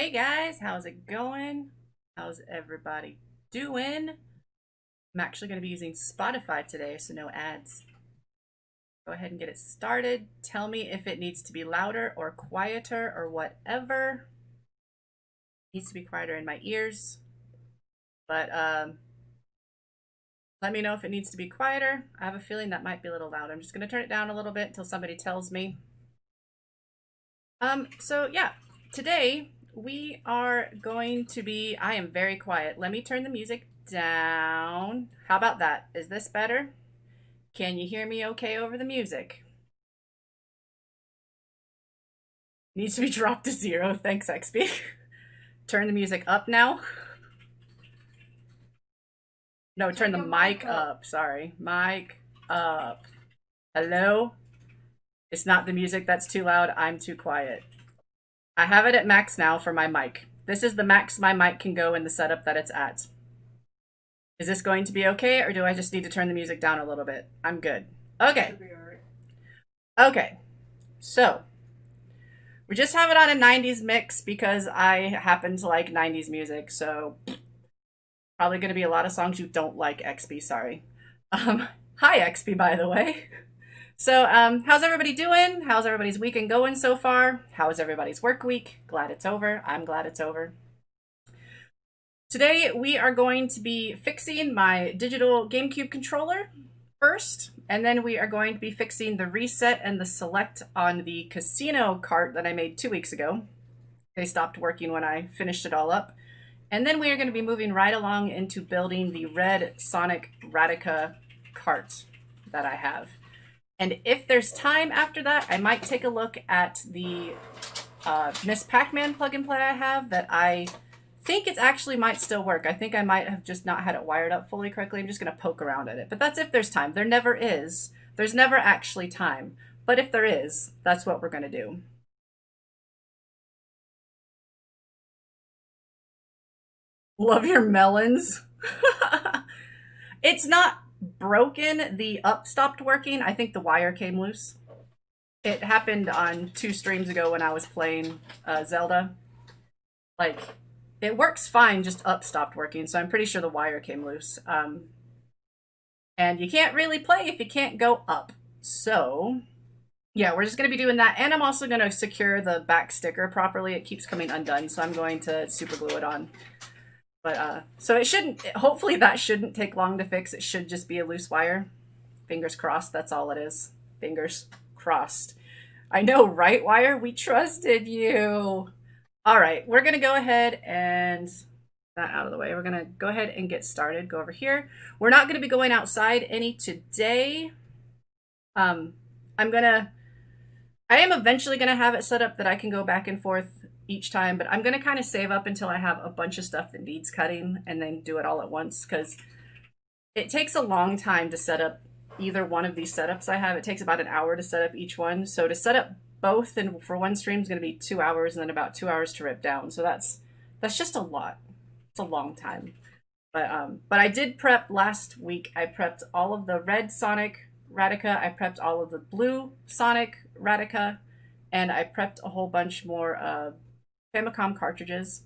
Hey guys, how's it going? How's everybody doing? I'm actually going to be using Spotify today, so no ads. Go ahead and get it started. Tell me if it needs to be louder or quieter or whatever. It needs to be quieter in my ears, but let me know if it needs to be quieter. I have a feeling that might be a little loud. I'm just going to turn it down a little bit until somebody tells me. So yeah, today we are going to be, I am very quiet. Let me turn the music down. How about that? Is this better? Can you hear me okay over the music? Needs to be dropped to 0. Thanks, XP. Turn the music up now. No, turn the mic up. Sorry. Mic up. Hello? It's not the music that's too loud. I'm too quiet. I have it at max now for my mic. This is the max my mic can go in the setup that it's at. Is this going to be okay, or do I just need to turn the music down a little bit? I'm good. Okay. Okay. So, we just have it on a 90s mix because I happen to like 90s music, so probably going to be a lot of songs you don't like, XP, sorry. Hi, XP, by the way. So, how's everybody doing? How's everybody's weekend going so far? How's everybody's work week? Glad it's over. I'm glad it's over. Today, we are going to be fixing my digital GameCube controller first, and then we are going to be fixing the reset and the select on the casino cart that I made 2 weeks ago. They stopped working when I finished it all up. And then we are going to be moving right along into building the red Sonic Radica cart that I have. And if there's time after that, I might take a look at the Miss Pac-Man plug and play I have that I think it actually might still work. I think I might have just not had it wired up fully correctly. I'm just going to poke around at it. But that's if there's time. There never is. There's never actually time. But if there is, that's what we're going to do. Love your melons. It's not broken. The up stopped working. I think the wire came loose. It happened on 2 streams ago when I was playing Zelda. Like, it works fine, just up stopped working, so I'm pretty sure the wire came loose. And you can't really play if you can't go up. So, yeah, we're just going to be doing that. And I'm also going to secure the back sticker properly. It keeps coming undone, so I'm going to super glue it on. But, so it shouldn't, hopefully that shouldn't take long to fix. It should just be a loose wire. Fingers crossed, that's all it is. Fingers crossed. I know, right, Wire? We trusted you. All right, we're going to go ahead and that out of the way. We're going to go ahead and get started. Go over here. We're not going to be going outside any today. I am eventually going to have it set up that I can go back and forth each time, but I'm going to kind of save up until I have a bunch of stuff that needs cutting and then do it all at once because it takes a long time to set up either one of these setups I have. It takes about an hour to set up each one. So to set up both and for one stream is going to be 2 hours and then about 2 hours to rip down. So that's just a lot. It's a long time. But I did prep last week. I prepped all of the red Sonic Radica. I prepped all of the blue Sonic Radica, and I prepped a whole bunch more Famicom cartridges.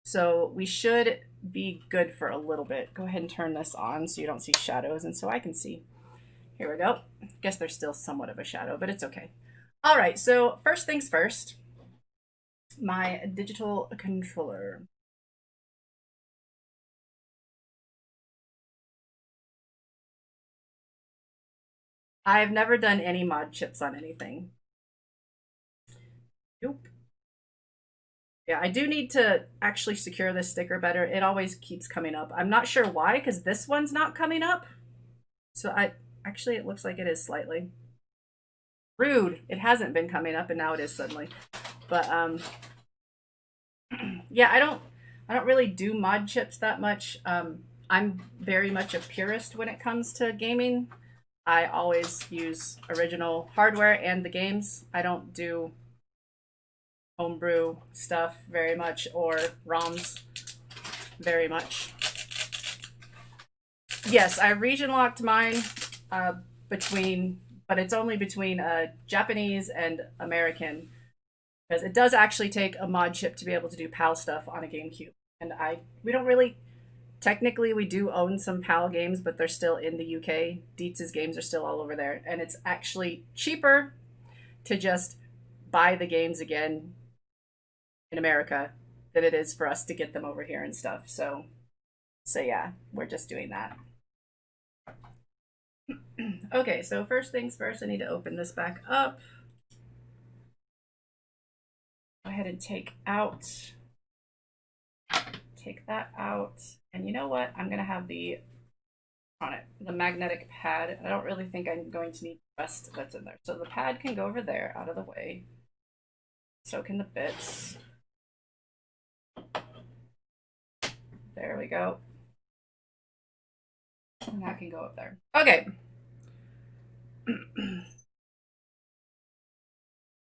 So we should be good for a little bit. Go ahead and turn this on so you don't see shadows and so I can see. Here we go. Guess there's still somewhat of a shadow, but it's okay. All right, so first things first, my digital controller. I've never done any mod chips on anything. Nope. Yeah, I do need to actually secure this sticker better. It always keeps coming up. I'm not sure why, because this one's not coming up. So actually, it looks like it is slightly. Rude. It hasn't been coming up, and now it is suddenly. But yeah, I don't really do mod chips that much. I'm very much a purist when it comes to gaming. I always use original hardware and the games. I don't do homebrew stuff very much or ROMs very much. Yes, I region locked mine but it's only between Japanese and American. because it does actually take a mod chip to be able to do PAL stuff on a GameCube. And we don't really technically we do own some PAL games, but they're still in the UK. Dietz's games are still all over there, and it's actually cheaper to just buy the games again in America than it is for us to get them over here and stuff. So yeah, we're just doing that. Okay, so first things first, I need to open this back up. Go ahead and take that out. And you know what? I'm gonna have the magnetic pad. I don't really think I'm going to need the rest that's in there. So the pad can go over there, out of the way. So can the bits. There we go. And that can go up there. Okay.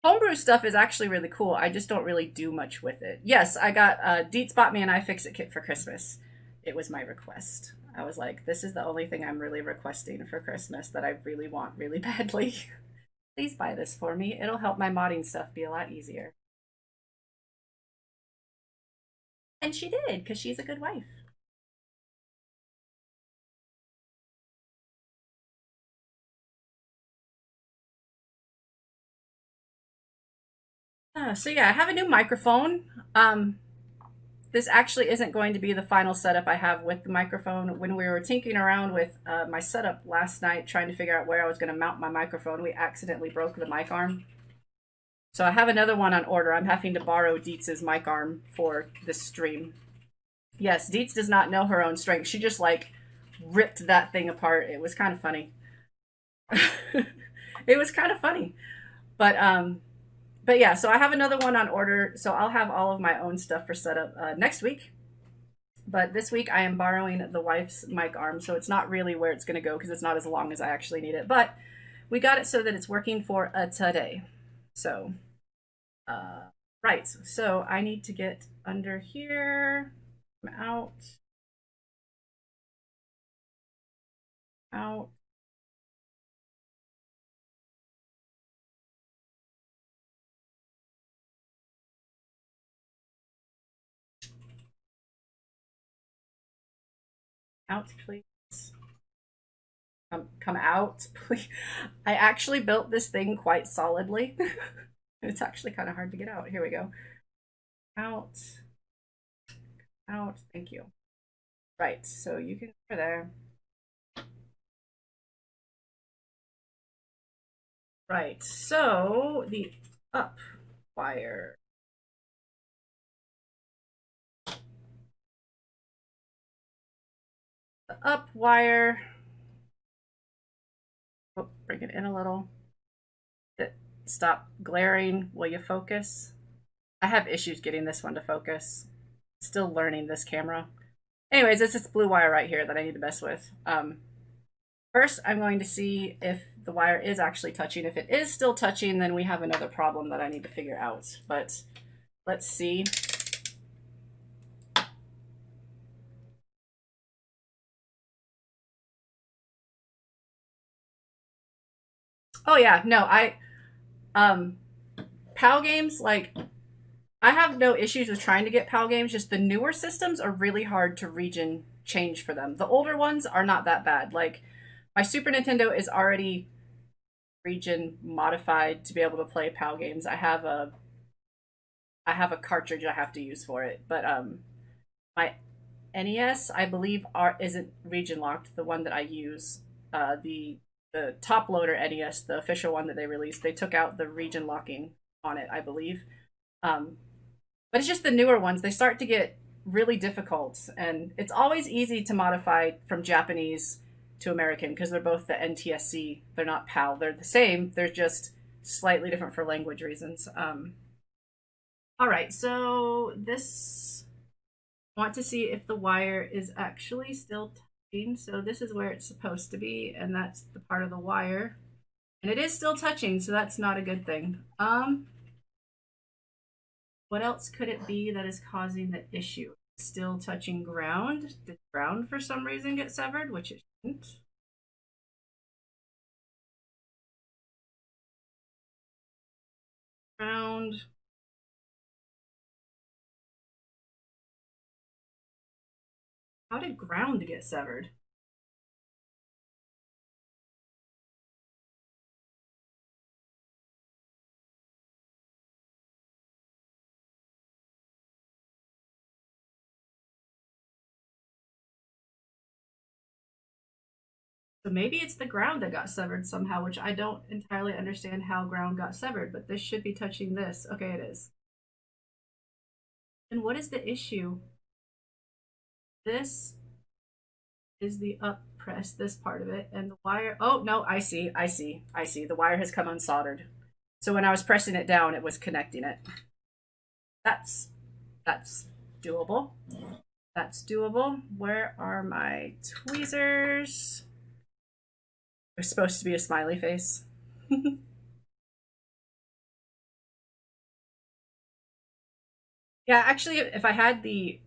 Homebrew stuff is actually really cool. I just don't really do much with it. Yes, I got Dietz bought me an iFixit kit for Christmas. It was my request. I was like, this is the only thing I'm really requesting for Christmas that I really want really badly. Please buy this for me. It'll help my modding stuff be a lot easier. And she did, because she's a good wife. So yeah, I have a new microphone. This actually isn't going to be the final setup I have with the microphone. When we were tinkering around with my setup last night, trying to figure out where I was going to mount my microphone, we accidentally broke the mic arm. So I have another one on order. I'm having to borrow Dietz's mic arm for this stream. Yes, Dietz does not know her own strength. She just like ripped that thing apart. It was kind of funny. It was kind of funny. But yeah, so I have another one on order. So I'll have all of my own stuff for setup next week. But this week I am borrowing the wife's mic arm, so it's not really where it's going to go because it's not as long as I actually need it. But we got it so that it's working for today. So, right. So I need to get under here. I'm out. Out. Out, please. Come out, please. I actually built this thing quite solidly. It's actually kind of hard to get out. Here we go. Out. Out. Thank you. Right, so you can go there. Right, so the up wire. The up wire. Oh, bring it in a little. Stop glaring. Will you focus? I have issues getting this one to focus. Still learning this camera. Anyways, it's this blue wire right here that I need to mess with. First, I'm going to see if the wire is actually touching. If it is still touching, then we have another problem that I need to figure out. But let's see. Oh yeah, no, PAL games, like, I have no issues with trying to get PAL games, just the newer systems are really hard to region change for them. The older ones are not that bad. Like, my Super Nintendo is already region modified to be able to play PAL games. I have a cartridge I have to use for it, but my NES, I believe, isn't region locked. The one that I use, the top loader NES, the official one that they released, they took out the region locking on it, I believe. But it's just the newer ones. They start to get really difficult, and it's always easy to modify from Japanese to American because they're both the NTSC. They're not PAL. They're the same. They're just slightly different for language reasons. All right, so this, I want to see if the wire is actually still touching. So this is where it's supposed to be, and that's the part of the wire. And it is still touching, so that's not a good thing. What else could it be that is causing the issue? Still touching ground? Did ground for some reason get severed, which it shouldn't? Ground. How did ground get severed? So maybe it's the ground that got severed somehow, which I don't entirely understand how ground got severed, but this should be touching this. Okay, it is. And what is the issue? This is the up press, this part of it, and the wire. Oh, no, I see. The wire has come unsoldered. So when I was pressing it down, it was connecting it. That's doable. That's doable. Where are my tweezers? They're supposed to be a smiley face. Yeah, actually, if I had the,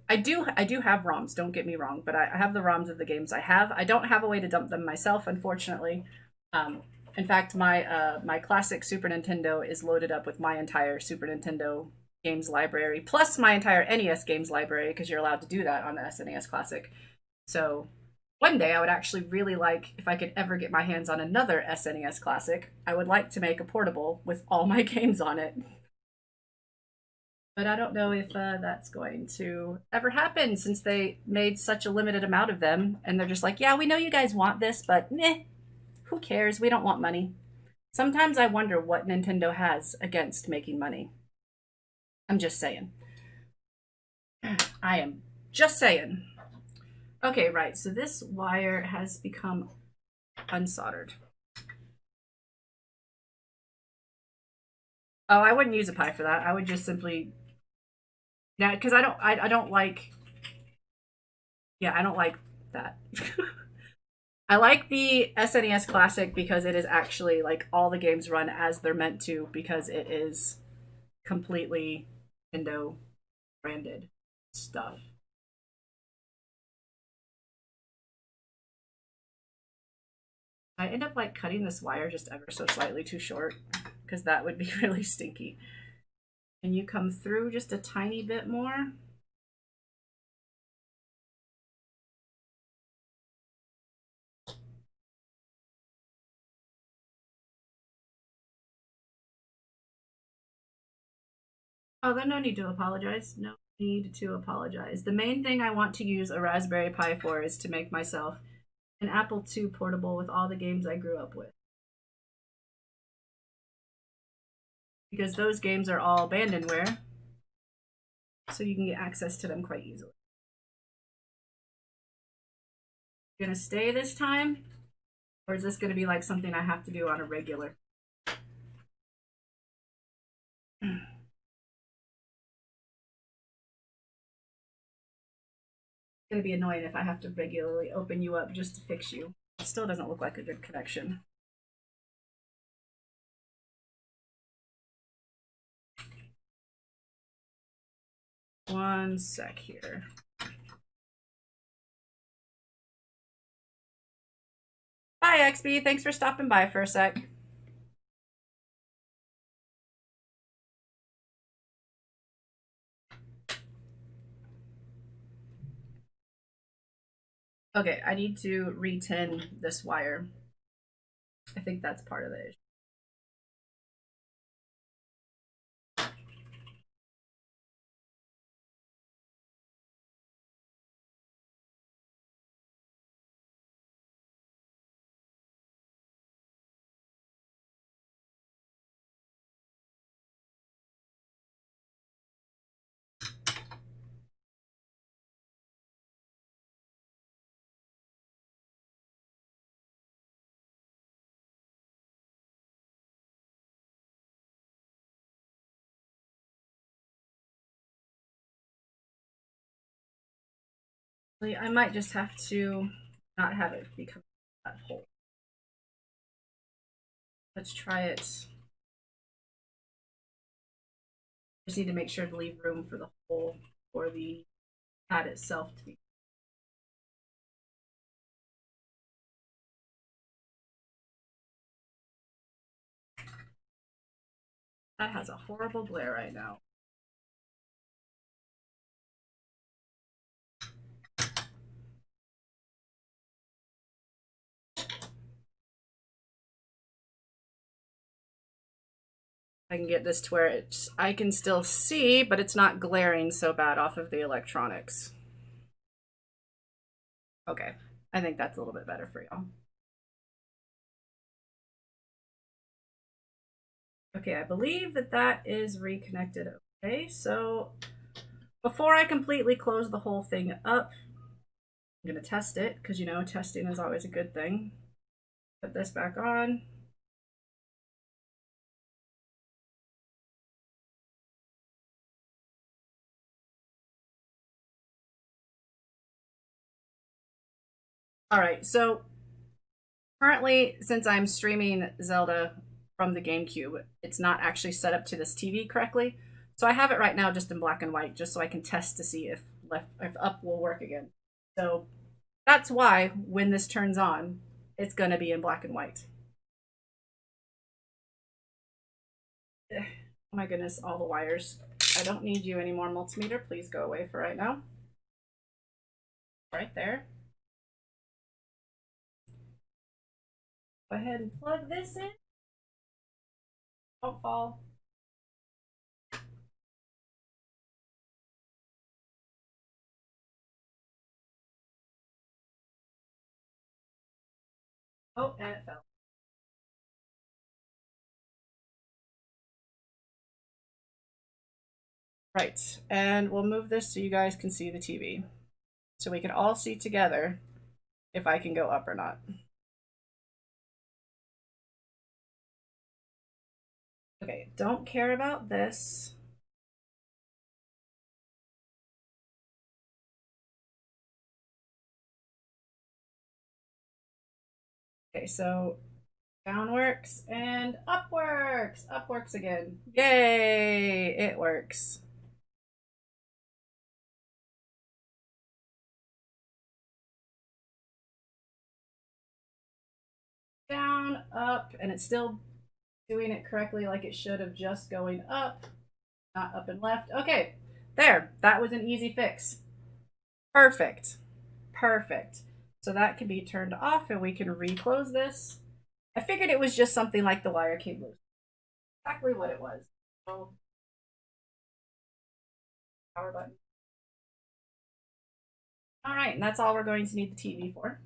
I do have ROMs. Don't get me wrong, but I have the ROMs of the games I have. I don't have a way to dump them myself, unfortunately. Um, in fact, my classic Super Nintendo is loaded up with my entire Super Nintendo games library, plus my entire NES games library, because you're allowed to do that on the SNES Classic. So one day I would actually really like, if I could ever get my hands on another SNES Classic, I would like to make a portable with all my games on it. But I don't know if that's going to ever happen since they made such a limited amount of them. And they're just like, yeah, we know you guys want this, but meh, who cares? We don't want money. Sometimes I wonder what Nintendo has against making money. I'm just saying. I am just saying. Okay, right. So this wire has become unsoldered. Oh, I wouldn't use a pie for that. I would just simply, yeah, because I don't like, yeah, I don't like that. I like the SNES Classic because it is actually like all the games run as they're meant to because it is completely Nintendo branded stuff. I end up like cutting this wire just ever so slightly too short because that would be really stinky. And you come through just a tiny bit more. Oh, there's no need to apologize. No need to apologize. The main thing I want to use a Raspberry Pi for is to make myself an Apple II portable with all the games I grew up with. Because those games are all abandonware, so you can get access to them quite easily. You're gonna stay this time? Or is this gonna be like something I have to do on a regular? It's gonna be annoying if I have to regularly open you up just to fix you. It still doesn't look like a good connection. One sec here. Bye, XB. Thanks for stopping by for a sec. Okay, I need to re-tin this wire. I think that's part of the issue. I might just have to not have it become that hole. Let's try it. Just need to make sure to leave room for the hole for the pad itself to be. That has a horrible glare right now. I can get this to where I can still see, but it's not glaring so bad off of the electronics. Okay, I think that's a little bit better for y'all. Okay, I believe that that is reconnected. Okay, so before I completely close the whole thing up, I'm gonna test it, because you know, testing is always a good thing. Put this back on. All right, so currently, since I'm streaming Zelda from the GameCube, it's not actually set up to this TV correctly. So I have it right now just in black and white, just so I can test to see if up will work again. So that's why when this turns on, it's gonna be in black and white. Oh my goodness, all the wires. I don't need you anymore, multimeter. Please go away for right now. Right there. Go ahead and plug this in. Don't fall. Oh, and it fell. Right, and we'll move this so you guys can see the TV. So we can all see together if I can go up or not. Okay, don't care about this. Okay, so down works and up works. Up works again. Yay, it works. Down, up, and it's still doing it correctly like it should have, just going up, not up and left. Okay, there, that was an easy fix. Perfect, perfect. So that can be turned off and we can reclose this. I figured it was just something like the wire came loose. Exactly what it was. So, power button. All right, and that's all we're going to need the TV for.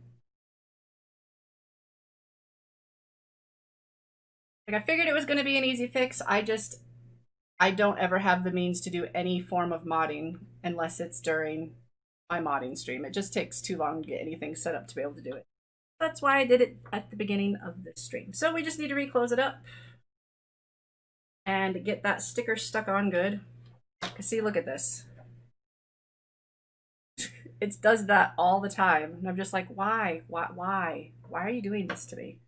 Like I figured it was going to be an easy fix. I don't ever have the means to do any form of modding unless it's during my modding stream. It just takes too long to get anything set up to be able to do it. That's why I did it at the beginning of this stream. So we just need to reclose it up and get that sticker stuck on good. See, look at this. It does that all the time. And I'm just like, why? Why? Why are you doing this to me?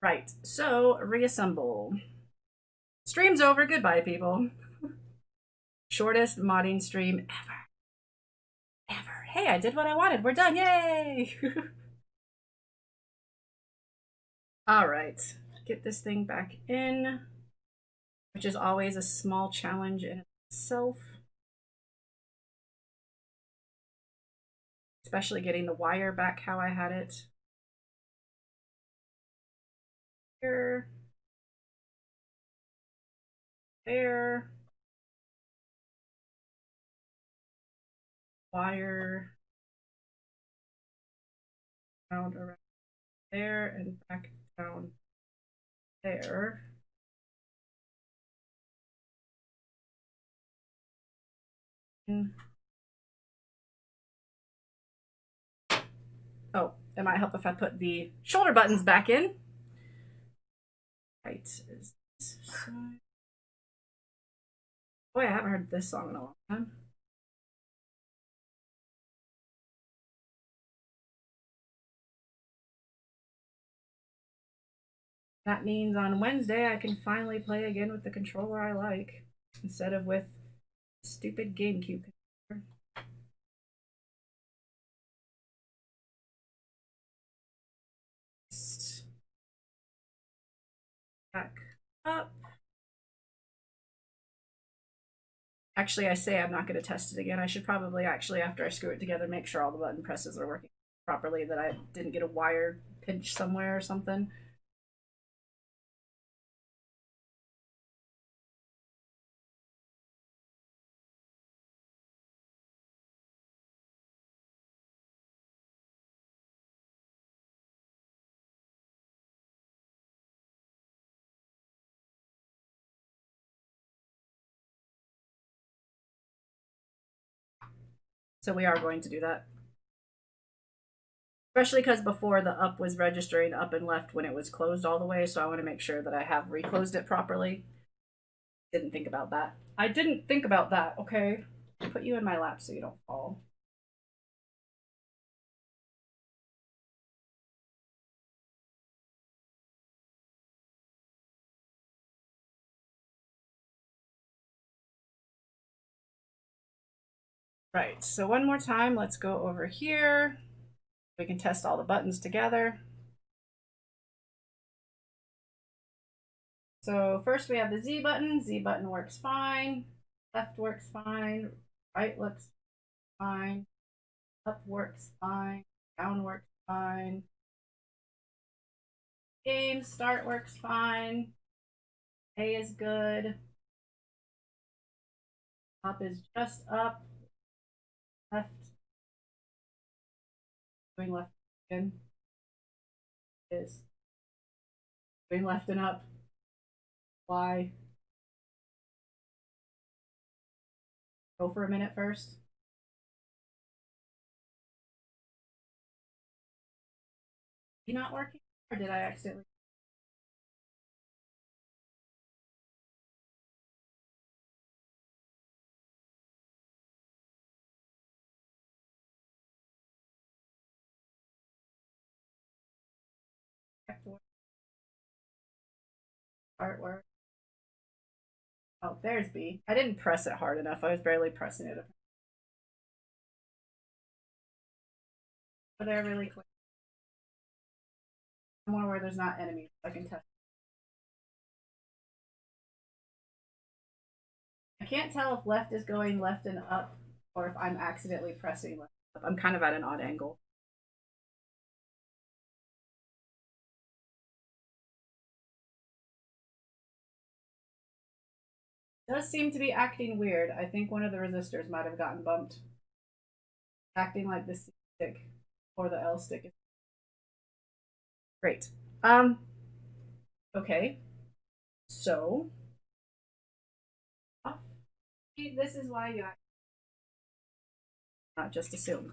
Right, so reassemble. Stream's over. Goodbye, people. Shortest modding stream ever. Hey, I did what I wanted. We're done. Yay! All right, get this thing back in, which is always a small challenge in itself. Especially getting the wire back how I had it. Here. There. Wire. Around there and back down there. Oh, it might help if I put the shoulder buttons back in. Right, is this side? Boy, I haven't heard this song in a long time. That means on Wednesday I can finally play again with the controller I like, instead of with stupid GameCube controller. Back up. Actually, I say I'm not going to test it again. I should probably actually, after I screw it together, make sure all the button presses are working properly, that I didn't get a wire pinch somewhere or something. So we are going to do that. Especially because before the up was registering up and left when it was closed all the way, so I want to make sure that I have reclosed it properly. Didn't think about that. I didn't think about that, okay? I'll put you in my lap so you don't fall. Right, so one more time, let's go over here. We can test all the buttons together. So first we have the Z button. Z button works fine. Left works fine. Right looks fine. Up works fine. Down works fine. Game start works fine. A is good. Up is just up. Left. Going left again. Is going left and up. Y. Go for a minute first. You not working? Or did I accidentally? Artwork. Oh, there's B. I didn't press it hard enough. I was barely pressing it. Over there really quick. Somewhere where there's not enemies. I can test. I can't tell if left is going left and up or if I'm accidentally pressing left up. I'm kind of at an odd angle. It does seem to be acting weird. I think one of the resistors might have gotten bumped. Acting like the C stick or the L stick. Great. Okay. So this is why you not just assume.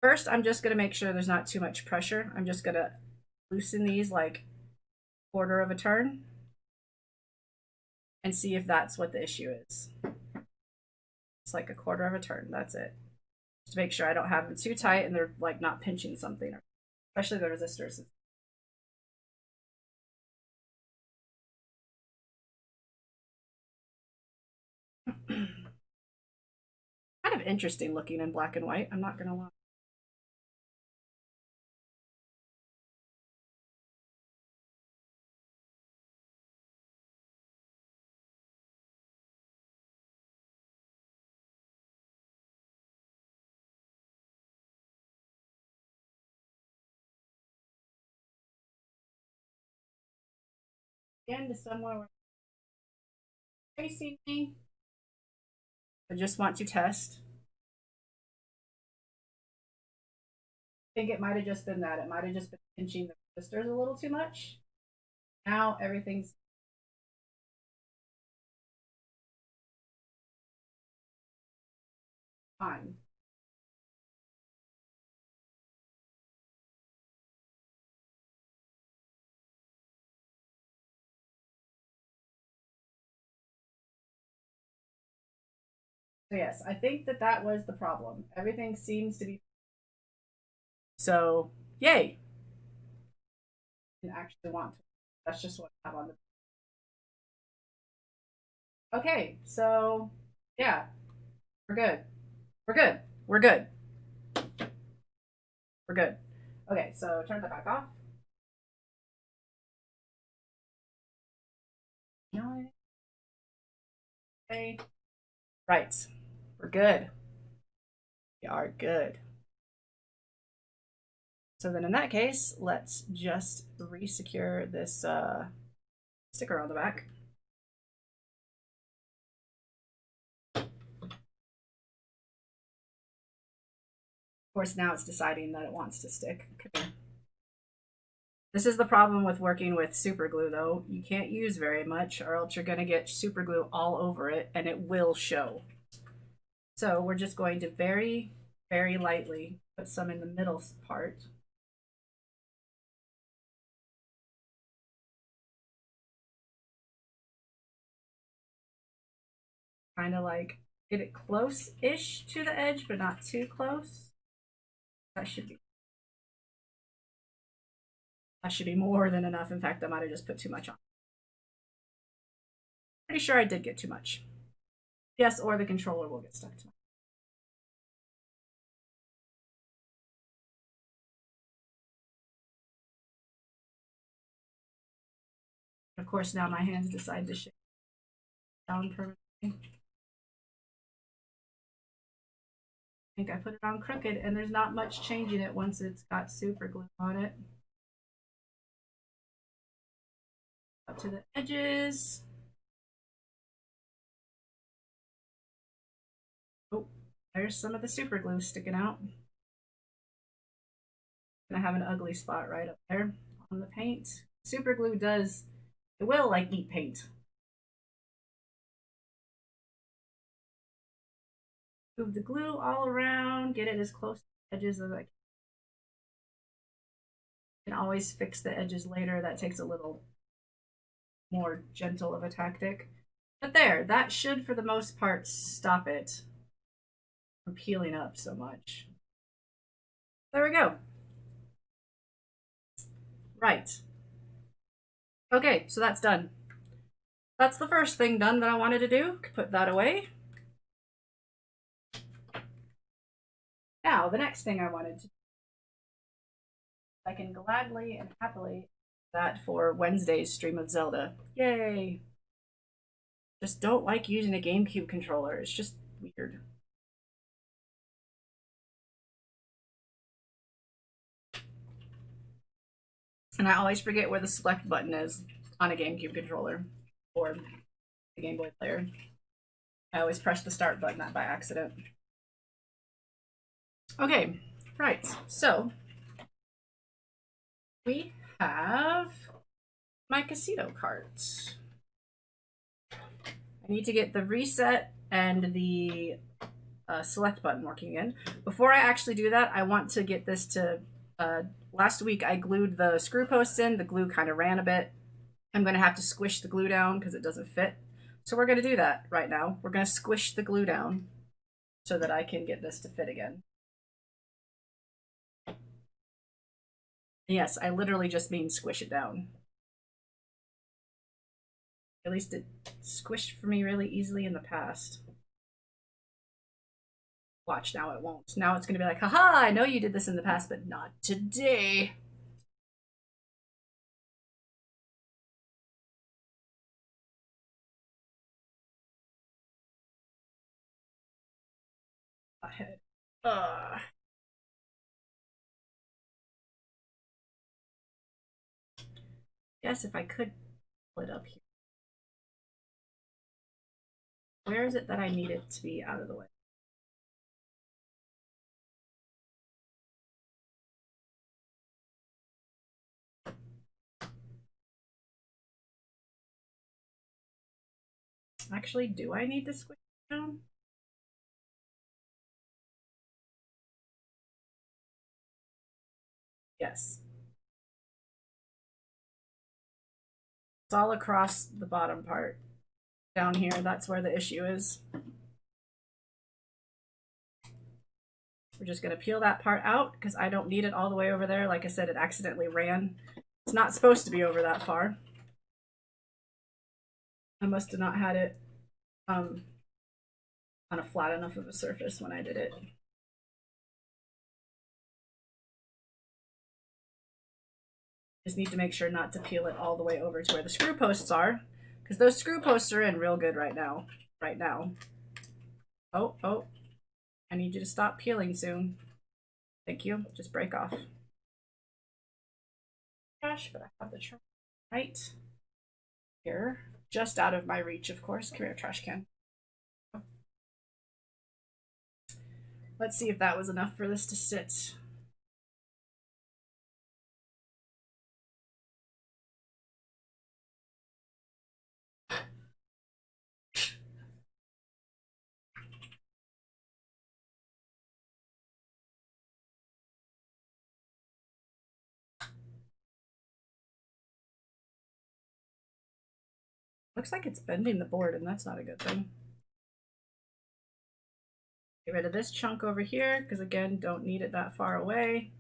First, I'm just going to make sure there's not too much pressure. I'm just going to loosen these like quarter of a turn and see if that's what the issue is. It's like a quarter of a turn. That's it. Just to make sure I don't have them too tight and they're like not pinching something, especially the resistors. Kind of interesting looking in black and white. I'm not going to lie. Again, to somewhere where facing me. I just want to test. I think it might have just been that. It might have just been pinching the resistors a little too much. Now everything's fine. So yes, I think that that was the problem. Everything seems to be. So, yay. I actually want to. That's just what I have on the. Okay, so yeah, we're good. We're good. We're good. We're good. Okay, so turn that back off. Okay. Right. We're good. We are good. So then in that case, let's just re-secure this sticker on the back. Of course, now it's deciding that it wants to stick. This is the problem with working with super glue, though. You can't use very much or else you're going to get super glue all over it and it will show. So we're just going to very, very lightly put some in the middle part. Kind of like get it close-ish to the edge, but not too close. That should be more than enough. In fact, I might have just put too much on. Pretty sure I did get too much. Yes, or the controller will get stuck to my. Of course, now my hands decide to shake down permanently. I think I put it on crooked, and there's not much changing it once it's got super glue on it. Up to the edges. Oh, there's some of the super glue sticking out. Gonna have an ugly spot right up there on the paint. Super glue it will like eat paint. Move the glue all around, get it as close to the edges as I can always fix the edges later. That takes a little more gentle of a tactic. But there, that should for the most part stop it from peeling up so much. There we go. Right. Okay, so that's done. That's the first thing done that I wanted to do. Put that away. Now, the next thing I wanted to, I can gladly and happily that for Wednesday's stream of Zelda. Yay! Just don't like using a GameCube controller. It's just weird. And I always forget where the select button is on a GameCube controller or the Game Boy player. I always press the start button by accident. Okay, right. So we have my casino cards. I need to get the reset and the select button working again. Before I actually do that, I want to get this to, last week I glued the screw posts in, the glue kind of ran a bit. I'm gonna have to squish the glue down because it doesn't fit. So we're gonna do that right now. We're gonna squish the glue down so that I can get this to fit again. Yes, I literally just mean squish it down. At least it squished for me really easily in the past. Watch, now it won't. Now it's gonna be like, haha, I know you did this in the past, but not today. Head. Guess if I could pull it up here. Where is it that I need it to be out of the way? Actually, do I need to squish it down? Yes. It's all across the bottom part. Down here, that's where the issue is. We're just gonna peel that part out because I don't need it all the way over there. Like I said, it accidentally ran. It's not supposed to be over that far. I must have not had it on a flat enough of a surface when I did it. Just need to make sure not to peel it all the way over to where the screw posts are, because those screw posts are in real good right now. Oh, I need you to stop peeling soon. Thank you. Just break off. Trash, but I have the trash right here. Just out of my reach, of course. Come here, trash can. Let's see if that was enough for this to sit. Looks like it's bending the board, and that's not a good thing. Get rid of this chunk over here, because again, don't need it that far away.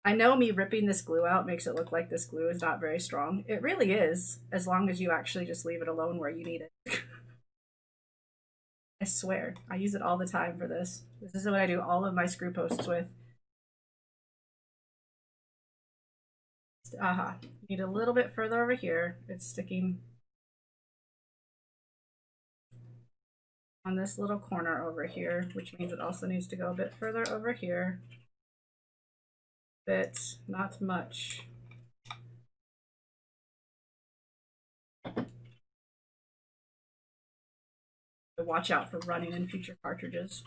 I know me ripping this glue out makes it look like this glue is not very strong. It really is, as long as you actually just leave it alone where you need it. I swear, I use it all the time for this. This is what I do all of my screw posts with. Aha, need a little bit further over here. It's sticking on this little corner over here, which means it also needs to go a bit further over here. Bit, not much. Watch out for running in future cartridges.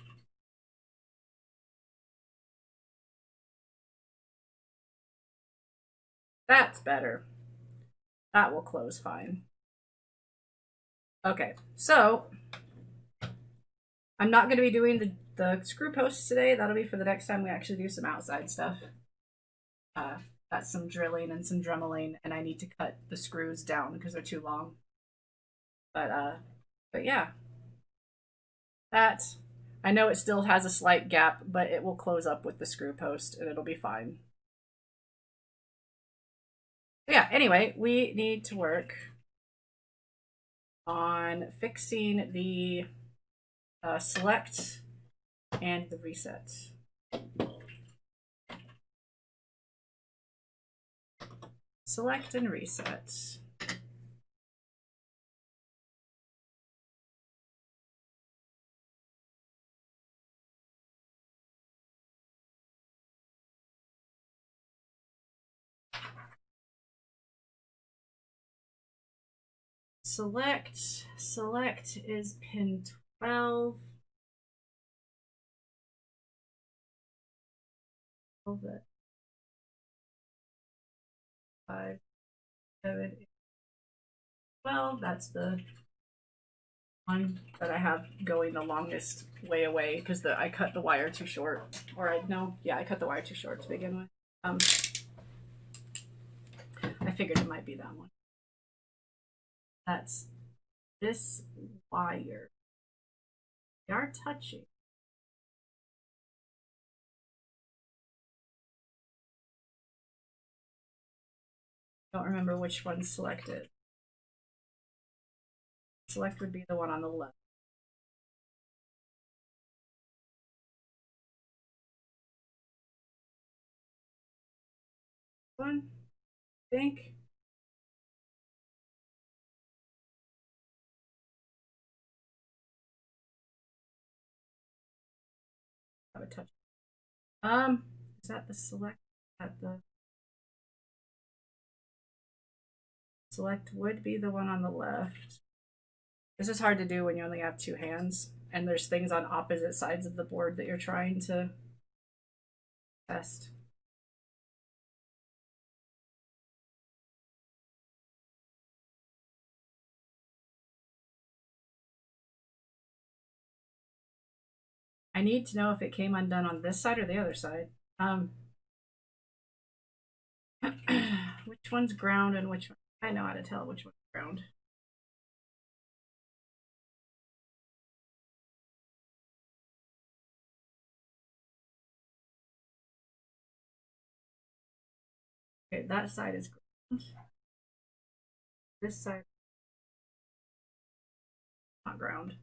That's better. That will close fine. Okay, so I'm not going to be doing the screw posts today. That'll be for the next time we actually do some outside stuff. That's some drilling and some dremeling, and I need to cut the screws down because they're too long. But yeah, that, I know it still has a slight gap, but it will close up with the screw post and it'll be fine. But yeah, anyway, we need to work on fixing the select and the reset. Select and reset. Select is pin 12. 5, 7, 8, 12. That's the one that I have going the longest way away because I cut the wire too short. Or I cut the wire too short to begin with. I figured it might be that one. That's this wire. They are touching. Don't remember which one selected. Select would be the one on the left. One, I think. Have a touch. Is that the select? That the select would be the one on the left. This is hard to do when you only have two hands and there's things on opposite sides of the board that you're trying to test. I need to know if it came undone on this side or the other side. Which one's ground and which one? I know how to tell which one's ground. Okay, that side is ground. This side, not ground.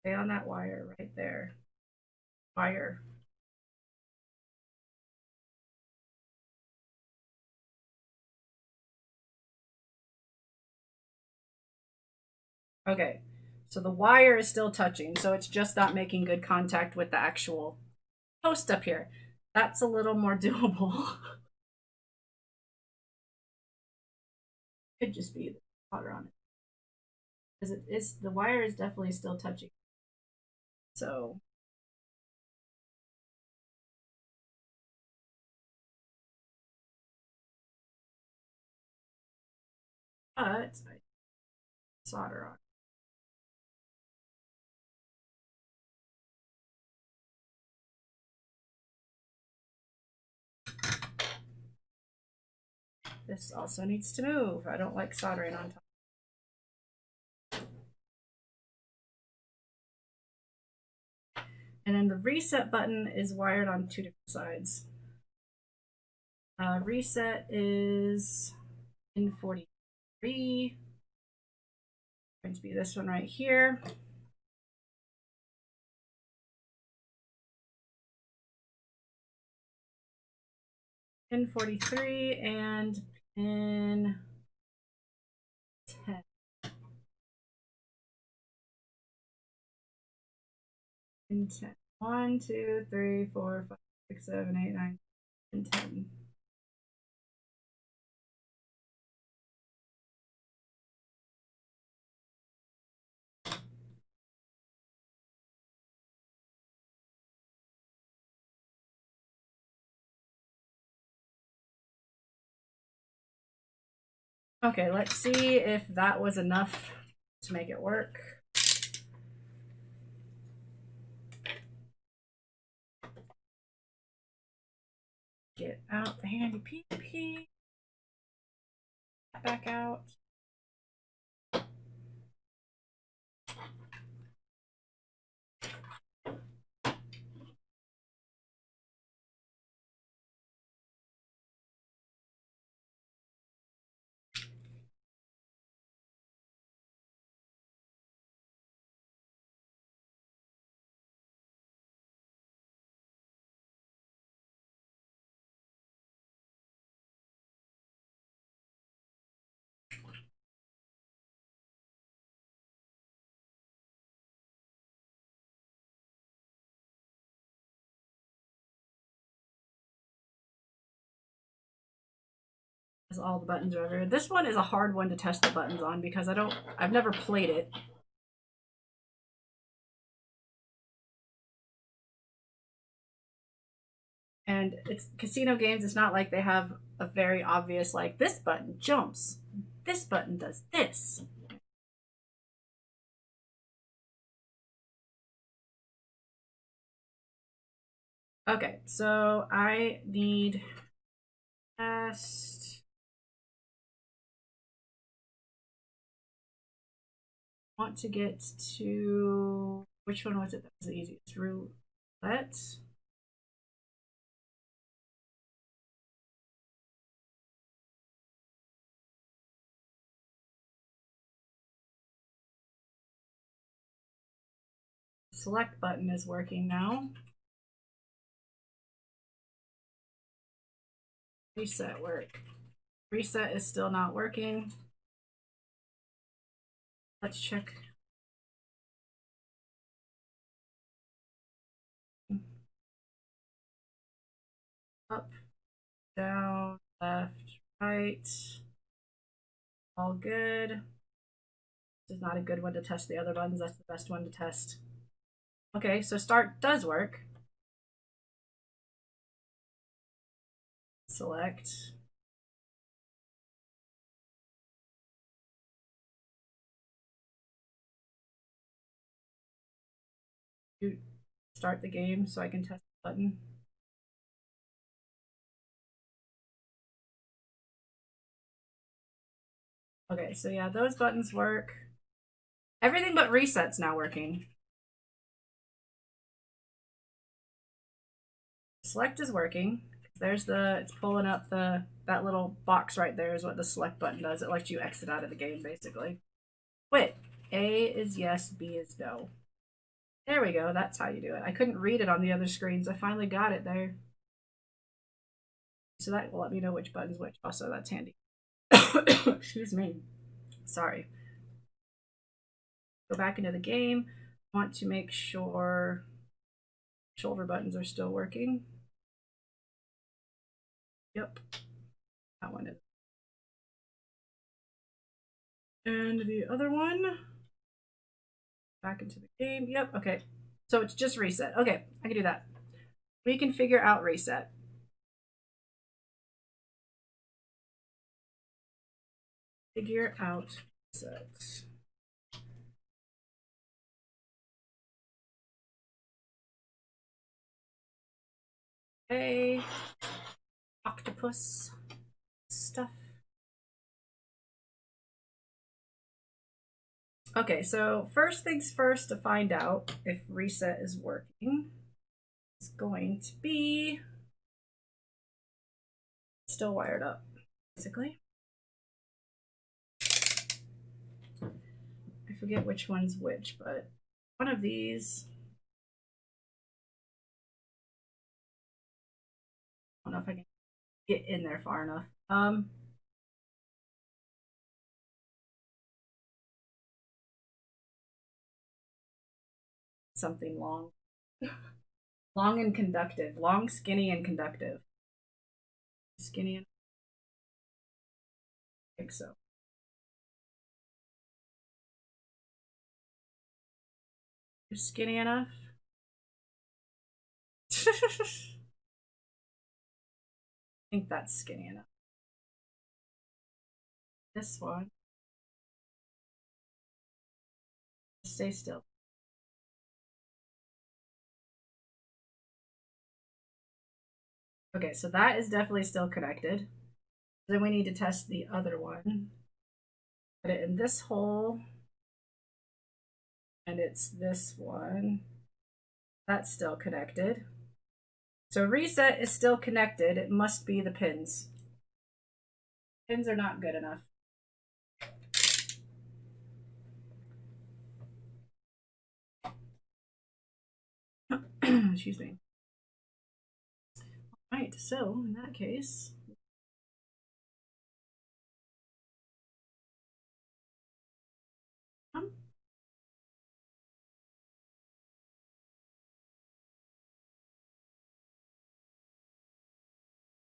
Stay on that wire right there. Wire. Okay, so the wire is still touching, so it's just not making good contact with the actual post up here. That's a little more doable. Could just be the solder on it. Because the wire is definitely still touching. So but I solder on. This also needs to move. I don't like soldering on top. And then the reset button is wired on 2 different sides. Reset is in 43. Going to be this one right here. Pin 43 and pin 10. Pin 10. 1, 2, 3, 4, 5, 6, 7, 8, 9, and 10. Okay, let's see if that was enough to make it work. Get out the HandyPNP. Back out. All the buttons are over. This one is a hard one to test the buttons on because I've never played it. And it's casino games, it's not like they have a very obvious, like, this button jumps, this button does this. Okay, so I need test. Want to get to, which one was it that was the easiest? Roulette. Select button is working now. Reset work. Reset is still not working. Let's check. Up, down, left, right. All good. This is not a good one to test the other buttons. That's the best one to test. Okay, so start does work. Select. Start the game so I can test the button. Okay, so yeah, those buttons work. Everything but reset's now working. Select is working. There's it's pulling up that little box right there is what the select button does. It lets you exit out of the game, basically. Wait, A is yes, B is no. There we go, that's how you do it. I couldn't read it on the other screens. I finally got it there. So that will let me know which button's which. Also, that's handy. Excuse me. Sorry. Go back into the game. Want to make sure shoulder buttons are still working. Yep. That one is. And the other one. Back into the game. Yep. Okay. So it's just reset. Okay. I can do that. We can figure out reset. Figure out reset. Okay. Octopus stuff. Okay, so first things first to find out if reset is working is going to be still wired up, basically. I forget which one's which, but one of these. I don't know if I can get in there far enough. Something long. Long and conductive. Long, skinny, and conductive. Skinny and I think so. Skinny enough? I think that's skinny enough. This one. Stay still. Okay, so that is definitely still connected. Then we need to test the other one. Put it in this hole. And it's this one. That's still connected. So reset is still connected. It must be the pins. Pins are not good enough. Excuse me. All right, so in that case,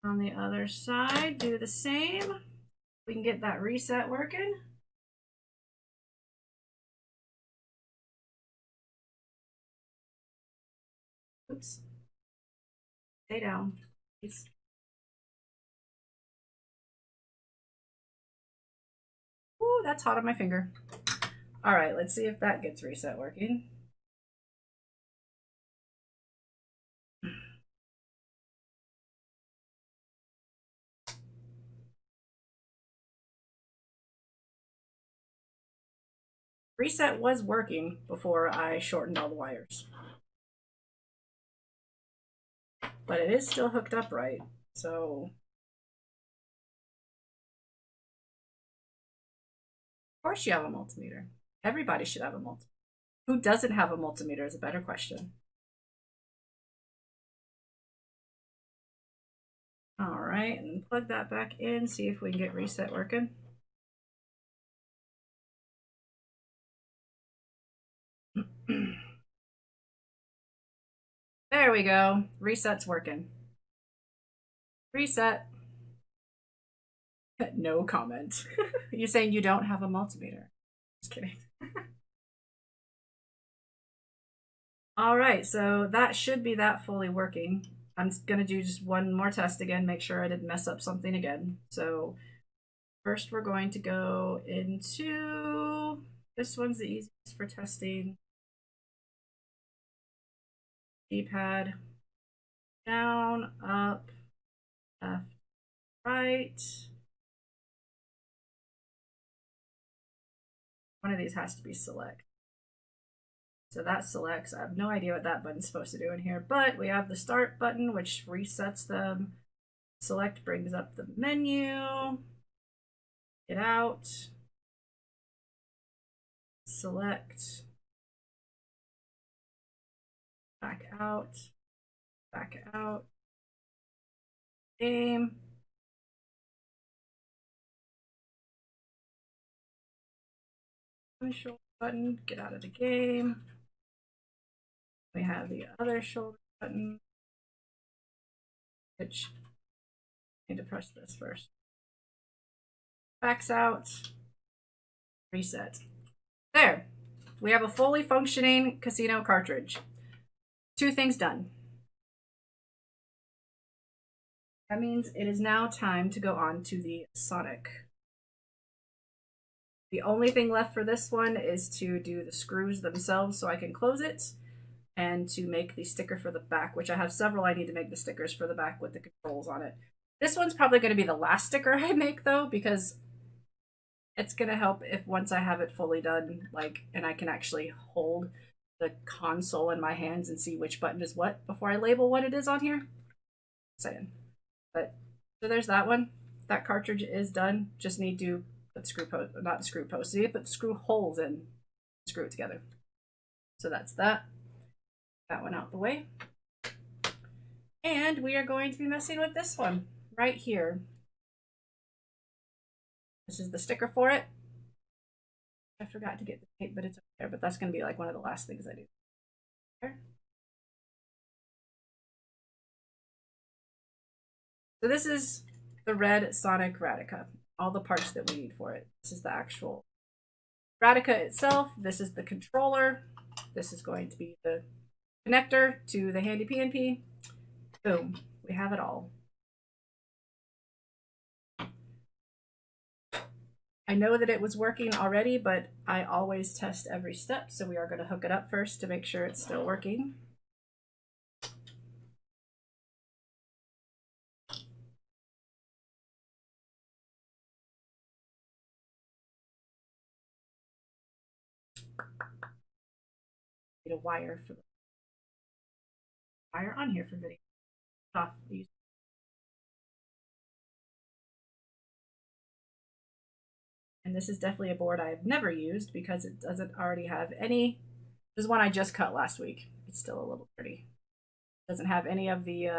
on the other side, do the same. We can get that reset working. Oops. Stay down, please. Ooh, that's hot on my finger. All right, let's see if that gets reset working. Reset was working before I shortened all the wires. But it is still hooked up right, so. Of course you have a multimeter. Everybody should have a multimeter. Who doesn't have a multimeter is a better question. All right, and then plug that back in, see if we can get reset working. There we go. Reset's working. Reset. No comment. You're saying you don't have a multimeter. Just kidding. All right, so that should be that fully working. I'm gonna do just one more test again, make sure I didn't mess up something again. So first we're going to go into, this one's the easiest for testing. D-pad, down, up, left, right. One of these has to be select. So that selects. I have no idea what that button's supposed to do in here, but we have the start button, which resets them. Select brings up the menu. Get out. Select. Back out. Back out. Game. Shoulder button. Get out of the game. We have the other shoulder button, which I need to press this first. Backs out. Reset. There. We have a fully functioning casino cartridge. 2 things done. That means it is now time to go on to the Sonic. The only thing left for this one is to do the screws themselves so I can close it, and to make the sticker for the back, which I have several I need to make the stickers for the back with the controls on it. This one's probably going to be the last sticker I make though, because it's going to help if once I have it fully done, like, and I can actually hold the console in my hands and see which button is what before I label what it is on here. Saying. But so there's that one. That cartridge is done. Just need to put screw post, not the screw post, you need to put screw holes in, screw it together. So that's that. That one out the way. And we are going to be messing with this one right here. This is the sticker for it. I forgot to get the tape, but it's up there, but that's going to be like one of the last things I do. There. So this is the red Sonic Radica, all the parts that we need for it. This is the actual Radica itself. This is the controller. This is going to be the connector to the HandyPNP. Boom, we have it all. I know that it was working already, but I always test every step, so we are going to hook it up first to make sure it's still working. Need a wire for the wire on here for video. Off these. And this is definitely a board I've never used because it doesn't already have any. This is one I just cut last week. It's still a little dirty. It doesn't have any of the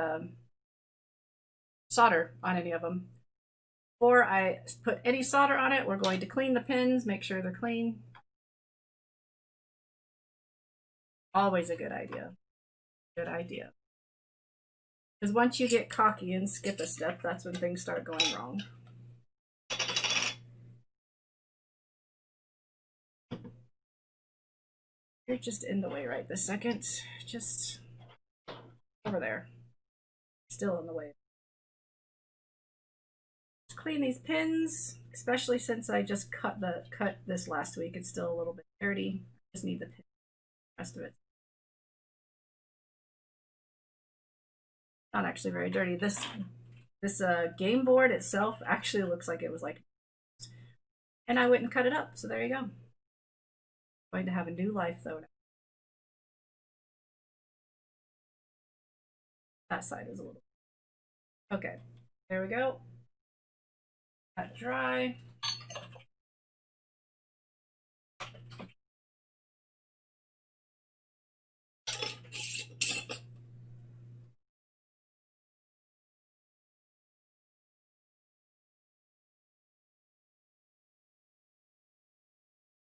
solder on any of them. Before I put any solder on it, we're going to clean the pins, make sure they're clean. Always a good idea. Good idea. Because once you get cocky and skip a step, that's when things start going wrong. You're just in the way right this second. Just over there. Still in the way. Just clean these pins, especially since I just cut this last week. It's still a little bit dirty. Just need the pin. The rest of it. Not actually very dirty. This game board itself actually looks like it was like, and I went and cut it up. So there you go. Going to have a new life though. That side is a little. Okay, there we go. Let dry.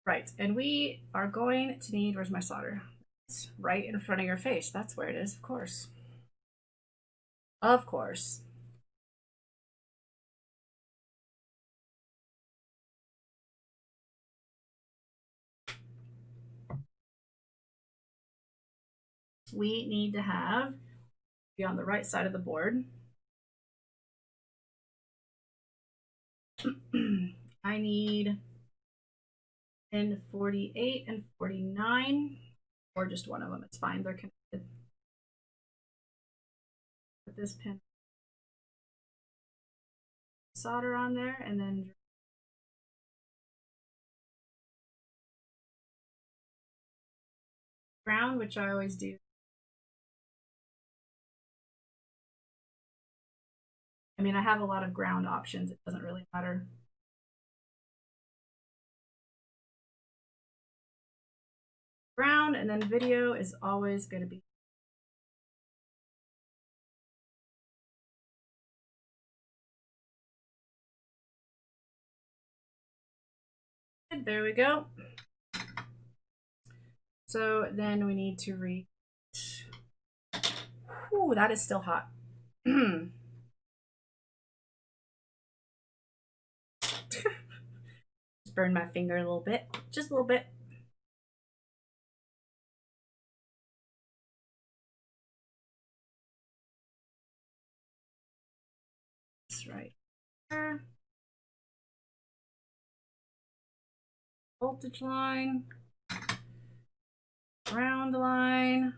Right, and we are going to need, where's my solder? It's right in front of your face. That's where it is, of course. Of course. We need to have, be on the right side of the board. I need pin 48 and 49, or just one of them. It's fine, they're connected. Put this pin solder on there, and then ground, which I always do. I mean, I have a lot of ground options. It doesn't really matter. Ground, and then video is always going to be. There we go. So then we need to read. Ooh, that is still hot. Just burn my finger a little bit. Just a little bit. That's right. voltage line, ground line.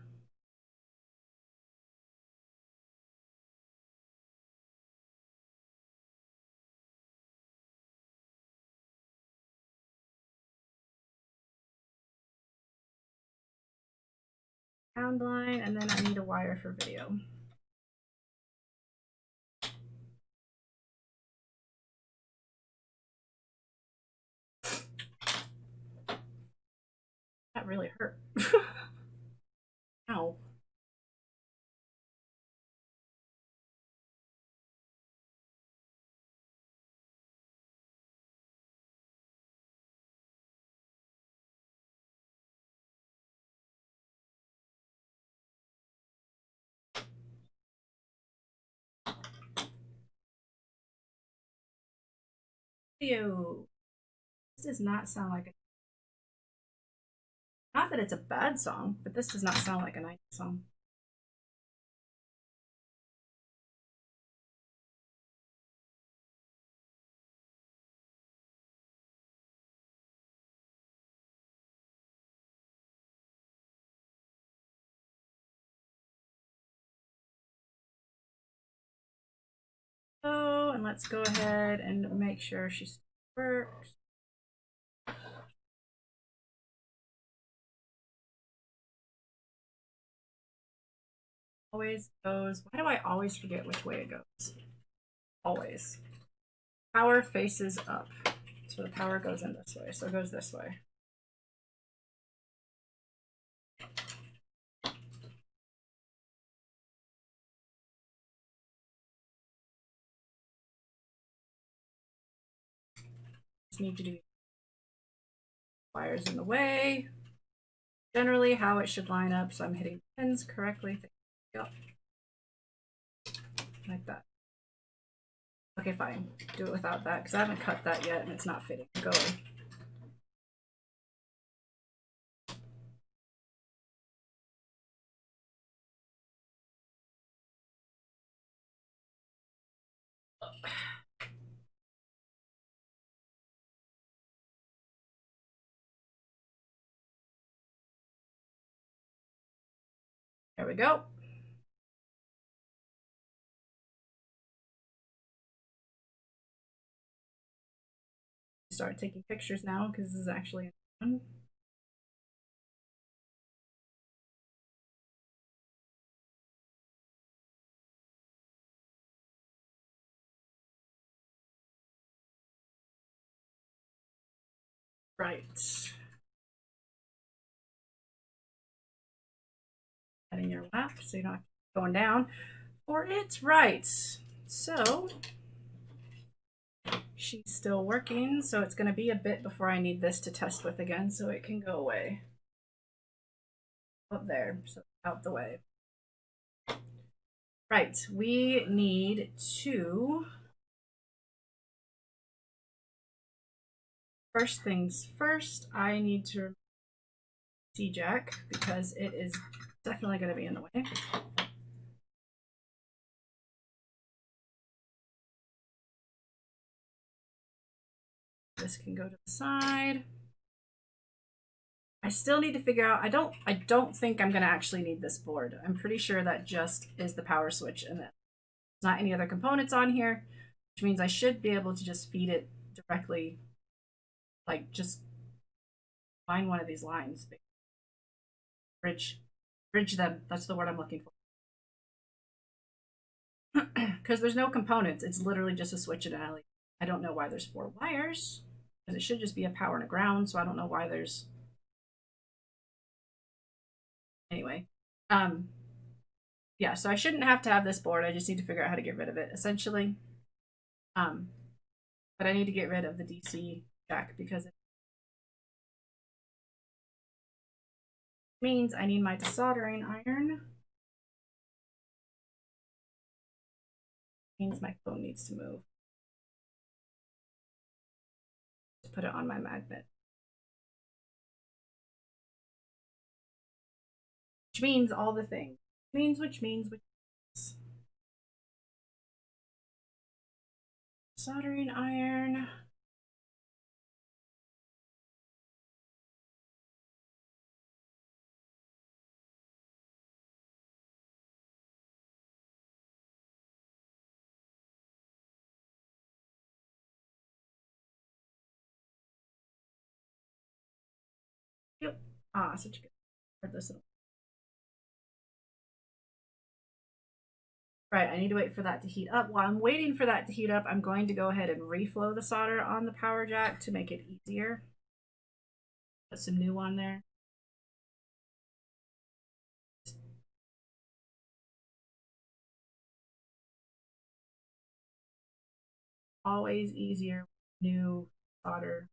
Ground line, and then I need a wire for video. That really hurt. Ow. Ew. This does not sound like a... Not that it's a bad song, but this does not sound like a 90s song. Oh, and let's go ahead and make sure she still works. Always goes. Why do I always forget which way it goes? Always. Power faces up. So the power goes in this way. So it goes this way. Just need to do wires in the way. Generally how it should line up, so I'm hitting pins correctly. Yep. Like that. Okay, fine. Do it without that, because I haven't cut that yet and it's not fitting. Go away. There we go. Start taking pictures now because this is actually fun. Right. In your lap so you're not going down, or it's right. So she's still working, so it's going to be a bit before I need this to test with again, so it can go away. Up there, so out the way. Right, we need to... First things first, I need to C-jack because it is definitely going to be in the way. This can go to the side. I still need to figure out, I don't think I'm going to actually need this board. I'm pretty sure that just is the power switch and that there's not any other components on here, which means I should be able to just feed it directly, like just find one of these lines. Bridge them. That's the word I'm looking for. Because there's no components. It's literally just a switch and an LED. I don't know why there's 4 wires, because it should just be a power and a ground, so I don't know why there's... Anyway, yeah, so I shouldn't have to have this board. I just need to figure out how to get rid of it, essentially. But I need to get rid of the DC jack because it means I need my desoldering iron. It means my phone needs to move. To put it on my magnet. Which means all the things. Which means. Soldering iron. Ah, such a good. Heard this. Right, I need to wait for that to heat up. While I'm waiting for that to heat up, I'm going to go ahead and reflow the solder on the power jack to make it easier. Put some new on there. Always easier, new solder.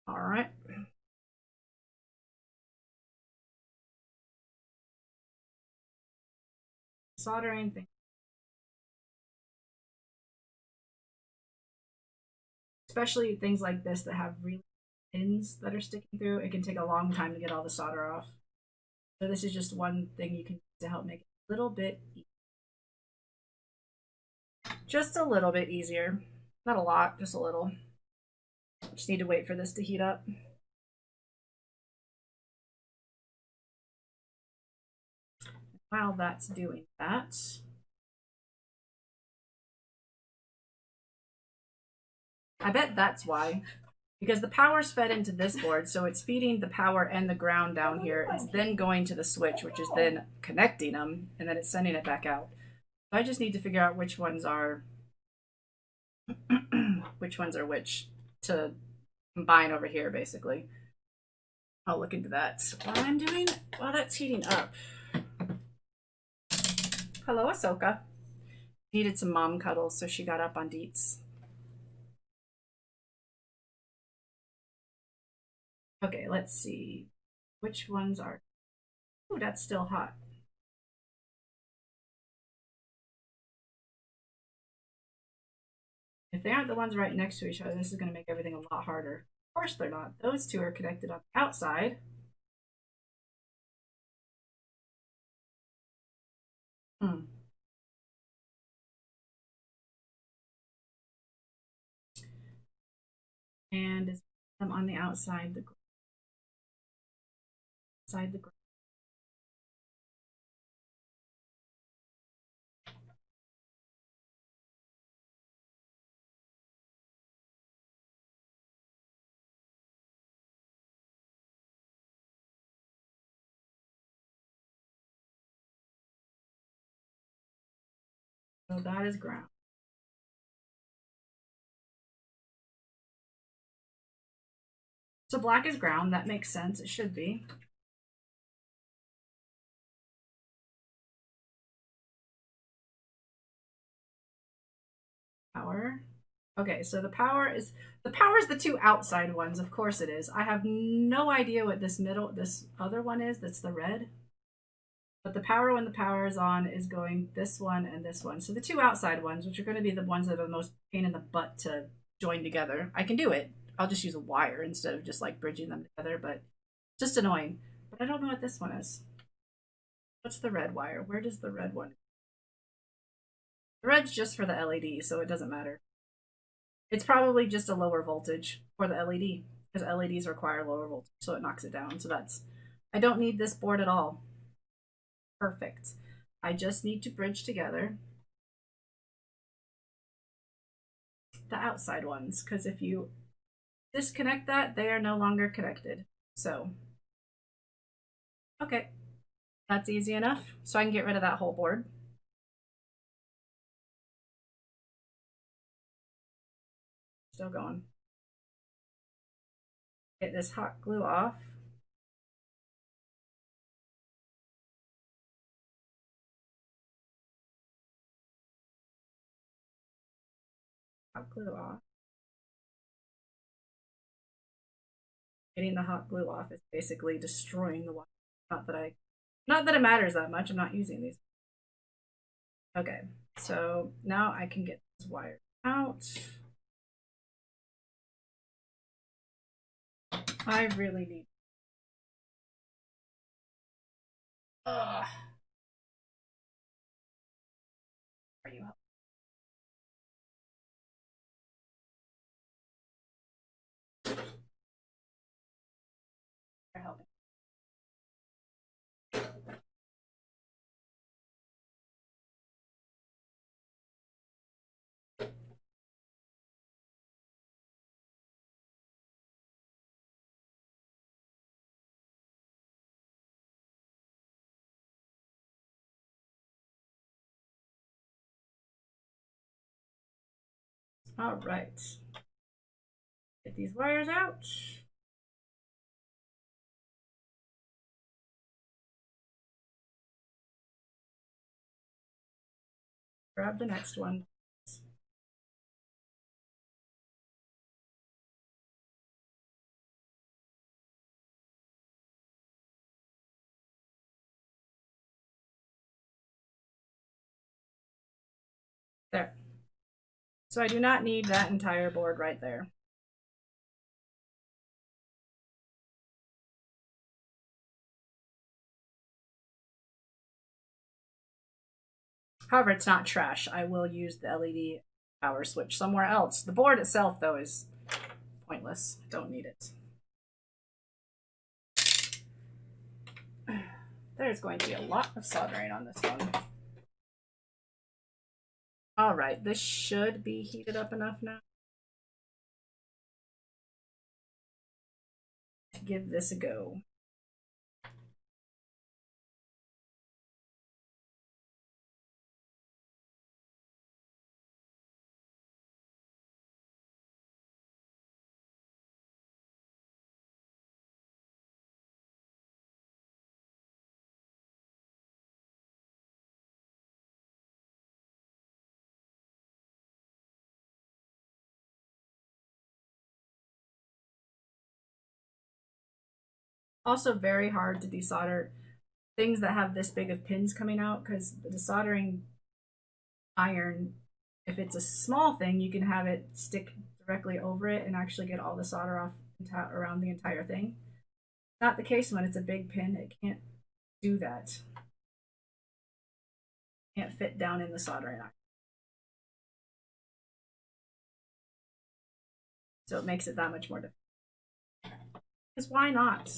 All right. Soldering thing. Especially things like this that have really pins that are sticking through, it can take a long time to get all the solder off. So this is just one thing you can do to help make it a little bit easier. Just a little bit easier. Not a lot, just a little. Just need to wait for this to heat up. While that's doing that, I bet that's why. Because the power's fed into this board, so it's feeding the power and the ground down here. It's then going to the switch, which is then connecting them, and then it's sending it back out. So I just need to figure out which ones are which to combine over here, basically. I'll look into that while that's heating up. Hello, Ahsoka. Needed some mom cuddles, so she got up on Deets. Okay, let's see. Which ones are... Oh, that's still hot. If they aren't the ones right next to each other, this is going to make everything a lot harder. Of course they're not. Those two are connected on the outside. And is them on the outside, the outside the ground. So that is ground. So black is ground. That makes sense. It should be. Power. Okay, so the power is the two outside ones. Of course it is. I have no idea what this other one is. That's the red. But the power when the power is on is going this one and this one. So the two outside ones, which are going to be the ones that are the most pain in the butt to join together. I can do it. I'll just use a wire instead of just like bridging them together, but just annoying. But I don't know what this one is. What's the red wire? Where does the red one? The red's just for the LED, so it doesn't matter. It's probably just a lower voltage for the LED, because LEDs require lower voltage, so it knocks it down. So I don't need this board at all. Perfect. I just need to bridge together the outside ones, because if you disconnect that, they are no longer connected. So, okay, that's easy enough. So I can get rid of that whole board. Still going. Get this hot glue off. Hot glue off. Getting the hot glue off is basically destroying the wire. Not that it matters that much. I'm not using these. Okay, so now I can get this wire out. I really need. All right. Get these wires out. Grab the next one. There. So I do not need that entire board right there. However, it's not trash. I will use the LED power switch somewhere else. The board itself, though, is pointless. Don't need it. There's going to be a lot of soldering on this one. All right, this should be heated up enough now to give this a go. Also very hard to desolder things that have this big of pins coming out, because the desoldering iron, if it's a small thing, you can have it stick directly over it and actually get all the solder off around the entire thing. Not the case when it's a big pin. It can't do that. Can't fit down in the soldering iron. So it makes it that much more difficult. Because why not?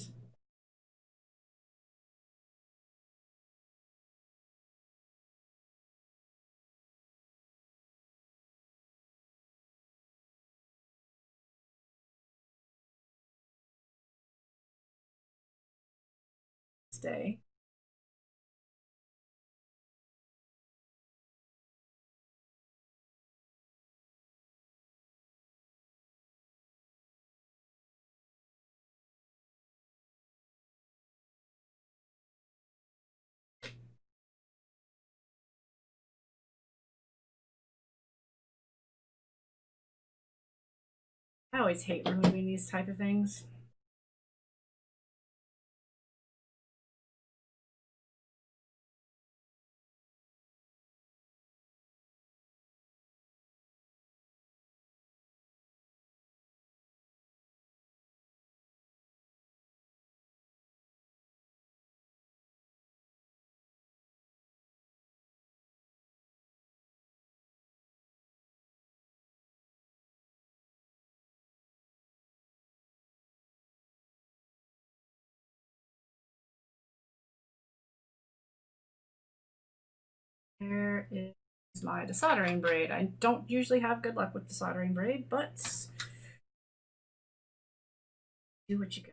Stay. I always hate removing these type of things. Here is my desoldering braid. I don't usually have good luck with desoldering braid, but do what you got.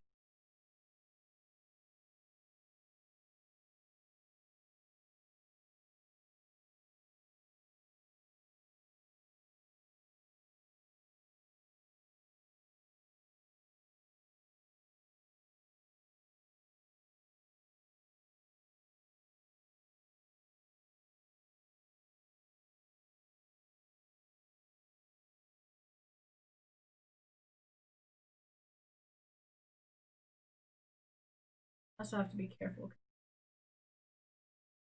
Also have to be careful.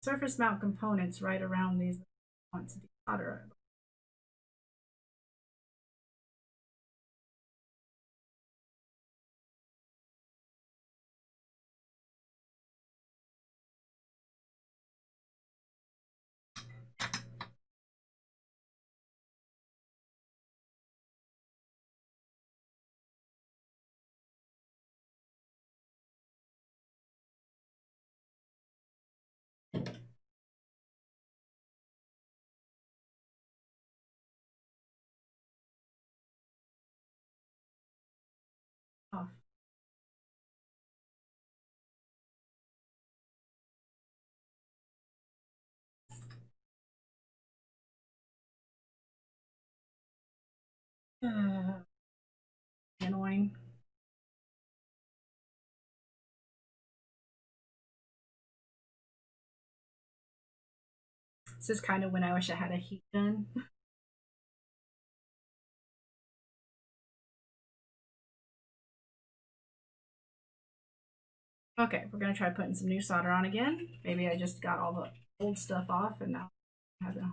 Surface mount components right around these want to desolder. Annoying. This is kind of when I wish I had a heat gun. Okay, we're gonna try putting some new solder on again. Maybe I just got all the old stuff off and now I'm having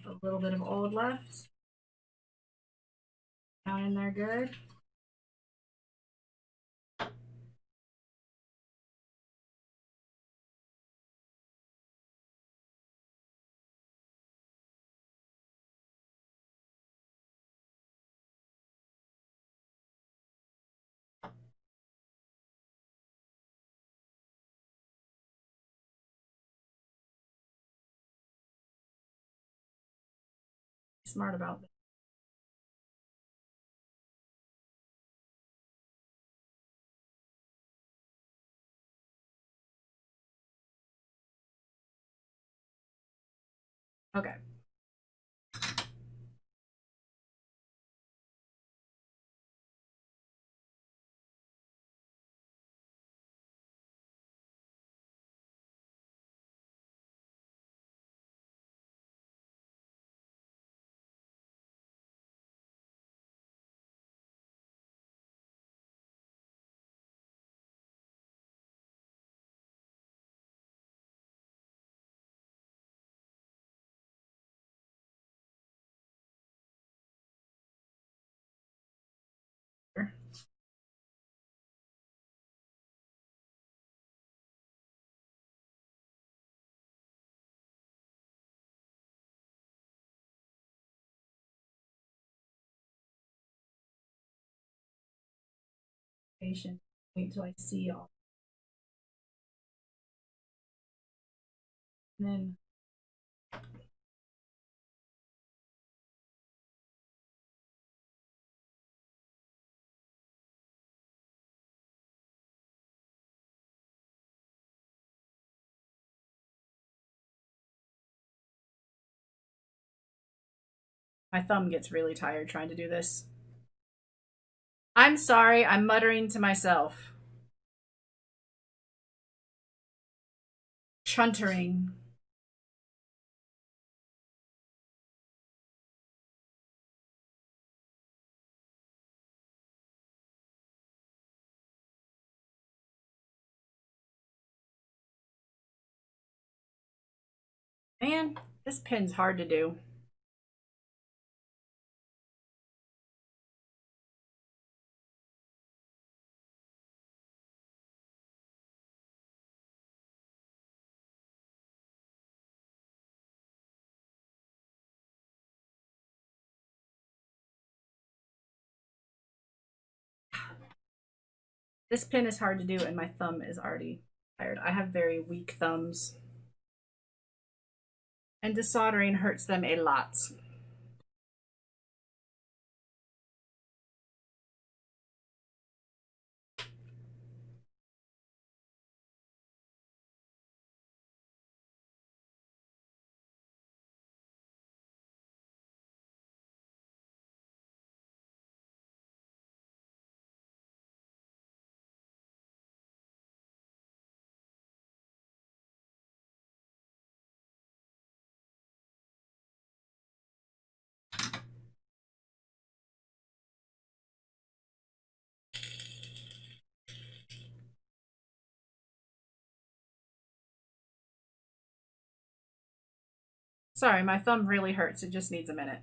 a little bit of old left. Down in there good. Smart about this. Okay. Patient. Wait till I see all. And then my thumb gets really tired trying to do this. I'm sorry, I'm muttering to myself. Chuntering. Man, this pin's hard to do. This pin is hard to do and my thumb is already tired. I have very weak thumbs. And desoldering hurts them a lot. Sorry, my thumb really hurts. It just needs a minute.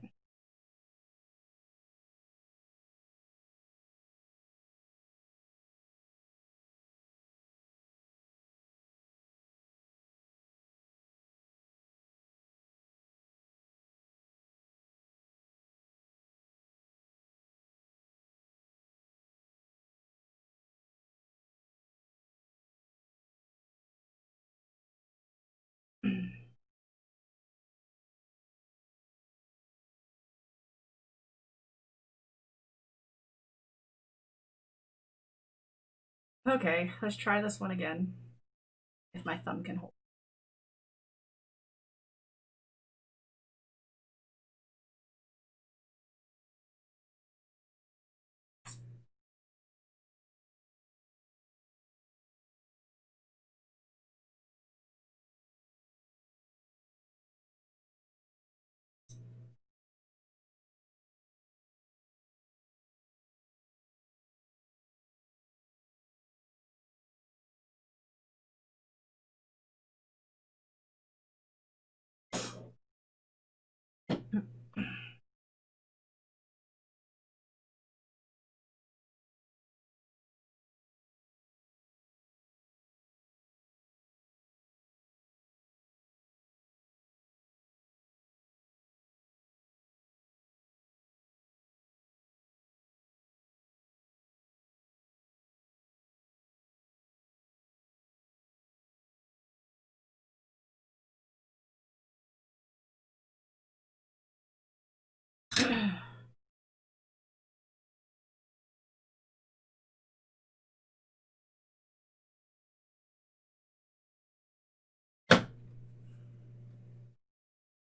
Okay, let's try this one again. If my thumb can hold.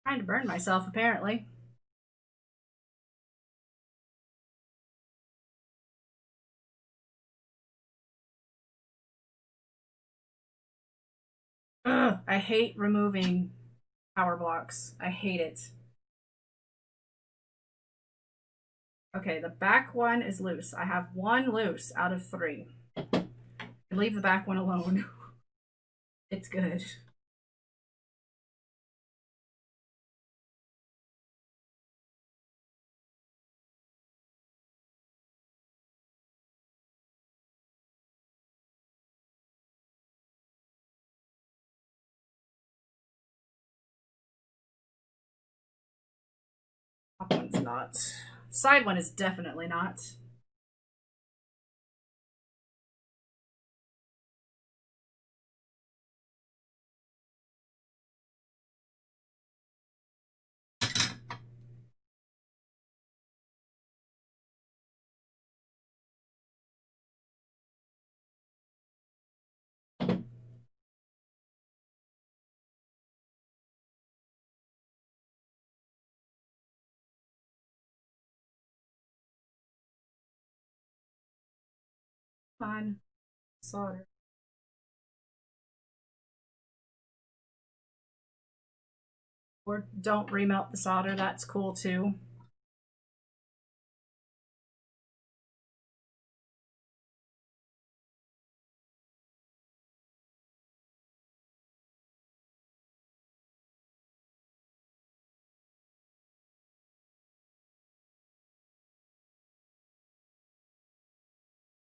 Trying to burn myself, apparently. Ugh, I hate removing power blocks. I hate it. Okay, the back one is loose. I have one loose out of 3. Leave the back one alone. It's good. Top one's not. Side one is definitely not. Fine. Solder. Or don't remelt the solder, that's cool too.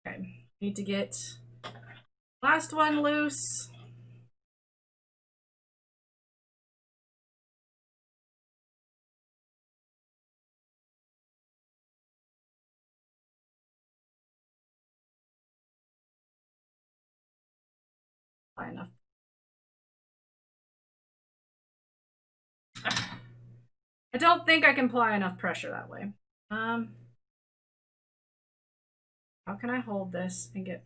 Okay, need to get last one loose. Apply enough. I don't think I can apply enough pressure that way. How can I hold this and get...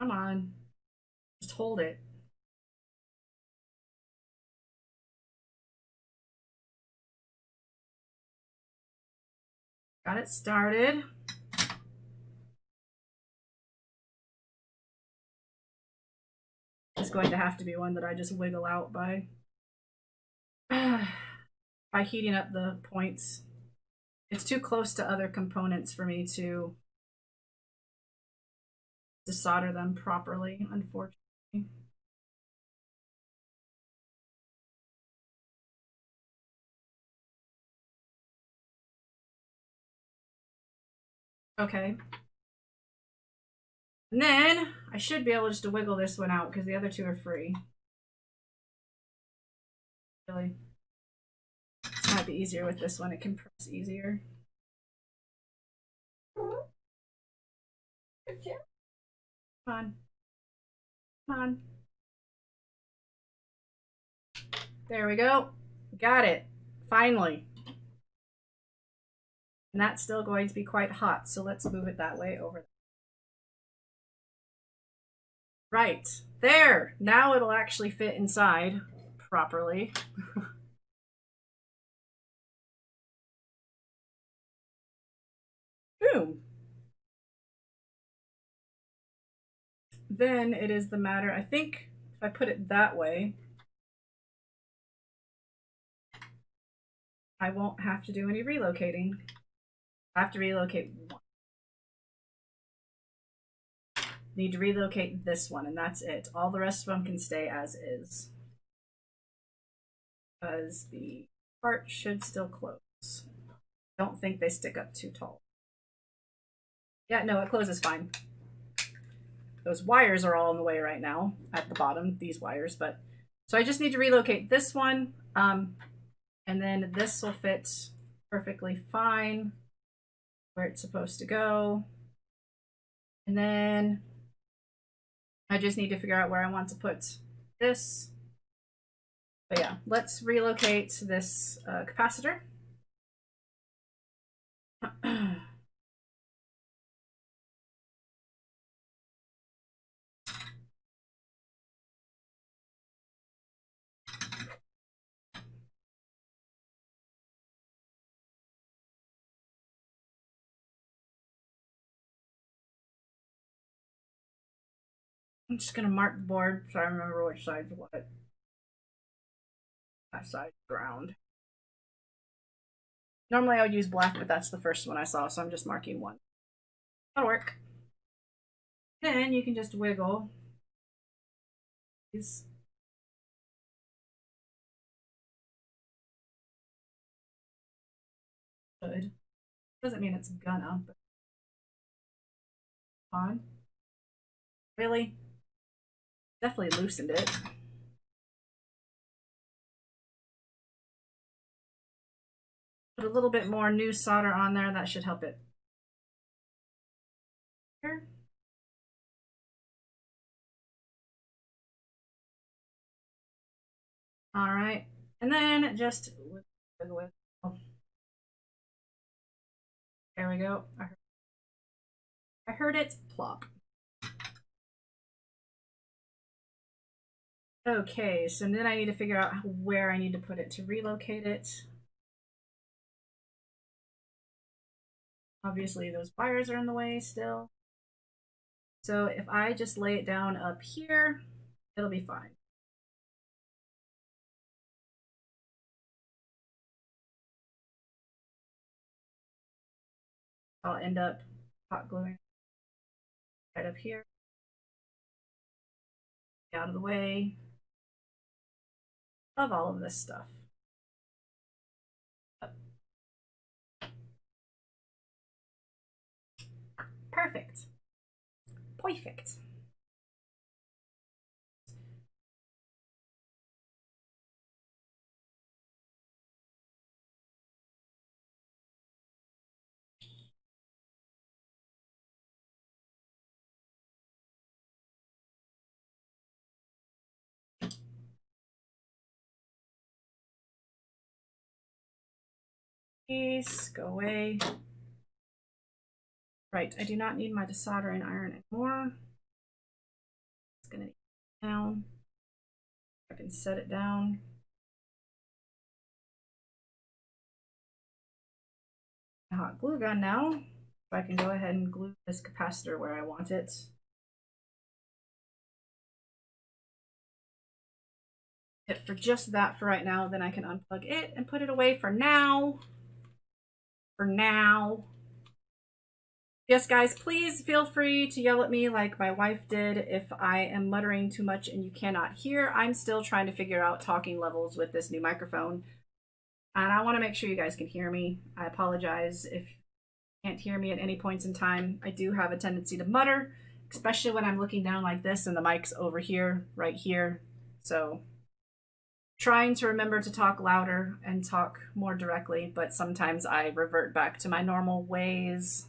Come on. Just hold it. Got it started. It's going to have to be one that I just wiggle out by heating up the points. It's too close to other components for me to solder them properly, unfortunately. Okay. And then I should be able just to wiggle this one out because the other 2 are free. Really. This might be easier with this one. It can press easier. Come on. Come on. There we go. Got it. Finally. And that's still going to be quite hot, so let's move it that way over. Right. There. Now it'll actually fit inside properly. Boom. Then it is the matter, I think if I put it that way, I won't have to do any relocating. I have to relocate one. Need to relocate this one, and that's it. All the rest of them can stay as is. Because the part should still close. Don't think they stick up too tall. Yeah, no, it closes fine. Those wires are all in the way right now at the bottom, these wires, but so I just need to relocate this one, and then this will fit perfectly fine where it's supposed to go. And then I just need to figure out where I want to put this. But yeah, let's relocate this capacitor. I'm just gonna mark the board so I remember which side's what. That side's ground. Normally I would use black, but that's the first one I saw, so I'm just marking one. That'll work. Then you can just wiggle these. Good. Doesn't mean it's gonna, but on. Really? Definitely loosened it. Put a little bit more new solder on there. That should help it. Here. All right. And then just with. Oh, there we go. I heard it plop. Okay, so then I need to figure out where I need to put it to relocate it. Obviously, those wires are in the way still. So if I just lay it down up here, it'll be fine. I'll end up hot gluing right up here. Out of the way of all of this stuff. Perfect. Perfect. Please go away. Right, I do not need my desoldering iron anymore. It's gonna need it down. I can set it down. A hot glue gun now. So I can go ahead and glue this capacitor where I want it. It for just that for right now, then I can unplug it and put it away for now. For now. Yes, guys, please feel free to yell at me like my wife did if I am muttering too much and you cannot hear. I'm still trying to figure out talking levels with this new microphone. And I want to make sure you guys can hear me. I apologize if you can't hear me at any points in time. I do have a tendency to mutter, especially when I'm looking down like this and the mic's over here, right here. So trying to remember to talk louder and talk more directly, but sometimes I revert back to my normal ways.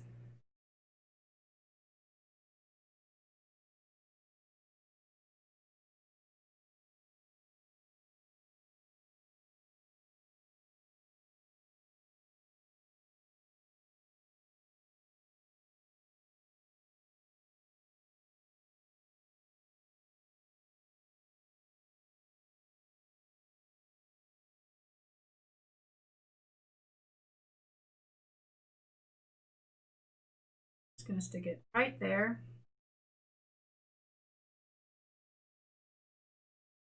Just gonna stick it right there.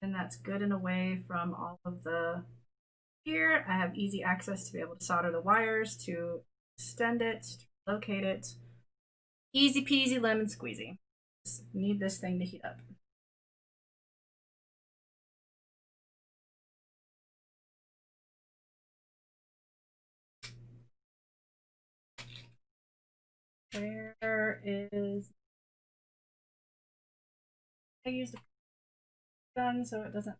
And that's good and away from all of the here. I have easy access to be able to solder the wires, to extend it, to locate it. Easy peasy lemon squeezy. Just need this thing to heat up. Where is... I used a gun so it doesn't...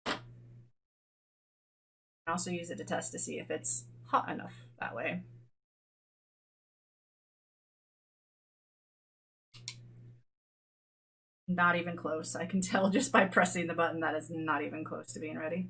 I also use it to test to see if it's hot enough that way. Not even close. I can tell just by pressing the button that is not even close to being ready.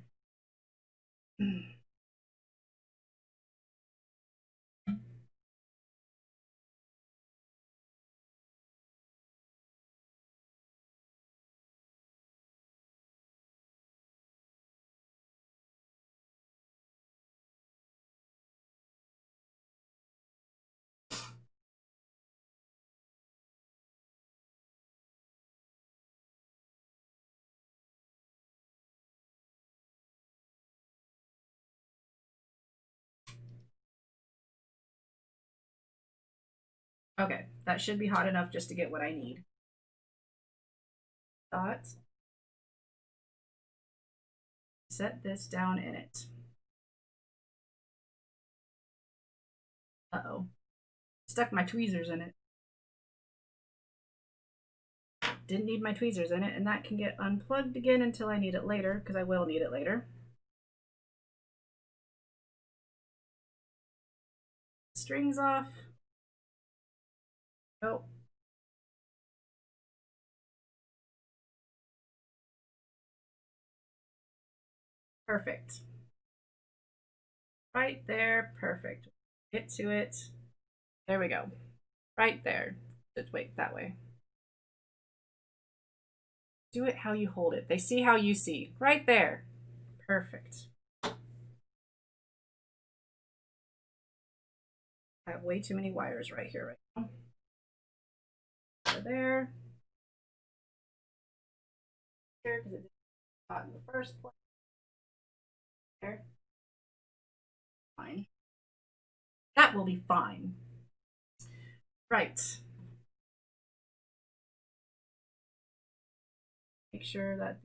Okay, that should be hot enough just to get what I need. Thoughts? Set this down in it. Uh-oh. Stuck my tweezers in it. Didn't need my tweezers in it, and that can get unplugged again until I need it later, because I will need it later. Strings off. Oh. Perfect. Right there, perfect. Get to it. There we go. Right there. Just wait, that way. Do it how you hold it. They see how you see. Right there. Perfect. I have way too many wires right here right now. There. Here, because it didn't got in the first place. There. Fine. That will be fine. Right. Make sure that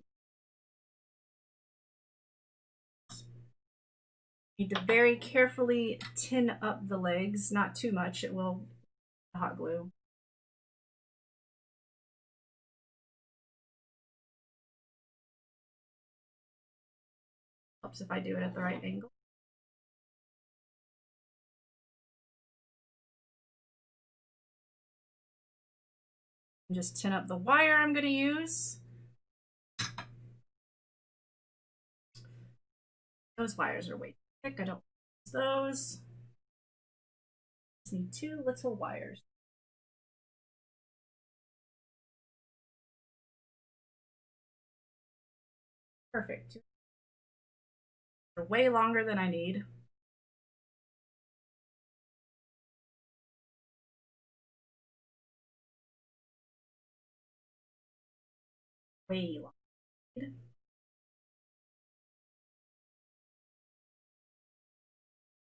you need to very carefully tin up the legs, not too much, it will hot glue. Helps if I do it at the right angle. And just tin up the wire I'm going to use. Those wires are way too thick. I don't use those. Just need 2 little wires. Perfect. They're way longer than I need. Way long.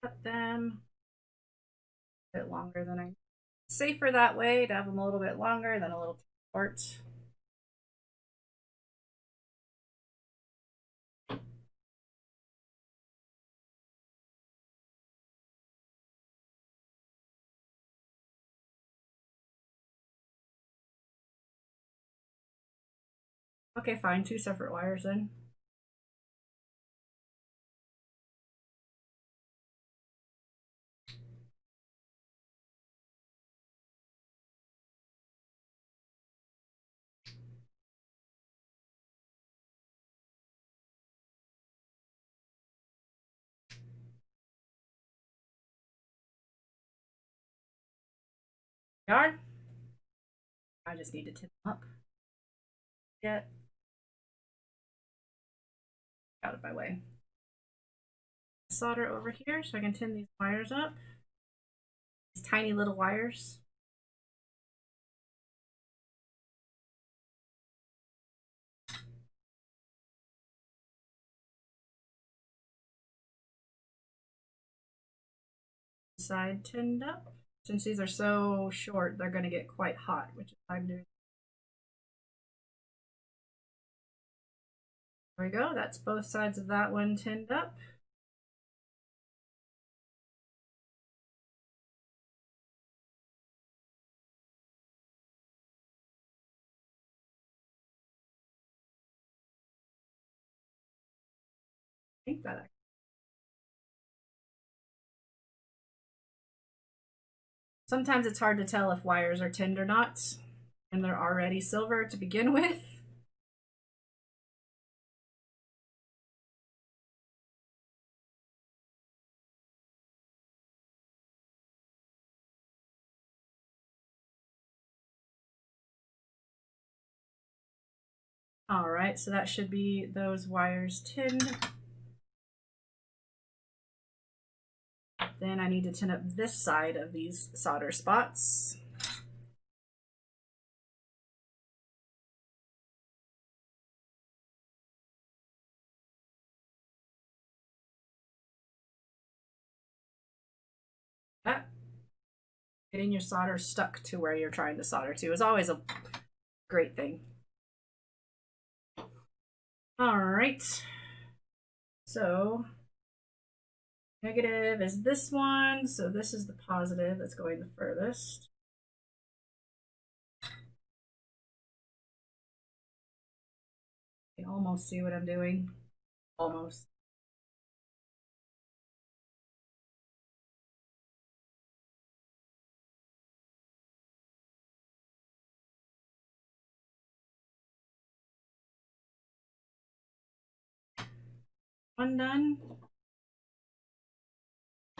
Cut them a bit longer than I need. Safer that way to have them a little bit longer than a little too short. Okay, fine. 2 separate wires then. Yard. I just need to tin them up. Get out of my way. Solder over here so I can tin these wires up. These tiny little wires. Side tinned up. Since these are so short, they're going to get quite hot, which is why I'm doing. There we go. That's both sides of that one tinned up. I think that sometimes it's hard to tell if wires are tinned or not, and they're already silver to begin with. All right, so that should be those wires tinned. Then I need to tin up this side of these solder spots. That. Getting your solder stuck to where you're trying to solder to is always a great thing. All right. So negative is this one. So this is the positive that's going the furthest. You can almost see what I'm doing. Almost. One done.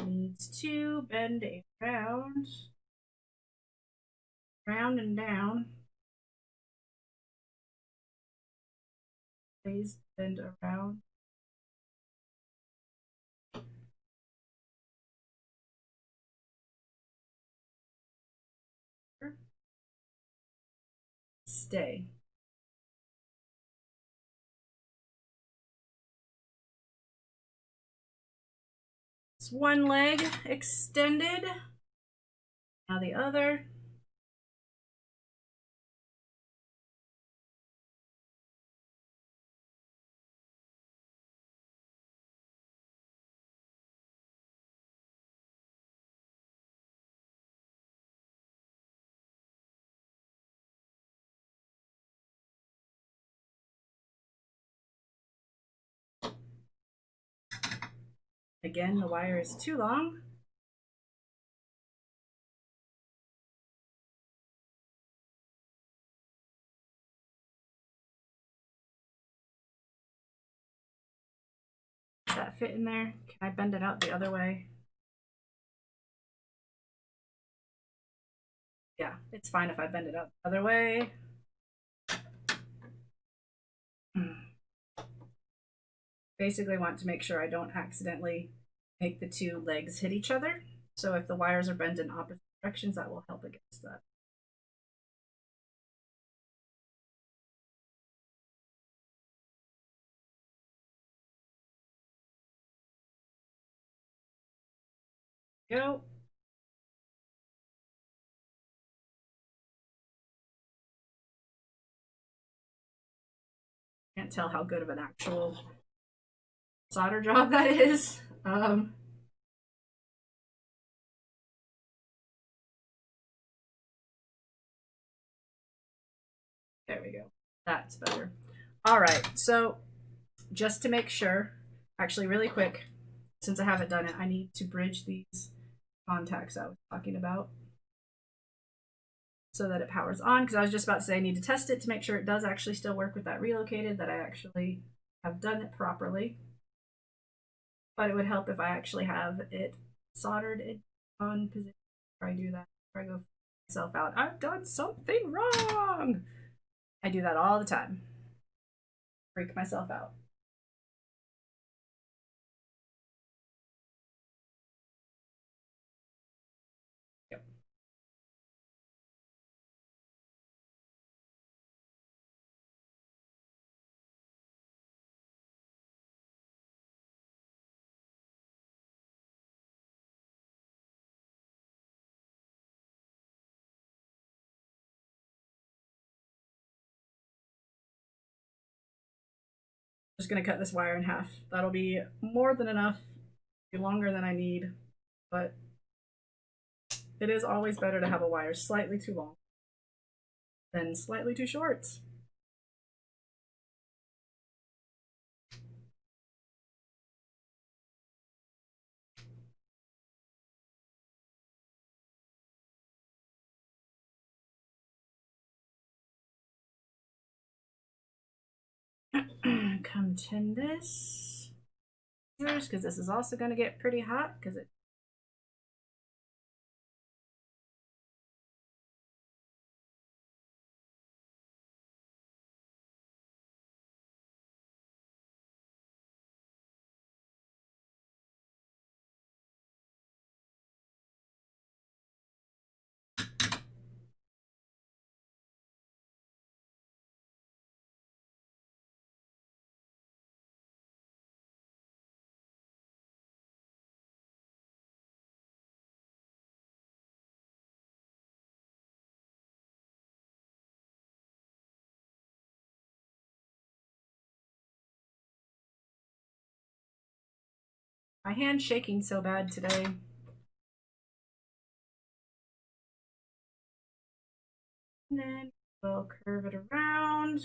Needs to bend around. Round and down. Please bend around. Stay. It's one leg extended. Now the other. Again, the wire is too long. Does that fit in there? Can I bend it out the other way? Yeah, it's fine if I bend it out the other way. Basically want to make sure I don't accidentally make the two legs hit each other. So if the wires are bent in opposite directions, that will help against that. Go. Can't tell how good of an actual solder job that is. There we go. That's better. All right, so just to make sure, actually really quick, since I haven't done it, I need to bridge these contacts I was talking about so that it powers on, because I was just about to say I need to test it to make sure it does actually still work with that relocated, that I actually have done it properly. But it would help if I actually have it soldered in on position before I do that, before I go myself out. I've done something wrong. I do that all the time. Freak myself out. Yep. Just gonna cut this wire in half. That'll be more than enough, be longer than I need, but it is always better to have a wire slightly too long than slightly too short. Come tin this, because this is also going to get pretty hot because it My hand's shaking so bad today. And then we'll curve it around.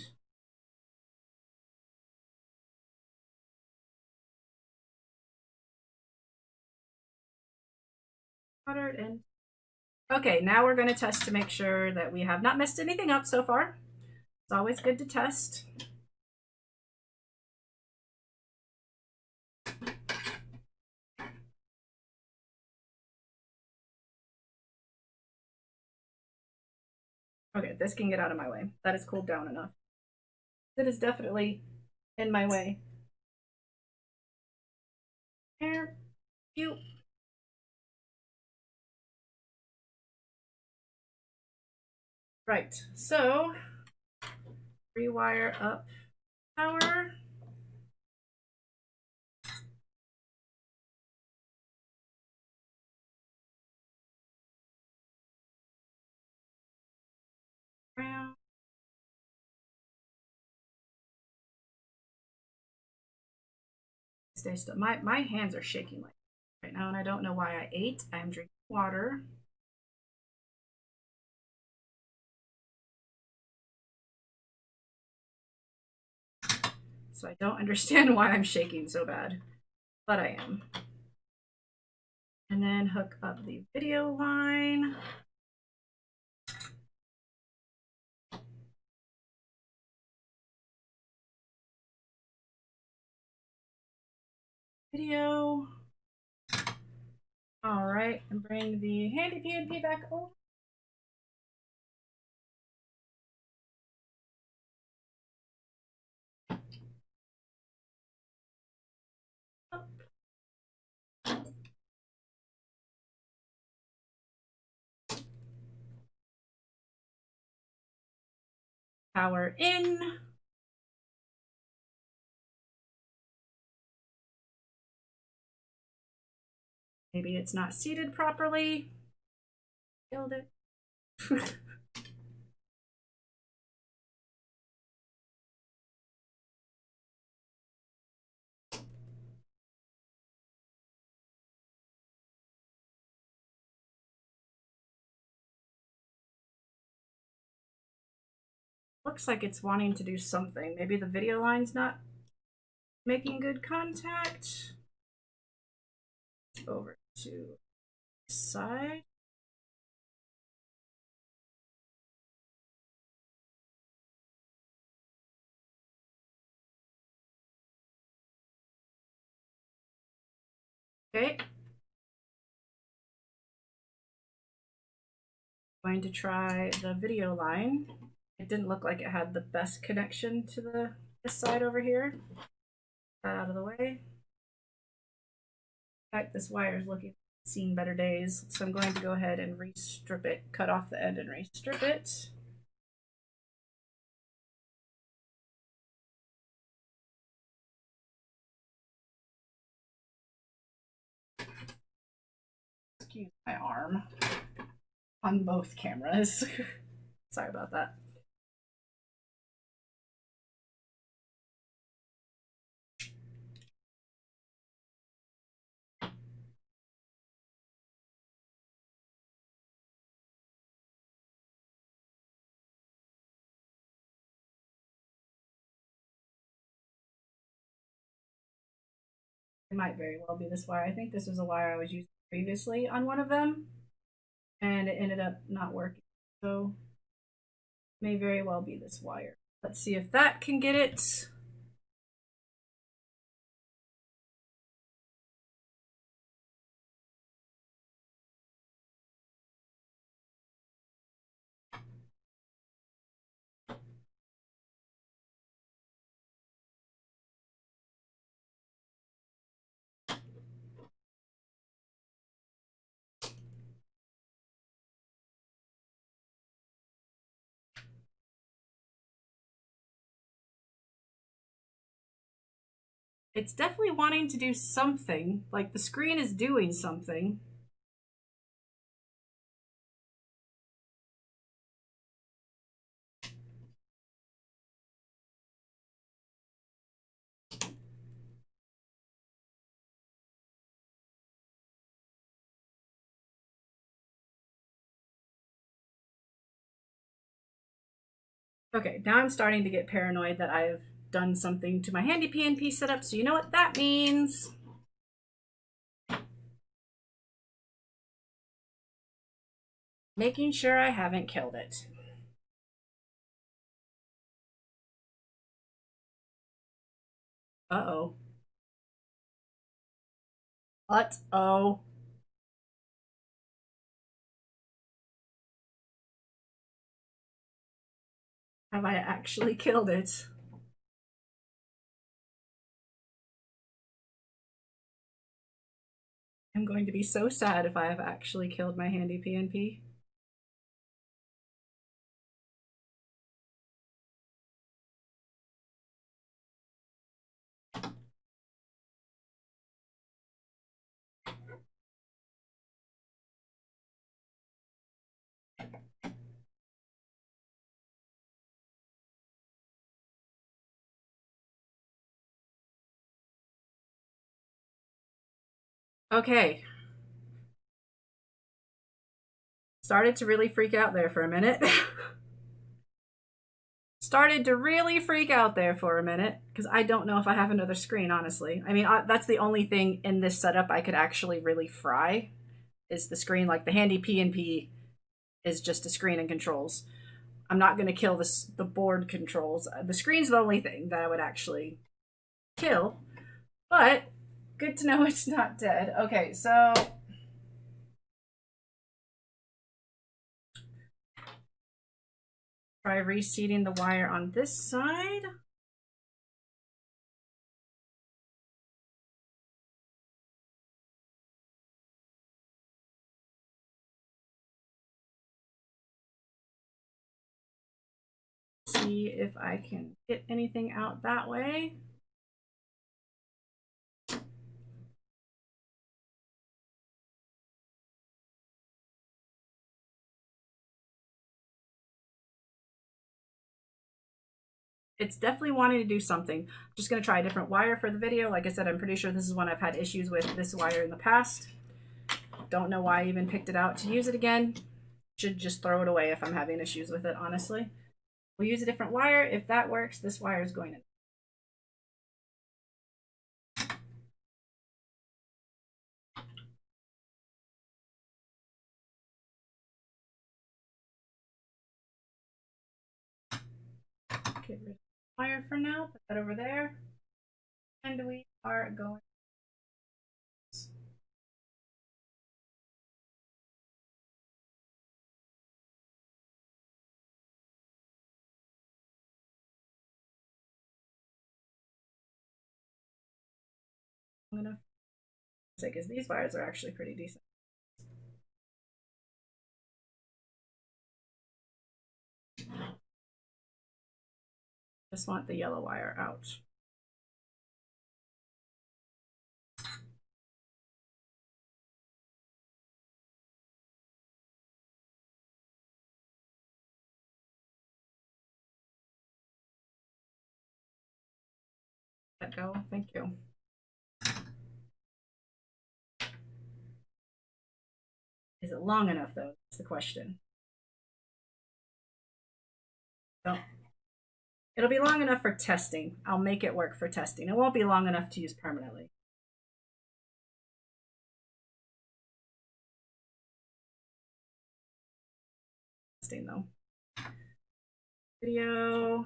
Water it in. Okay, now we're going to test to make sure that we have not messed anything up so far. It's always good to test. Okay, this can get out of my way. That is cooled down enough. It is definitely in my way. Here, you. Right, so rewire up power. Around. Stay still. My hands are shaking like right now, and I don't know why I ate. I'm drinking water. So I don't understand why I'm shaking so bad, but I am. And then hook up the video line. Video. All right, and bring the HandyPNP back over. Power in. Maybe it's not seated properly. Killed it. Looks like it's wanting to do something. Maybe the video line's not making good contact. Over to the side. Okay. Going to try the video line. It didn't look like it had the best connection to this side over here. That out of the way. In fact, this wire is looking seen better days, so I'm going to go ahead and restrip it, cut off the end and restrip it. Excuse my arm on both cameras. Sorry about that. It might very well be this wire. I think this was a wire I was using previously on one of them, and it ended up not working. So may very well be this wire. Let's see if that can get it. It's definitely wanting to do something, like the screen is doing something. Okay, now I'm starting to get paranoid that I've done something to my HandyPNP setup, so you know what that means. Making sure I haven't killed it. Uh-oh. Uh-oh. Have I actually killed it? I'm going to be so sad if I have actually killed my HandyPNP. Okay. Started to really freak out there for a minute. Started to really freak out there for a minute because I don't know if I have another screen, honestly. I mean, that's the only thing in this setup I could actually really fry is the screen. Like the HandyPNP is just a screen and controls. I'm not going to kill the board controls. The screen's the only thing that I would actually kill, but good to know it's not dead. Okay, so try reseating the wire on this side. See if I can get anything out that way. It's definitely wanting to do something. I'm just going to try a different wire for the video. Like I said, I'm pretty sure this is one I've had issues with this wire in the past. Don't know why I even picked it out to use it again. Should just throw it away if I'm having issues with it, honestly. We'll use a different wire. If that works, this wire is going to. Get rid of the wire for now. Put that over there. And we are going. I'm gonna say because these wires are actually pretty decent. Just want the yellow wire out. Let go. Thank you. Is it long enough though? That's the question. Don't. It'll be long enough for testing. I'll make it work for testing. It won't be long enough to use permanently. Testing though. Video.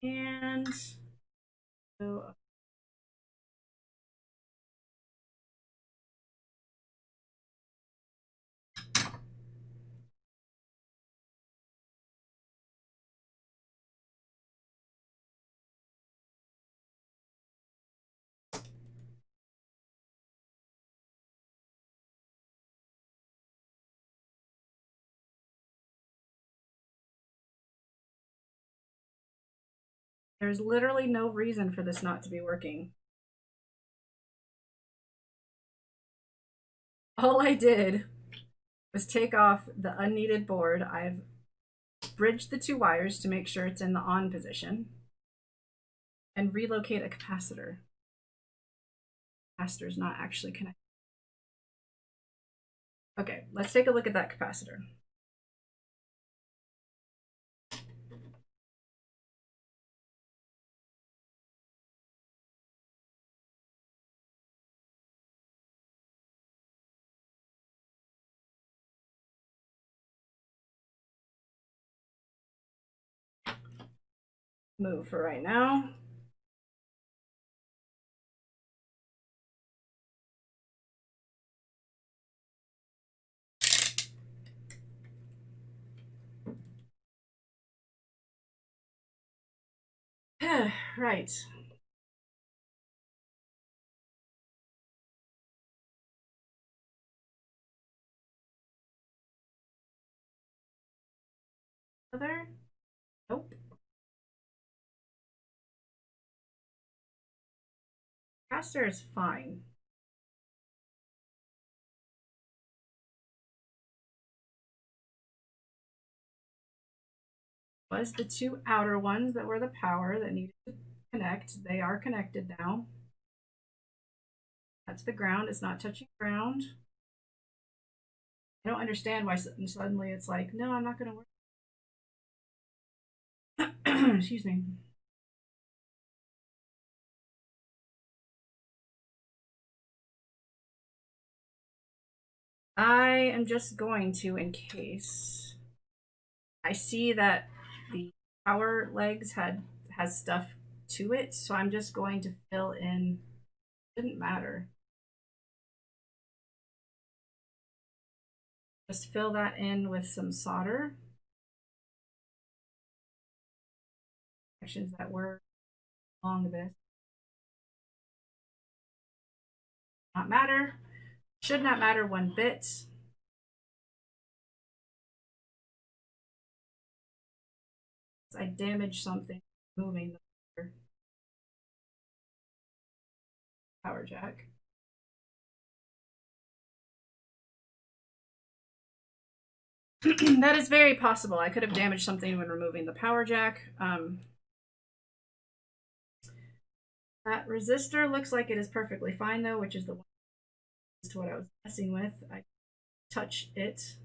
And so there's literally no reason for this not to be working. All I did was take off the unneeded board. I've bridged the two wires to make sure it's in the on position and relocate a capacitor. Capacitor is not actually connected. Okay, let's take a look at that capacitor. Move for right now. Right. Other? Nope. Capacitor is fine. Was the two outer ones that were the power that needed to connect. They are connected now. That's the ground. It's not touching ground. I don't understand why suddenly it's like, no, I'm not going to work. Excuse me. I am just going to, in case I see that the power legs has stuff to it, so I'm just going to fill in. Didn't matter. Just fill that in with some solder. Sections that were along this. Not matter. Should not matter one bit. I damaged something moving the power jack. That is very possible. I could have damaged something when removing the power jack. That resistor looks like it is perfectly fine though, which is the one to what I was messing with. I touch it.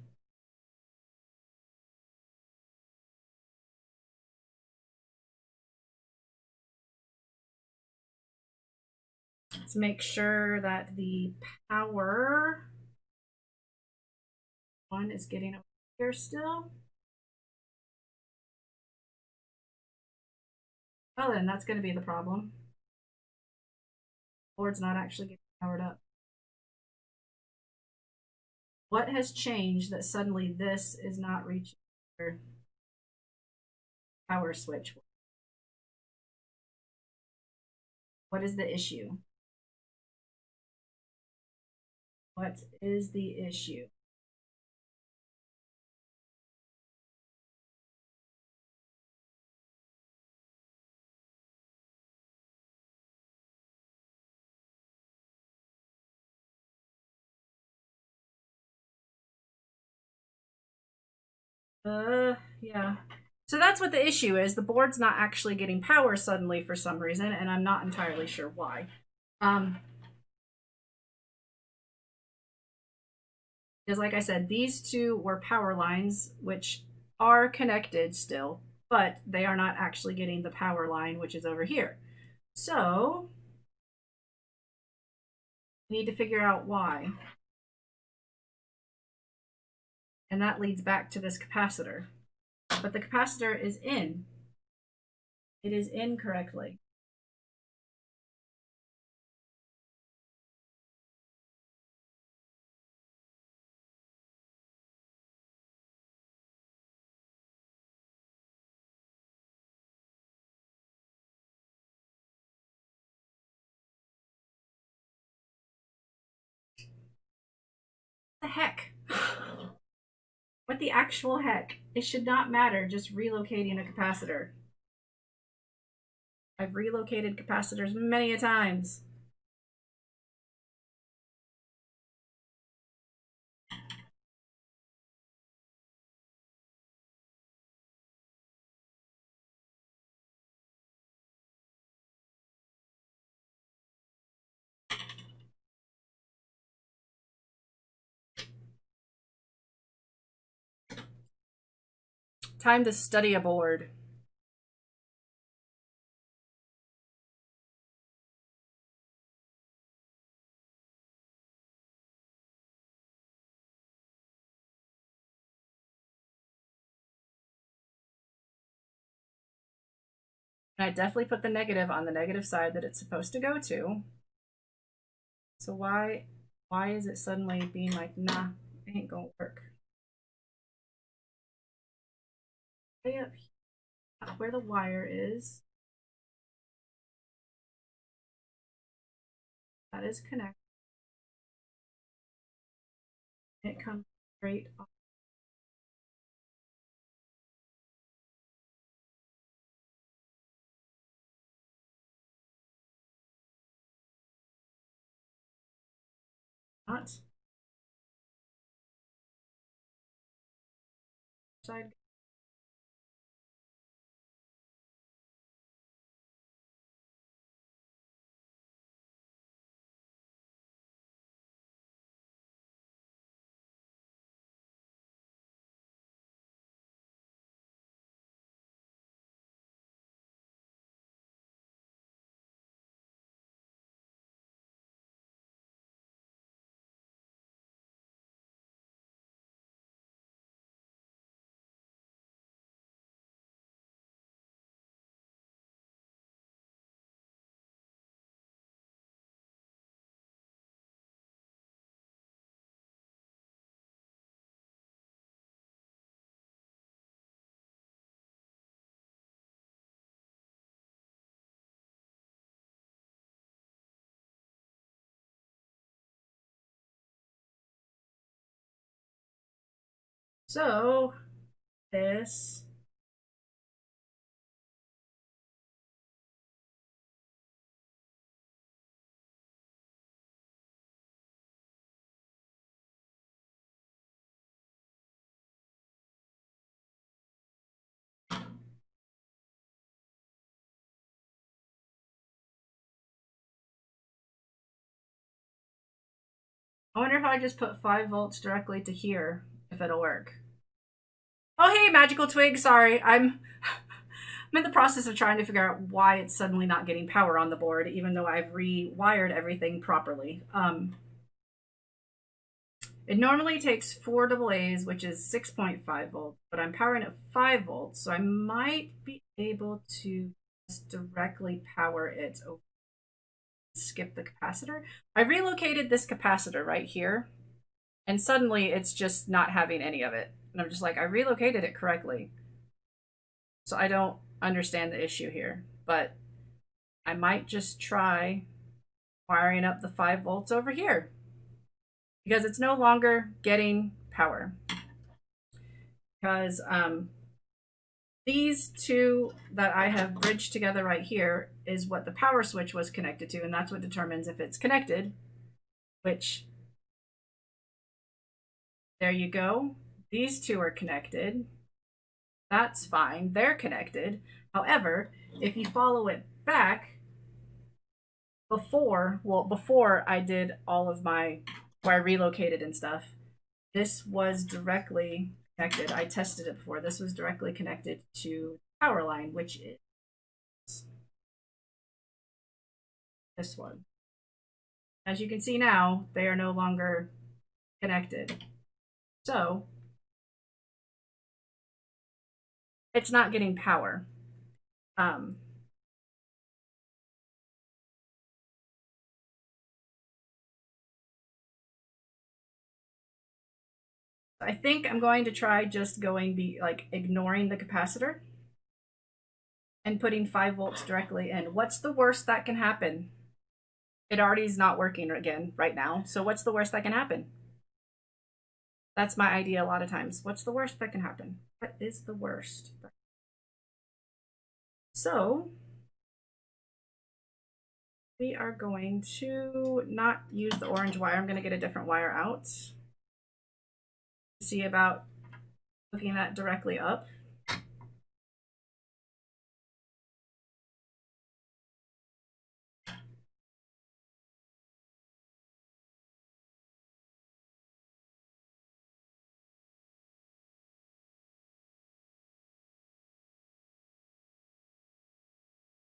Let's make sure that the power one is getting over here still. Well then, that's going to be the problem. The board's not actually getting powered up. What has changed that suddenly this is not reaching your power switch? What is the issue? What is the issue? Yeah. So that's what the issue is. The board's not actually getting power suddenly for some reason, and I'm not entirely sure why. Because like I said, these two were power lines, which are connected still, but they are not actually getting the power line, which is over here. So we need to figure out why. And that leads back to this capacitor. But the capacitor is in. It is in correctly. What the heck? What the actual heck? It should not matter just relocating a capacitor. I've relocated capacitors many a times. Time to study a board. And I definitely put the negative on the negative side that it's supposed to go to. So why is it suddenly being like, nah, it ain't gonna work? Way up here, where the wire is, that is connected. It comes straight off. Not side. So this I wonder if I just put 5 volts directly to here, if it'll work. Oh, hey, Magical Twig. Sorry, I'm in the process of trying to figure out why it's suddenly not getting power on the board, even though I've rewired everything properly. It normally takes 4 AA's, which is 6.5 volts, but I'm powering at 5 volts, so I might be able to just directly power it over. Skip the capacitor. I relocated this capacitor right here, and suddenly it's just not having any of it. And I'm just like, I relocated it correctly. So I don't understand the issue here, but I might just try wiring up the 5 volts over here because it's no longer getting power. Because these two that I have bridged together right here is what the power switch was connected to, and that's what determines if it's connected, which, there you go. These two are connected. That's fine. They're connected. However, if you follow it back, before I did all of my, where I relocated and stuff, this was directly connected. I tested it before. This was directly connected to the power line, which is this one. As you can see now, they are no longer connected. So it's not getting power. I think I'm going to try just ignoring the capacitor and putting 5 volts directly in. What's the worst that can happen? It already is not working again right now. So what's the worst that can happen? That's my idea a lot of times. What's the worst that can happen? What is the worst? So we are going to not use the orange wire. I'm going to get a different wire out. See about hooking that directly up.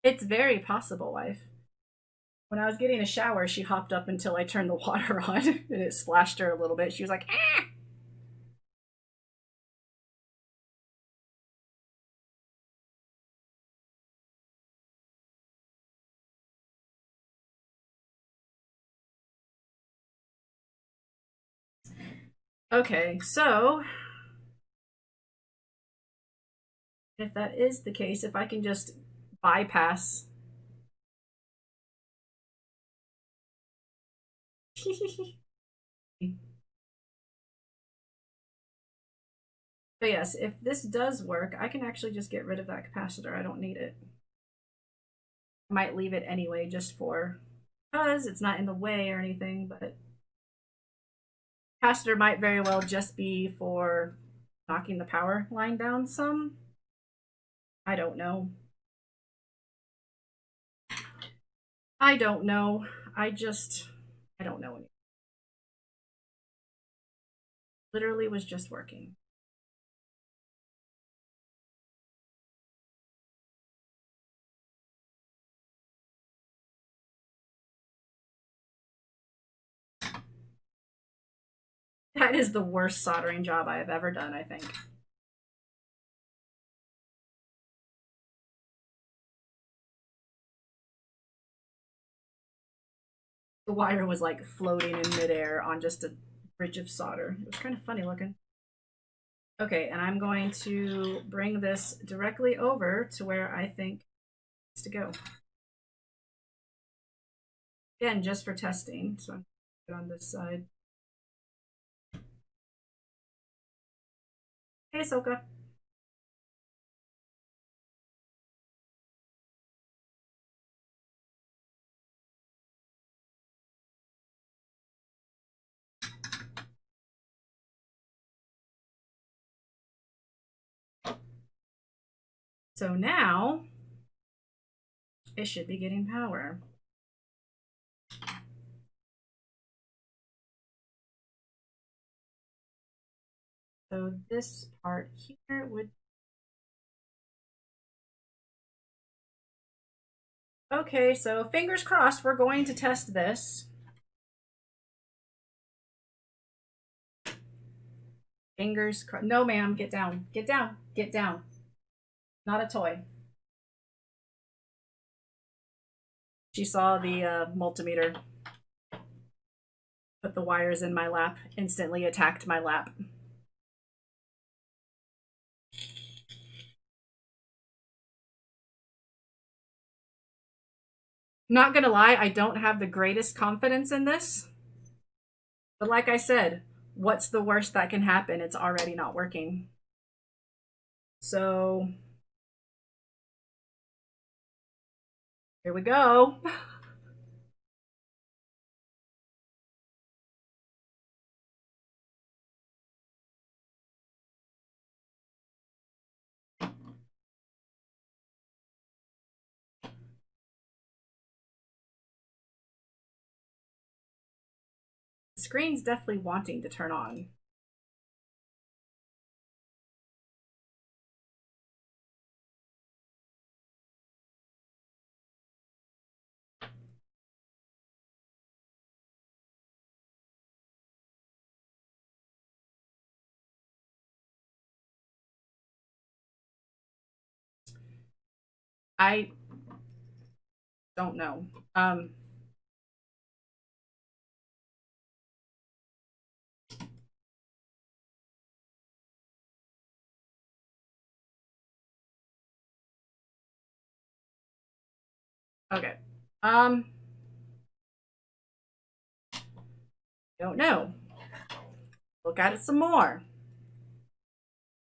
It's very possible, wife. When I was getting a shower, she hopped up until I turned the water on and it splashed her a little bit. She was like, ah! Okay, so if that is the case, if I can just bypass. But yes, if this does work, I can actually just get rid of that capacitor. I don't need it. I might leave it anyway just for, because it's not in the way or anything, but capacitor might very well just be for knocking the power line down some. I don't know. I don't know. I don't know. Literally was just working. That is the worst soldering job I have ever done, I think. The wire was like floating in midair on just a bridge of solder. It was kind of funny looking. Okay, and I'm going to bring this directly over to where I think it's to go. Again, just for testing. So I'm going to put it on this side. Hey, Soka. So now it should be getting power. So this part here would. Okay, so fingers crossed, we're going to test this. Fingers crossed. No, ma'am, get down. Get down. Get down. Not a toy. She saw the multimeter, put the wires in my lap, instantly attacked my lap. Not gonna lie, I don't have the greatest confidence in this. But like I said, what's the worst that can happen? It's already not working. So here we go. The screen's definitely wanting to turn on. I don't know. Okay. Don't know. Look at it some more.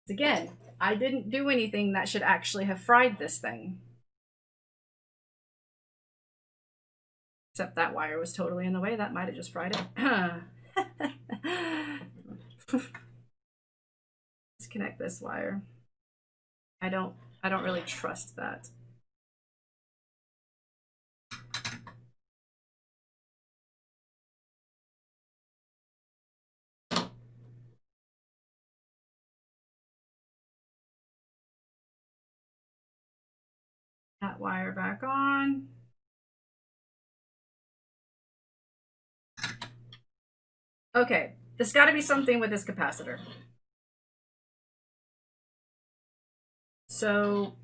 Again, I didn't do anything that should actually have fried this thing. Except that wire was totally in the way. That might have just fried it. Disconnect this wire. I don't really trust that. that wire back on. Okay, there's got to be something with this capacitor. So,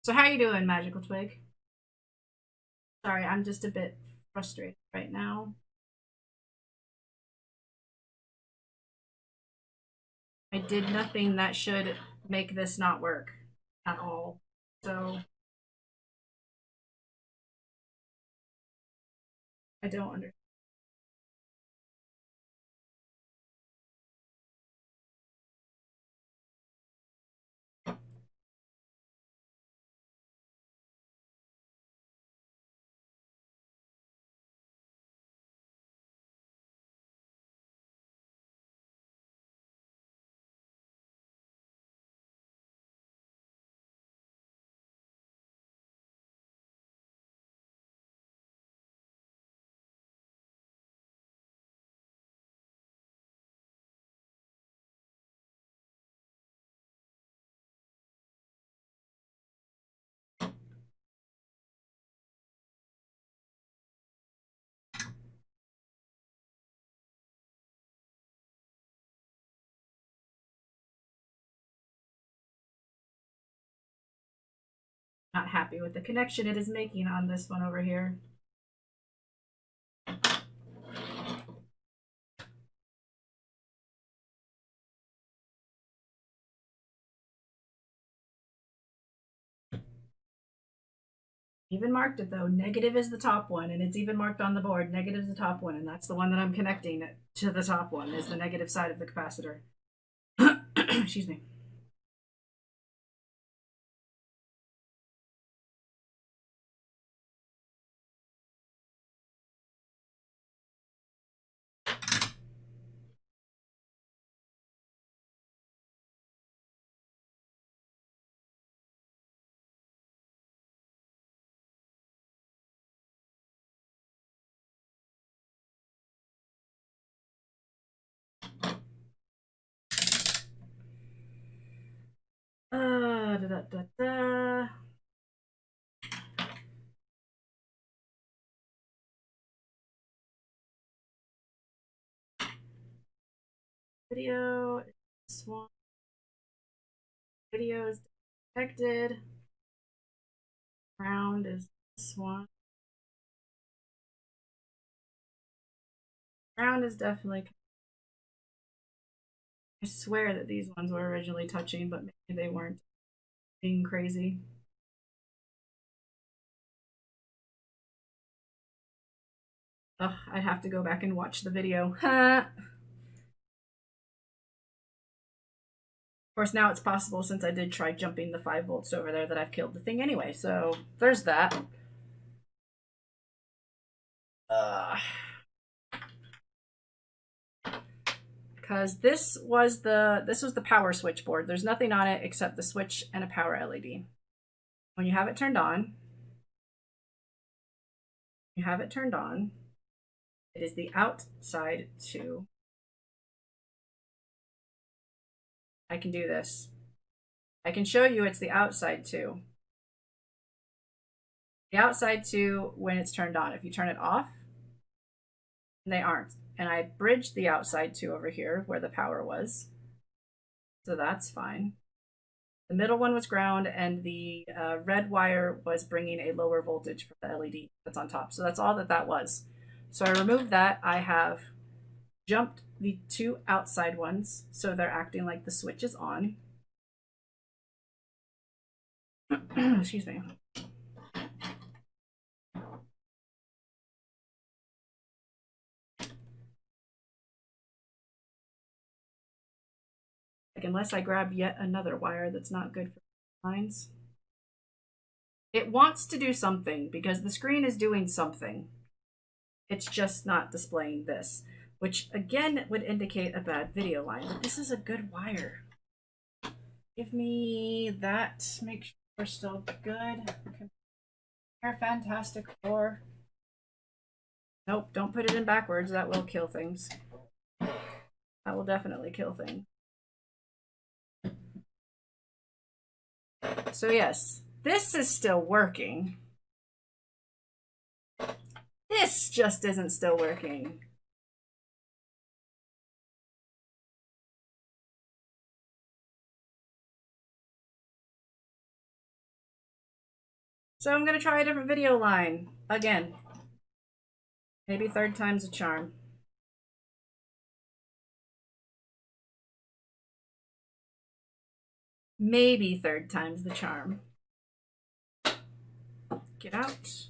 so how you doing, Magical Twig? Sorry, I'm just a bit frustrated right now. I did nothing that should make this not work at all. So I don't understand. Not happy with the connection it is making on this one over here. Even marked it though. Negative is the top one, and it's even marked on the board. Negative is the top one, and that's the one that I'm connecting to the top one, is the negative side of the capacitor. Excuse me. Da, da, da, da. Video is one. Video is detected. Ground is this one. Ground is definitely. I swear that these ones were originally touching, but maybe they weren't. Being crazy. Ugh, I'd have to go back and watch the video. Of course, now it's possible, since I did try jumping the 5 volts over there, that I've killed the thing anyway. So there's that. Because this was the power switchboard. There's nothing on it except the switch and a power LED. When you have it turned on, it is the outside 2. I can do this. I can show you it's the outside 2. The outside 2 when it's turned on. If you turn it off, they aren't. And I bridged the outside 2 over here where the power was. So that's fine. The middle one was ground, and the red wire was bringing a lower voltage for the LED that's on top. So that's all that was. So I removed that. I have jumped the 2 outside ones, so they're acting like the switch is on. Excuse me. Like, unless I grab yet another wire that's not good for lines. It wants to do something because the screen is doing something. It's just not displaying this, which again would indicate a bad video line. But this is a good wire. Give me that. Make sure we're still good. Compare Fantastic 4. Nope, don't put it in backwards. That will kill things. That will definitely kill things. So yes, this is still working. This just isn't still working. So I'm going to try a different video line again. Maybe third time's a charm. Maybe third time's the charm. Get out.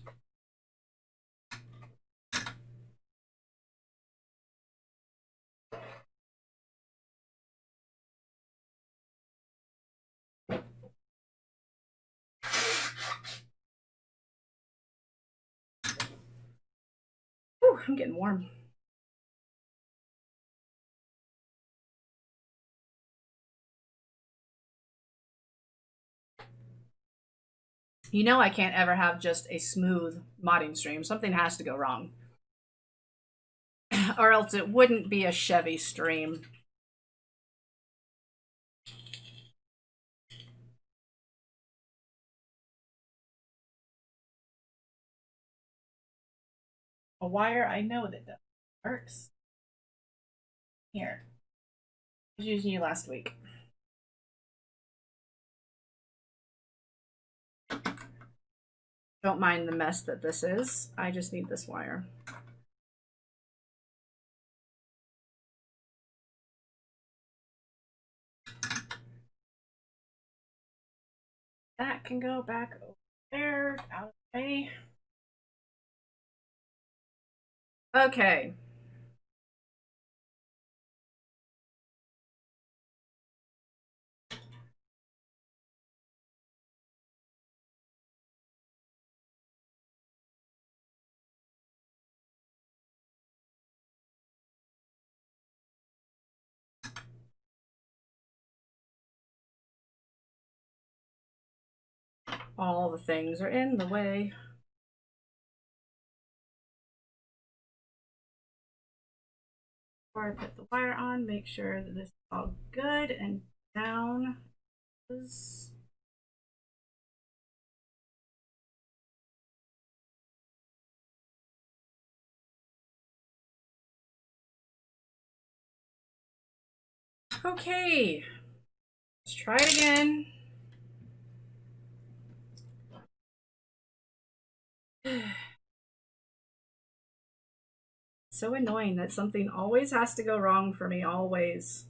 Whew, I'm getting warm. You know I can't ever have just a smooth modding stream. Something has to go wrong. Or else it wouldn't be a Chevy stream. A wire, I know that works. Here. I was using you last week. Don't mind the mess that this is. I just need this wire. That can go back over there, out of the way. Okay. All the things are in the way. Before I put the wire on, make sure that this is all good and down. Okay, let's try it again. So annoying that something always has to go wrong for me, always.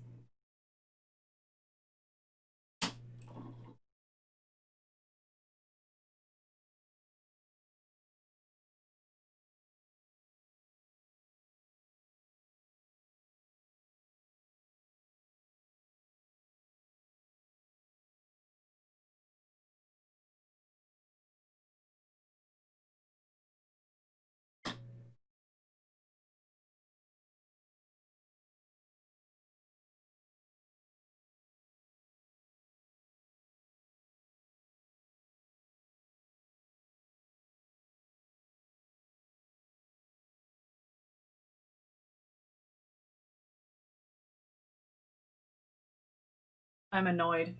I'm annoyed.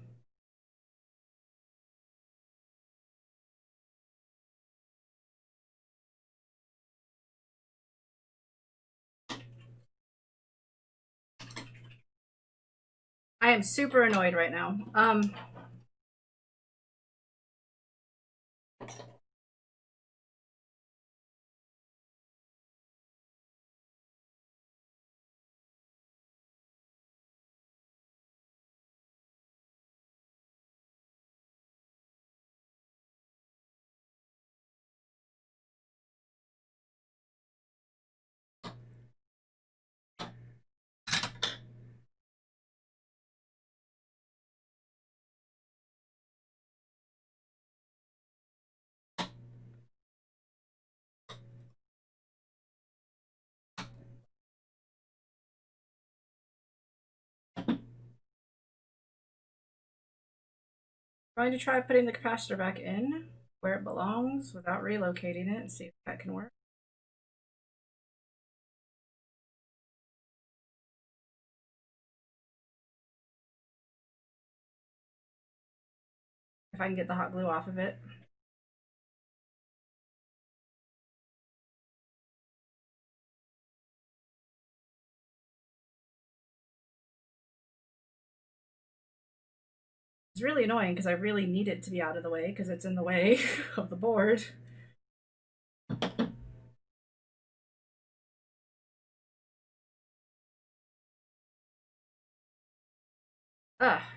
I am super annoyed right now. Going to try putting the capacitor back in where it belongs without relocating it and see if that can work. if I can get the hot glue off of it. It's really annoying because I really need it to be out of the way because it's in the way of the board. Ah,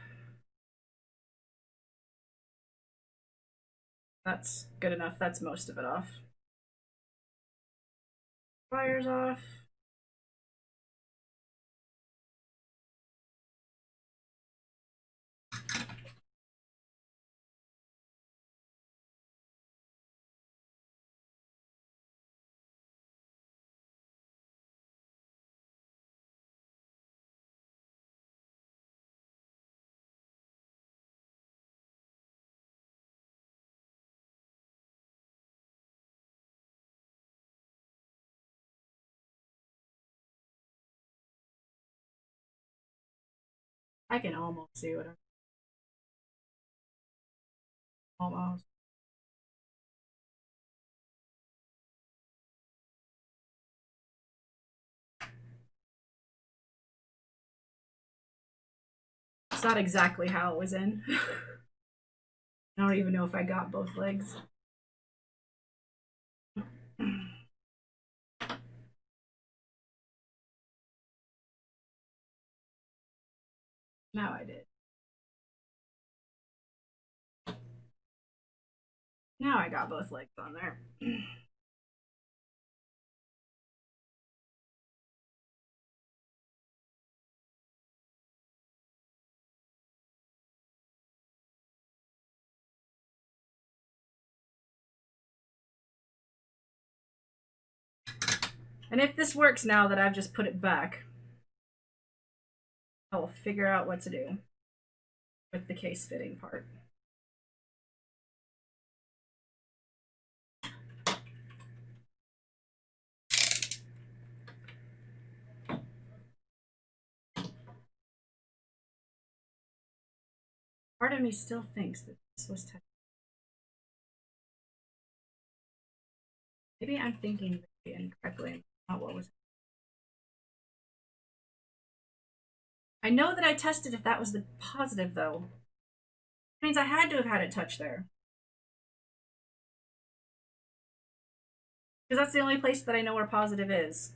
that's good enough. That's most of it off. Wires off. I can almost see what I'm almost. It's not exactly how it was in. I don't even know if I got both legs. Now I did. Now I got both legs on there. And if this works now that I've just put it back, I will figure out what to do with the case fitting part. Part of me still thinks that this was maybe I'm thinking incorrectly. Not what was. I know that I tested if that was the positive though. It means I had to have had it touch there. Because that's the only place that I know where positive is.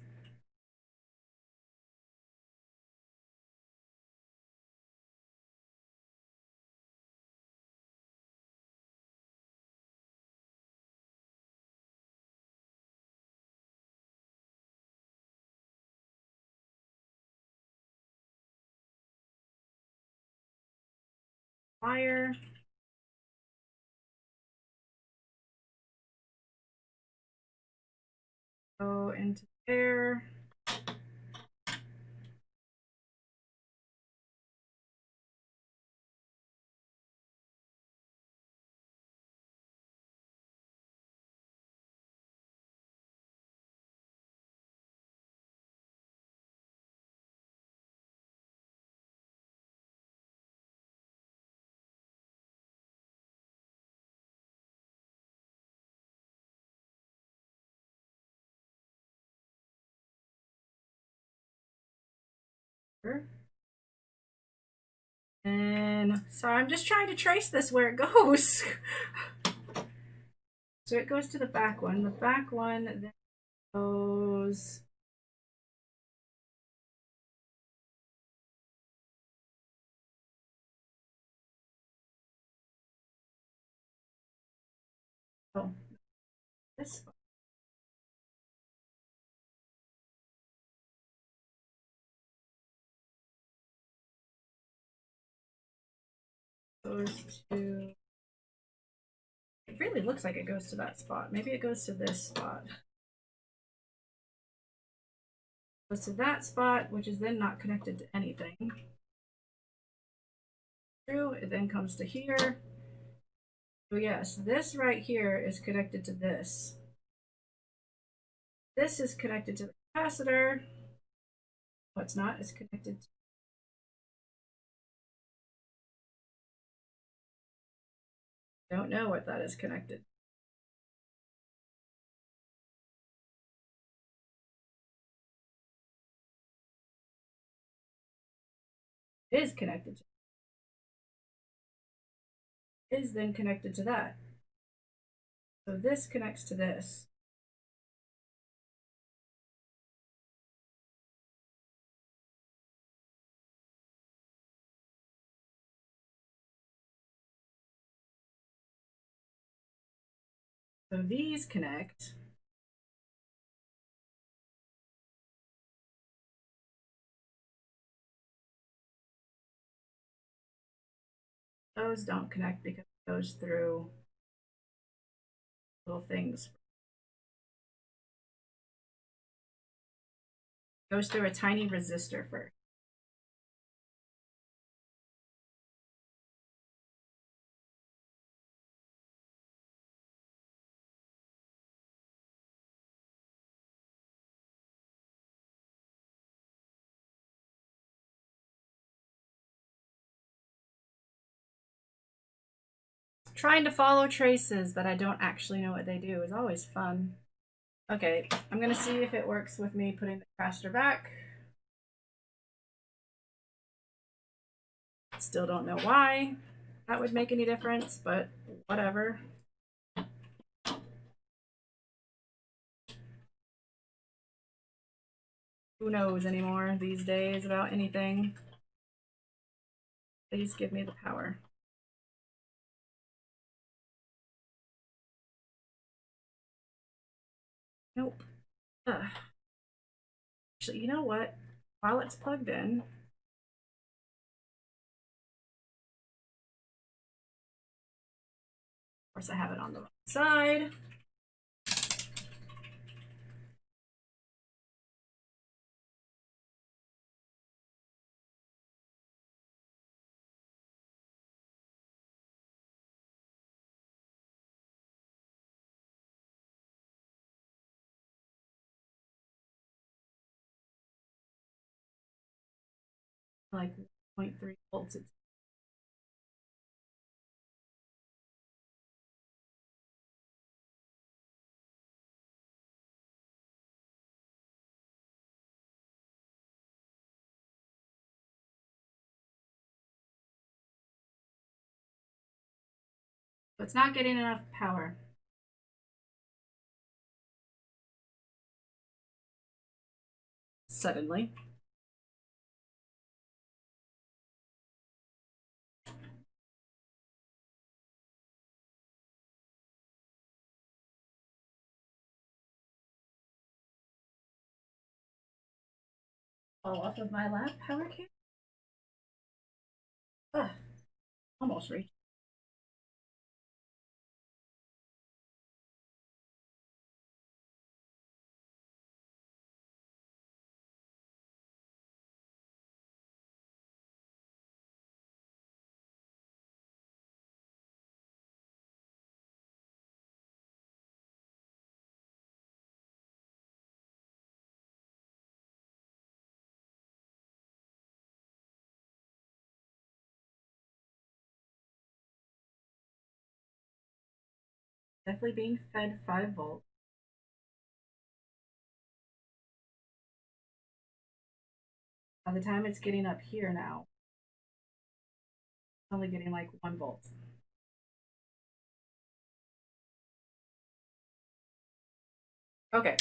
Wire. Go into there. And so I'm just trying to trace this where it goes. So it goes to the back one. The back one then goes. Oh, this one. Goes to. It really looks like it goes to that spot. Maybe it goes to this spot. Goes to that spot, which is then not connected to anything. True. It then comes to here. So yes, this right here is connected to this. This is connected to the capacitor. What's not is connected to. Don't know what that is connected. It is connected to. Is then connected to that. So this connects to this. So these connect. Those don't connect because it goes through little things. It goes through a tiny resistor first. Trying to follow traces that I don't actually know what they do is always fun. Okay, I'm gonna see if it works with me putting the capacitor back. Still don't know why that would make any difference, but whatever. Who knows anymore these days about anything? Please give me the power. Nope. Ugh. Actually, you know what? While it's plugged in, of course I have it on the right side. Like 0.3 volts. It's not getting enough power. Suddenly. Fall off of my lap power cable. Ugh, almost reached. Definitely being fed 5 volts. By the time it's getting up here now, it's only getting like 1 volt. Okay.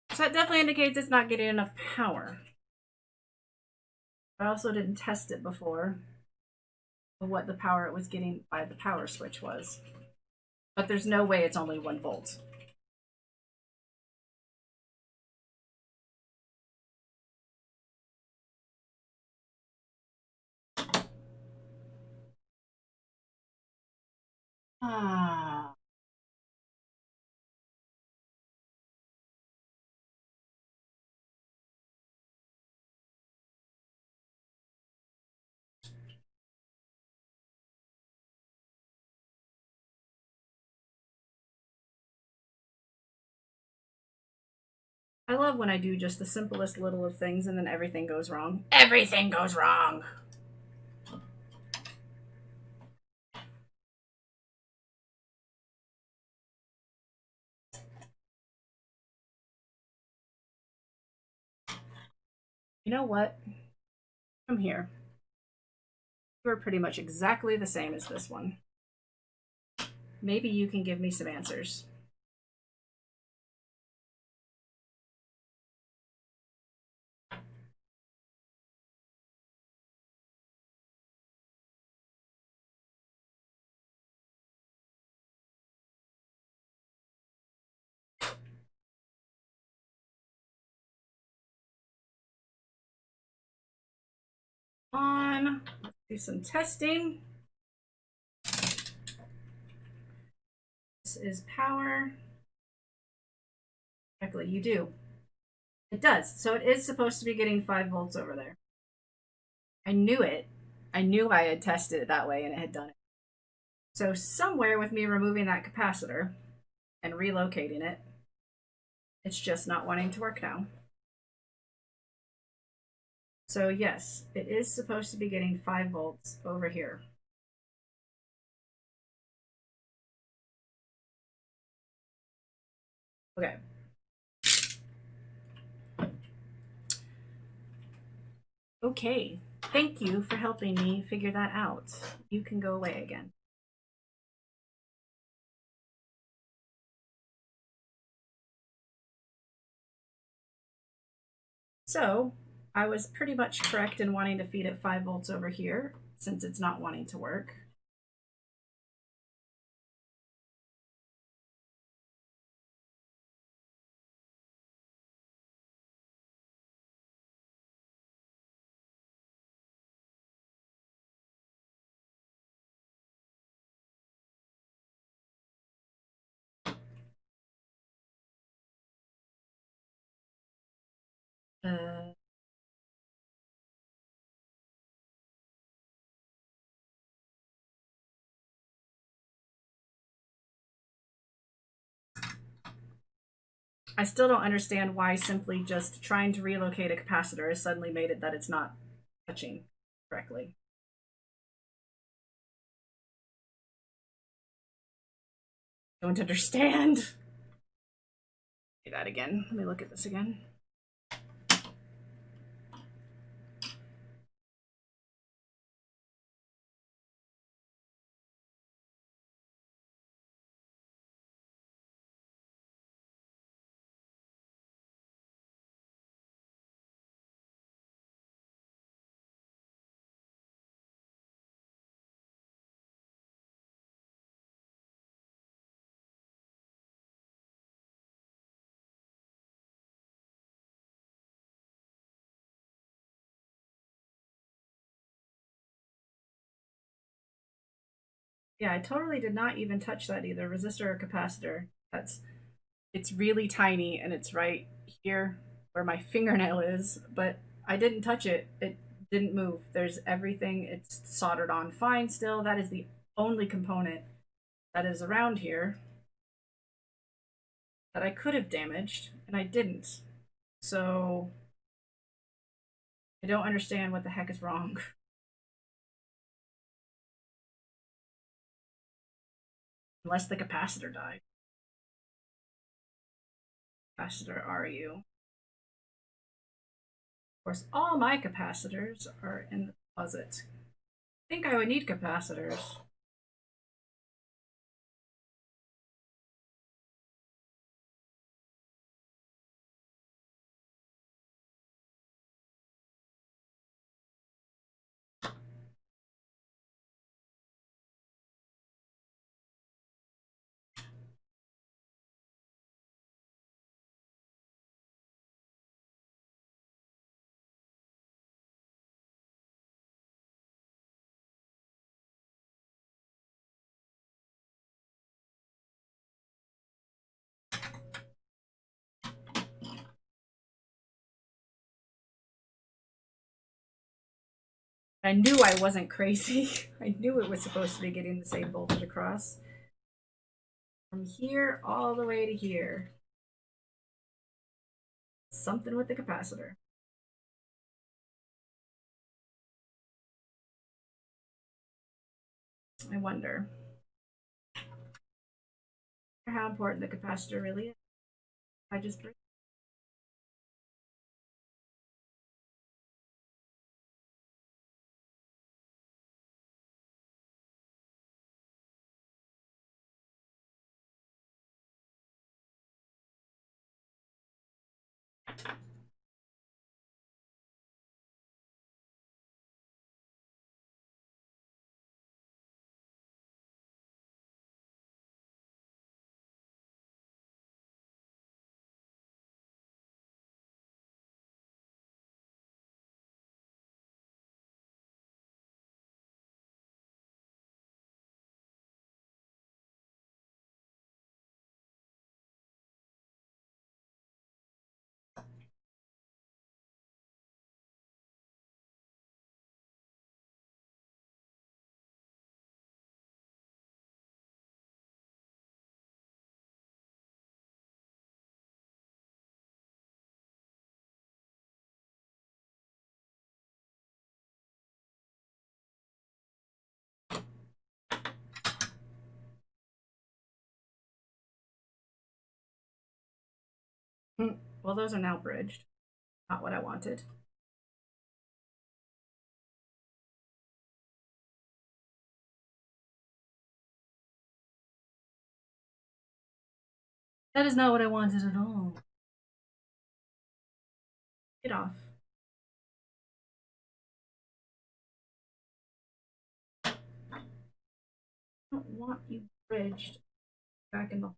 So that definitely indicates it's not getting enough power. I also didn't test it before of what the power it was getting by the power switch was. But there's no way it's only 1 volt. Ah. I love when I do just the simplest little of things and then everything goes wrong. Everything goes wrong! You know what? Come here. You are pretty much exactly the same as this one. Maybe you can give me some answers. On. Let's do some testing. This is power. Exactly, you do. It does. So it is supposed to be getting 5 volts over there. I knew it. I knew I had tested it that way and it had done it. So somewhere with me removing that capacitor and relocating it, it's just not wanting to work now. So yes, it is supposed to be getting 5 volts over here. Okay. Okay. Thank you for helping me figure that out. You can go away again. So I was pretty much correct in wanting to feed it 5 volts over here, since it's not wanting to work. Uh, I still don't understand why simply just trying to relocate a capacitor has suddenly made it that it's not touching correctly. Don't understand. Do that again. Let me look at this again. Yeah, I totally did not even touch that either, resistor or capacitor. It's really tiny and it's right here where my fingernail is, but I didn't touch it. It didn't move. There's everything. It's soldered on fine still. That is the only component that is around here that I could have damaged, and I didn't. So I don't understand what the heck is wrong. Unless the capacitor died. Capacitor RU. Of course, all my capacitors are in the closet. I think I would need capacitors. I knew I wasn't crazy. I knew it was supposed to be getting the same voltage across. From here all the way to here. something with the capacitor. I wonder how important the capacitor really is. I just well, those are now bridged. Not what I wanted. That is not what I wanted at all. Get off. I don't want you bridged back in the.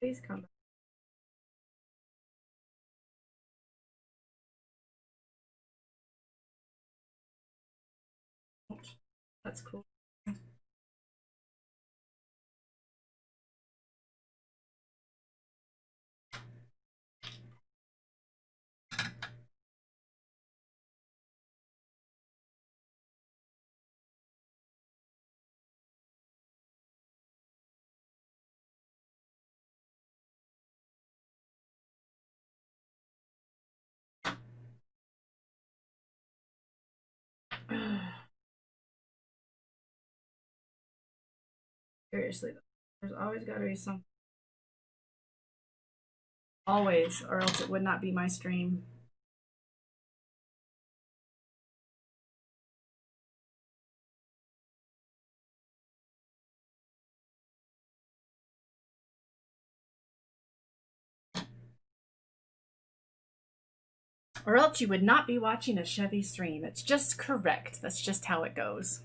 Please come back. That's cool. Seriously, though. There's always got to be something. Always, or else it would not be my stream. Or else you would not be watching a Chevy stream. It's just correct. That's just how it goes.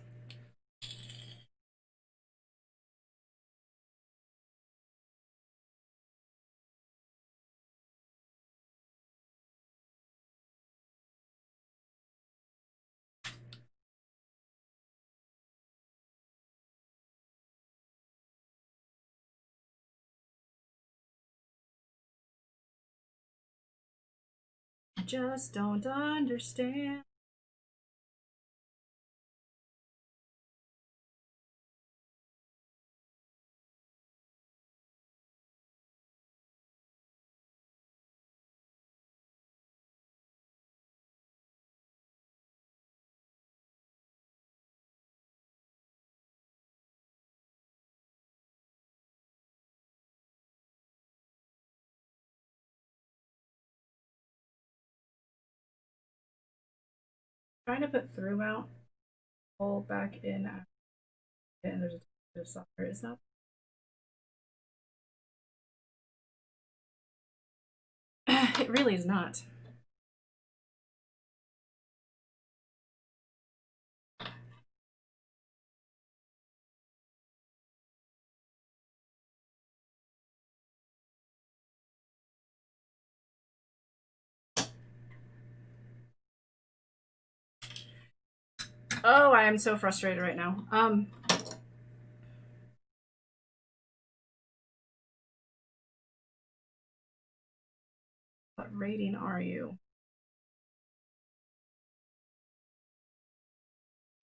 I just don't understand. Trying to put through out, pull back in, and there's a bit of software. It's not. It really is not. Oh, I am so frustrated right now. What rating are you?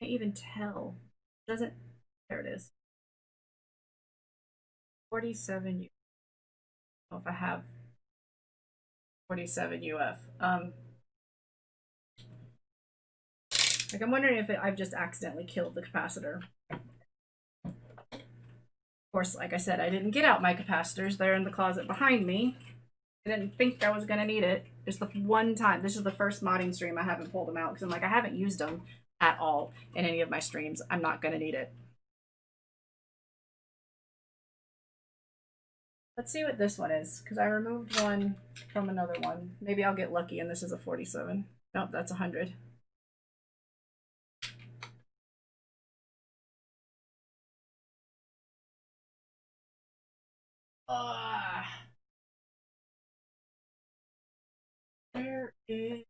Can't even tell. Doesn't. There it is. 47 UF. I don't know if I have 47 UF. Like I'm wondering if I've just accidentally killed the capacitor. Of course, like I said, I didn't get out my capacitors. They're in the closet behind me. I didn't think I was gonna need it. It's the one time. This is the first modding stream I haven't pulled them out because I'm like I haven't used them at all in any of my streams. I'm not gonna need it. Let's see what this one is because I removed one from another one. Maybe I'll get lucky and this is a 47. Nope, that's 100. Where is...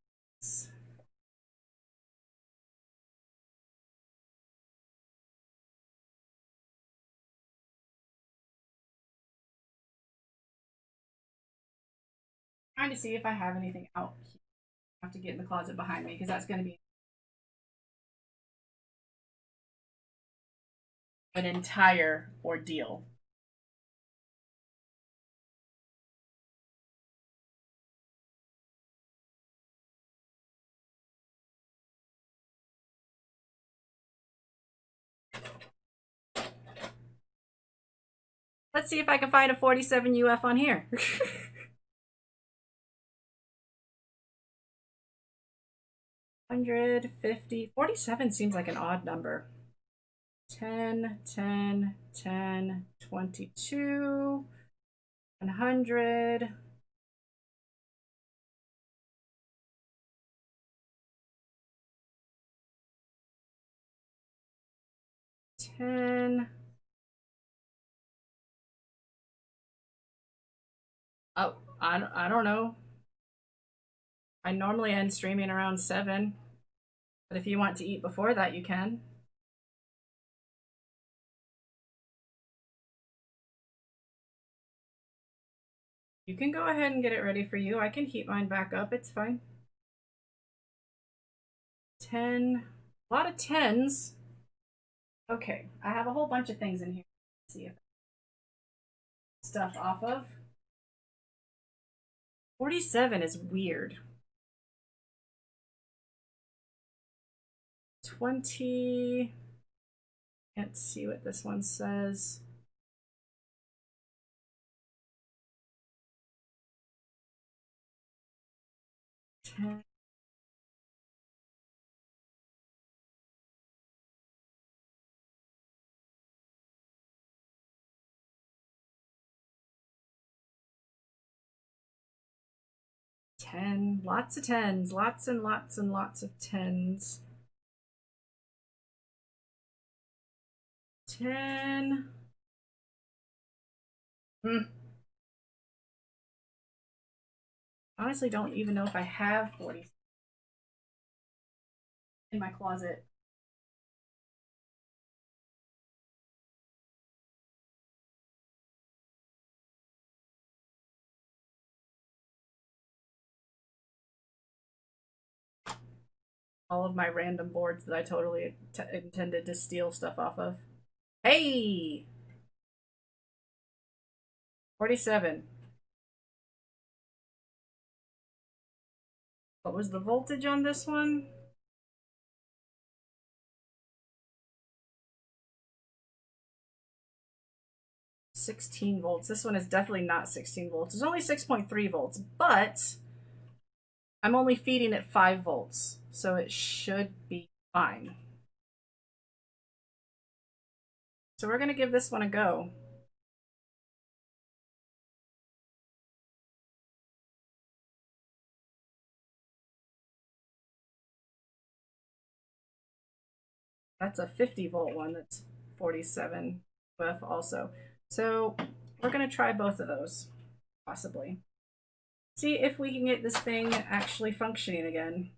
Trying to see if I have anything out here. I have to get in the closet behind me because that's going to be an entire ordeal. Let's see if I can find a 47 UF on here. 150, 47 seems like an odd number. 10, 10, 10, 22, 100. Oh, I don't know. I normally end streaming around 7, but if you want to eat before that, you can. You can go ahead and get it ready for you. I can heat mine back up. It's fine. 10. A lot of 10s. Okay, I have a whole bunch of things in here. Let's see if stuff off of. 47 is weird. 20. Can't see what this one says. 10. Lots of 10s, lots and lots and lots of 10s. 10. Honestly, don't even know if I have 40 in my closet. All of my random boards that I totally intended to steal stuff off of. Hey! 47. What was the voltage on this one? 16 volts. This one is definitely not 16 volts. It's only 6.3 volts, but I'm only feeding it 5 volts, so it should be fine. So we're going to give this one a go. That's a 50 volt one that's 47 UF also. So we're going to try both of those, possibly. See if we can get this thing actually functioning again.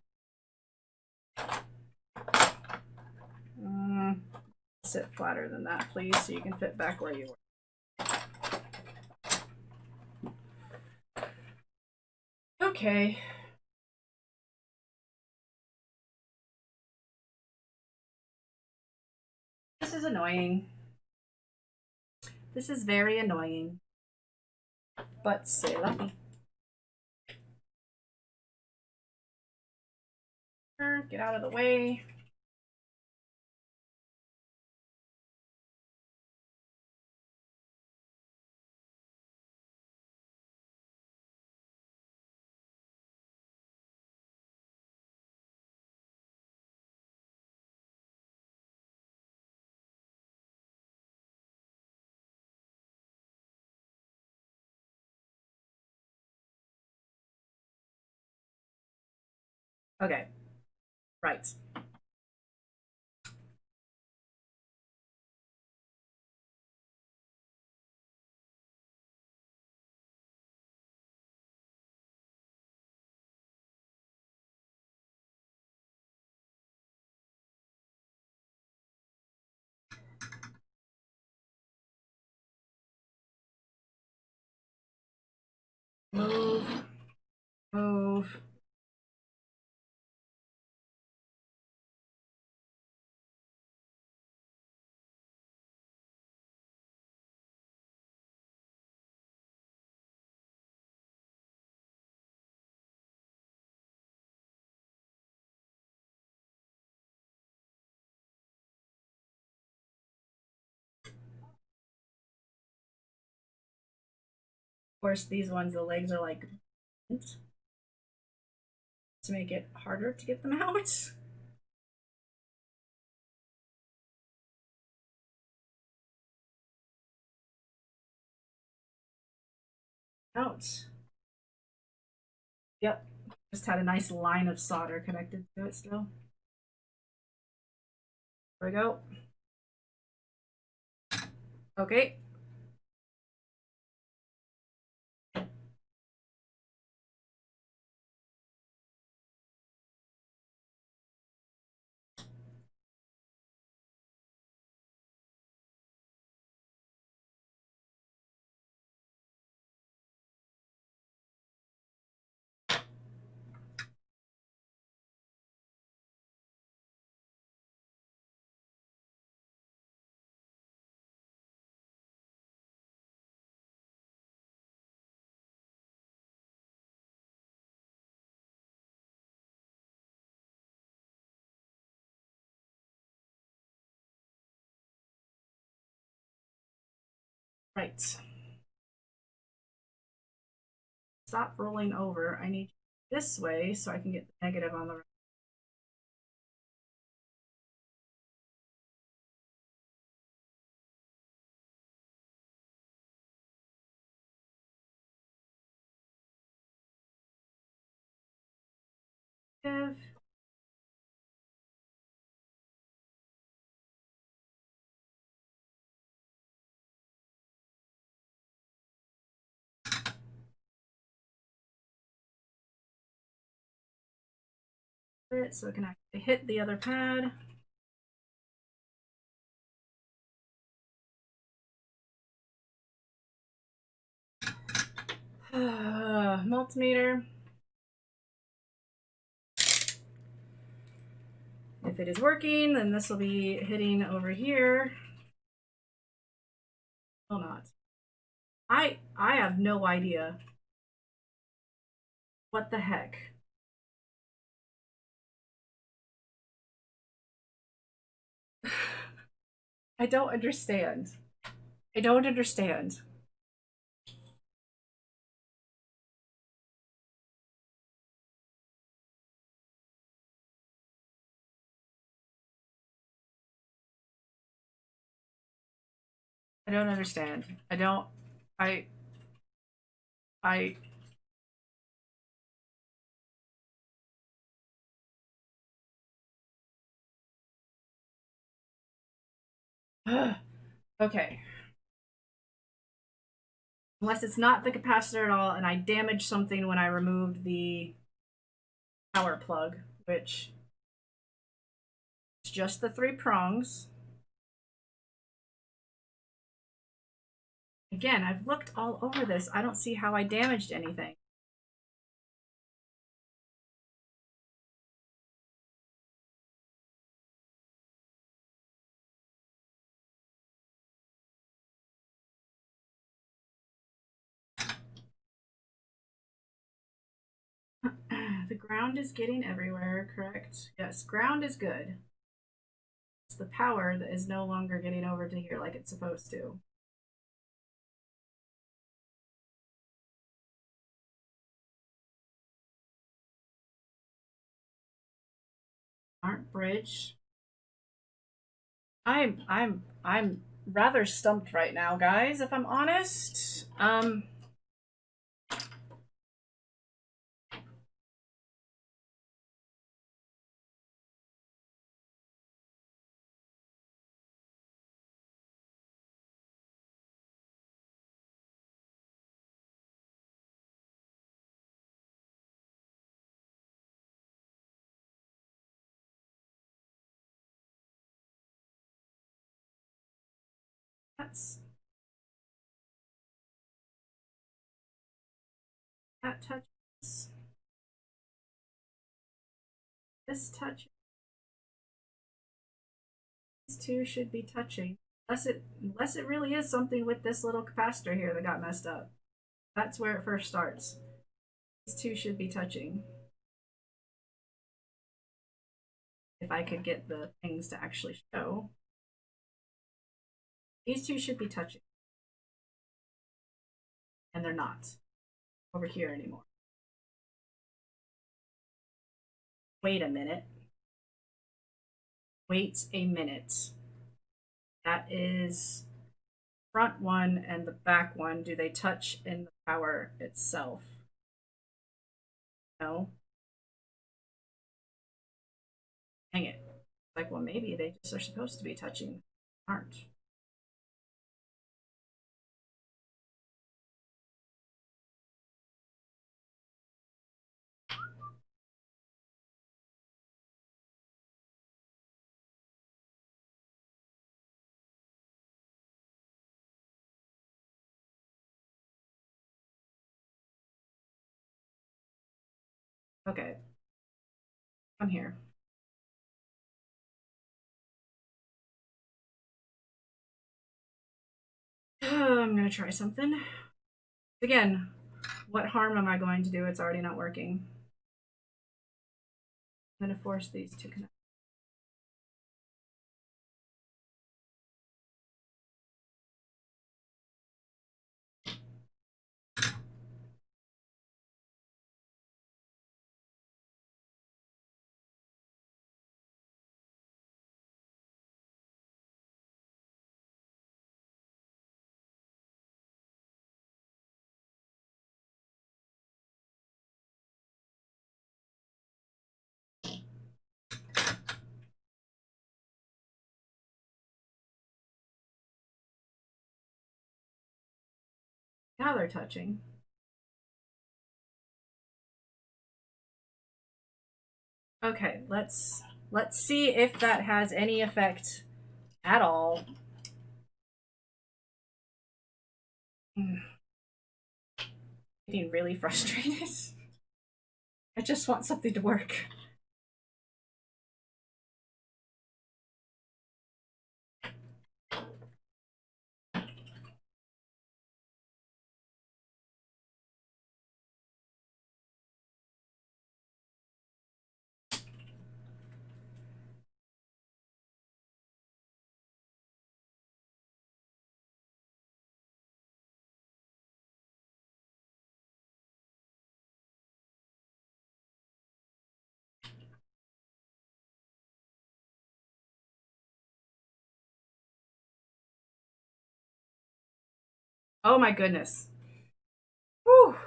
Sit flatter than that, please, so you can fit back where you were. Okay. This is annoying. This is very annoying. But c'est la vie. Get out of the way. Okay. Right. Move. Move. Of course, these ones, the legs are like to make it harder to get them out. Out. Yep. Just had a nice line of solder connected to it still. There we go. Okay. Right. Stop rolling over. I need this way so I can get the negative on the right. So it can actually hit the other pad. Multimeter. If it is working, then this will be hitting over here. Will not. I have no idea. What the heck? I don't understand. I don't understand. I don't understand. I don't. I. I. Okay. Unless it's not the capacitor at all, and I damaged something when I removed the power plug, which is just the 3 prongs. Again, I've looked all over this. I don't see how I damaged anything. The ground is getting everywhere, correct? Yes, ground is good. It's the power that is no longer getting over to here like it's supposed to. Aren't bridge. I'm rather stumped right now, guys, if I'm honest. That's that touches. This touches. These two should be touching. Unless it really is something with this little capacitor here that got messed up. That's where it first starts. These two should be touching. If I could get the things to actually show. These two should be touching. And they're not over here anymore. Wait a minute. Wait a minute. That is front one and the back one. Do they touch in the power itself? No. Dang it. Like, well, maybe they just are supposed to be touching. Aren't. Okay. Come here. I'm gonna try something. Again, what harm am I going to do? It's already not working. I'm gonna force these to connect. Now they're touching. Okay, let's see if that has any effect at all. Getting really frustrated. I just want something to work. Oh my goodness. Whew.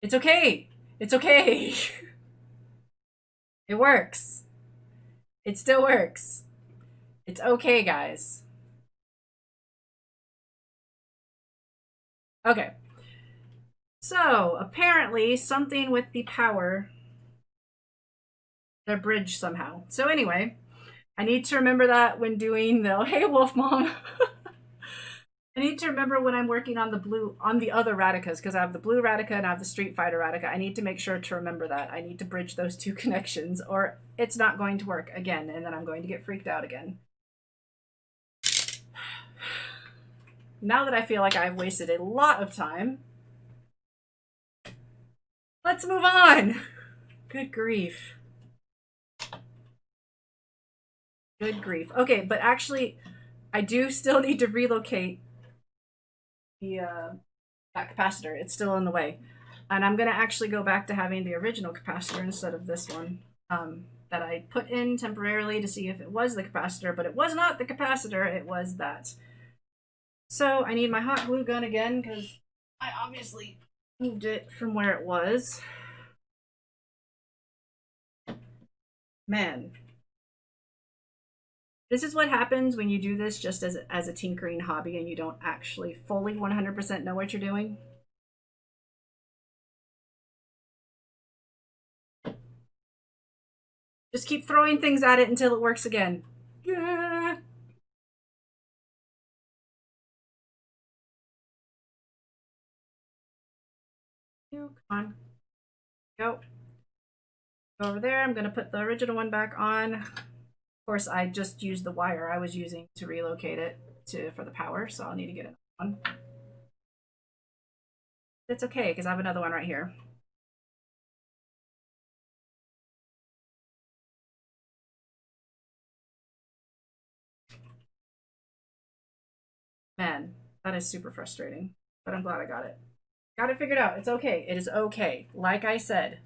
It's okay. It's okay. It works. It still works. It's okay, guys. Okay. So, apparently, something with the power, they're bridged somehow. So, anyway, I need to remember that when doing the, hey, Wolf Mom. I need to remember when I'm working on the other radicas, because I have the blue radica and I have the Street Fighter radica. I need to make sure to remember that. I need to bridge those two connections, or it's not going to work again, and then I'm going to get freaked out again. Now that I feel like I've wasted a lot of time, let's move on. Good grief. Good grief. Okay, but actually, I do still need to relocate the that capacitor. It's still in the way. And I'm going to actually go back to having the original capacitor instead of this one that I put in temporarily to see if it was the capacitor, but it was not the capacitor, it was that. So I need my hot glue gun again because I obviously moved it from where it was. Man. This is what happens when you do this just as a tinkering hobby and you don't actually fully 100% know what you're doing. Just keep throwing things at it until it works again. Yeah. Come on. Go. Go over there. I'm going to put the original one back on. Of course, I just used the wire I was using to relocate it for the power, so I'll need to get another one. It's okay, because I have another one right here. Man, that is super frustrating, but I'm glad I got it. Got it figured out. It's okay. It is okay. Like I said,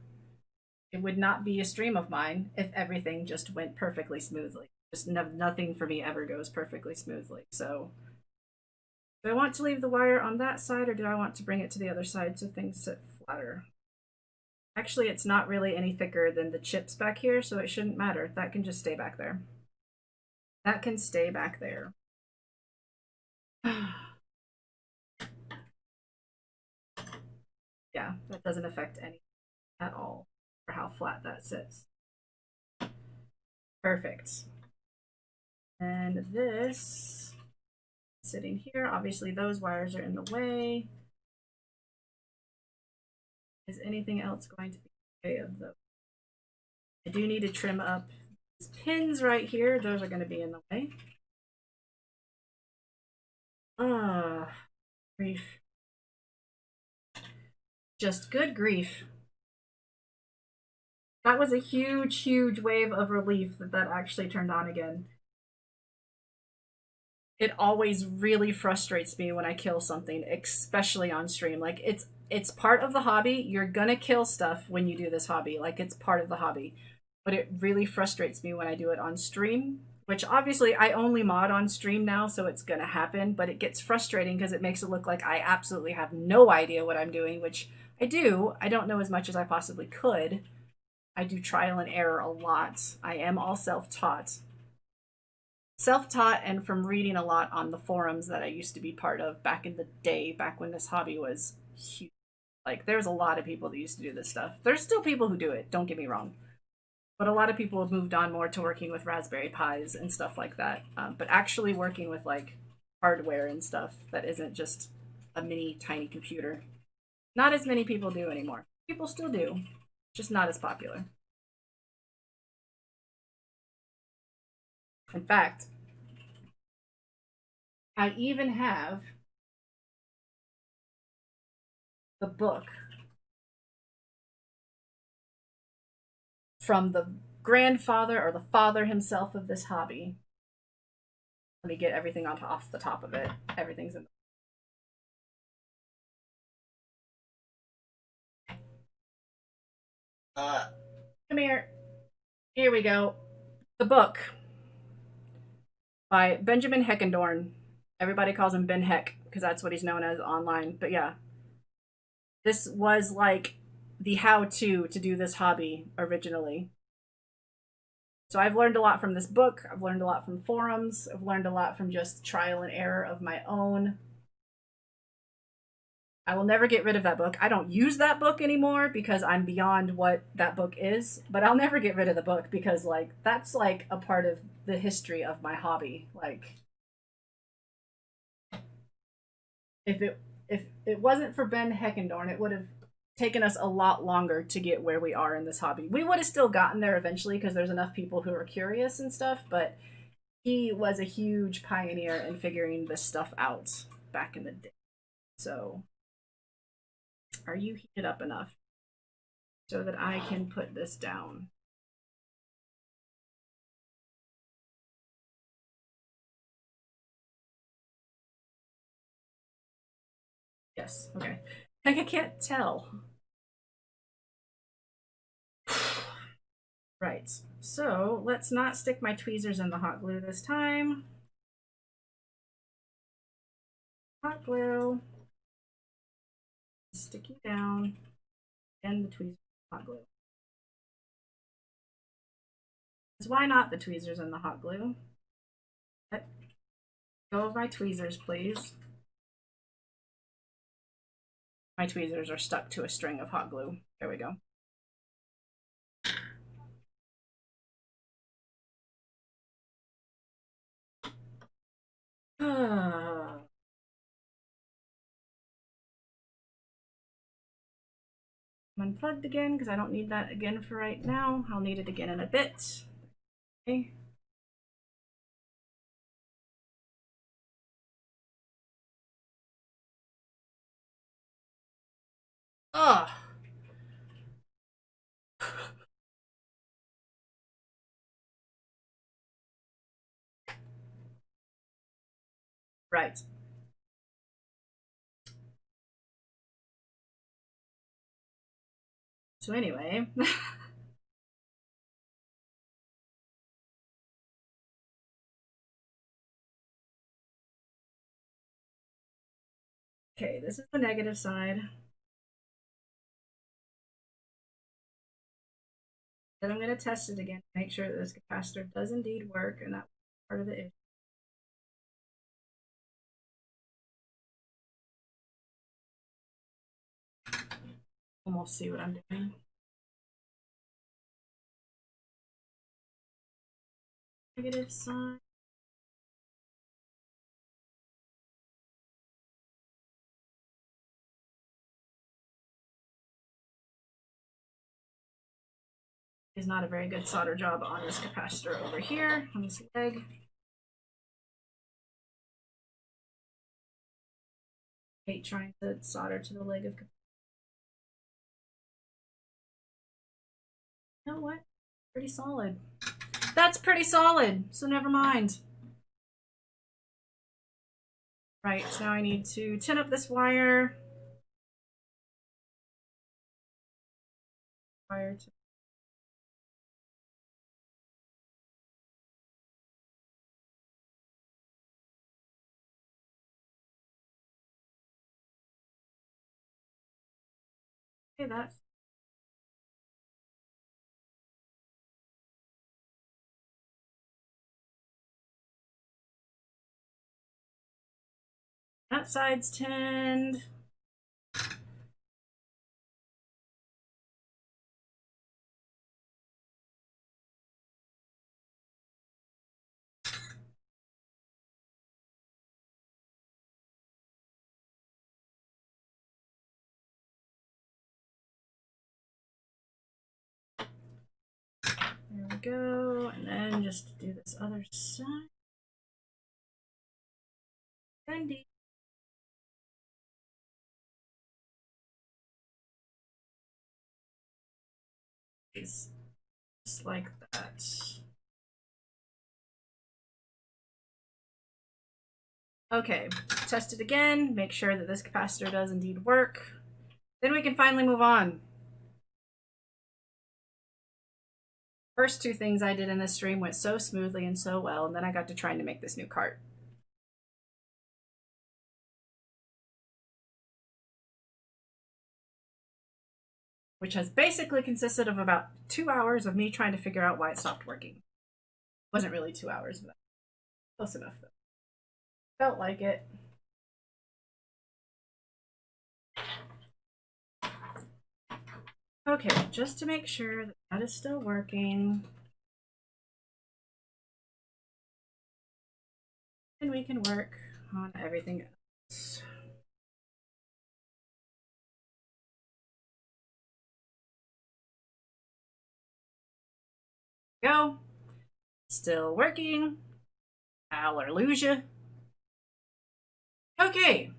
it would not be a stream of mine if everything just went perfectly smoothly. Just nothing for me ever goes perfectly smoothly. So, do I want to leave the wire on that side, or do I want to bring it to the other side so things sit flatter? Actually, it's not really any thicker than the chips back here, so it shouldn't matter. That can just stay back there. That can stay back there. Yeah, that doesn't affect anything at all for how flat that sits. Perfect. And this sitting here, obviously those wires are in the way. Is anything else going to be in the way of those? I do need to trim up these pins right here. Those are going to be in the way. Ah, grief. Just good grief. That was a huge, huge wave of relief that actually turned on again. It always really frustrates me when I kill something, especially on stream. Like, it's part of the hobby. You're gonna kill stuff when you do this hobby. Like, it's part of the hobby. But it really frustrates me when I do it on stream, which obviously I only mod on stream now, so it's gonna happen, but it gets frustrating because it makes it look like I absolutely have no idea what I'm doing, which I do. I don't know as much as I possibly could. I do trial and error a lot. I am all self-taught. Self-taught and from reading a lot on the forums that I used to be part of back in the day, back when this hobby was huge. Like, there's a lot of people that used to do this stuff. There's still people who do it, don't get me wrong. But a lot of people have moved on more to working with Raspberry Pis and stuff like that. But actually working with, like, hardware and stuff that isn't just a mini tiny computer. Not as many people do anymore. People still do, just not as popular. In fact, I even have the book from the grandfather or the father himself of this hobby. Let me get everything off the top of it. Everything's in. Come here. Here we go. The book by Benjamin Heckendorn. Everybody calls him Ben Heck because that's what he's known as online. But yeah, this was like the how-to do this hobby originally. So I've learned a lot from this book. I've learned a lot from forums. I've learned a lot from just trial and error of my own. I will never get rid of that book. I don't use that book anymore because I'm beyond what that book is, but I'll never get rid of the book because like that's like a part of the history of my hobby. Like if it wasn't for Ben Heckendorn, it would have taken us a lot longer to get where we are in this hobby. We would have still gotten there eventually because there's enough people who are curious and stuff, but he was a huge pioneer in figuring this stuff out back in the day. So, are you heated up enough so that I can put this down? Yes, okay. Like I can't tell. Right, so let's not stick my tweezers in the hot glue this time. Hot glue. Stick you down. And the tweezers hot glue. Because why not the tweezers and the hot glue? Let go of my tweezers, please. My tweezers are stuck to a string of hot glue. There we go. I'm unplugged again because I don't need that again for right now. I'll need it again in a bit. Okay. Ugh. Right. So anyway. Okay, this is the negative side. Then I'm going to test it again to make sure that this capacitor does indeed work, and that's part of the issue. Almost see what I'm doing. Negative side. Is not a very good solder job on this capacitor over here, on this leg. Hate trying to solder to the leg of capacitor. You know what? Pretty solid. That's pretty solid, so never mind. Right, so now I need to tin up this wire. Wire to okay, that's that side's tinned. There we go. And then just do this other side. Handy. Just like that. Okay, test it again, make sure that this capacitor does indeed work. Then we can finally move on. First two things I did in this stream went so smoothly and so well, and then I got to trying to make this new cart. Which has basically consisted of about 2 hours of me trying to figure out why it stopped working. Wasn't really 2 hours, but close enough though. Felt like it. Okay, just to make sure that that is still working. And we can work on everything else. Go. Still working. Hallelujah. Okay.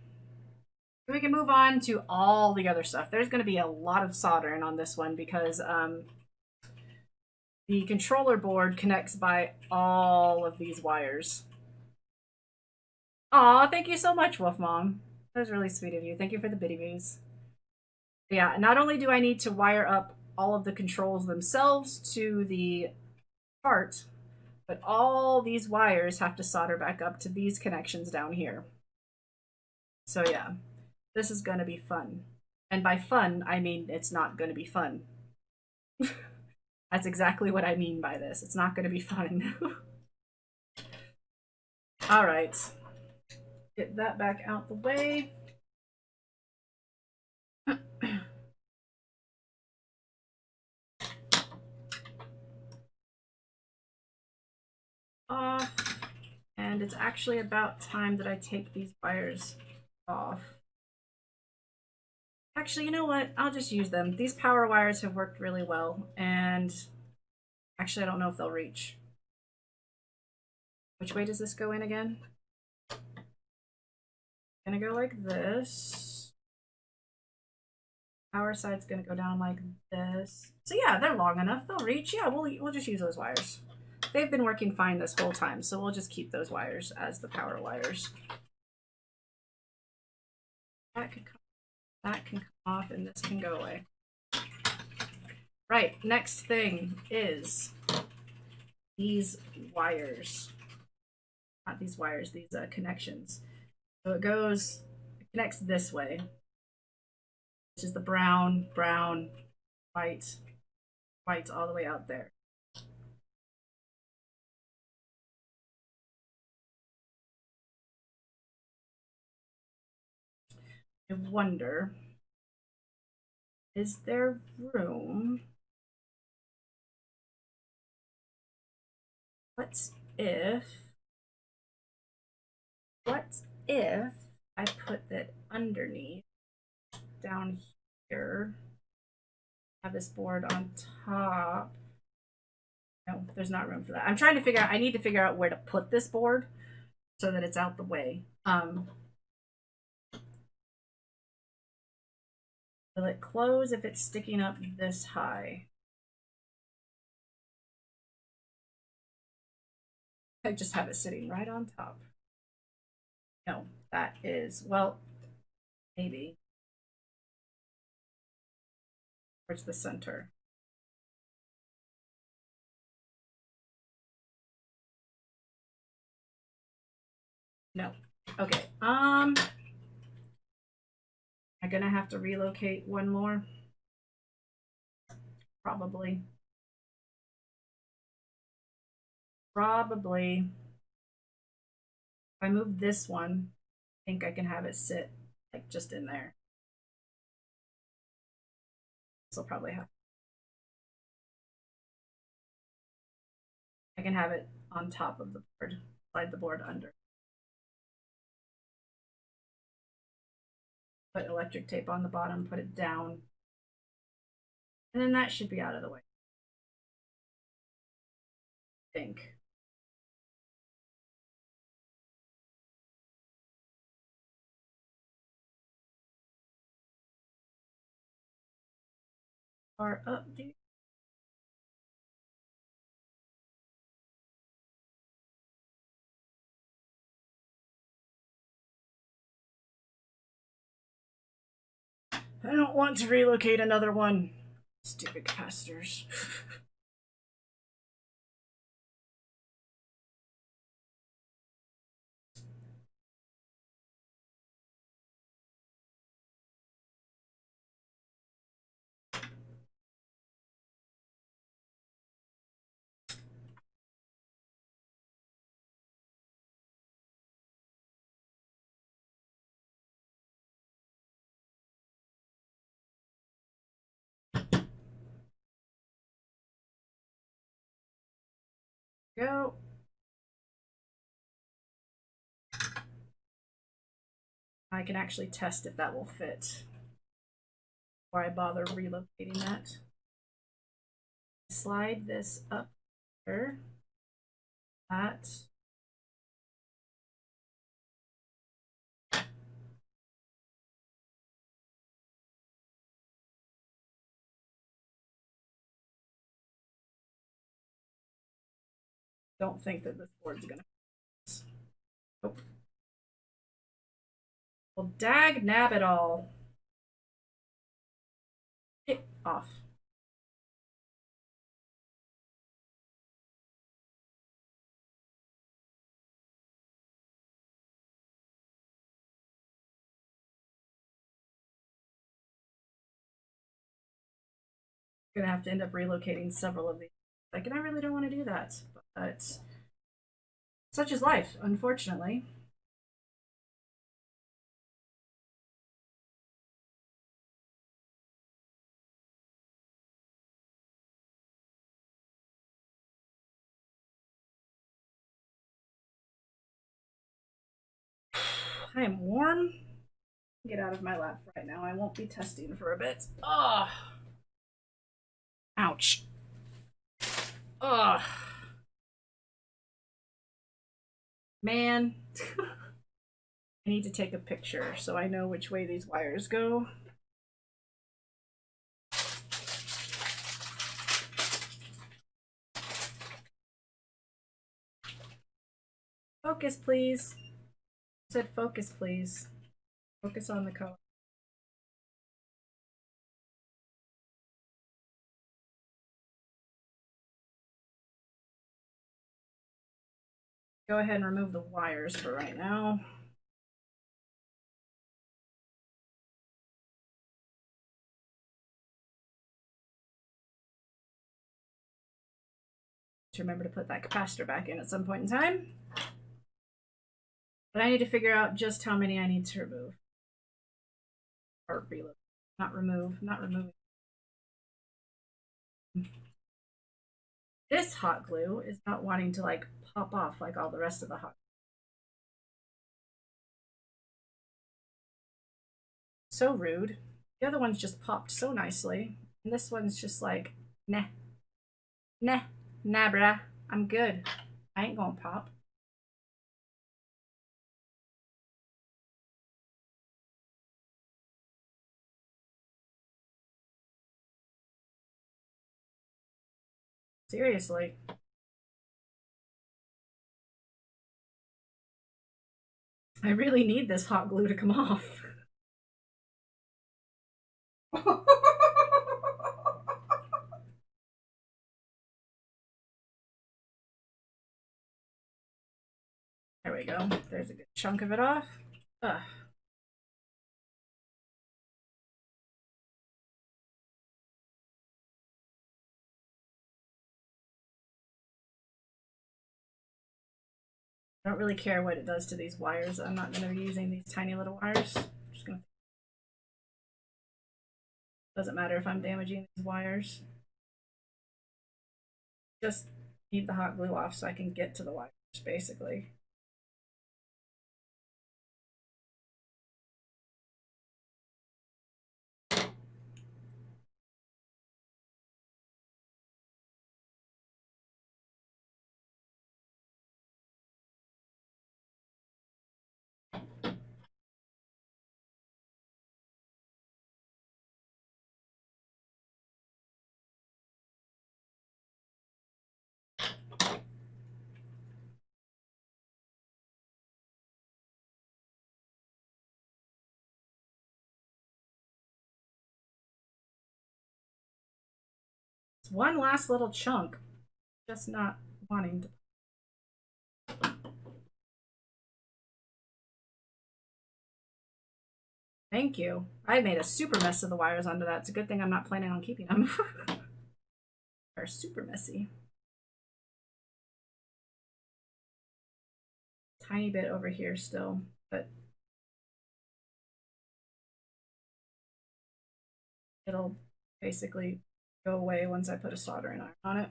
We can move on to all the other stuff. There's going to be a lot of soldering on this one because the controller board connects by all of these wires. Aw, thank you so much, Wolf Mom. That was really sweet of you. Thank you for the bitty boos. Yeah, not only do I need to wire up all of the controls themselves to the part, but all these wires have to solder back up to these connections down here. So yeah, this is going to be fun. And by fun, I mean it's not going to be fun. That's exactly what I mean by this. It's not going to be fun. All right. Get that back out the way. Off. And it's actually about time that I take these wires off. Actually, you know what? I'll just use them. These power wires have worked really well, and actually I don't know if they'll reach. Which way does this go in again? Gonna go like this. Power side's gonna go down like this. So yeah, they're long enough. They'll reach. Yeah, we'll just use those wires. They've been working fine this whole time, so we'll just keep those wires as the power wires. That can come off, and this can go away. Right, next thing is these wires. Not these wires, these connections. So it connects this way, which is the brown, brown, white, white all the way out there. I wonder, is there room? What if I put that underneath down here? Have this board on top. No, there's not room for that. I'm trying to figure out, I need to figure out where to put this board so that it's out the way. Will it close if it's sticking up this high? I just have it sitting right on top. No, that is, well, maybe. Towards the center. No. Okay. I'm gonna have to relocate one more. Probably. Probably. If I move this one, I think I can have it sit like just in there. This will probably have. I can have it on top of the board, slide the board under. Put electric tape on the bottom, put it down. And then that should be out of the way. I think. Or update. I don't want to relocate another one. Stupid capacitors. Go. I can actually test if that will fit before I bother relocating that. Slide this up here. That. Don't think that this board's gonna. Nope. Well, dag nab it all. Get off. Gonna have to end up relocating several of these. Like, and I really don't want to do that, but such is life, unfortunately. I am warm. Get out of my lap right now. I won't be testing for a bit. Ugh. Ouch. Ugh. Man. I need to take a picture so I know which way these wires go. Focus, please. I said focus, please. Focus on the color. Go ahead and remove the wires for right now. To remember to put that capacitor back in at some point in time. But I need to figure out just how many I need to remove. Or reload. Not remove, not removing. This hot glue is not wanting to like pop off like all the rest of the hot. So rude. The other one's just popped so nicely. And this one's just like, nah. Nah. Nah, bruh. I'm good. I ain't gonna pop. Seriously. I really need this hot glue to come off. There we go. There's a good chunk of it off. Ugh. I don't really care what it does to these wires. I'm not going to be using these tiny little wires. I'm just going to. Doesn't matter if I'm damaging these wires. Just need the hot glue off so I can get to the wires, basically. It's one last little chunk, just not wanting to. Thank you. I made a super mess of the wires under that. It's a good thing I'm not planning on keeping them. They're super messy. Tiny bit over here still, but it'll basically go away once I put a soldering iron on it.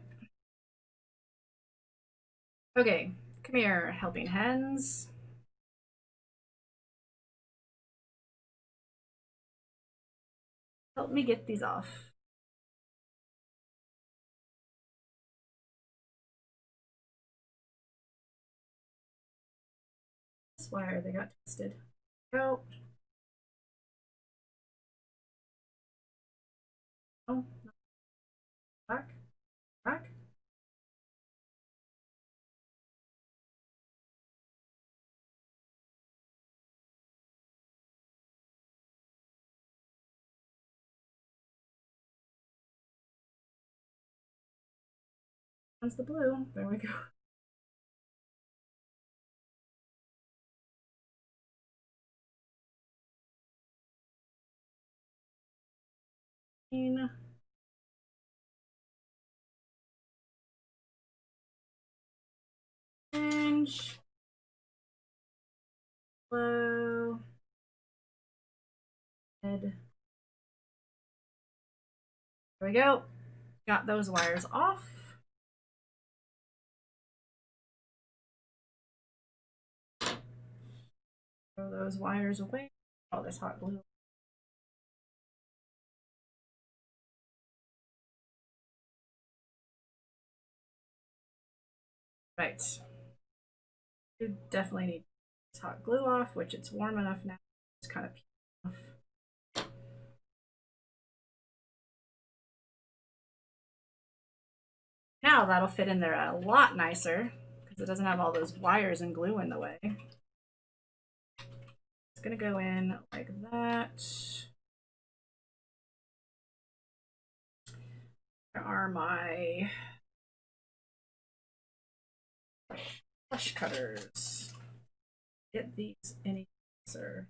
Okay, come here, helping hands. Help me get these off. This wire, they got twisted. Go. Oh, back, back. Comes the blue. There we go. Orange, blue, red. There we go. Got those wires off. Throw those wires away. All this hot glue. Right. You definitely need this hot glue off, which it's warm enough now. It's kind of off. Now that'll fit in there a lot nicer because it doesn't have all those wires and glue in the way. It's gonna go in like that. There are my flush cutters. Get these any closer.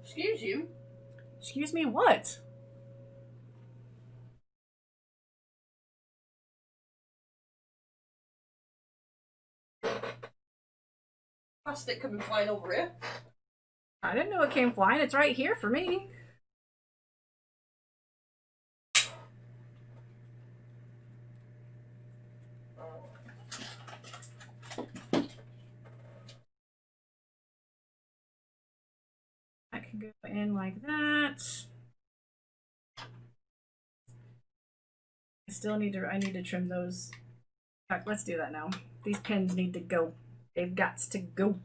Excuse you. Excuse me, what? Plastic coming flying over here. I didn't know it came flying. It's right here for me. I can go in like that. I need to trim those. In fact, let's do that now. These pins need to go. They've got to go.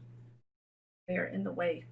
They are in the way.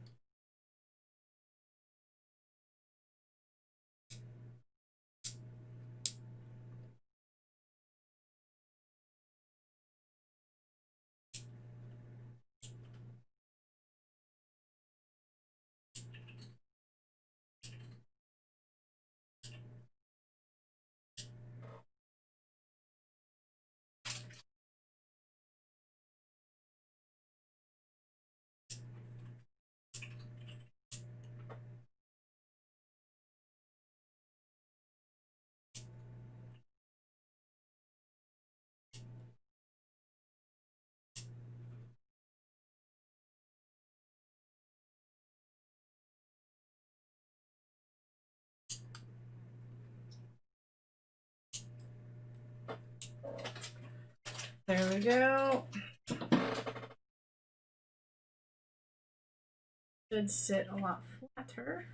There we go. Should sit a lot flatter.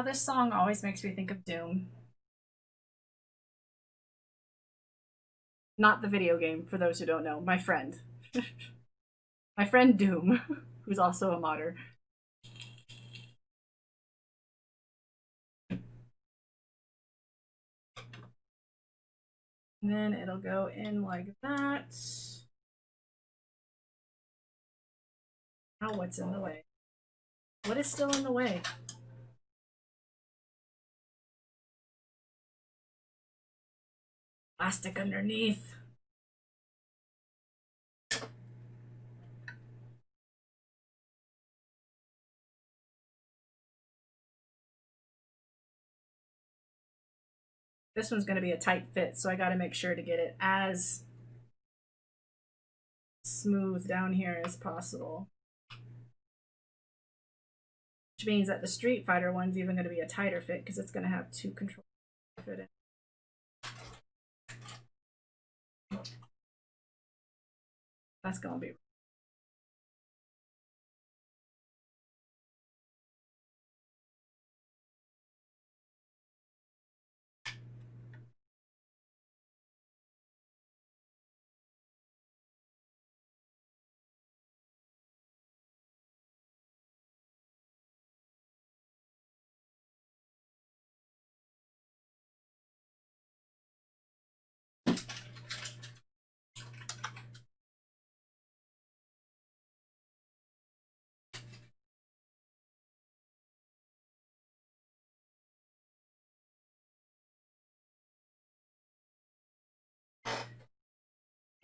This song always makes me think of Doom. Not the video game, for those who don't know. My friend. My friend Doom, who's also a modder. And then it'll go in like that. Now what's in the way? What is still in the way? Plastic underneath. This one's going to be a tight fit, so I got to make sure to get it as smooth down here as possible. Which means that the Street Fighter one's even going to be a tighter fit because it's going to have two controllers to fit in. That's going to be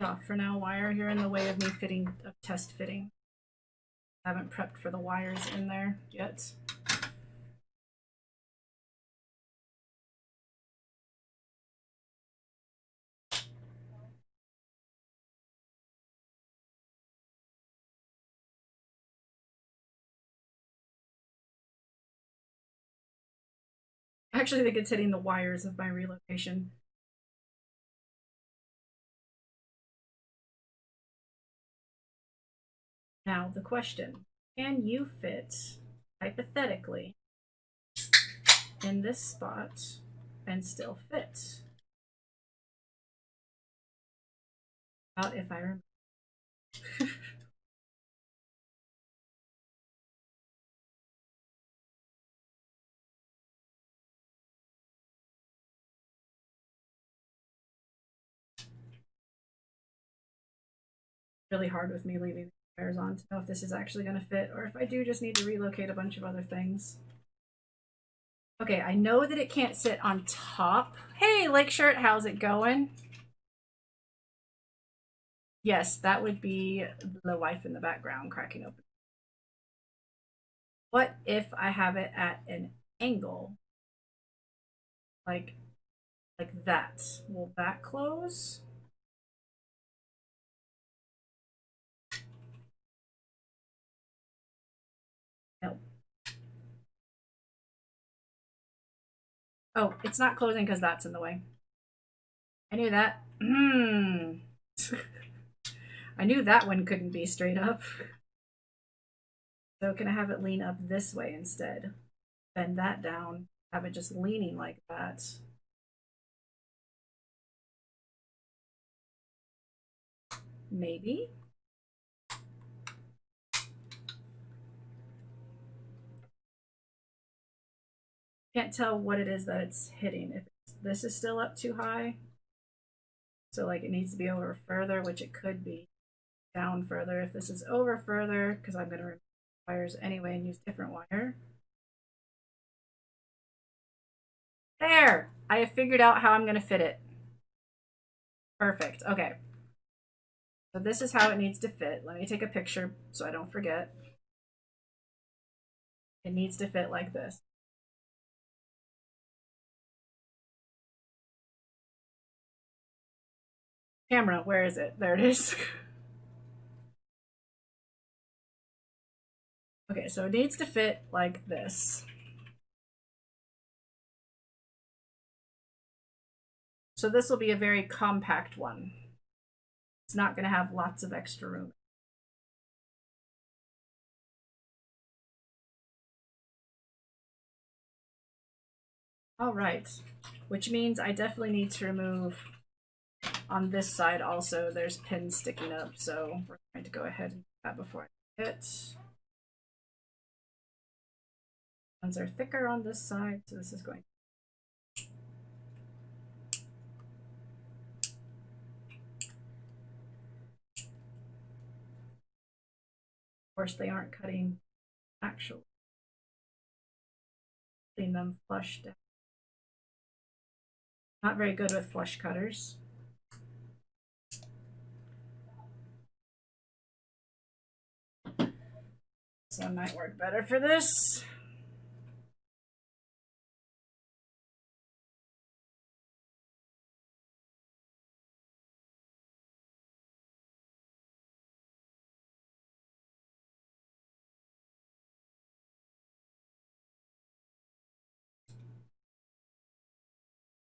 off for now. Wire here in the way of me fitting of test fitting. I haven't prepped for the wires in there yet. I actually think it's hitting the wires of my relocation. Now the question, can you fit, hypothetically, in this spot and still fit? About if I remember. Really hard with me leaving the wires on to know if this is actually going to fit or if I do just need to relocate a bunch of other things. Okay, I know that it can't sit on top. Hey, Lake Shirt, how's it going? Yes, that would be the wife in the background cracking open. What if I have it at an angle? Like that. Will that close? No. Oh, it's not closing because that's in the way. I knew that. I knew that one couldn't be straight up. So can I have it lean up this way instead? Bend that down. Have it just leaning like that. Maybe. Can't tell what it is that it's hitting. If this is still up too high, so like it needs to be over further, which it could be down further. If this is over further, because I'm going to remove wires anyway and use different wire. There! I have figured out how I'm going to fit it. Perfect. Okay. So this is how it needs to fit. Let me take a picture so I don't forget. It needs to fit like this. Camera, where is it? There it is. Okay, so it needs to fit like this. So this will be a very compact one. It's not going to have lots of extra room. All right, which means I definitely need to remove on this side also. There's pins sticking up, so we're going to go ahead and do that before I hit. Ones are thicker on this side, so this is going. Of course, they aren't cutting actually. Cutting them flush down. Not very good with flush cutters. So it might work better for this.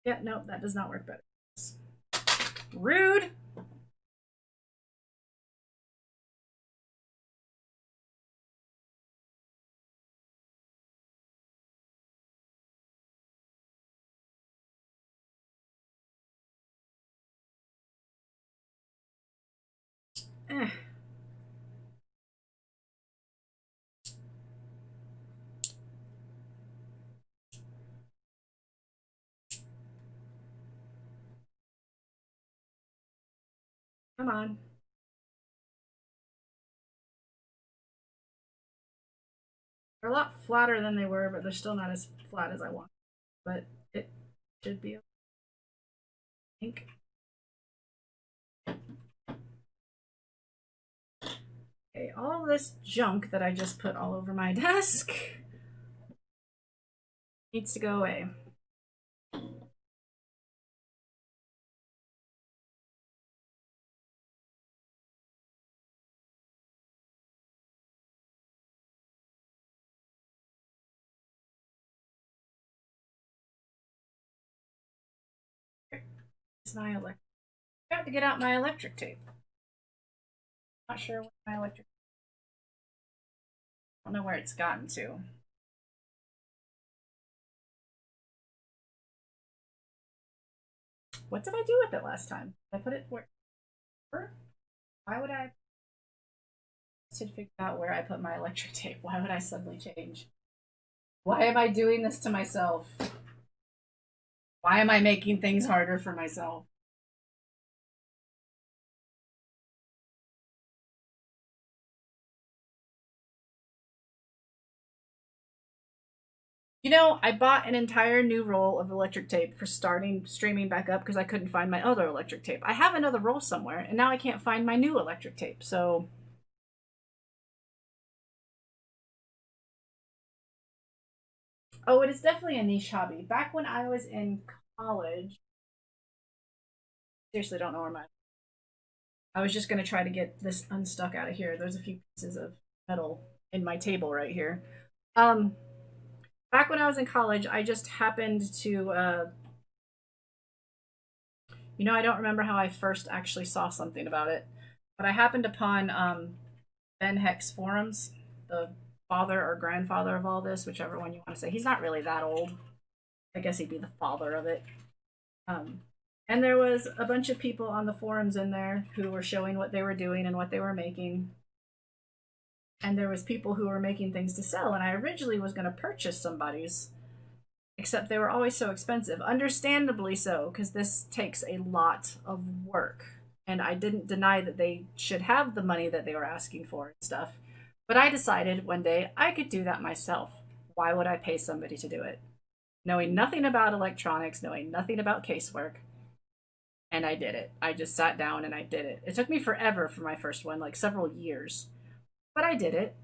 Yeah, no, that does not work better. Rude. Eh. Come on. They're a lot flatter than they were, but they're still not as flat as I want. But it should be, I think. Okay, all this junk that I just put all over my desk needs to go away. It's my electric. I got to get out my electric tape. Not sure what my electric. I don't know where it's gotten to. What did I do with it last time? I put it where? Why would I? To figure out where I put my electric tape. Why would I suddenly change? Why am I doing this to myself? Why am I making things harder for myself? You know, I bought an entire new roll of electric tape for starting streaming back up because I couldn't find my other electric tape. I have another roll somewhere, and now I can't find my new electric tape. So, oh, it is definitely a niche hobby. Back when I was in college, seriously, don't know where my. I was just gonna try to get this unstuck out of here. There's a few pieces of metal in my table right here. Um, back when I was in college, I just happened to I don't remember how I first actually saw something about it, but I happened upon Ben Heck's forums, the father or grandfather of all this, whichever one you want to say. He's not really that old. I guess he'd be the father of it. Um, and there was a bunch of people on the forums in there who were showing what they were doing and what they were making. And there was people who were making things to sell, and I originally was going to purchase somebody's, except they were always so expensive. Understandably so, because this takes a lot of work. And I didn't deny that they should have the money that they were asking for and stuff. But I decided one day I could do that myself. Why would I pay somebody to do it? Knowing nothing about electronics, knowing nothing about casework. And I did it. I just sat down and I did it. It took me forever for my first one, like several years. But I did it.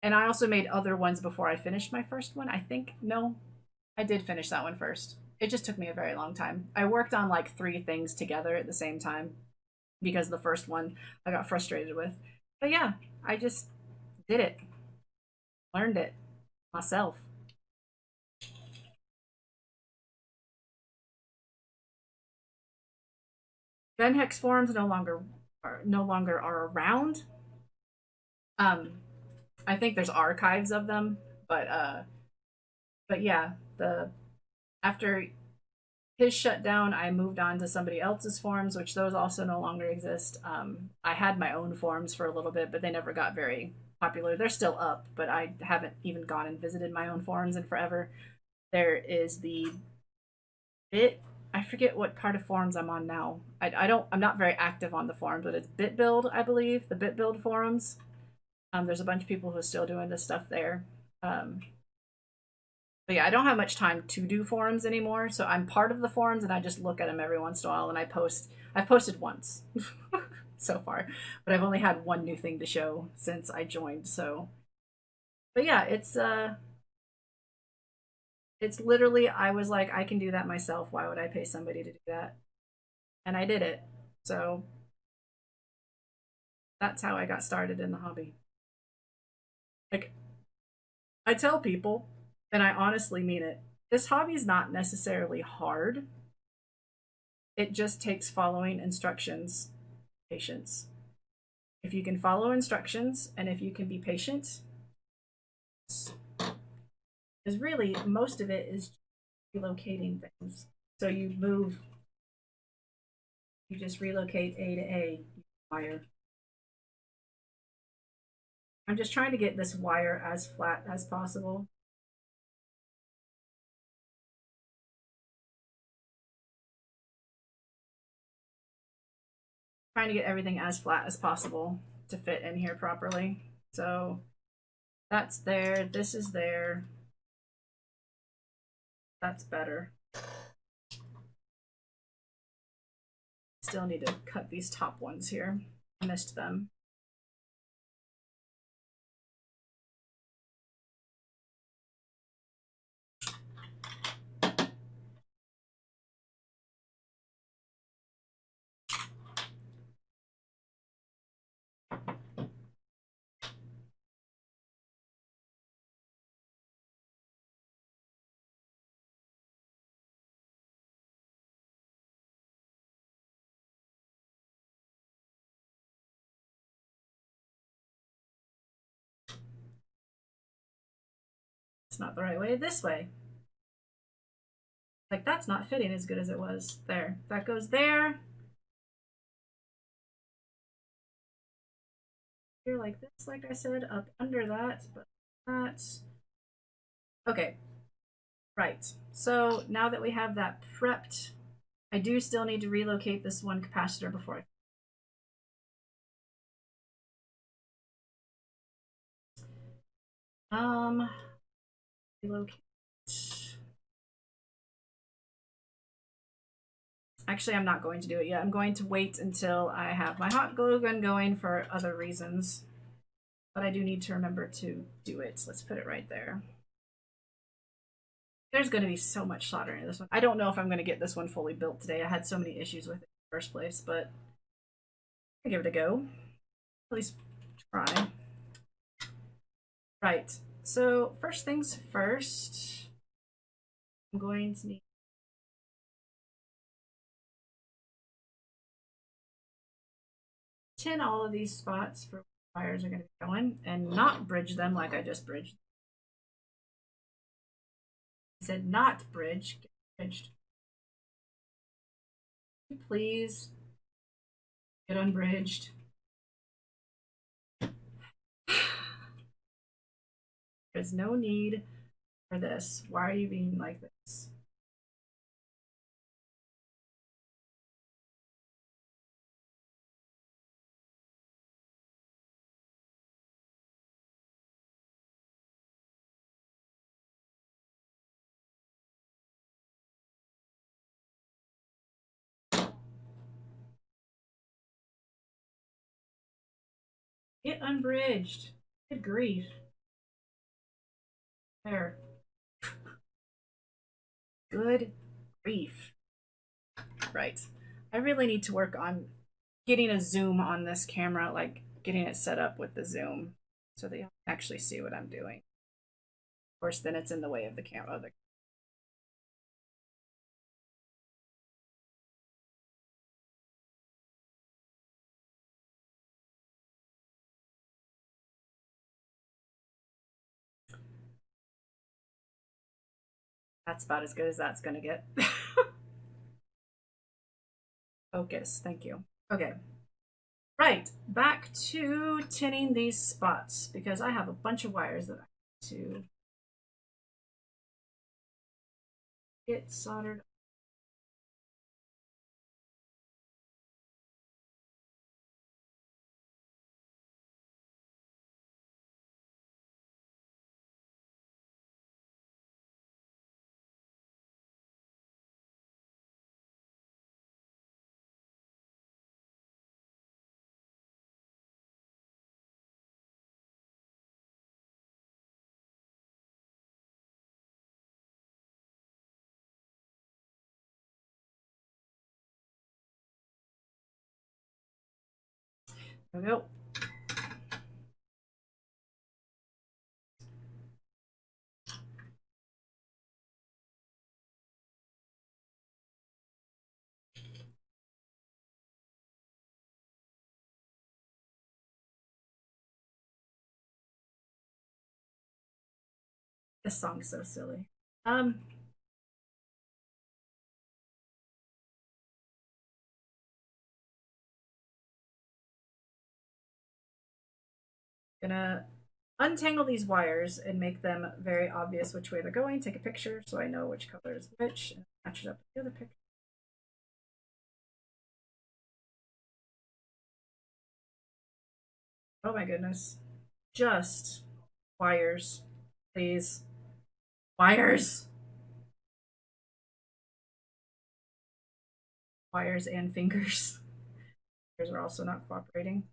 And I also made other ones before I finished my first one. I think, no, I did finish that one first. It just took me a very long time. I worked on like three things together at the same time because the first one I got frustrated with. But yeah, I just did it, learned it myself. Ben Hex forums no longer are around. Um, I think there's archives of them, but yeah, the after his shut down, I moved on to somebody else's forums, which those also no longer exist. I had my own forums for a little bit, but they never got very popular. They're still up, but I haven't even gone and visited my own forums in forever. There is the bit. I forget what part of forums I'm on now. I don't. I'm not very active on the forums, but it's BitBuild, I believe, the BitBuild forums. There's a bunch of people who are still doing this stuff there. Um, but yeah, I don't have much time to do forums anymore, so I'm part of the forums and I just look at them every once in a while and I post. I've posted once so far, but I've only had one new thing to show since I joined. So, but yeah, it's literally I was like I can do that myself. Why would I pay somebody to do that? And I did it. So that's how I got started in the hobby. Like I tell people, and I honestly mean it. This hobby is not necessarily hard. It just takes following instructions, patience. If you can follow instructions and if you can be patient, because really most of it is relocating things. So you move, you just relocate A to A wire. I'm just trying to get this wire as flat as possible. Trying to get everything as flat as possible to fit in here properly. So that's there, this is there. That's better. Still need to cut these top ones here. I missed them. It's not the right way, this way. Like, that's not fitting as good as it was. There. That goes there. Here like this, like I said, up under that, but that. Okay. Right. So now that we have that prepped, I do still need to relocate this one capacitor before I relocate. Actually, I'm not going to do it yet. I'm going to wait until I have my hot glue gun going for other reasons. But I do need to remember to do it. So let's put it right there. There's going to be so much soldering in this one. I don't know if I'm going to get this one fully built today. I had so many issues with it in the first place, but I'll give it a go. At least try. Right. So first things first, I'm going to need tin all of these spots for wires are going to be going and not bridge them like I just bridged. I said not bridge, get bridged. Please get unbridged. There's no need for this. Why are you being like this? Get unbridged. Good grief. There. Good grief. Right. I really need to work on getting a zoom on this camera, like getting it set up with the zoom so that you actually see what I'm doing. Of course, then it's in the way of the camera. That's about as good as that's going to get. Focus. Thank you. Okay. Right. Back to tinning these spots because I have a bunch of wires that I need to get soldered. There we go. This song's so silly. Gonna untangle these wires and make them very obvious which way they're going. Take a picture so I know which color is which and match it up with the other picture. Oh my goodness. Just wires, please. Wires. Wires and fingers. Fingers are also not cooperating.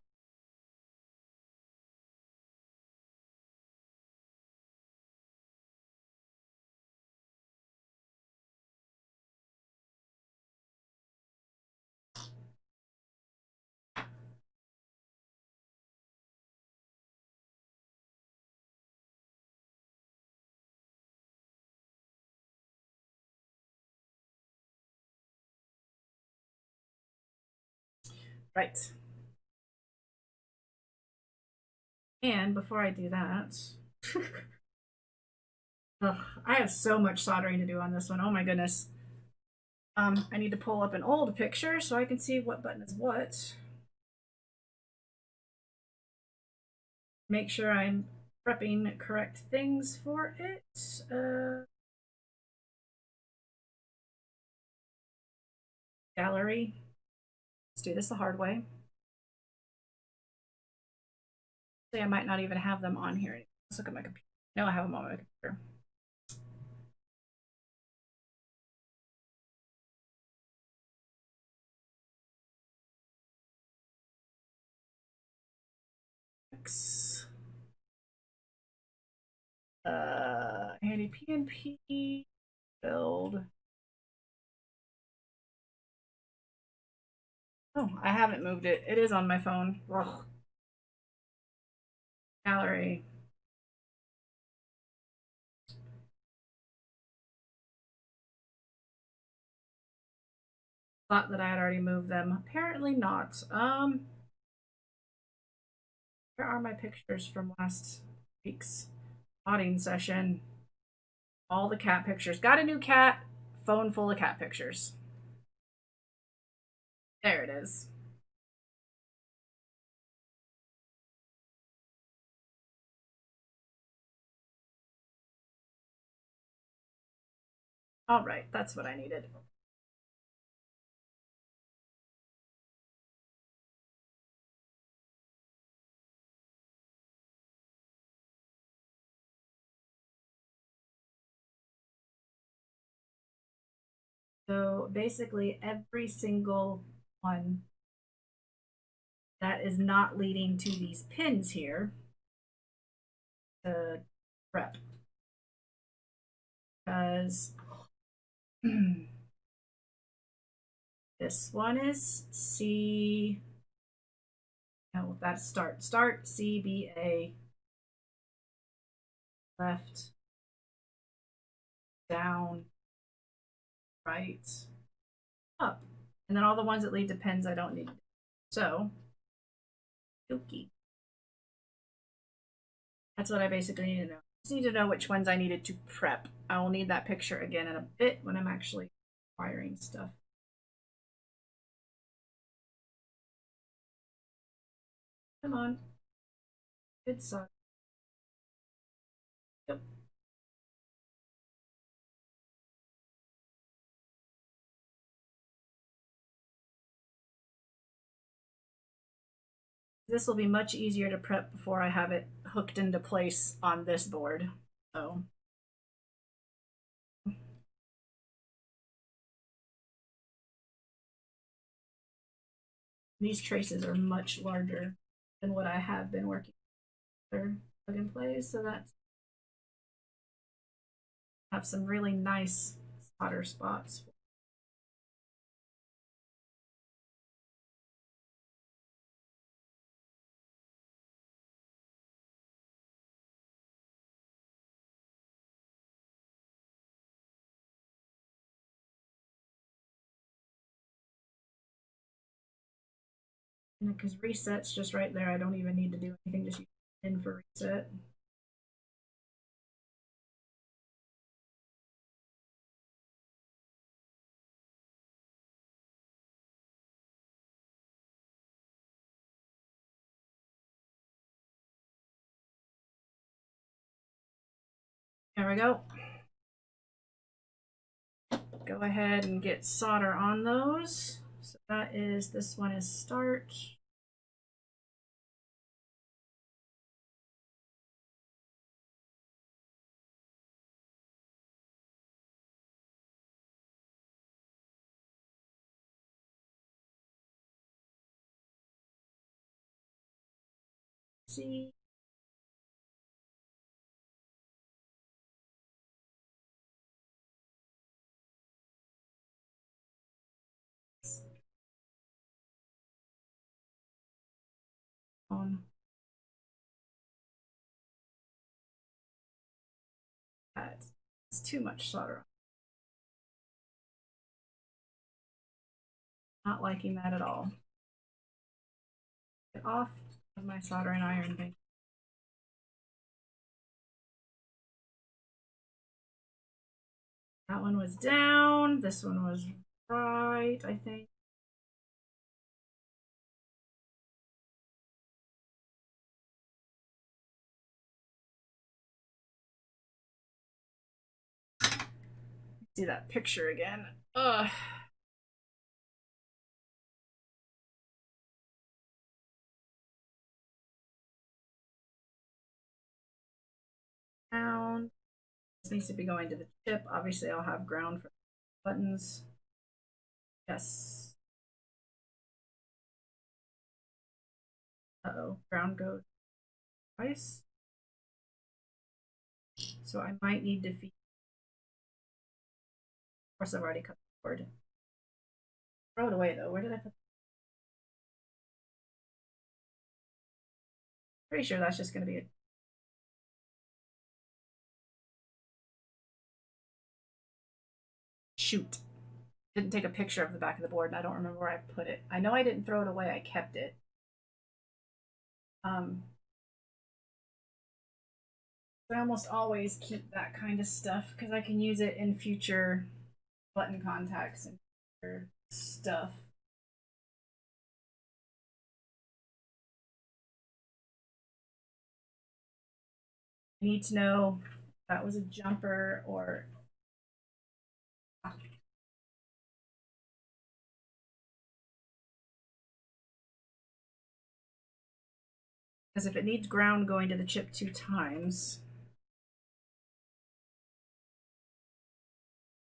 Right. And before I do that, ugh, I have so much soldering to do on this one. Oh my goodness. I need to pull up an old picture so I can see what button is what. Make sure I'm prepping correct things for it. Gallery. Let's do this the hard way. I might not even have them on here. Let's look at my computer. No, I have them on my computer. HandyPNP build. Oh, I haven't moved it. It is on my phone. Ugh. Gallery. Thought that I had already moved them. Apparently not. Where are my pictures from last week's modding session? All the cat pictures. Got a new cat. Phone full of cat pictures. There it is. All right, that's what I needed. So basically, every single one that is not leading to these pins here, the prep. Because this one is C. No, that's start. Start CBA. Left, down, right, up. And then all the ones that lead to pins I don't need. So, okay. That's what I basically need to know. I just need to know which ones I needed to prep. I will need that picture again in a bit when I'm actually wiring stuff. Come on. Good suck. Yep. This will be much easier to prep before I have it hooked into place on this board. So these traces are much larger than what I have been working with plug and play, so that's have some really nice solder spots. Because reset's just right there. I don't even need to do anything, just use in for reset. There we go. Go ahead and get solder on those. So that is, this one is start. See. On. That's too much solder. Not liking that at all. Get off of my soldering iron thing. That one was down. This one was right, I think. See that picture again. Ugh. Down. This needs to be going to the chip. Obviously, I'll have ground for buttons. Yes. Uh-oh. Ground goes twice. So I might need to feed. Of course, I've already cut the cord. Throw it away, though. Where did I put it? Pretty sure that's just going to be a shoot. Didn't take a picture of the back of the board, and I don't remember where I put it. I know I didn't throw it away. I kept it. I almost always keep that kind of stuff because I can use it in future button contacts and future stuff. I need to know if that was a jumper or because if it needs ground going to the chip 2 times,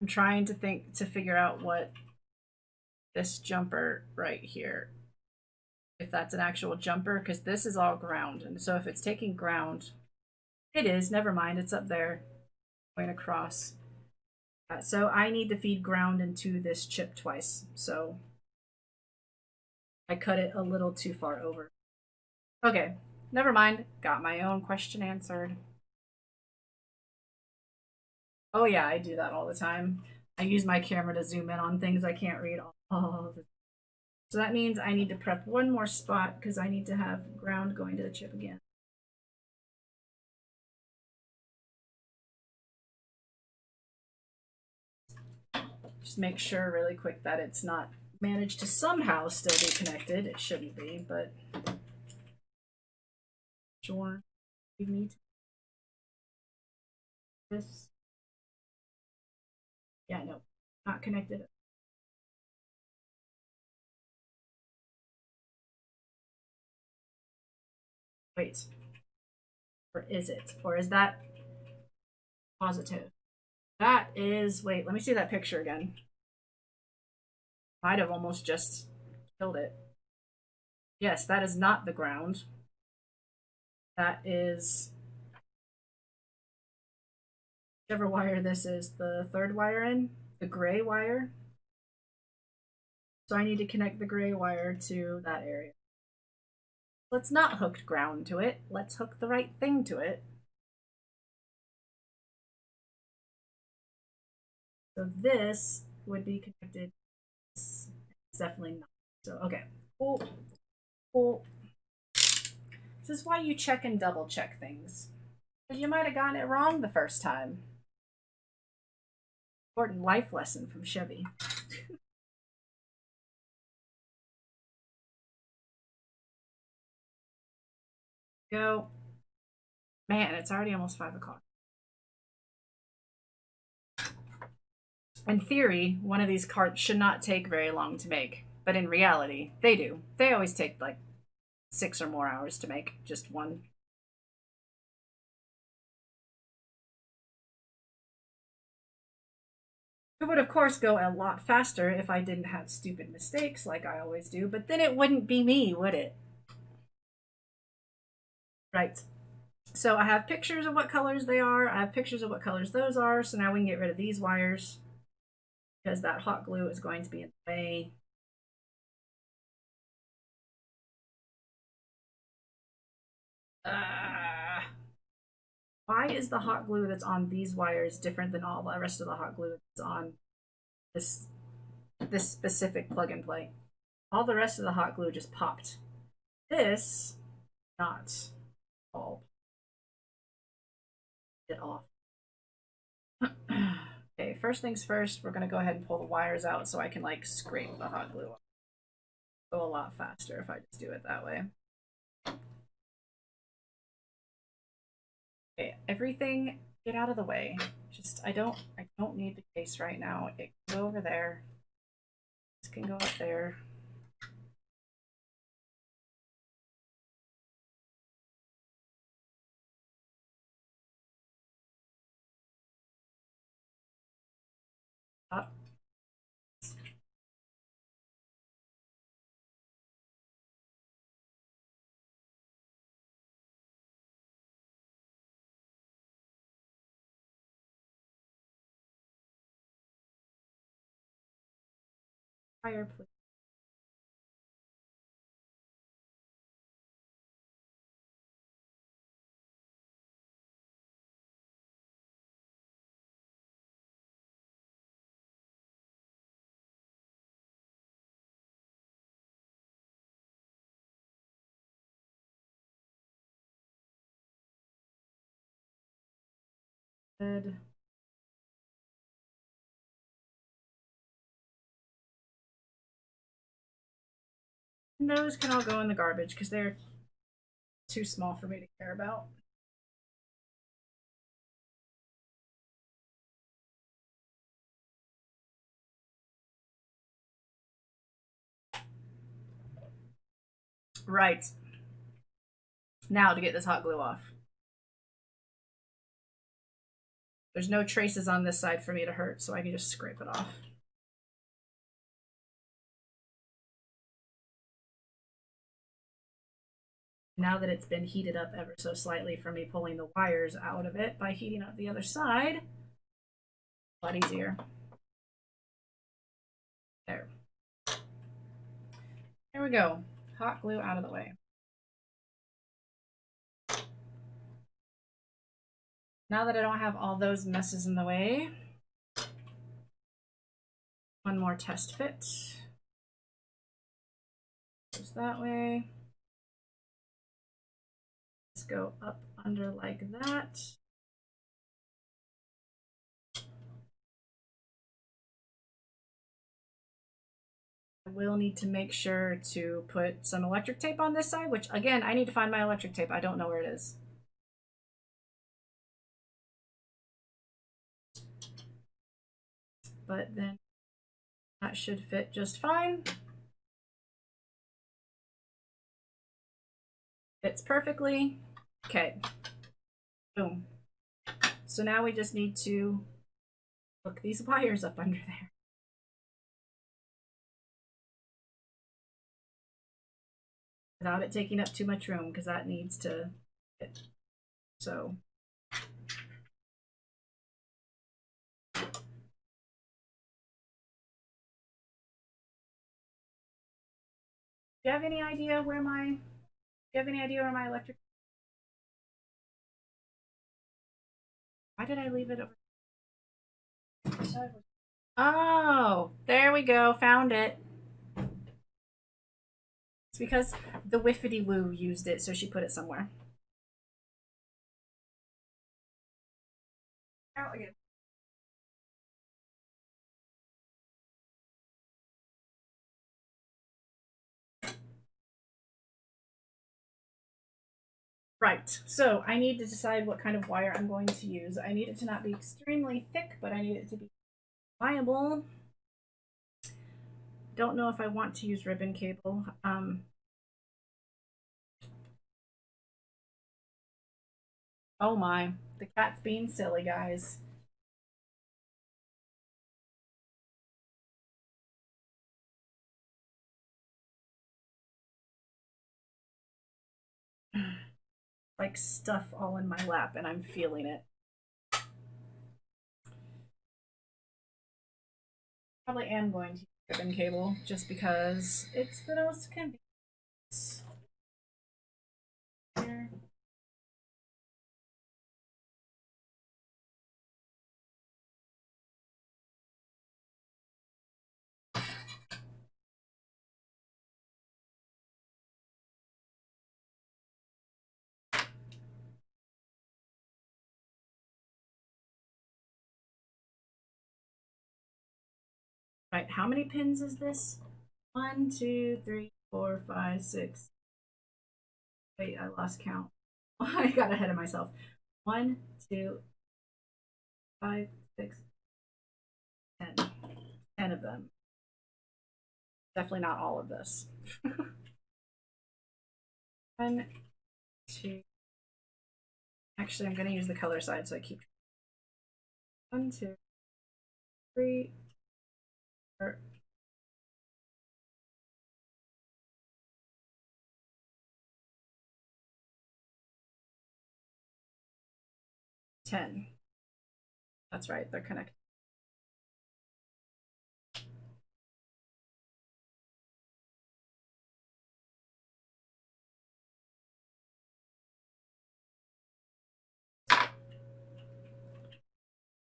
I'm trying to figure out what this jumper right here, if that's an actual jumper, because this is all ground. And so if it's taking ground, it is, never mind, it's up there going across. So I need to feed ground into this chip twice. So I cut it a little too far over. Okay, never mind. Got my own question answered. Oh yeah, I do that all the time. I use my camera to zoom in on things I can't read all the. So that means I need to prep one more spot because I need to have ground going to the chip again. Just make sure really quick that it's not managed to somehow still be connected. It shouldn't be, but sure. We need this. Yeah, no, not connected. Wait, or is it? Or is that positive? That is, wait, let me see that picture again. Might have almost just killed it. Yes, that is not the ground. That is whichever wire this is, the third wire in, the gray wire. So I need to connect the gray wire to that area. Let's not hook ground to it. Let's hook the right thing to it. So this would be connected. It's definitely not. So, okay. Cool. Cool. This is why you check and double check things. Because you might have gotten it wrong the first time. Important life lesson from Chevy. Go. Man, it's already almost 5 o'clock. In theory, one of these carts should not take very long to make, but in reality, they do. They always take like 6 or more hours to make just one. It would, of course, go a lot faster if I didn't have stupid mistakes like I always do, but then it wouldn't be me, would it? Right. So I have pictures of what colors they are. I have pictures of what colors those are. So now we can get rid of these wires because that hot glue is going to be in the way. Why is the hot glue that's on these wires different than all the rest of the hot glue that's on this specific plug and play? All the rest of the hot glue just popped. This, not all. Get off. Okay, first things first, we're gonna go ahead and pull the wires out so I can like scrape the hot glue off. Go a lot faster if I just do it that way. Okay, everything get out of the way. Just I don't need the case right now. It can go over there. This can go up there. Up. Fire, please. Good. And those can all go in the garbage because they're too small for me to care about. Right. Now to get this hot glue off. There's no traces on this side for me to hurt, so I can just scrape it off. Now that it's been heated up ever so slightly from me pulling the wires out of it by heating up the other side, a lot easier. There. There we go. Hot glue out of the way. Now that I don't have all those messes in the way, one more test fit. Goes that way. Let's go up under like that. I will need to make sure to put some electric tape on this side, which again, I need to find my electric tape. I don't know where it is. But then that should fit just fine. Fits perfectly. Okay. Boom. So now we just need to hook these wires up under there. Without it taking up too much room, because that needs to fit. So do you have any idea where my electric? Why did I leave it over? Oh, there we go. Found it. It's because the Whiffity Woo used it, so she put it somewhere. Out again. Right, so I need to decide what kind of wire I'm going to use. I need it to not be extremely thick, but I need it to be viable. Don't know if I want to use ribbon cable. Oh my, the cat's being silly, guys. Like stuff all in my lap, and I'm feeling it. Probably am going to use ribbon cable just because it's the most convenient. Here. Right, how many pins is this? 1, 2, 3, 4, 5, 6. Wait, I lost count. I got ahead of myself. 1, 2, 5, 6, 10. 10 of them. Definitely not all of this. 1, 2. Actually, I'm going to use the color side so I keep. 1, 2, 3, 4. 10. That's right, they're connected.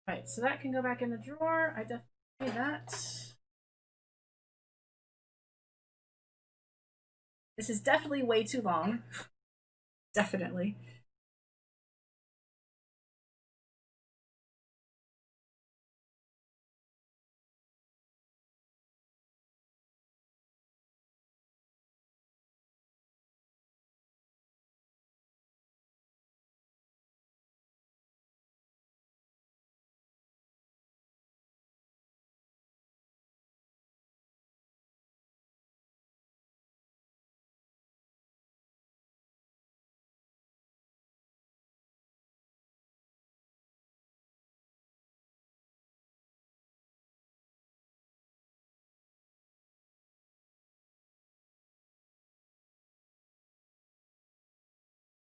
Right, so that can go back in the drawer. I definitely need that. This is definitely way too long. Definitely.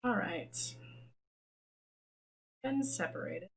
All right. Been separated.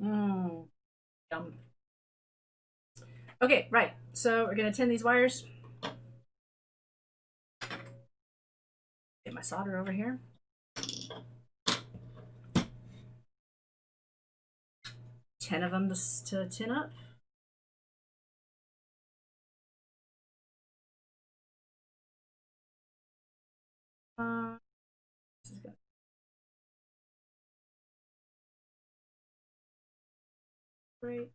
Mmm. Yum. Okay, right. So we're gonna tin these wires. Get my solder over here. 10 of them to tin up. This is good. Great.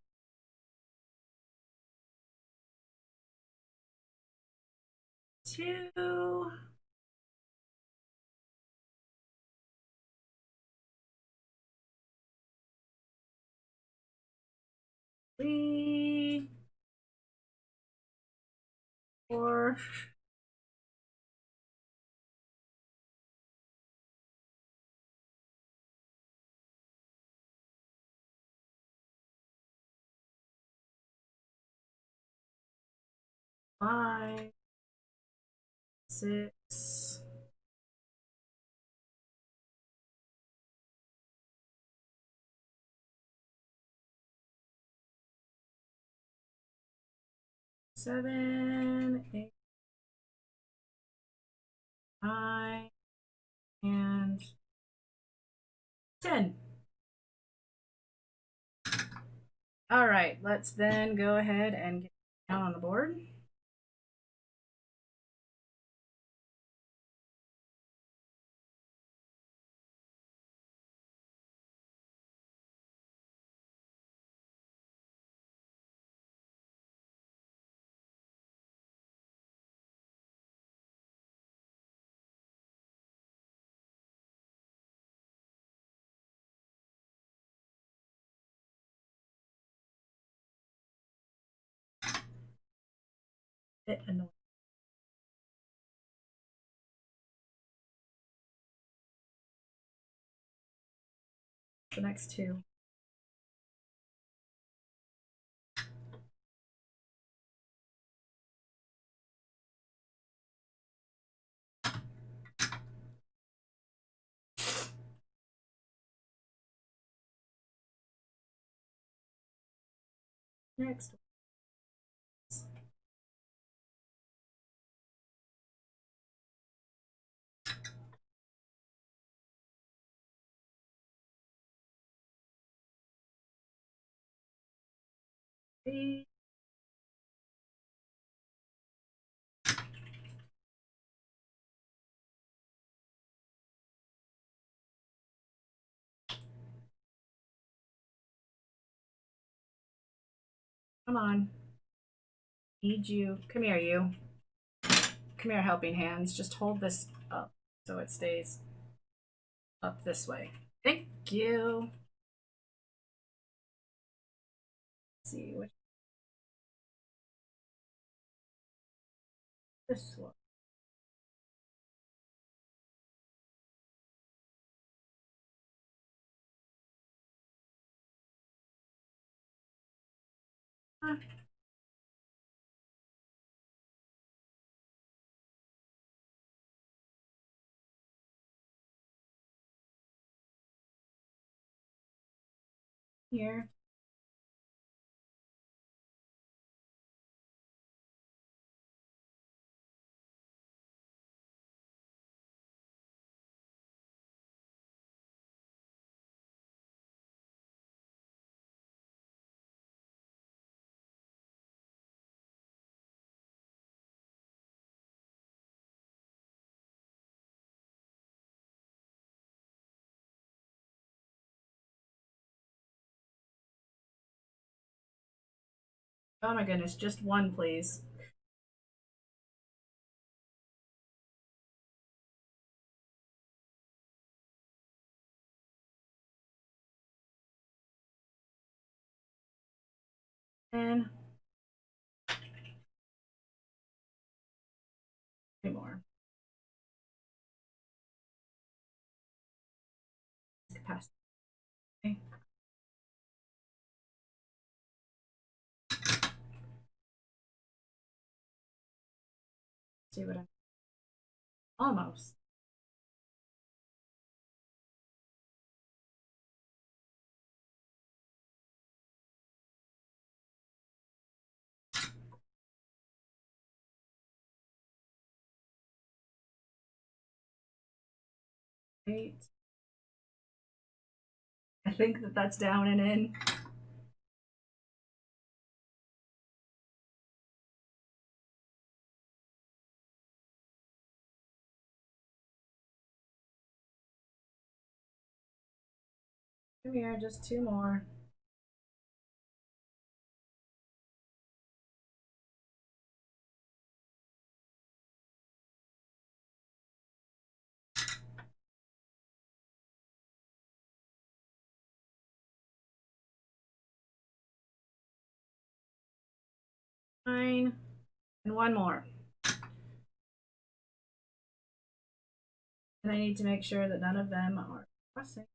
2. 3. 4. 5. 6. 7, 8, 9, and 10. All right, let's then go ahead and get down on the board. Bit annoying. The next two. Next. Three. Come on. Need you. Come here, you. Come here, helping hands. Just hold this up so it stays up this way. Thank you. Let's see which this one. Here. Oh my goodness, just one, please. And 3 more. Capacity. Okay. See what I'm almost. Eight. I think that's down and in. Come here, just 2 more. Nine. And 1 more. And I need to make sure that none of them are crossing.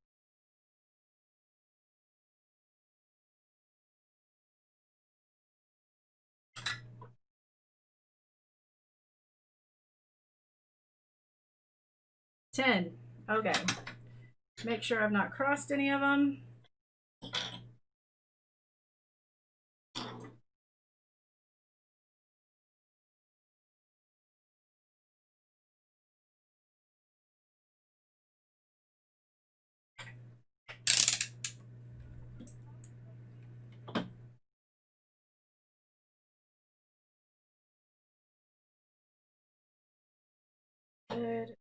Ten. Okay. Make sure I've not crossed any of them. Good.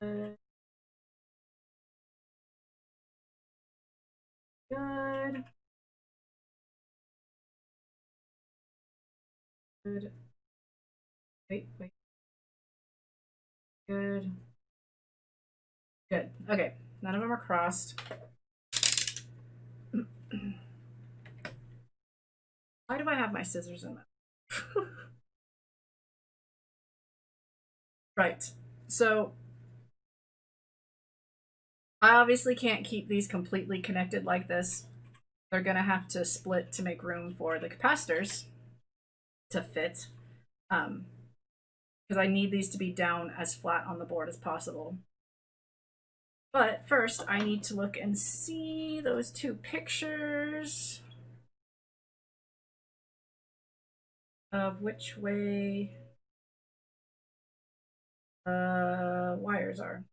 Good. Good. Good. Wait. Good. Good. Okay. None of them are crossed. Why do I have my scissors in that? Right. So I obviously can't keep these completely connected like this. They're going to have to split to make room for the capacitors to fit. Because I need these to be down as flat on the board as possible. But first, I need to look and see those two pictures of which way wires are.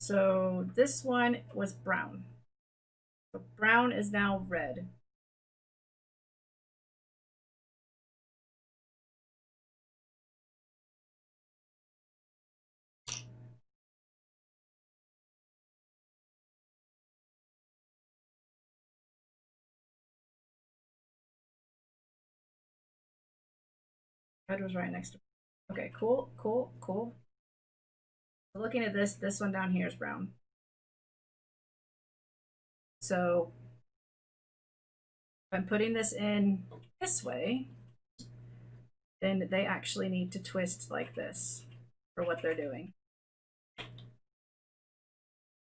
So this one was brown. So brown is now red. Red was right next to. Okay, cool. So looking at this one down here is brown. So if I'm putting this in this way, then they actually need to twist like this for what they're doing.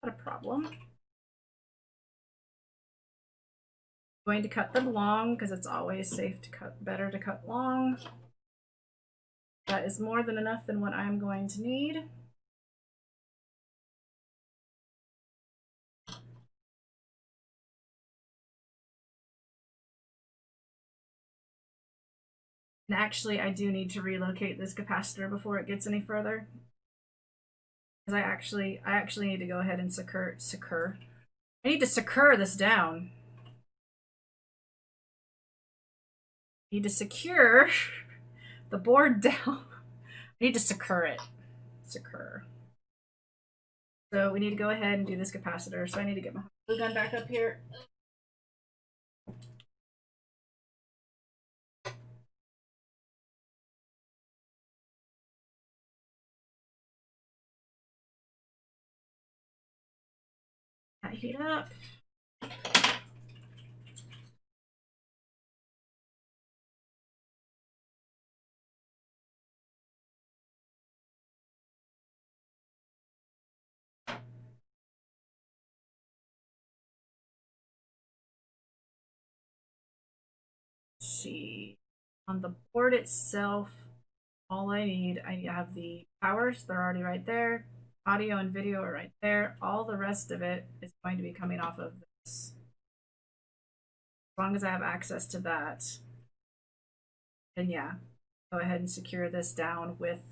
Not a problem. I'm going to cut them long because it's always safe to better to cut long. That is more than enough than what I'm going to need. And actually, I do need to relocate this capacitor before it gets any further. Because I actually need to go ahead and secure. I need to secure this down. I need to secure the board down. I need to secure it. Secure. So we need to go ahead and do this capacitor. So I need to get my glue gun back up here. Heat up. Let's see. On the board itself, all I have the powers, they're already right there. Audio and video are right there. All the rest of it is going to be coming off of this. As long as I have access to that, then yeah, go ahead and secure this down with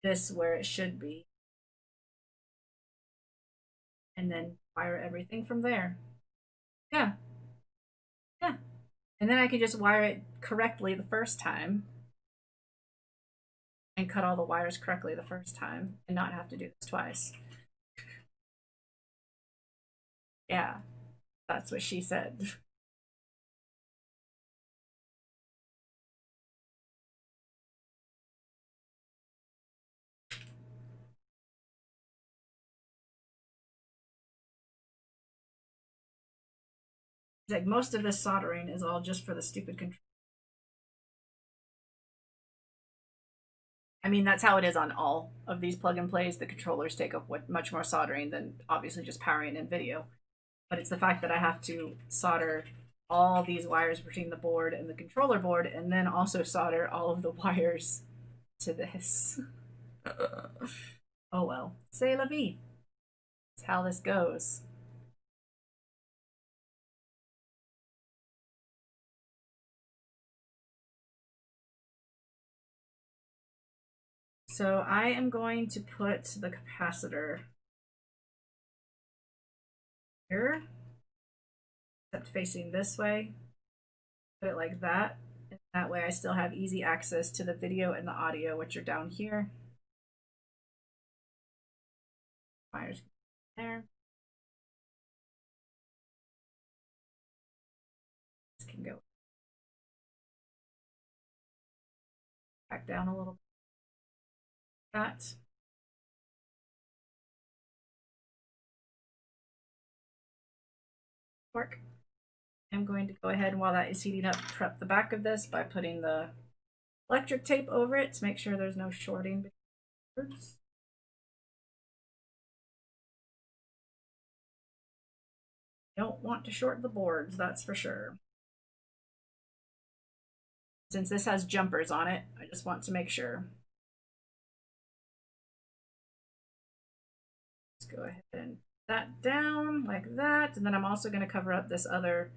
this where it should be. And then wire everything from there. Yeah. Yeah. And then I can just wire it correctly the first time and cut all the wires correctly the first time and not have to do this twice. Yeah, that's what she said. Like most of this soldering is all just for the stupid control. I mean, that's how it is on all of these plug and plays. The controllers take up much more soldering than obviously just powering in video. But it's the fact that I have to solder all these wires between the board and the controller board, and then also solder all of the wires to this. Oh well, c'est la vie. That's how this goes. So I am going to put the capacitor here, except facing this way. Put it like that. And that way I still have easy access to the video and the audio, which are down here. Wires there. This can go back down a little bit. That. Work. I'm going to go ahead and while that is heating up, prep the back of this by putting the electric tape over it to make sure there's no shorting between the boards. Don't want to short the boards, that's for sure. Since this has jumpers on it, I just want to make sure. Let's go ahead and put that down like that, and then I'm also going to cover up this other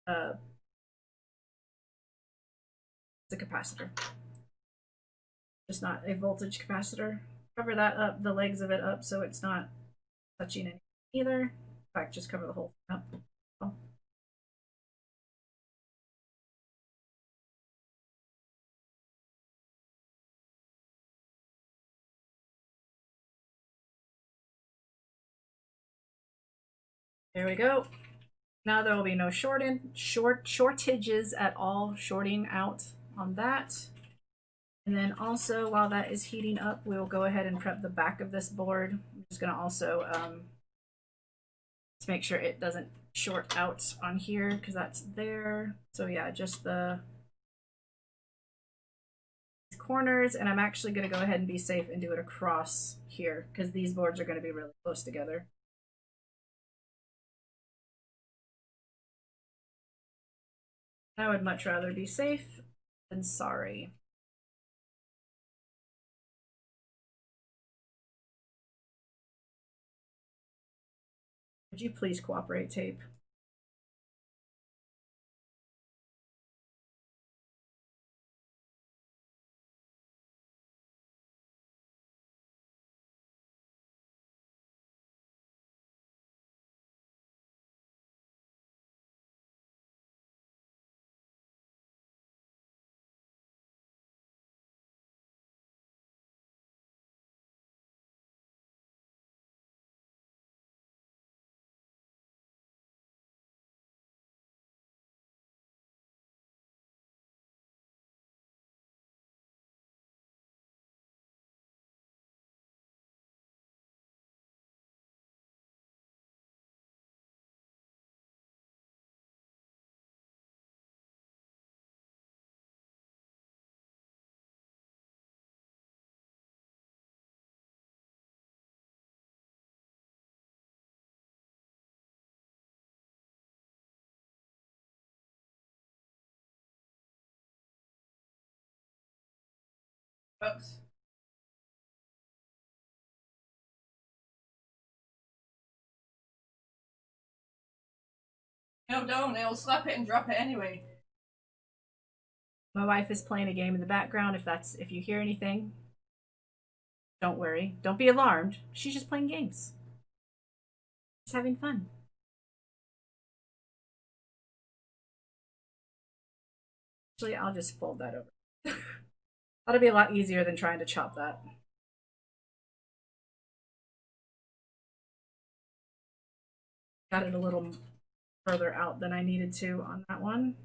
the capacitor. Just not a voltage capacitor. Cover that up, the legs of it up, so it's not touching it either. In fact, just cover the whole thing up. Oh. There we go. Now there will be no shortages at all, shorting out on that. And then also while that is heating up, we will go ahead and prep the back of this board. I'm just gonna also to make sure it doesn't short out on here because that's there. So yeah, just the corners, and I'm actually gonna go ahead and be safe and do it across here because these boards are gonna be really close together. I would much rather be safe than sorry. Would you please cooperate, tape? Oops. No, don't. It'll slap it and drop it anyway. My wife is playing a game in the background. If you hear anything, don't worry. Don't be alarmed. She's just playing games. She's having fun. Actually, I'll just fold that over. That'll be a lot easier than trying to chop that. Got it a little further out than I needed to on that one.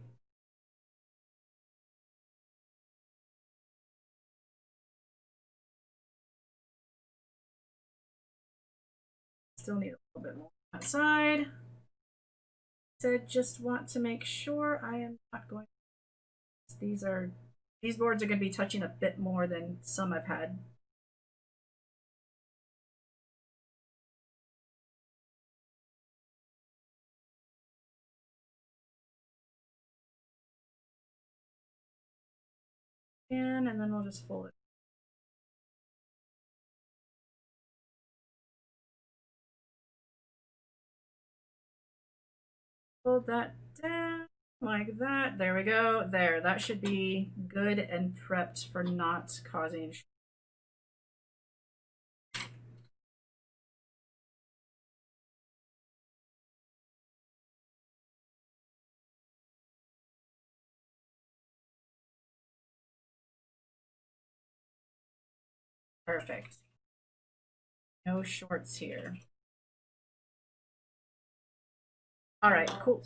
Still need a little bit more on that side. So just want to make sure I am not going. These boards are going to be touching a bit more than some I've had. And then we'll just fold it. Fold that down like that. There we go. There. That should be good and prepped for not causing Perfect. No shorts here. All right, cool.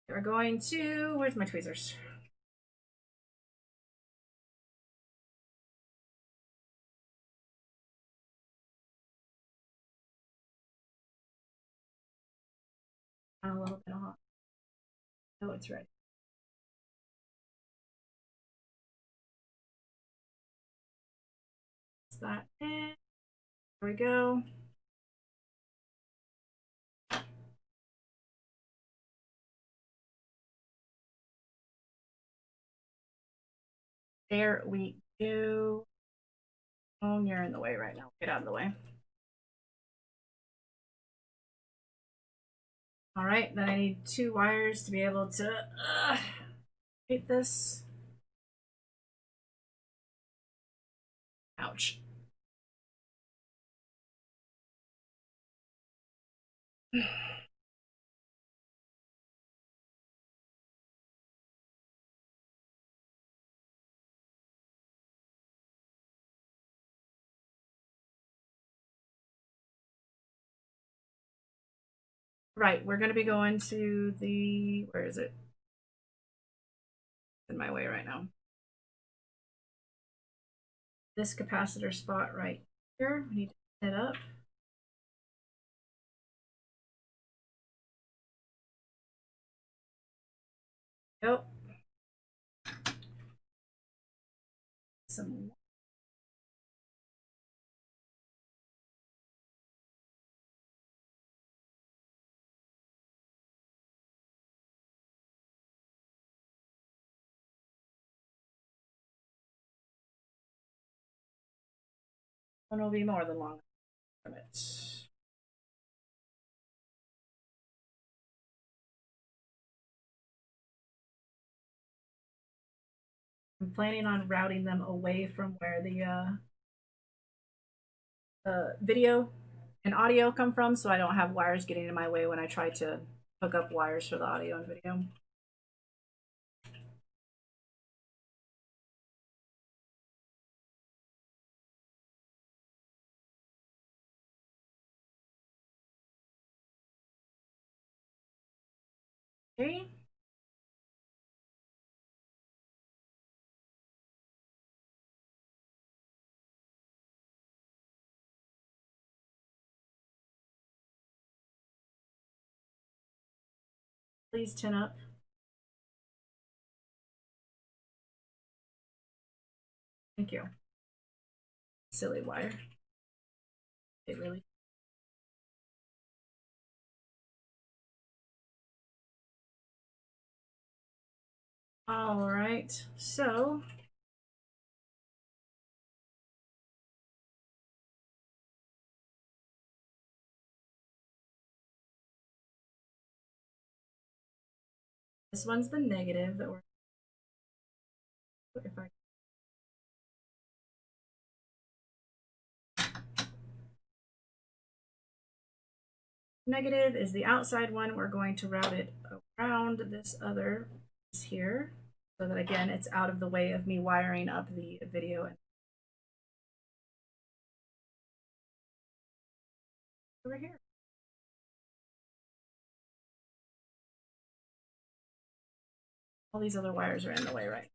We're going to, where's my tweezers? A little bit of hot. Oh, it's ready. Is that it? There we go. There we go. Oh, you're in the way right now. Get out of the way. All right, then I need 2 wires to be able to hit this. Ouch. Right, we're going to be going to the, where is it? In my way right now. This capacitor spot right here. We need to set it up. Go. Some. One will be more than long. I'm planning on routing them away from where the video and audio come from, so I don't have wires getting in my way when I try to hook up wires for the audio and video. Okay. Please tin up. Thank you. Silly wire. It really. All right, so this one's the negative that we're. If I negative is the outside one. We're going to route it around this other piece here so that again it's out of the way of me wiring up the video. Over here. All these other wires are in the way, right?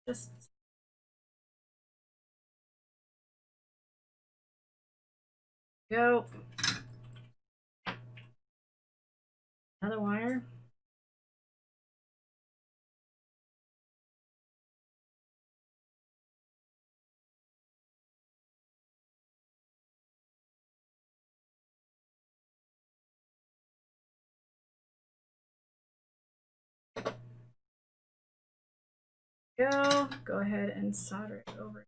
Just go. Another wire. Go ahead and solder it over.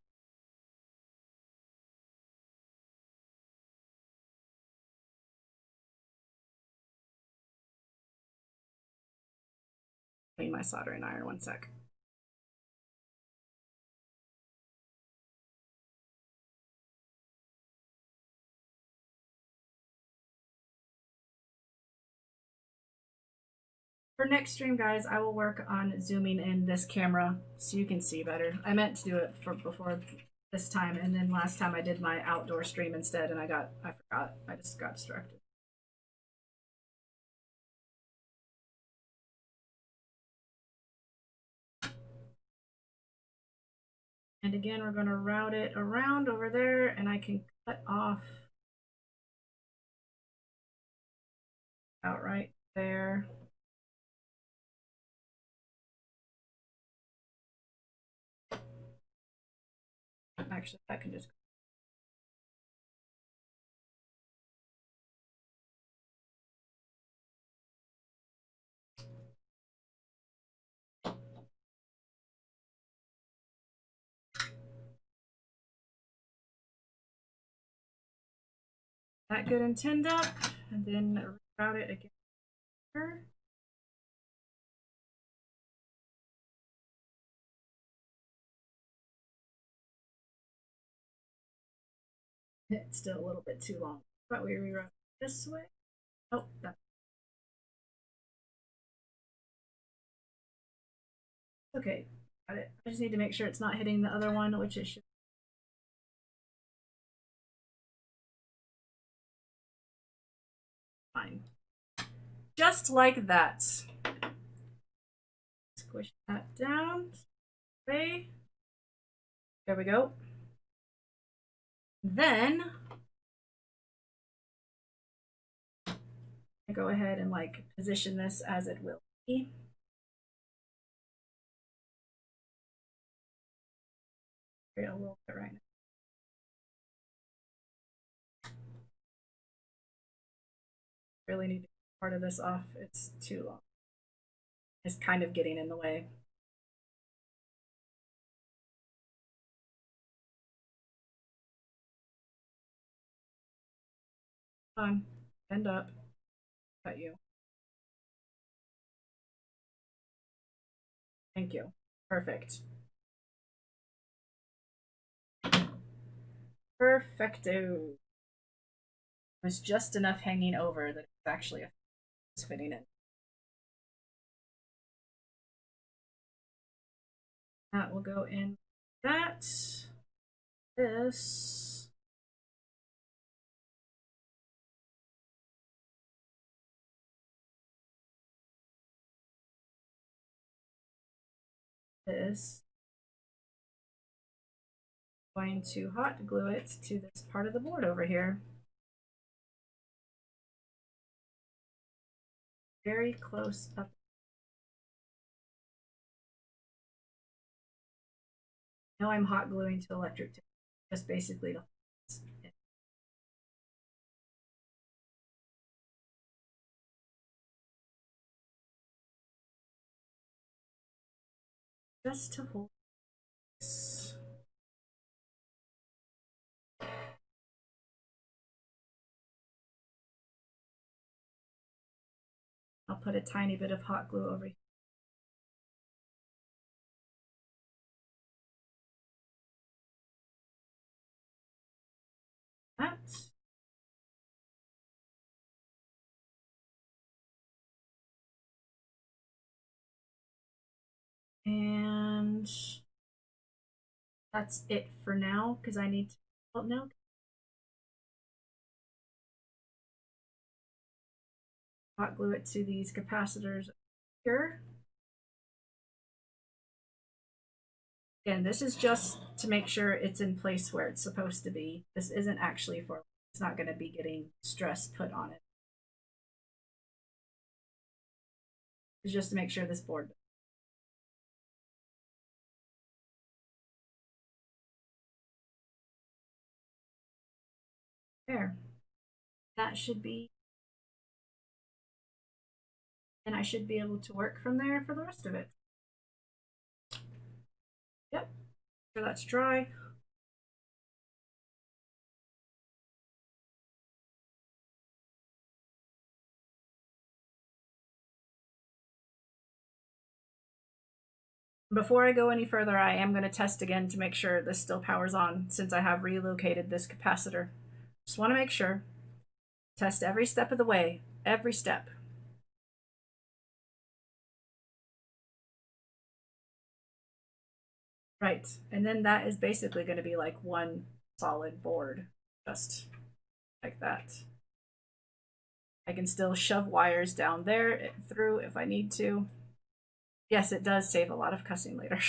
Clean my soldering iron 1 sec. For next stream, guys, I will work on zooming in this camera so you can see better. I meant to do it for before this time, and then last time I did my outdoor stream instead, and I forgot. I just got distracted. And again, we're going to route it around over there, and I can cut off out right there. Actually, I can just. That good and tinned up, and then route it again here. It's still a little bit too long, but we reroute this way. Oh, that's okay. Got it. I just need to make sure it's not hitting the other one, which it should. Fine. Just like that. Squish that down. Okay. There we go. Then I go ahead and like position this as it will be. A little bit right now. Really need to get part of this off. It's too long. It's kind of getting in the way. Come on, end up. Cut you. Thank you. Perfect. Perfecto. There's just enough hanging over that it's actually fitting in. That will go in that. This. This. Going to hot glue it to this part of the board over here. Very close up. Now I'm hot gluing to electric tip, just basically to hold this. I'll put a tiny bit of hot glue over here. That. And that's it for now because I need to, well, no. Hot glue it to these capacitors here. Again, this is just to make sure it's in place where it's supposed to be. This isn't actually for, it's not going to be getting stress put on it. It's just to make sure this board. There. That should be, and I should be able to work from there for the rest of it. Yep. So that's dry. Before I go any further, I am going to test again to make sure this still powers on since I have relocated this capacitor. Just want to make sure. Test every step of the way, every step. Right. And then that is basically going to be like one solid board, just like that. I can still shove wires down there through if I need to. Yes, it does save a lot of cussing later.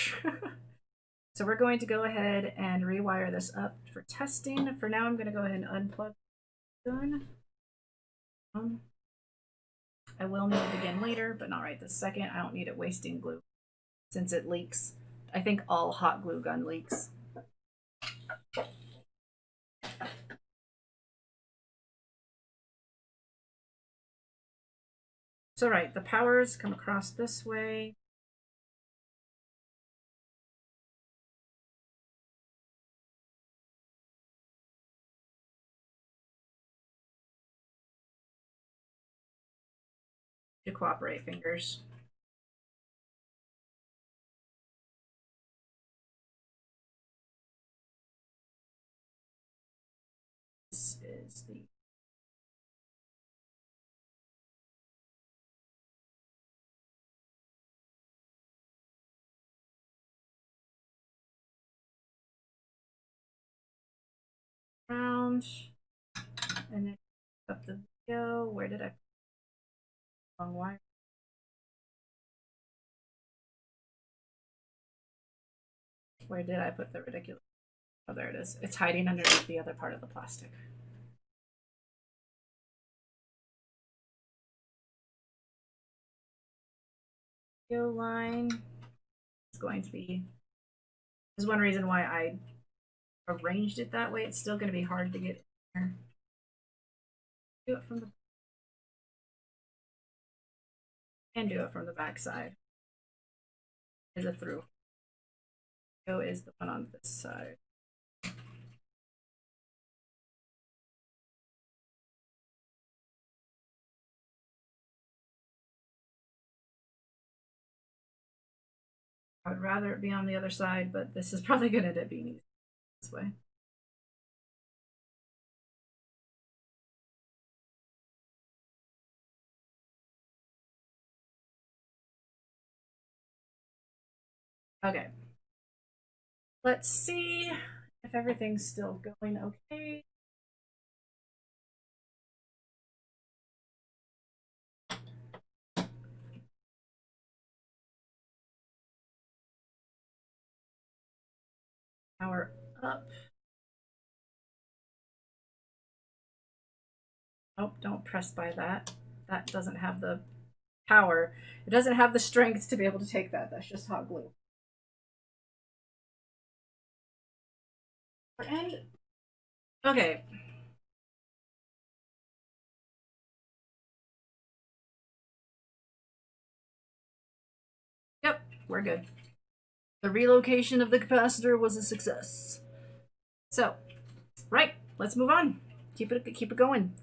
So we're going to go ahead and rewire this up for testing. For now, I'm going to go ahead and unplug the gun. I will need it again later, but not right this second. I don't need it wasting glue since it leaks. I think all hot glue gun leaks. So right, the powers come across this way. To cooperate, fingers. This is the round, and then up the video. Where did I put the long wire? Where did I put the ridiculous? Oh, there it is. It's hiding underneath the other part of the plastic. Video line is going to be. There's one reason why I arranged it that way. It's still going to be hard to get in there. Do it from the and do it from the back side. Is a through. Go is the one on this side. I would rather it be on the other side, but this is probably going to end up being easy this way. Okay. Let's see if everything's still going okay. Power up. Oh, don't press by that. That doesn't have the power. It doesn't have the strength to be able to take that. That's just hot glue. And okay. Yep, we're good. The relocation of the capacitor was a success. So, right, let's move on. Keep it going.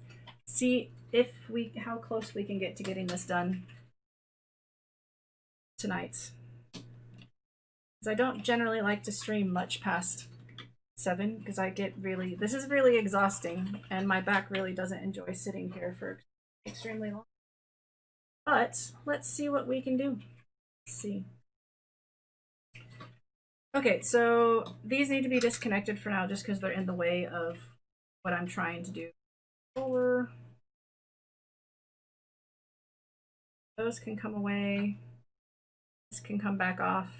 See if we how close we can get to getting this done tonight. Because I don't generally like to stream much past 7 because I get really this is really exhausting and my back really doesn't enjoy sitting here for extremely long. But let's see what we can do. Let's see. Okay, so these need to be disconnected for now just because they're in the way of what I'm trying to do. Those can come away. This can come back off.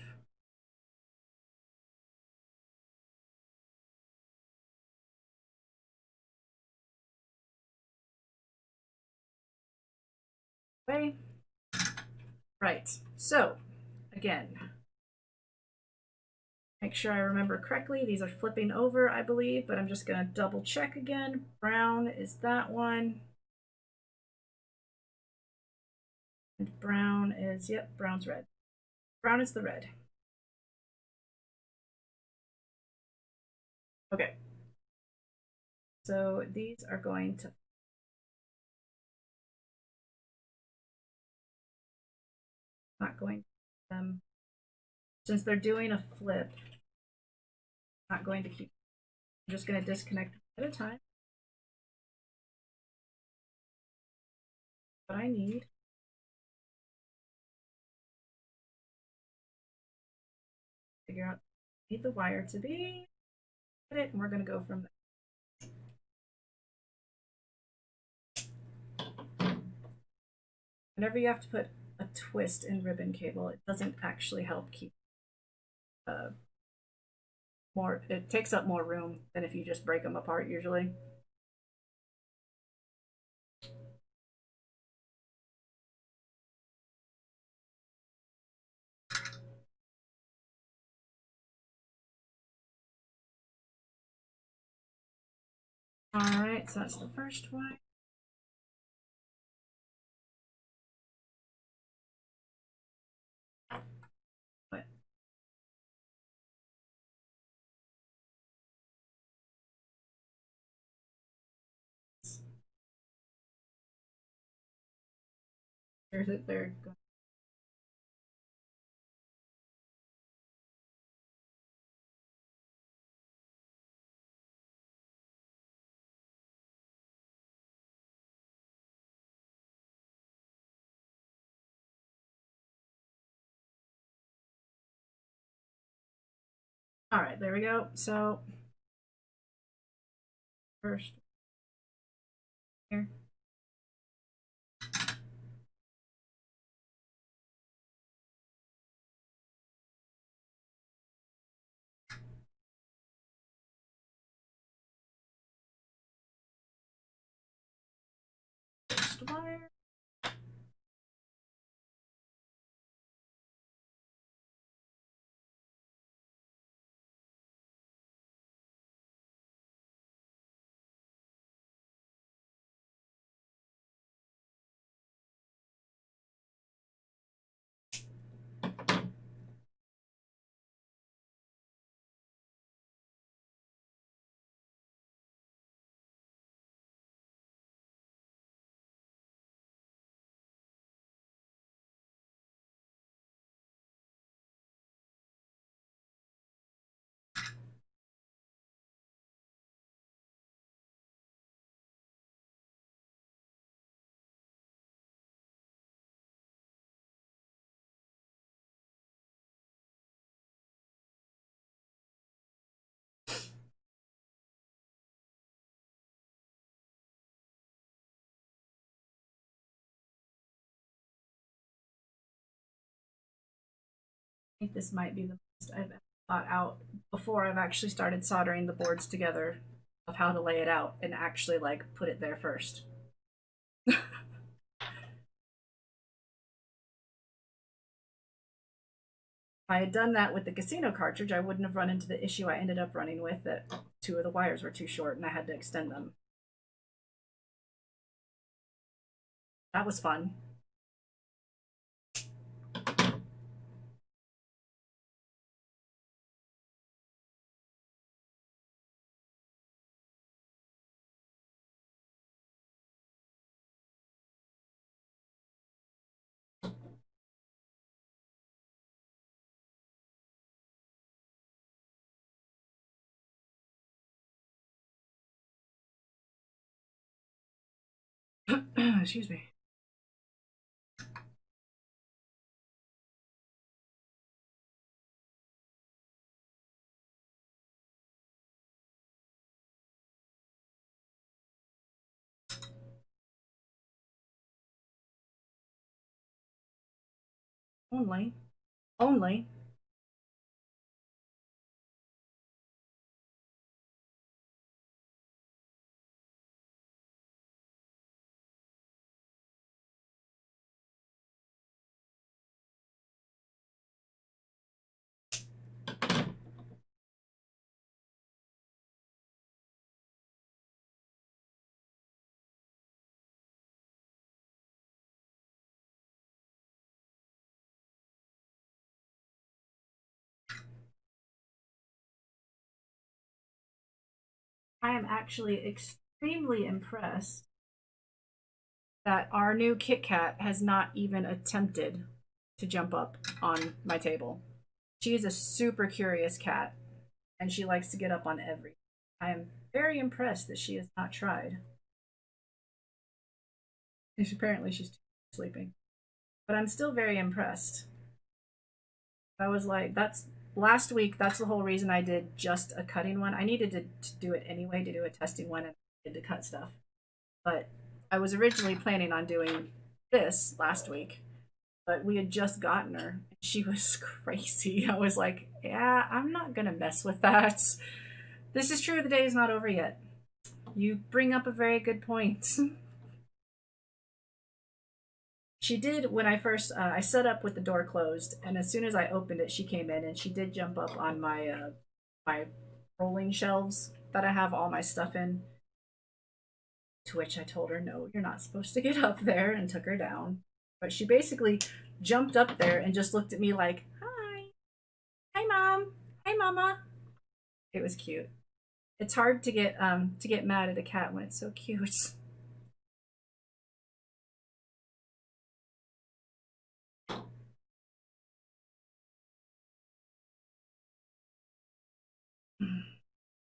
Way. Right, so again, make sure I remember correctly. These are flipping over, I believe, but I'm just going to double check again. Brown is that one. And brown is, yep, brown's red. Brown is the red. Okay. So these are going to not going to since they're doing a flip, I'm not going to keep. I'm just going to disconnect at a time. What I need. Figure out need the wire to be. Put it, and we're going to go from there. Whenever you have to put a twist in ribbon cable, it doesn't actually help keep more. It takes up more room than if you just break them apart usually. All right, so that's the first one. But here's it. They're going. All right, there we go. So first here. First wire. I think this might be the most I've ever thought out before I've actually started soldering the boards together of how to lay it out and actually like put it there first. If I had done that with the casino cartridge, I wouldn't have run into the issue I ended up running with, that two of the wires were too short and I had to extend them. That was fun. Excuse me. Only. I am actually extremely impressed that our new Kit Kat has not even attempted to jump up on my table. She is a super curious cat, and she likes to get up on everything. I am very impressed that she has not tried. Apparently she's sleeping. But I'm still very impressed. I was like, that's last week, that's the whole reason I did just a cutting one. I needed to do it anyway, to do a testing one, and I needed to cut stuff. But I was originally planning on doing this last week, but we had just gotten her. She was crazy. I was like, yeah, I'm not going to mess with that. This is true. The day is not over yet. You bring up a very good point. She did when I first I set up with the door closed, and as soon as I opened it, she came in and she did jump up on my rolling shelves that I have all my stuff in. To which I told her, "No, you're not supposed to get up there," and took her down. But she basically jumped up there and just looked at me like, "Hi, hi, mom, hi, mama." It was cute. It's hard to get mad at a cat when it's so cute.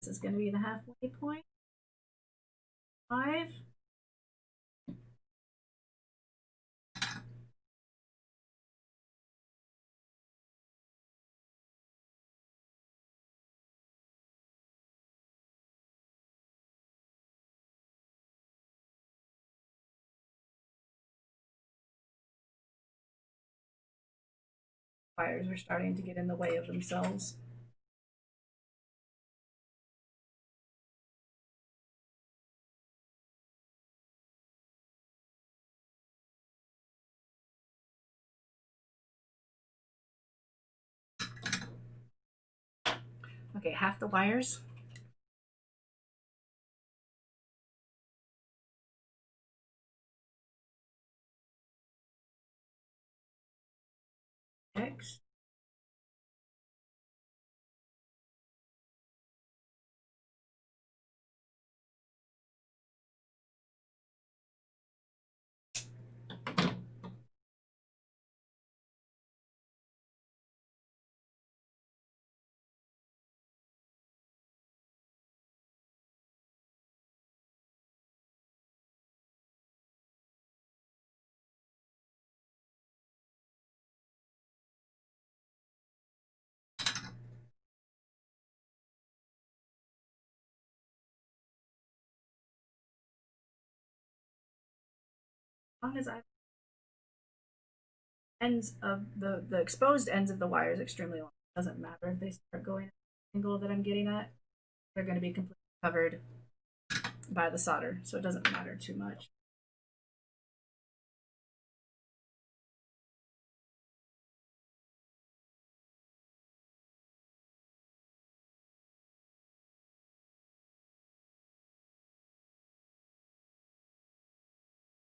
This is going to be the halfway point. 5. Wires are starting to get in the way of themselves. Okay, half the wires. X. As long as I ends of the exposed ends of the wires extremely long. It doesn't matter if they start going at the angle that I'm getting at. They're going to be completely covered by the solder, so it doesn't matter too much.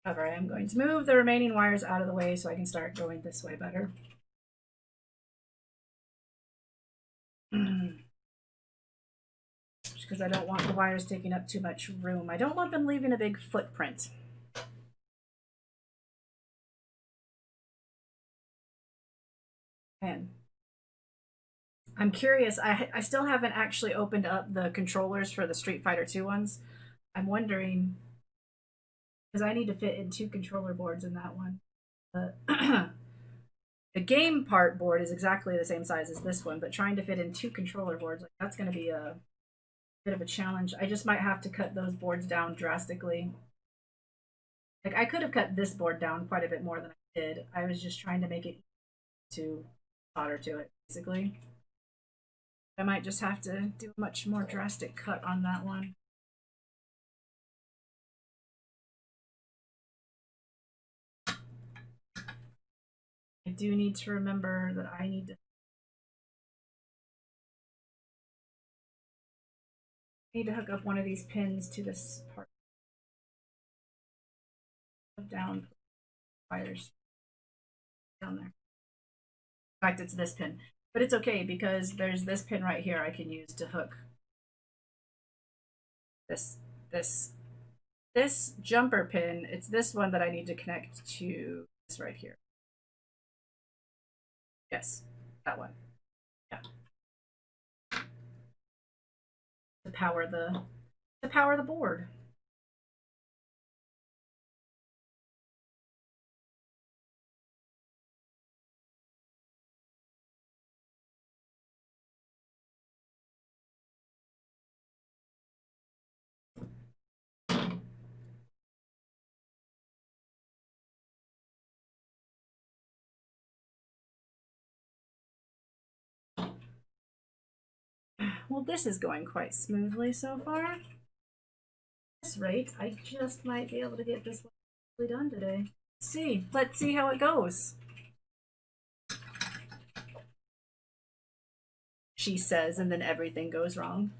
However, I am going to move the remaining wires out of the way so I can start going this way better. Just because I don't want the wires taking up too much room. I don't want them leaving a big footprint. And I'm curious, I still haven't actually opened up the controllers for the Street Fighter 2 ones. I'm wondering, because I need to fit in 2 controller boards in that one. The game part board is exactly the same size as this one, but trying to fit in 2 controller boards, like that's going to be a bit of a challenge. I just might have to cut those boards down drastically. Like I could have cut this board down quite a bit more than I did. I was just trying to make it to solder to it, basically. I might just have to do a much more drastic cut on that one. I do need to remember that I need to hook up one of these pins to this part of down wires down there. In fact, it's this pin. But it's okay because there's this pin right here I can use to hook this this this jumper pin. It's this one that I need to connect to this right here. Yes, that one. Yeah. To power the board. Well, this is going quite smoothly so far. At this rate, I just might be able to get this one done today. Let's see how it goes. She says, and then everything goes wrong.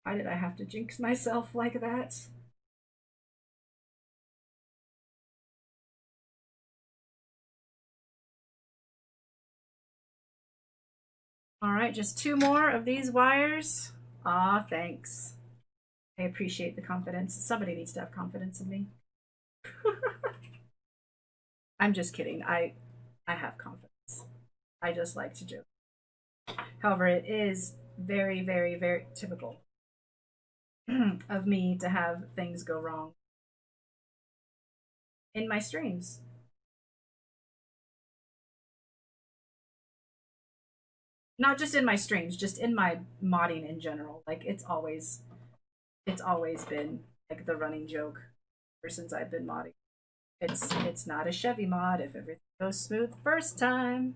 Why did I have to jinx myself like that? All right, just 2 more of these wires. Aw, thanks. I appreciate the confidence. Somebody needs to have confidence in me. I'm just kidding. I have confidence. I just like to joke. However, it is very, very, very typical of me to have things go wrong in my streams. Not just in my streams, just in my modding in general. Like it's always been like the running joke ever since I've been modding. It's not a Chevy mod if everything goes smooth first time.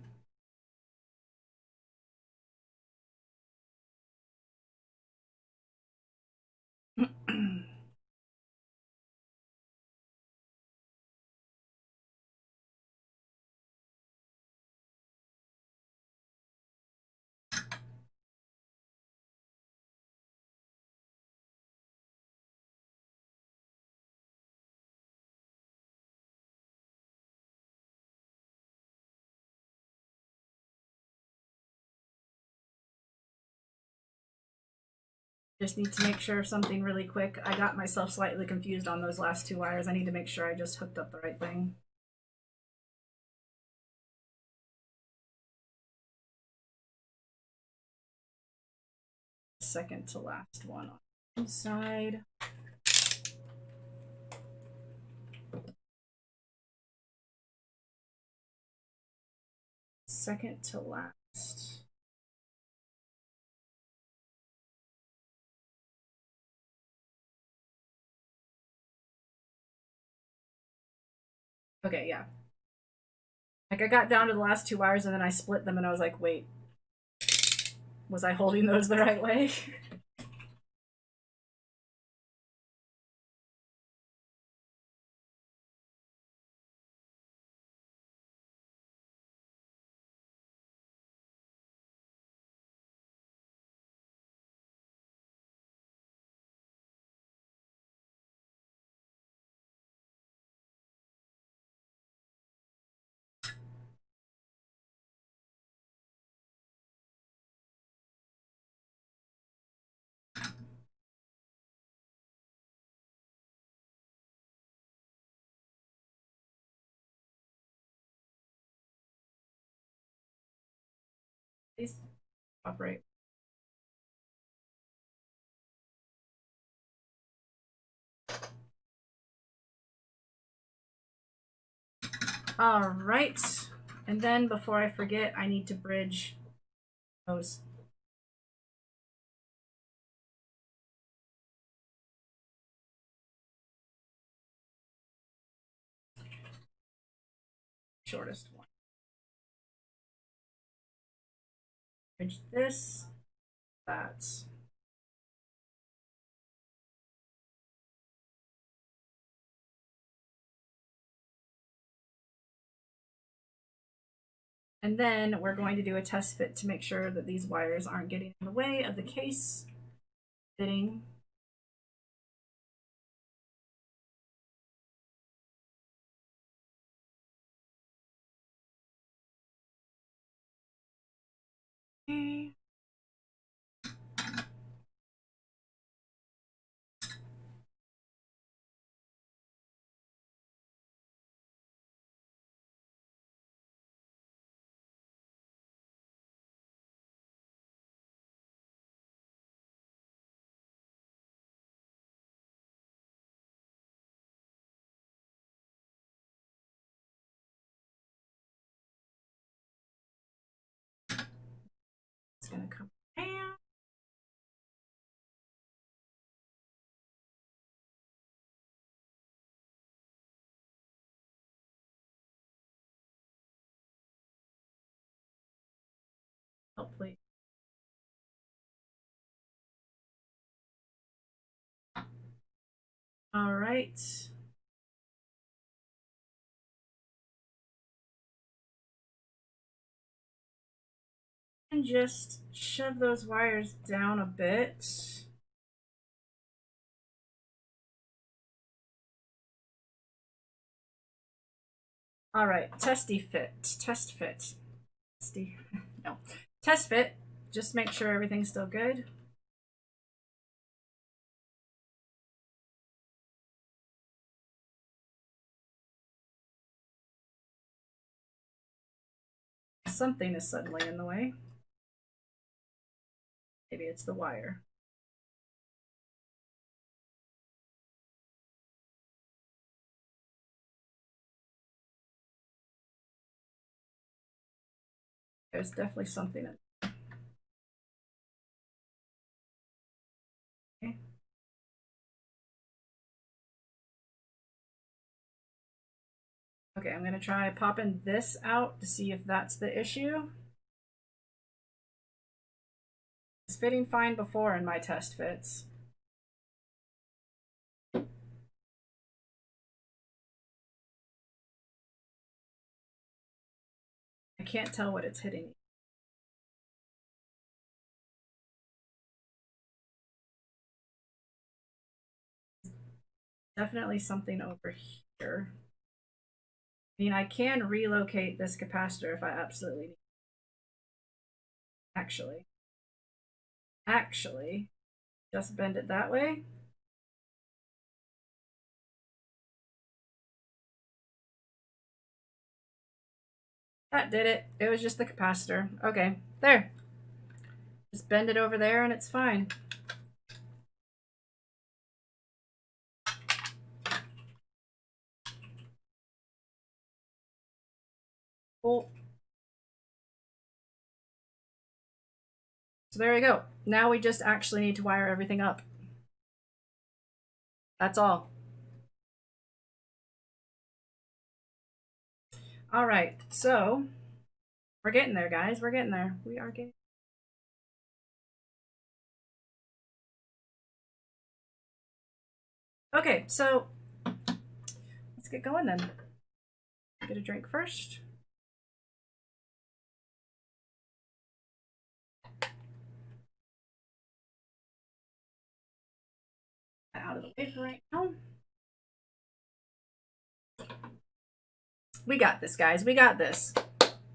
Just need to make sure of something really quick. I got myself slightly confused on those last 2 wires. I need to make sure I just hooked up the right thing. Second to last one on the inside. Second to last. Okay, yeah. Like I got down to the last 2 wires and then I split them and I was like, wait, was I holding those the right way? Please operate. All right. And then before I forget, I need to bridge those. Shortest one. Bridge this, that. And then we're going to do a test fit to make sure that these wires aren't getting in the way of the case fitting. Okay. It's gonna come down. Hopefully. All right. And just shove those wires down a bit. All right, test fit. No, test fit. Just make sure everything's still good. Something is suddenly in the way. Maybe it's the wire. There's definitely something in. Okay. Okay, I'm gonna try popping this out to see if that's the issue. It's fitting fine before in my test fits. I can't tell what it's hitting. Definitely something over here. I mean, I can relocate this capacitor if I absolutely need. Actually, just bend it that way. That did it. It was just the capacitor. Okay, there. Just bend it over there and it's fine. Cool. So there we go. Now we just actually need to wire everything up. That's all. All right, so we're getting there, guys. We're getting there. We are getting. Okay, so let's get going then. Get a drink first. Out of the way for right now. We got this, guys. We got this.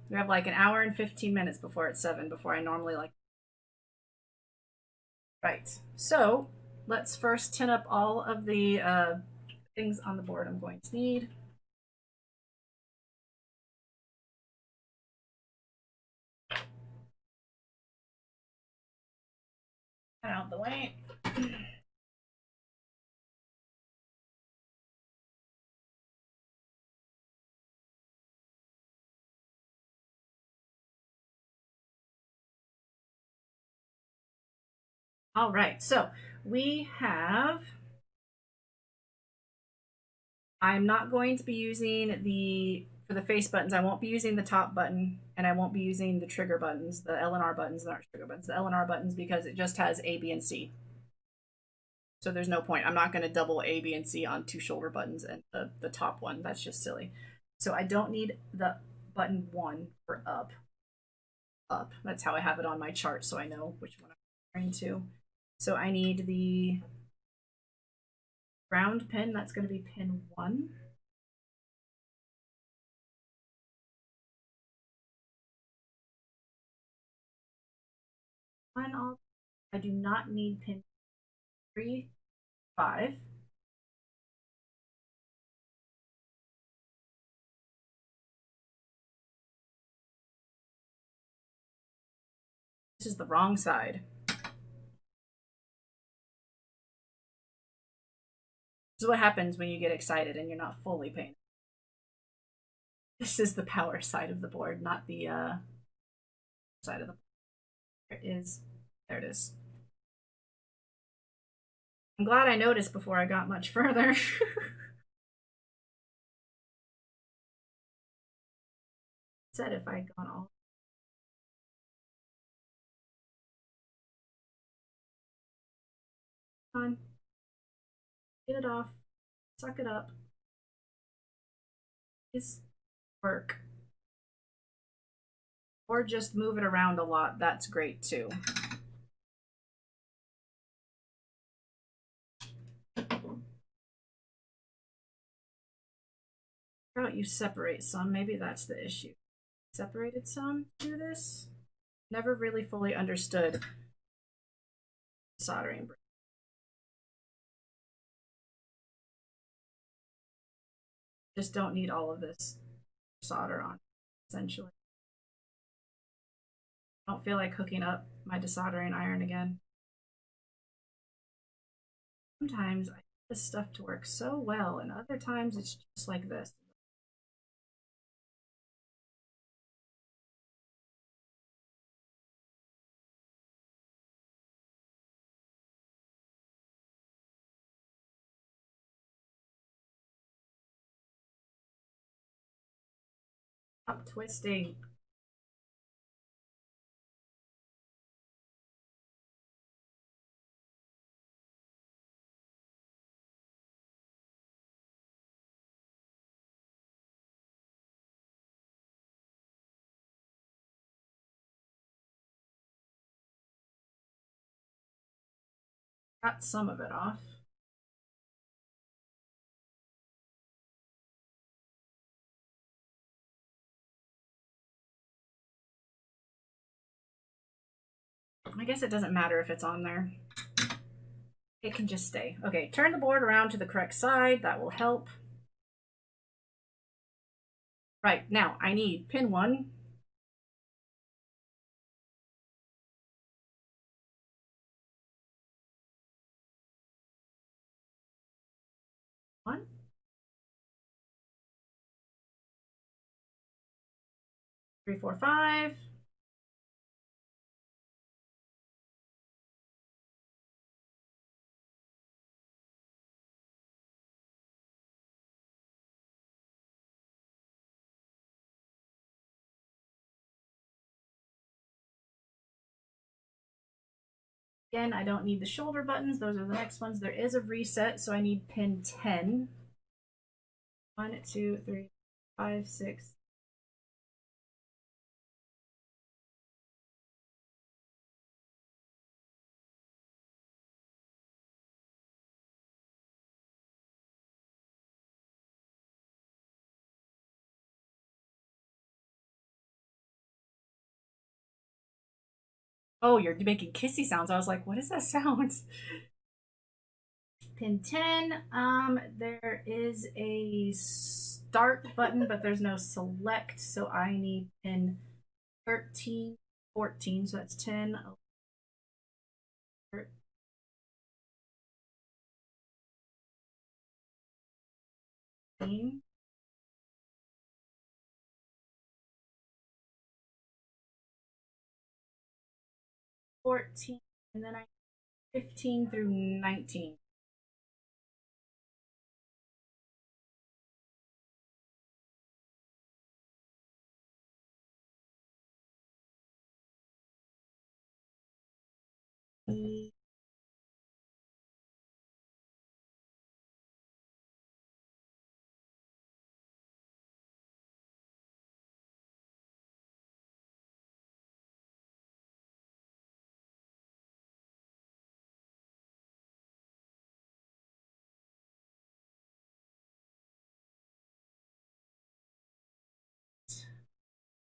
We have like an hour and 15 minutes before it's 7, before I normally like. Right. So let's first tin up all of the things on the board I'm going to need. Out of the way. All right, so we have. I'm not going to be using for the face buttons, I won't be using the top button, and I won't be using the trigger buttons, the L and R buttons that aren't trigger buttons, the L and R buttons, because it just has A, B, and C. So there's no point. I'm not going to double A, B, and C on 2 shoulder buttons and the top one. That's just silly. So I don't need the button 1 for up. That's how I have it on my chart, so I know which one I'm referring to. So I need the ground pin. That's going to be pin 1. I do not need pin 3, 5. This is the wrong side. This is what happens when you get excited and you're not fully paying. This is the power side of the board, not the side of the board. There it is. I'm glad I noticed before I got much further. Said if I had gone all. Come on. Get it off. Suck it up. Please work. Or just move it around a lot. That's great too. How about you separate some? Maybe that's the issue. Separated some through this? Never really fully understood soldering. Just don't need all of this solder on, essentially. I don't feel like hooking up my desoldering iron again. Sometimes I get this stuff to work so well, and other times it's just like this. Stop twisting. Got some of it off. I guess it doesn't matter if it's on there. It can just stay. Okay, turn the board around to the correct side. That will help. Right, now I need pin 1. One. 3, 4, 5. Again, I don't need the shoulder buttons. Those are the next ones. There is a reset, so I need pin 10. 1, 2, 3, 5, 6. Oh, you're making kissy sounds. I was like, what is that sound? Pin 10. There is a start button, but there's no select, so I need pin 13, 14. So that's 10, 13. 14, and then I 15 through 19.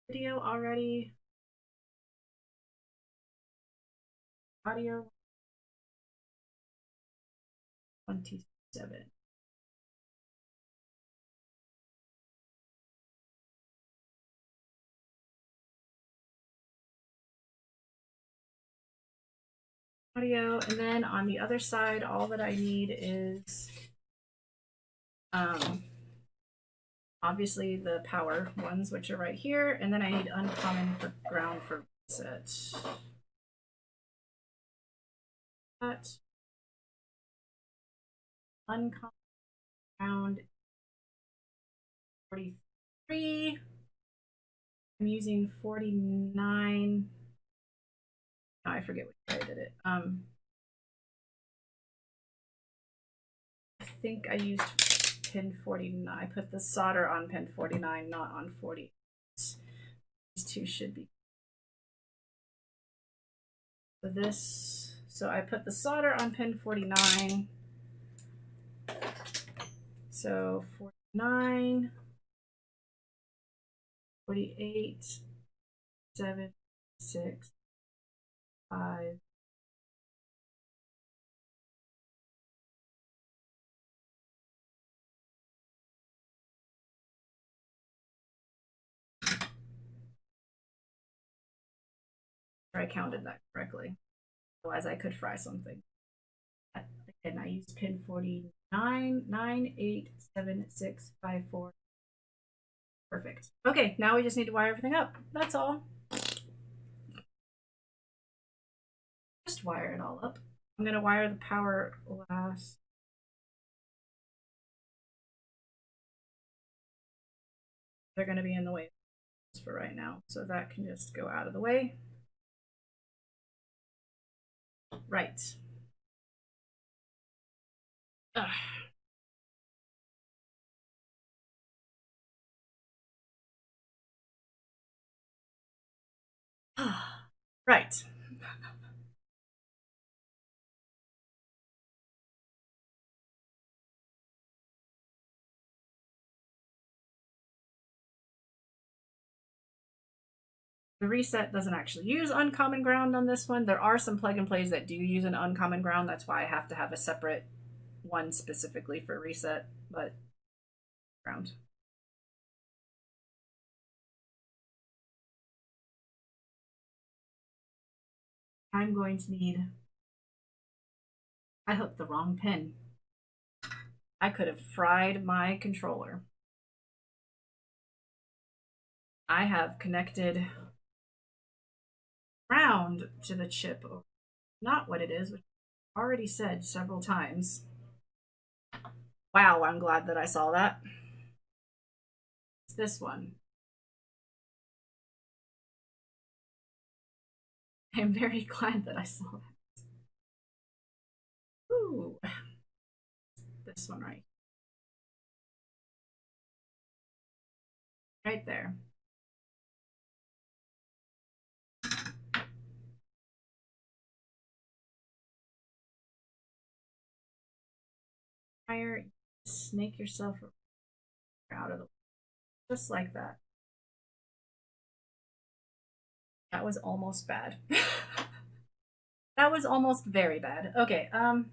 Video already. Audio 27. Audio, and then on the other side, all that I need is obviously the power ones, which are right here, and then I need uncommon for ground for reset. That uncommon ground 43. I'm using 49. Oh, I forget which way I did it. think I used pin 49. I put the solder on pin 49, not on 40. These two should be. So this, so I put the solder on pin 49. So 49, 48, 7, 6, 5. I counted that correctly. Otherwise, I could fry something. Again, I used pin 49, 9, 8, 7, 6, 5, 4. Perfect. Okay, now we just need to wire everything up. That's all. Just wire it all up. I'm going to wire the power last. They're going to be in the way for right now, so that can just go out of the way. Right. Ugh. Right. The reset doesn't actually use uncommon ground on this one. There are some plug and plays that do use an uncommon ground. That's why I have to have a separate one specifically for reset, but ground. I'm going to need, I hooked the wrong pin. I could have fried my controller. I have connected ground to the chip. Not what it is, which I've already said several times. Wow, I'm glad that I saw that. It's this one. I'm very glad that I saw that. Ooh. This one right there. Fire, snake yourself out of the way. Just like that. That was almost bad. That was almost very bad. Okay, I'm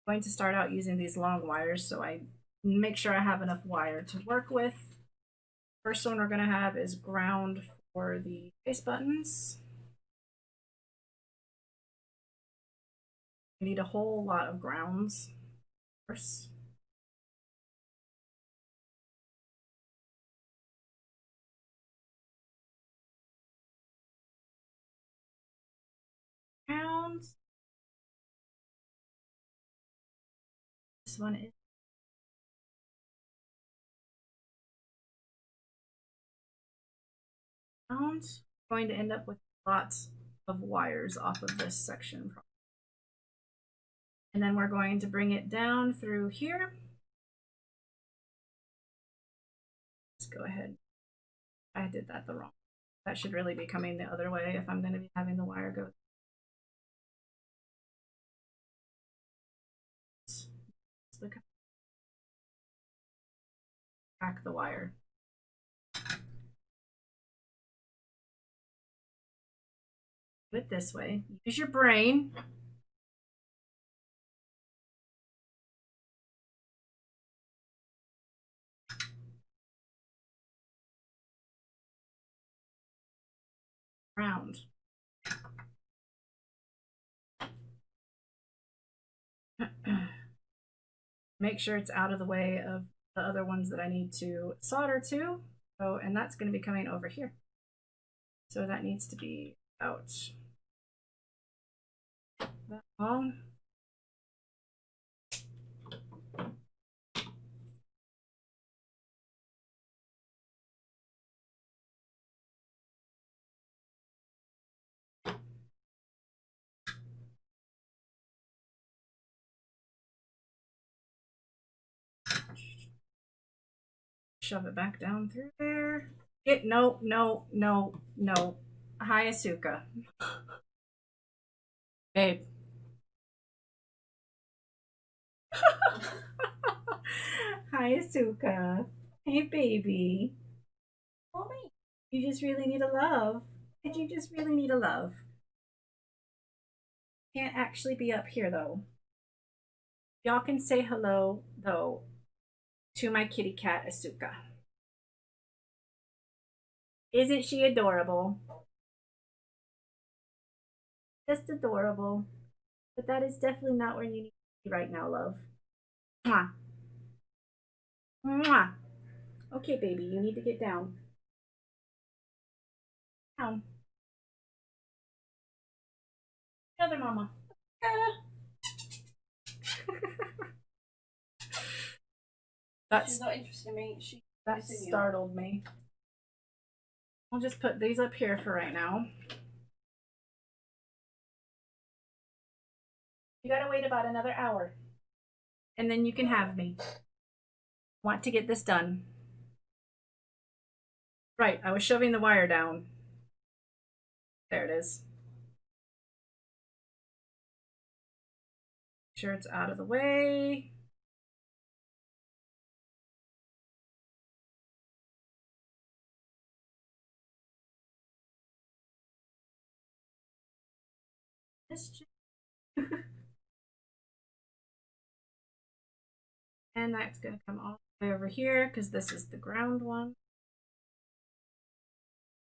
going to start out using these long wires so I make sure I have enough wire to work with. First one we're going to have is ground for the face buttons. We need a whole lot of grounds first. Grounds. This one is grounds. I'm going to end up with lots of wires off of this section. And then we're going to bring it down through here. Let's go ahead. I did that the wrong. That should really be coming the other way if I'm going to be having the wire go. Back the wire. Do it this way. Use your brain. Round. Make sure it's out of the way of the other ones that I need to solder to. Oh, and that's going to be coming over here. So that needs to be about that long. shove it back down through there. No. Hi, Asuka. Babe. Hi, Asuka. Hey, baby. Mommy. You just really need a love. Did you just really need a love? Can't actually be up here, though. Y'all can say hello, though, to my kitty cat, Asuka. Isn't she adorable? Just adorable. But that is definitely not where you need to be right now, love. Mwah. Mwah. Okay, baby, you need to get down. Down. Another mama. She's not interested in me. That startled me. I'll just put these up here for right now. You gotta wait about another hour. And then you can have me. Want to get this done. Right, I was shoving the wire down. There it is. Make sure it's out of the way. And that's going to come all the way over here because this is the ground one.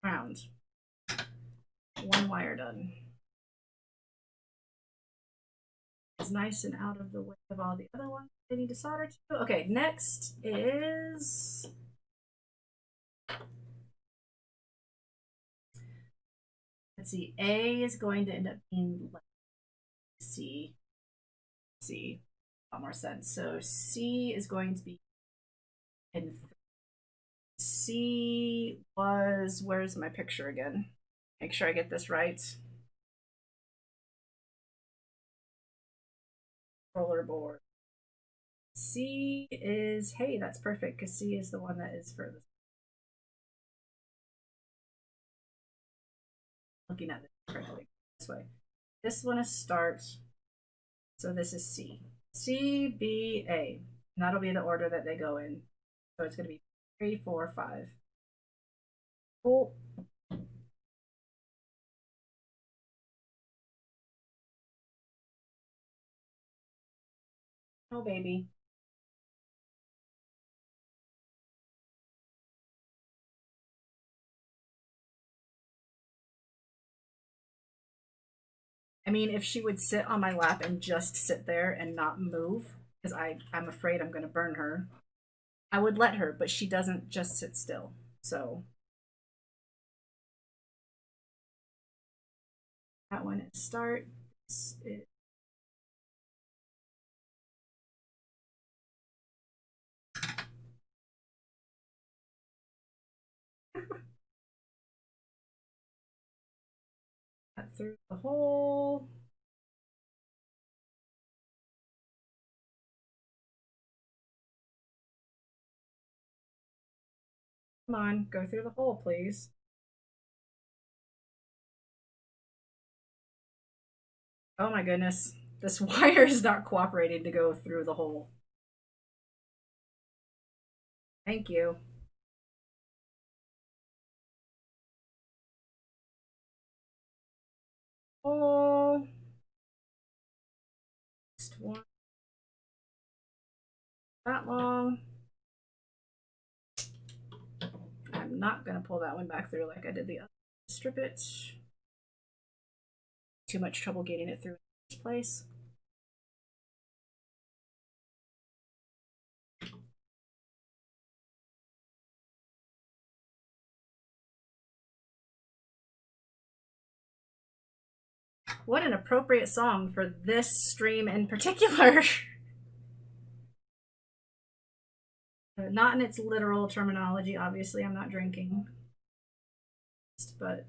Ground. One wire done. It's nice and out of the way of all the other ones they need to solder to. Okay, next is let's see, A is going to end up being C. C. A lot more sense. So C is going to be in C was, where's my picture again? Make sure I get this right. Rollerboard. C is, hey, that's perfect because C is the one that is furthest. Looking at it correctly this way. This one is start. So this is C. C, B, A. And that'll be the order that they go in. So it's going to be 3, 4, 5. Cool. Oh, baby. I mean, if she would sit on my lap and just sit there and not move, because I'm afraid I'm going to burn her, I would let her, but she doesn't just sit still. So that one is start. This is cut through the hole. Come on, go through the hole, please. Oh my goodness. This wire is not cooperating to go through the hole. Thank you. Hole. Next one. That long. I'm not going to pull that one back through like I did the other. Strip it. Too much trouble getting it through in the first place. What an appropriate song for this stream in particular. Not in its literal terminology, obviously. I'm not drinking. But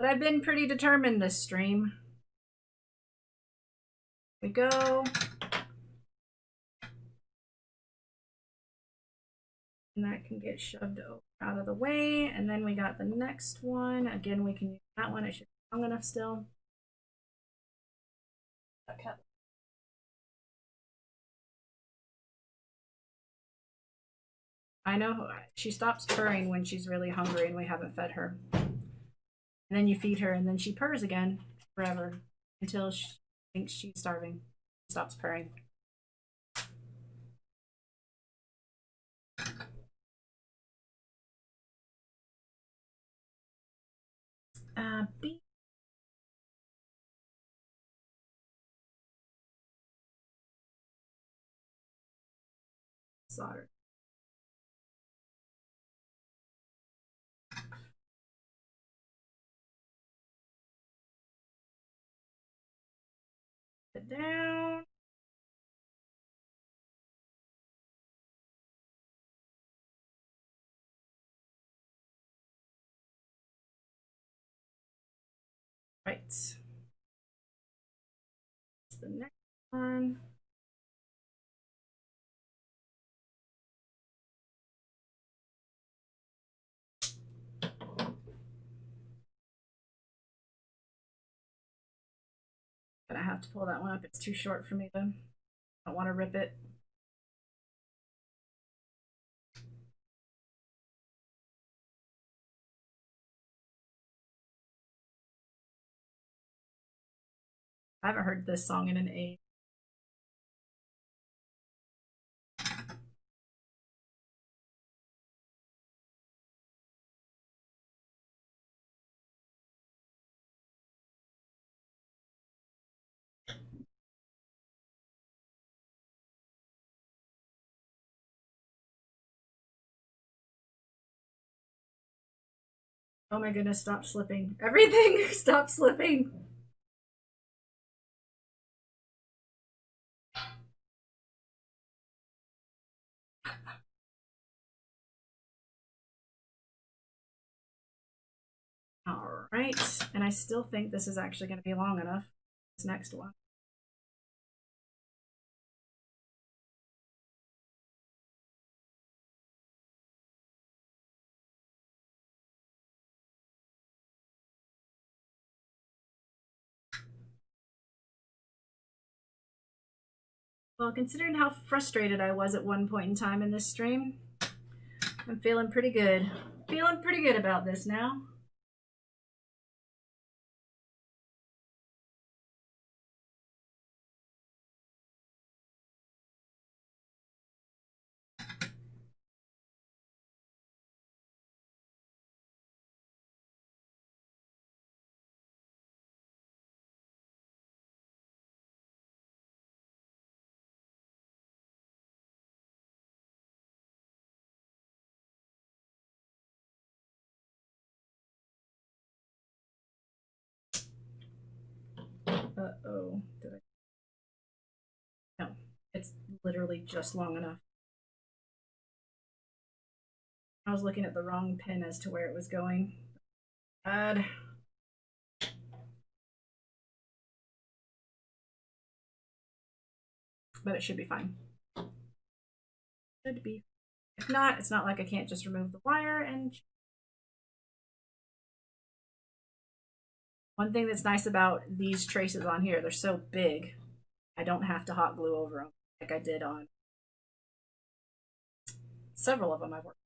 I've been pretty determined this stream. Here we go. And that can get shoved out of the way. And then we got the next one. Again, we can use that one. It should be long enough still. Okay. I know she stops purring when she's really hungry and we haven't fed her. And then you feed her and then she purrs again forever until she thinks she's starving. Stops purring. B. Solder. It down. Right. That's the next one. Gonna have to pull that one up. It's too short for me to. I don't want to rip it. I haven't heard this song in an age. Oh my goodness, stop slipping. Everything stop slipping. All right, and I still think this is actually going to be long enough. This next one. Well, considering how frustrated I was at one point in time in this stream, I'm feeling pretty good. Feeling pretty good about this now. Uh-oh. Did I? No, it's literally just long enough. I was looking at the wrong pin as to where it was going. Bad. But it should be fine. Should be. If not, it's not like I can't just remove the wire and. One thing that's nice about these traces on here, they're so big, I don't have to hot glue over them like I did on several of them I've worked.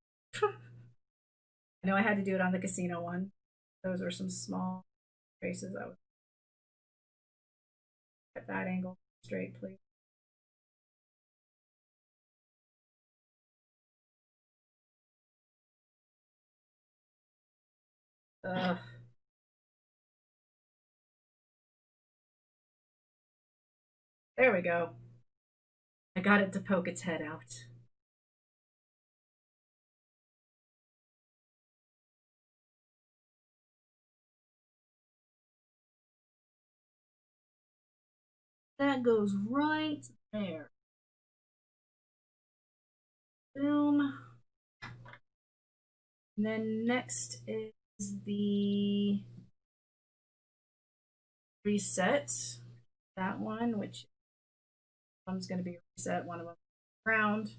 I know I had to do it on the casino one. Those are some small traces. I would at that angle straight, please. Ugh. There we go. I got it to poke its head out. That goes right there. Boom. And then next is the reset. That one, which one's going to be reset, one of them ground.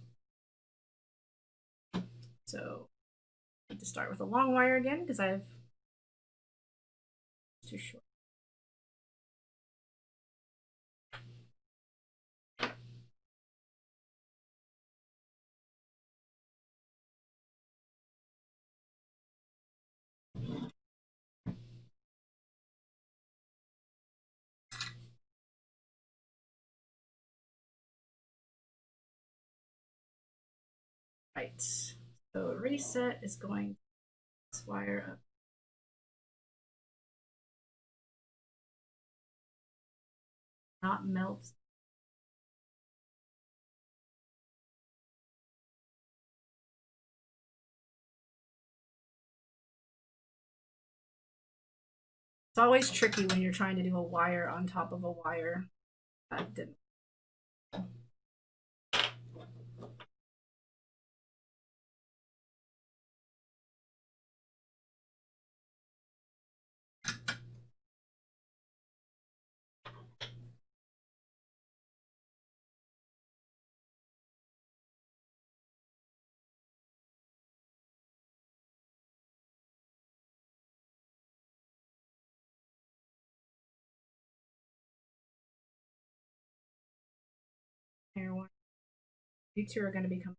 So I need to start with a long wire again because I have too short. Right. So reset is going this wire up. Not melt. It's always tricky when you're trying to do a wire on top of a wire. That didn't. Here, one. You two are going to become.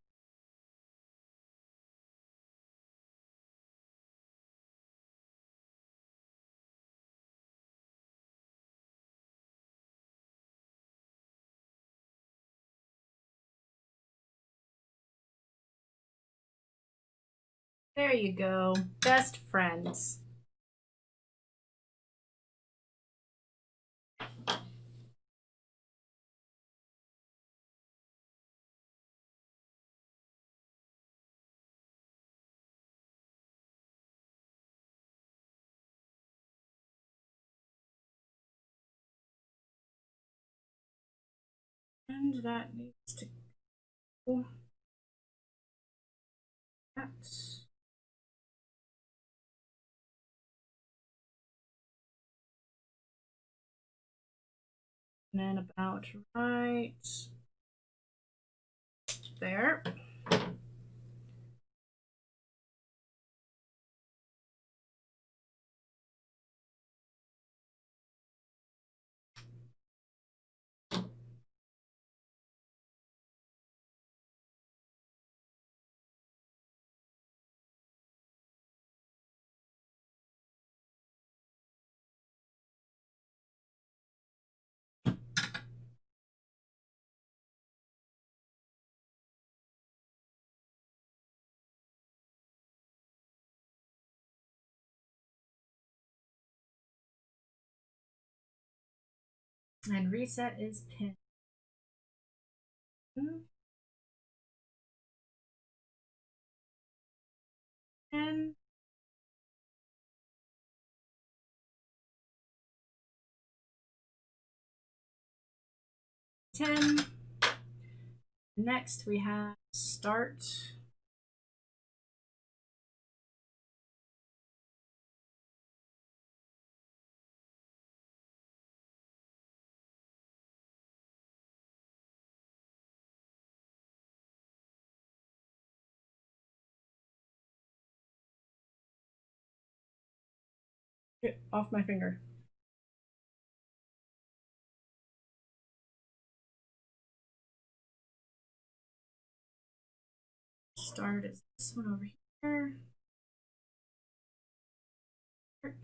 There you go. Best friends. And that needs to go. That's. And then about right there. And reset is pin. 10. Next we have start. Get off my finger. Start is this one over here. Start.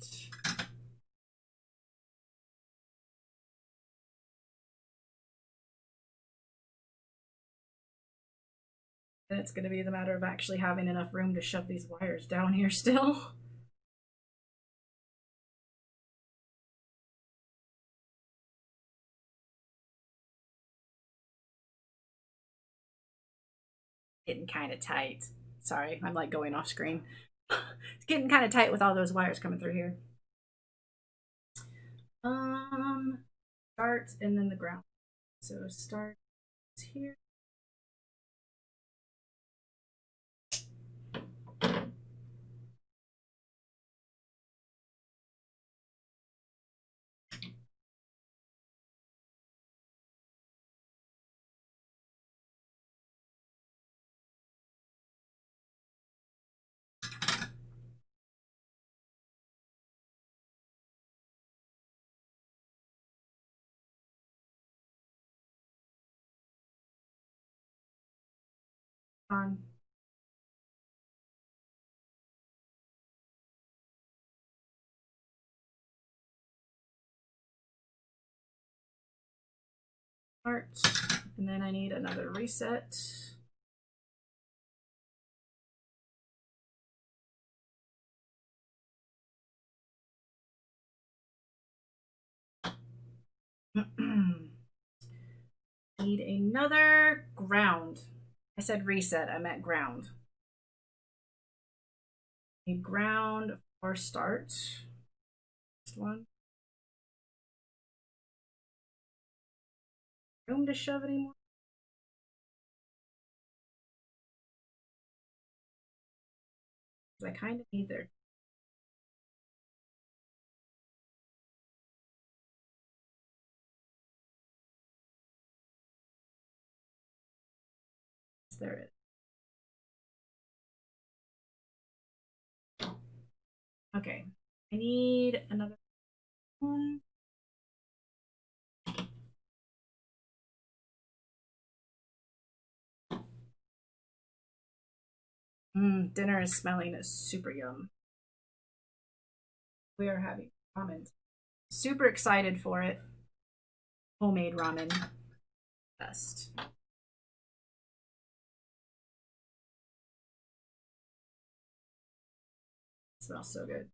And it's going to be the matter of actually having enough room to shove these wires down here still. Getting kind of tight. Sorry, I'm like going off screen. It's getting kind of tight with all those wires coming through here. Start and then the ground. So start here. on. Start. And then I need another reset. Need another ground. I said reset, I meant ground. A ground for start. Next one. Room to shove anymore? I kind of need there. There it is. Okay, I need another one. Dinner is smelling super yum. We are having ramen. Super excited for it. Homemade ramen. Best. Smells so good.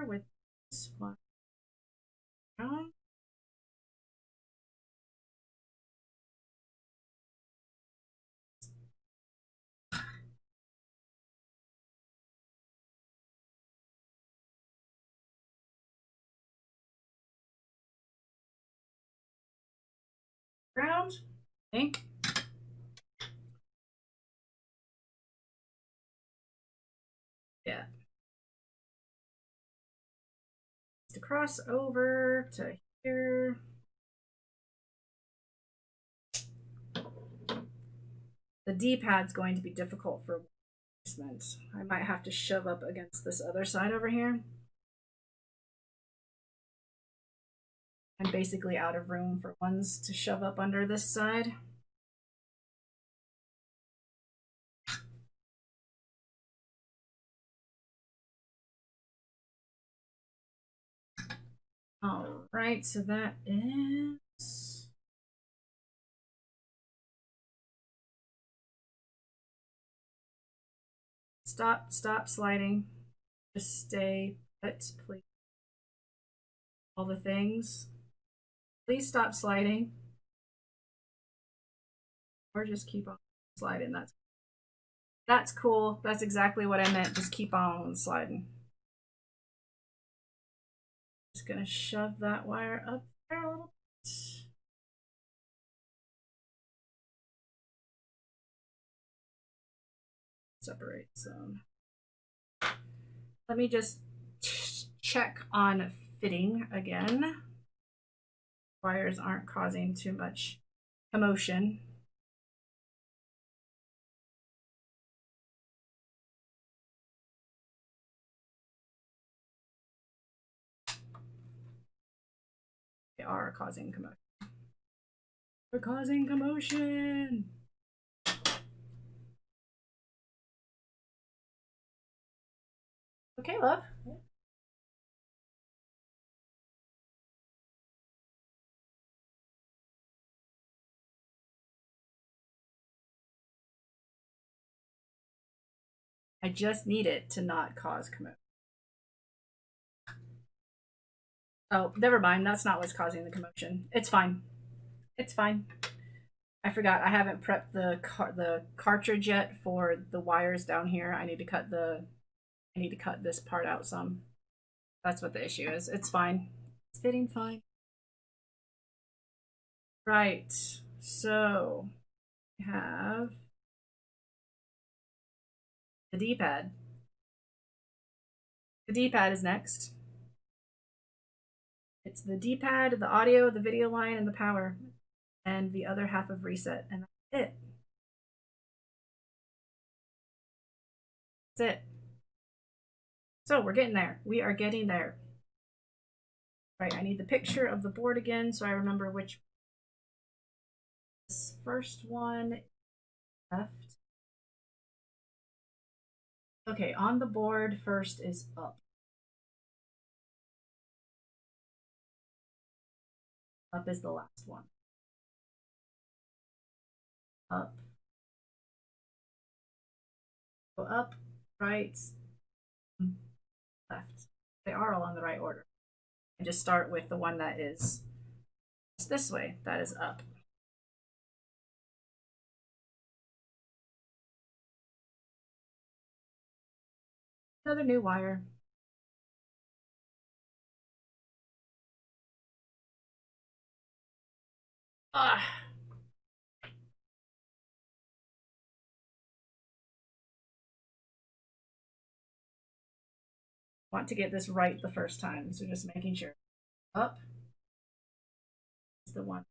With this one. Ground, I think. Yeah. To cross over to here. The D-pad's going to be difficult for placement. I might have to shove up against this other side over here. I'm basically out of room for ones to shove up under this side. All right, so that is... Stop sliding. Just stay put, please. All the things. Please stop sliding. Or just keep on sliding. That's cool. That's exactly what I meant. Just keep on sliding. Just gonna shove that wire up there a little bit. Separate some. Let me just check on fitting again. Wires aren't causing too much commotion. They are causing commotion. They're causing commotion. Okay, love. I just need it to not cause commotion. Oh, never mind. That's not what's causing the commotion. It's fine. It's fine. I forgot. I haven't prepped the cartridge yet for the wires down here. I need to cut this part out some. That's what the issue is. It's fine. It's fitting fine. Right. So we have the D-pad. The D-pad is next. It's the D-pad, the audio, the video line, and the power, and the other half of reset, and that's it. That's it. So we're getting there. We are getting there. Right, I need the picture of the board again so I remember which This first one left. Okay, on the board first is up. Up is the last one. Up. Go up, right, left. They are all in the right order. And just start with the one that is this way. That is up. Another new wire. Ah. Want to get this right the first time, so just making sure. Up is the one.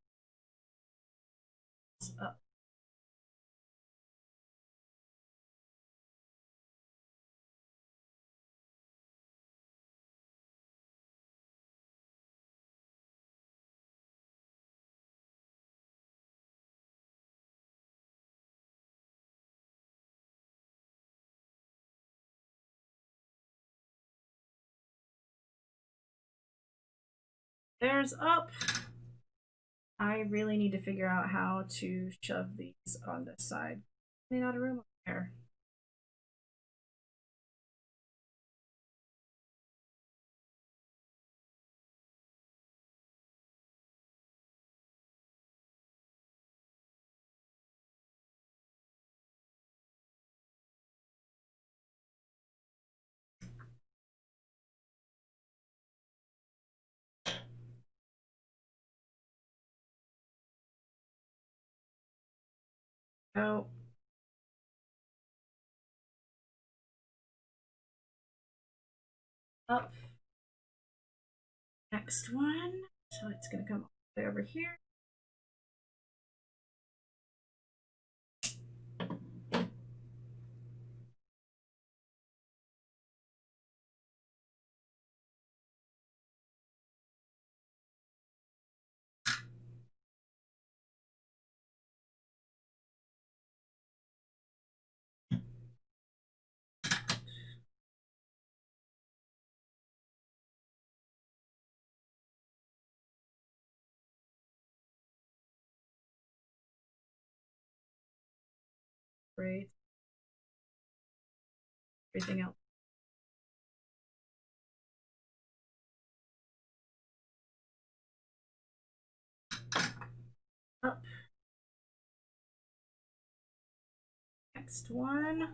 Up. There's up. I really need to figure out how to shove these on this side. Not a room up there. Go. Up. Next one. So it's gonna come all the way over here. Great. Everything else. Up. Next one.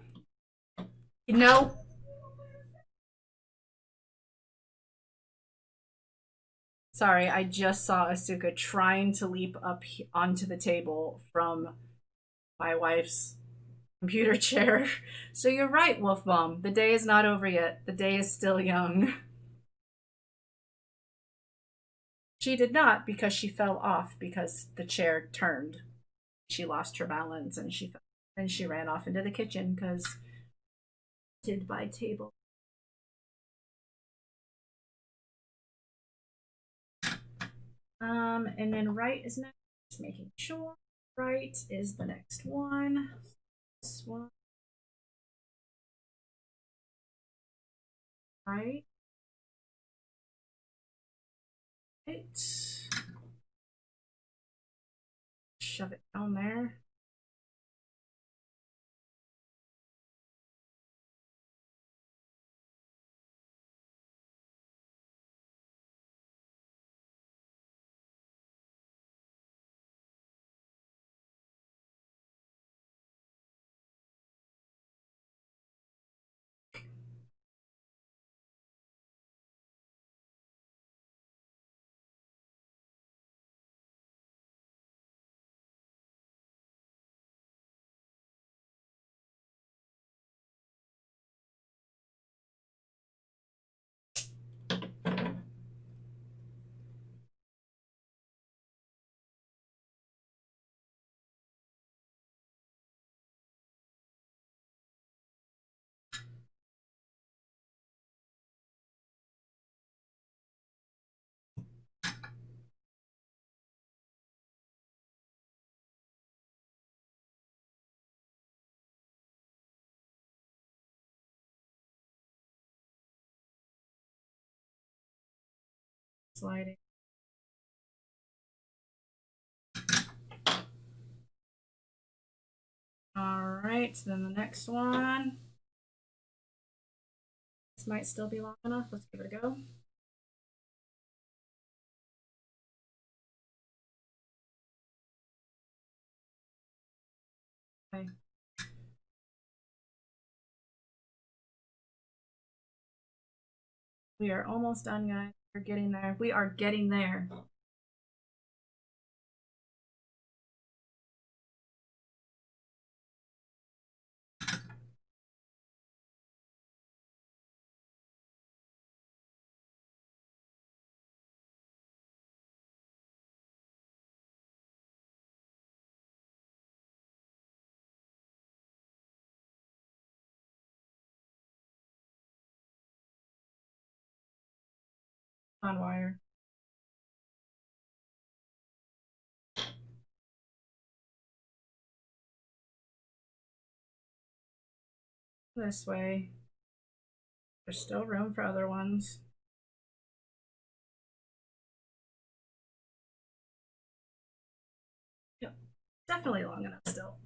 No. Sorry, I just saw Asuka trying to leap up onto the table from my wife's computer chair. So you're right, Wolf Mom. The day is not over yet. The day is still young. She did not because she fell off because the chair turned. She lost her balance and she fell. And she ran off into the kitchen because did by table. And then right is next. Just making sure. Right is the next one. This one. Right. Right. Shove it down there. sliding. All right, so then the next one. This might still be long enough. Let's give it a go. Okay. We are almost done, guys. We're getting there. We are getting there. On wire. This way. There's still room for other ones. Yep, definitely long enough still.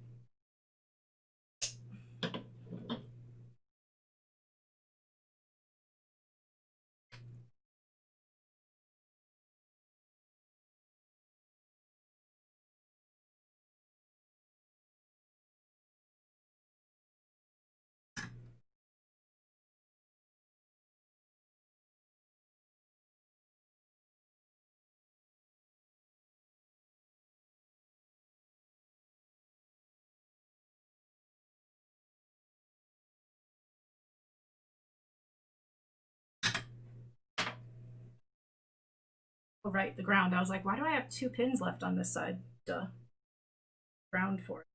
Oh, right, the ground. I was like, why do I have 2 pins left on this side? Duh. Ground for it.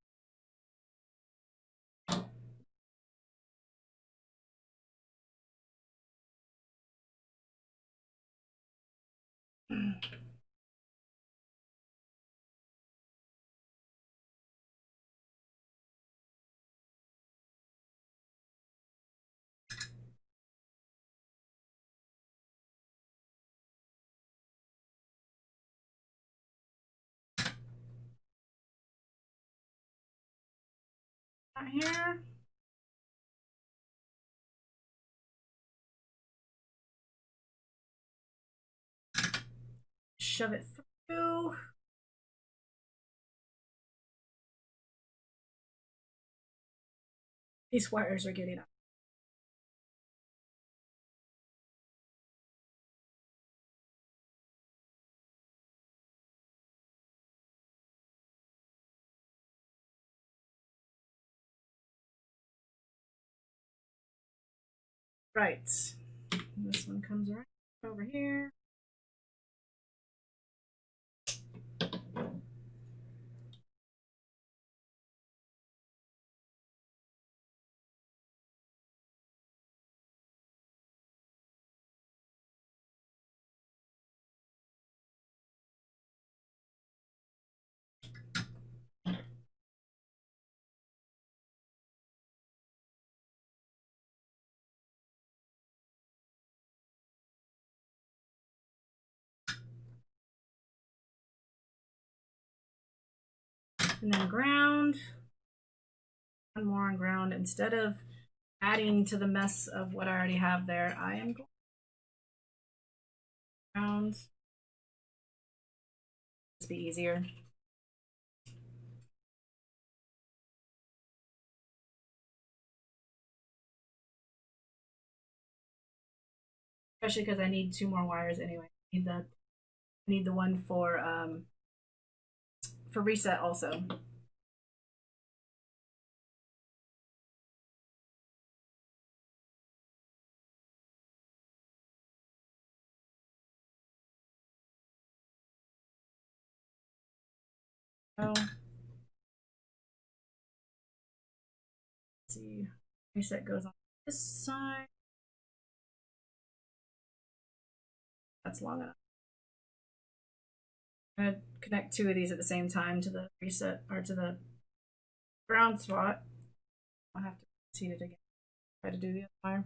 Not here. Shove it through. These wires are getting up. Right. This one comes right over here. And then ground. One more on ground. Instead of adding to the mess of what I already have there, I am going ground. Just be easier. Especially because I need 2 more wires anyway. I need the one for reset also. Oh. Let's see. Reset goes on this side. That's long enough. I'm gonna connect 2 of these at the same time to the reset or to the ground spot. I'll have to seat it again. Try to do the other wire.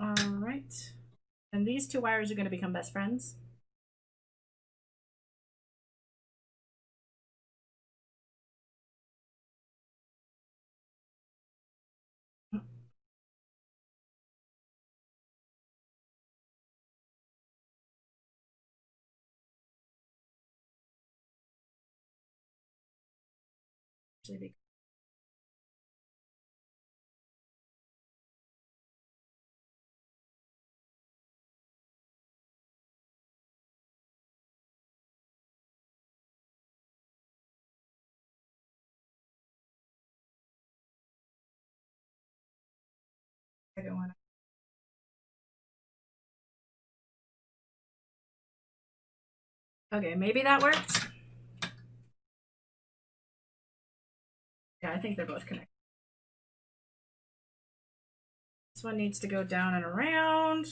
All right. And these two wires are going to become best friends. Okay, maybe that worked. Yeah, I think they're both connected. This one needs to go down and around.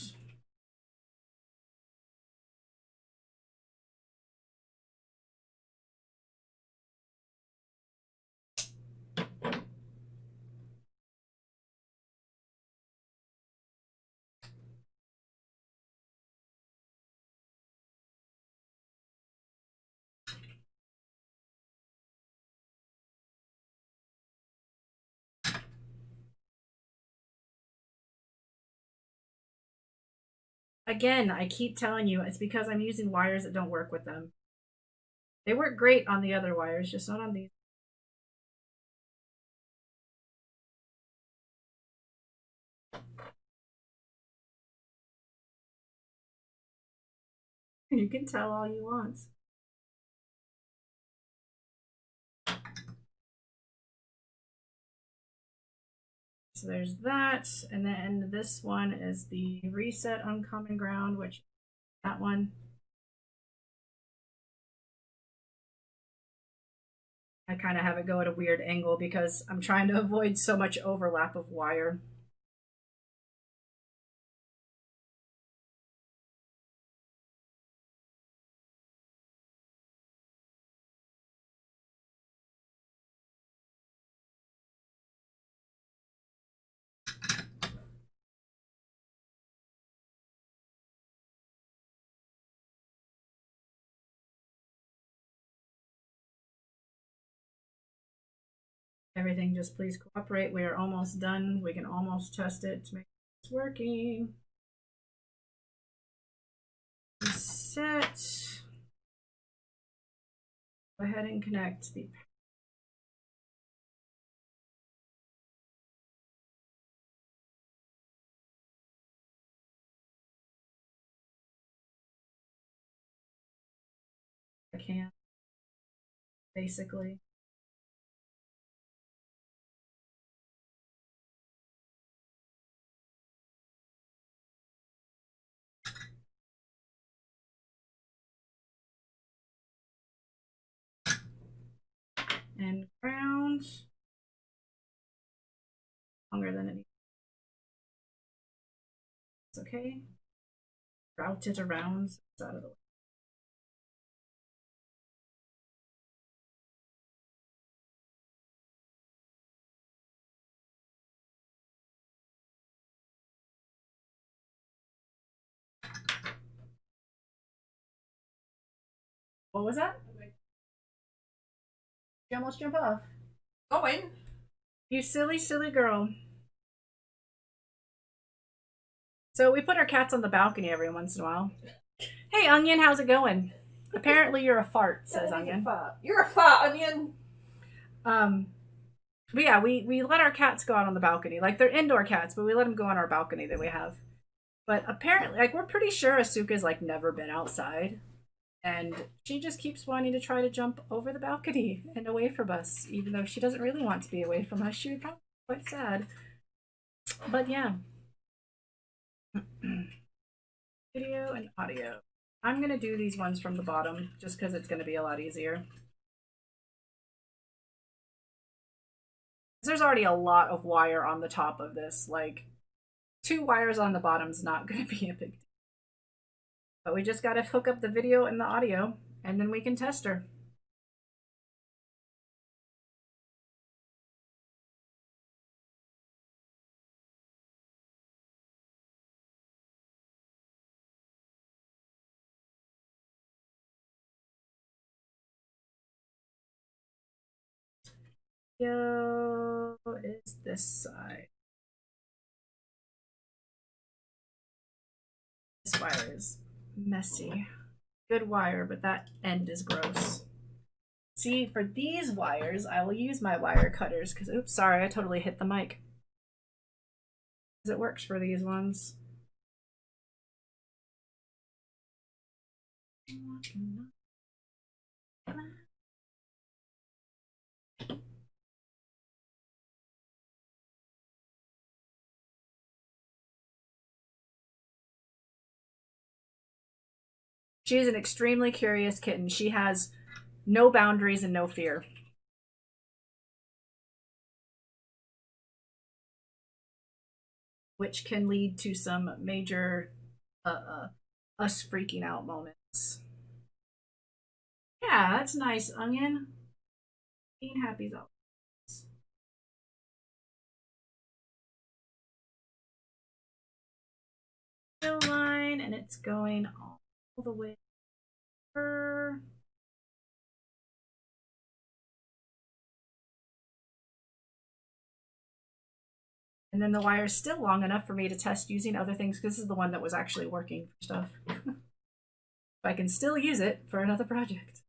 Again, I keep telling you, it's because I'm using wires that don't work with them. They work great on the other wires, just not on these. You can tell all you want. So there's that, and then this one is the reset uncommon ground, which that one. I kind of have it go at a weird angle because I'm trying to avoid so much overlap of wire. Everything, just please cooperate. We are almost done. We can almost test it to make sure it's working. Set. Go ahead and connect the can, basically. And ground. Longer than it needs. It's okay. Route it around. It's out of the way. What was that? You almost jump off. Go in. You silly, silly girl. So we put our cats on the balcony every once in a while. Hey, Onion, how's it going? Apparently you're a fart, says Onion. You're a fart, Onion. But yeah, we let our cats go out on the balcony. Like, they're indoor cats, but we let them go on our balcony that we have. But apparently, like, we're pretty sure Asuka's, like, never been outside. And she just keeps wanting to try to jump over the balcony and away from us, even though she doesn't really want to be away from us. She would probably be quite sad. But yeah. Video and audio. I'm going to do these ones from the bottom just because it's going to be a lot easier. There's already a lot of wire on the top of this. Like, 2 wires on the bottom is not going to be a big deal. But we just got to hook up the video and the audio, and then we can test her. Yo, is this side. This wire is messy. Good wire, but that end is gross. See, for these wires, I will use my wire cutters because, oops, sorry, I totally hit the mic. Because it works for these ones. She is an extremely curious kitten. She has no boundaries and no fear. Which can lead to some major us freaking out moments. Yeah, that's nice, Onion. Being happy's always. Line, and it's going all the way over. And then the wire is still long enough for me to test using other things because this is the one that was actually working for stuff. I can still use it for another project.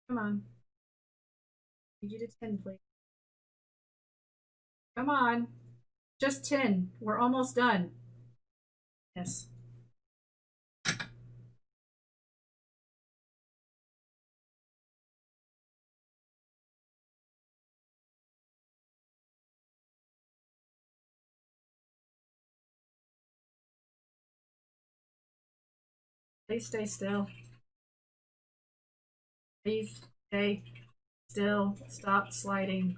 Come on. Need you to 10, please. Come on. Just 10. We're almost done. Yes. Please stay still. Please stay still. Stop sliding.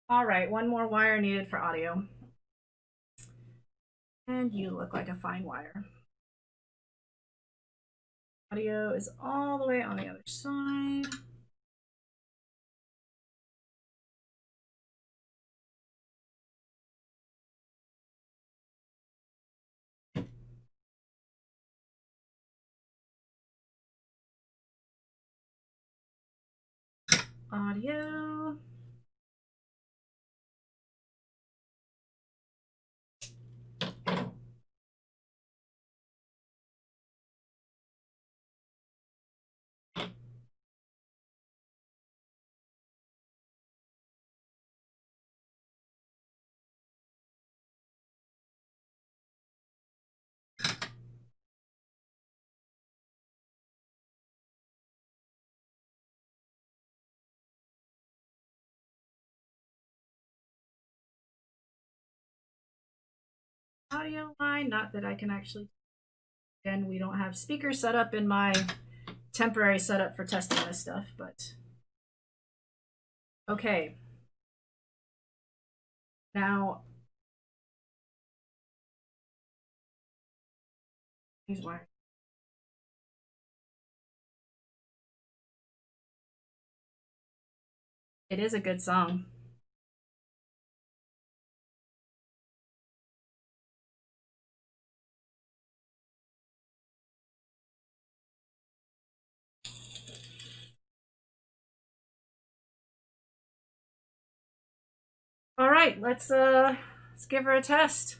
All right, one more wire needed for audio. And you look like a fine wire. Audio is all the way on the other side. Audio. Audio line, not that I can actually, again, we don't have speakers set up in my temporary setup for testing this stuff, but okay. Now, these wires. It is a good song. All right, let's give her a test.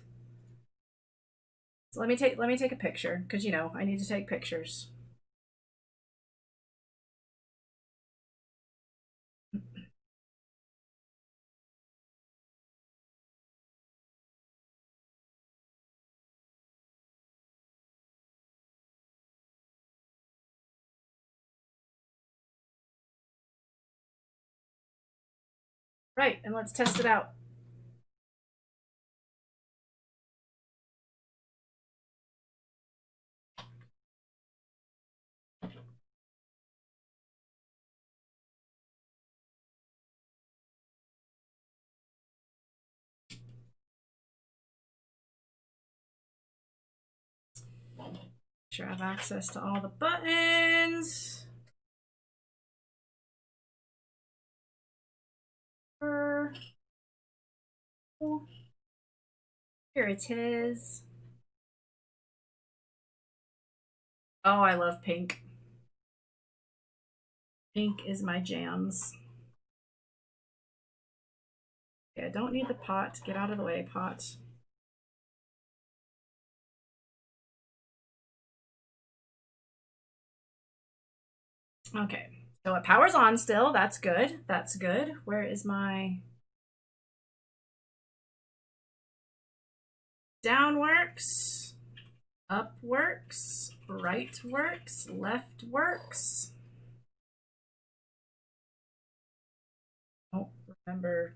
So let me take a picture because you know I need to take pictures. Right, and let's test it out. Make sure I have access to all the buttons. Here it is. Oh, I love pink. Pink is my jams. Okay, I don't need the pot. Get out of the way, pot. Okay, so it powers on still. That's good. That's good. Where is my down works? Up works. Right works. Left works. Don't remember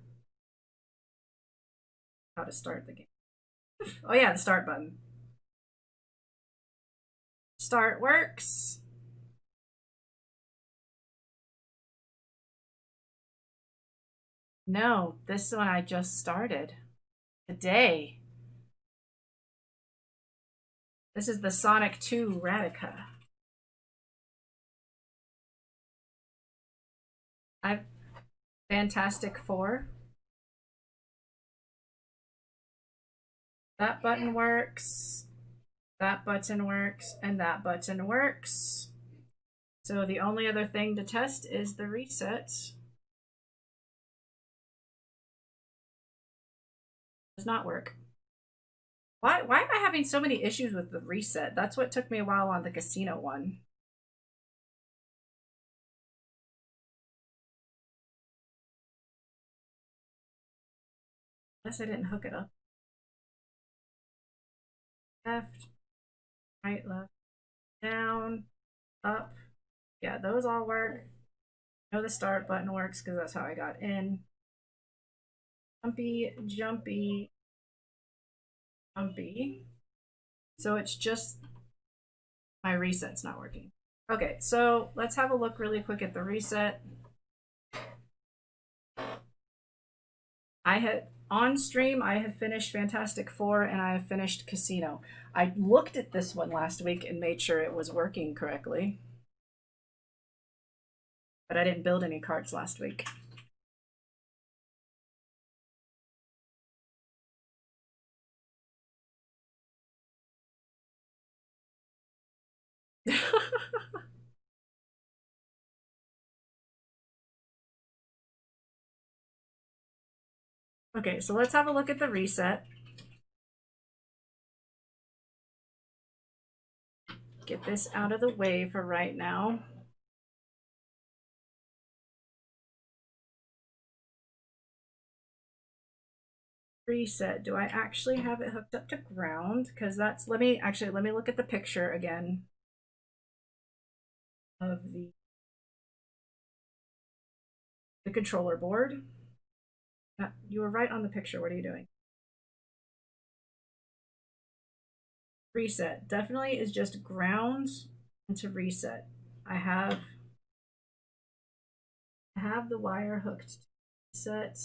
how to start the game. Oh yeah, the start button. Start works. No, this one I just started today. This is the Sonic 2 Radica. I've Fantastic Four. That button works. That button works, and that button works. So the only other thing to test is the reset. Does not work. Why am I having so many issues with the reset? That's what took me a while on the casino one. Unless I didn't hook it up. Left, right, left, down, up. Yeah, those all work. I know the start button works because that's how I got in. Jumpy, jumpy, jumpy. So it's just my reset's not working. Okay, so let's have a look really quick at the reset. I had on stream, I have finished Fantastic Four and I have finished Casino. I looked at this one last week and made sure it was working correctly. But I didn't build any carts last week. Okay, so let's have a look at the reset. Get this out of the way for right now. Reset. Do I actually have it hooked up to ground? Because that's, let me look at the picture again of the controller board. You were right on the picture. What are you doing? Reset. Definitely is just ground and to reset. I have the wire hooked to reset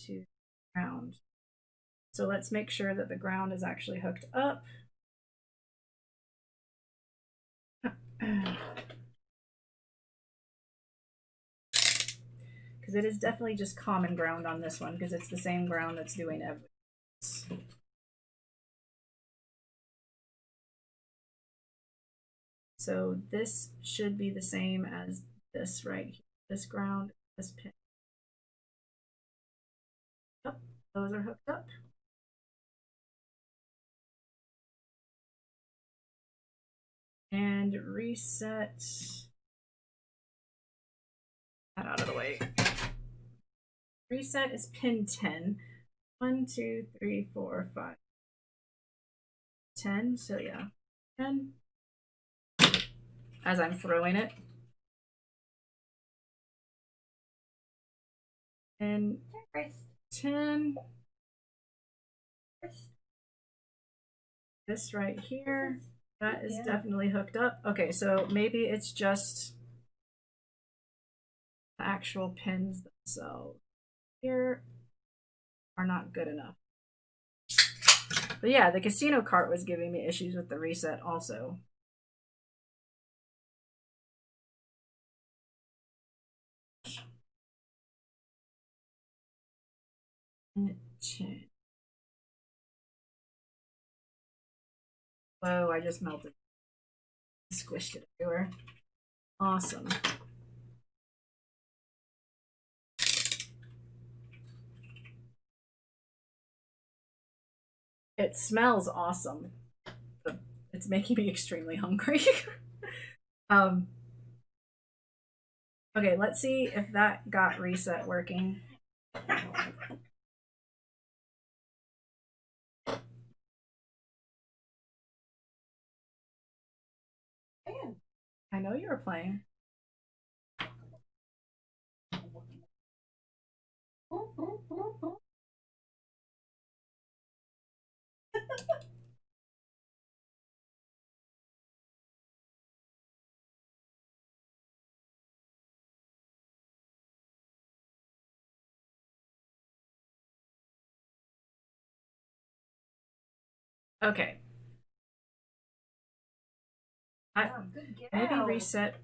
to ground. So let's make sure that the ground is actually hooked up. Because it is definitely just common ground on this one because it's the same ground that's doing everything. So this should be the same as this right here. This ground, this pin. Yep, those are hooked up. And reset that out of the way. Reset is pin 10. 1, 2, 3, 4, 5, 10. So yeah, 10. As I'm throwing it. and 10. This right here, that is definitely hooked up. Okay, so maybe it's just the actual pins themselves here are not good enough. But yeah, the casino cart was giving me issues with the reset also. Whoa, I just melted. Squished it everywhere. Awesome. It smells awesome. It's making me extremely hungry. Okay, let's see if that got reset working. I know you were playing. Okay. Maybe reset.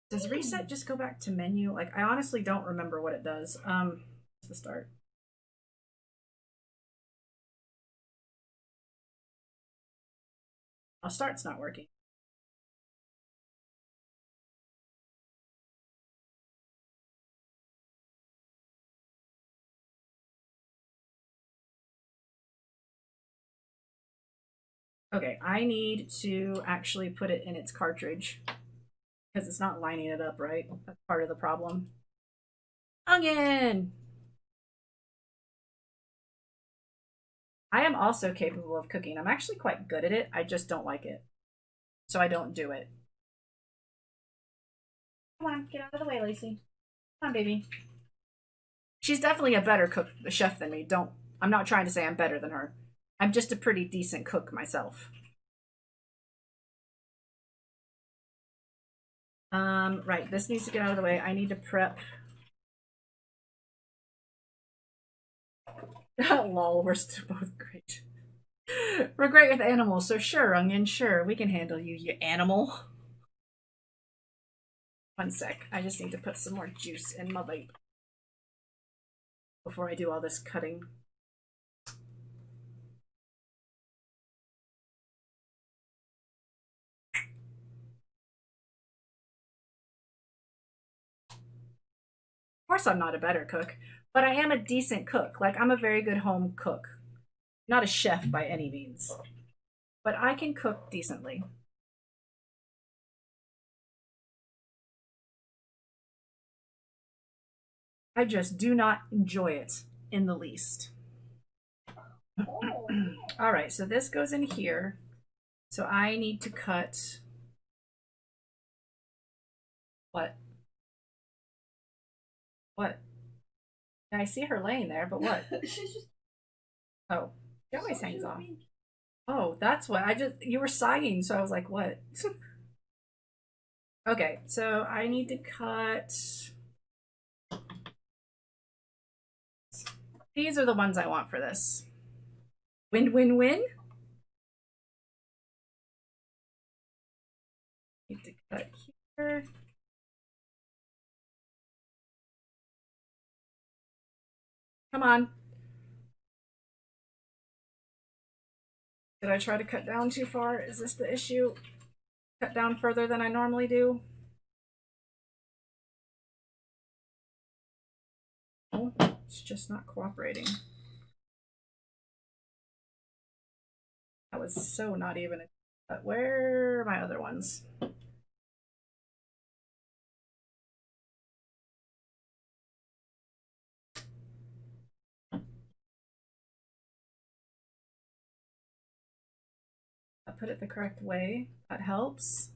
Does reset just go back to menu? Like, I honestly don't remember what it does. The start. Oh, start's not working. Okay, I need to actually put it in its cartridge because it's not lining it up right. That's part of the problem. Again! I am also capable of cooking. I'm actually quite good at it. I just don't like it. So I don't do it. Come on, get out of the way, Lacey. Come on, baby. She's definitely a better cook, chef than me. I'm not trying to say I'm better than her. I'm just a pretty decent cook myself. Right, this needs to get out of the way. I need to prep. Lol, we're still both great. We're great with animals, so sure, Onion, sure, we can handle you, you animal. One sec, I just need to put some more juice in my vape before I do all this cutting. Of course I'm not a better cook, but I am a decent cook. Like, I'm a very good home cook. Not a chef by any means, but I can cook decently. I just do not enjoy it in the least. All right, so this goes in here. So I need to cut what? What? I see her laying there, but what? Oh, she always hangs off. Oh, that's what you were sighing, so I was like, what? Okay, so I need to cut. These are the ones I want for this. Win, win, win. Need to cut here. Come on. Did I try to cut down too far? Is this the issue? Cut down further than I normally do? Oh, it's just not cooperating. That was so not even. But where are my other ones? I put it the correct way. That helps.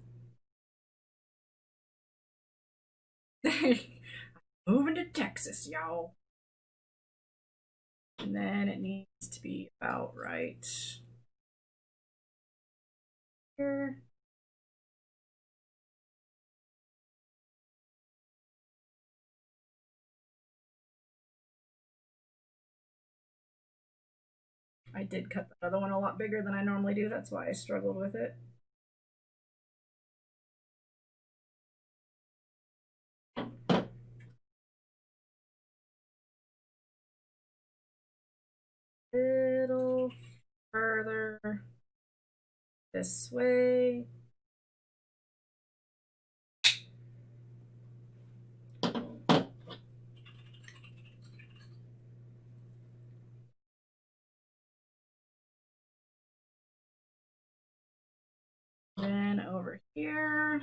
Moving to Texas, y'all. And then it needs to be about right here. I did cut the other one a lot bigger than I normally do. That's why I struggled with it. Little further this way. Then over here.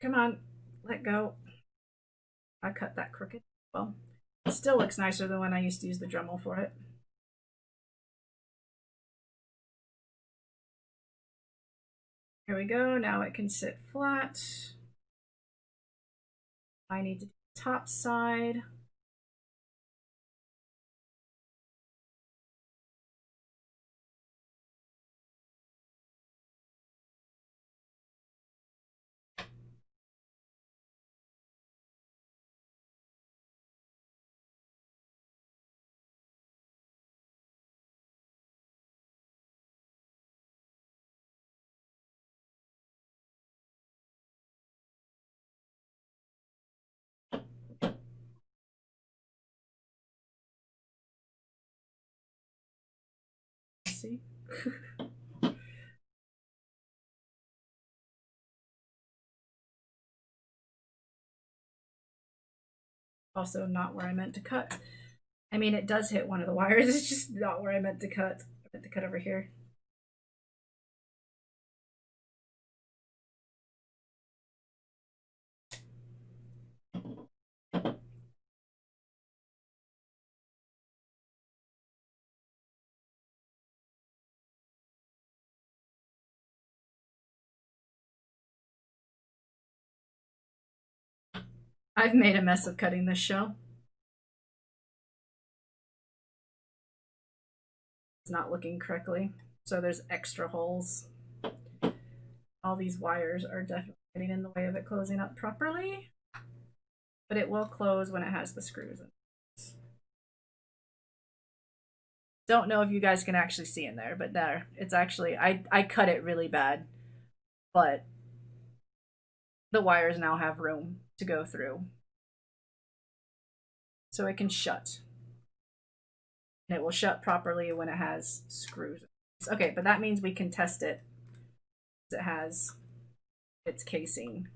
Come on, let go. I cut that crooked. Well, it still looks nicer than when I used to use the Dremel for it. Here we go. Now it can sit flat. I need to do the top side. See? Also not where I meant to cut. I mean, it does hit one of the wires. It's just not where I meant to cut. I meant to cut over here. I've made a mess of cutting this shell. It's not looking correctly. So there's extra holes. All these wires are definitely getting in the way of it closing up properly. But it will close when it has the screws in. Don't know if you guys can actually see in there, but there. It's actually, I cut it really bad. But the wires now have room to go through. So it can shut. And it will shut properly when it has screws. Okay, but that means we can test it. It has its casing.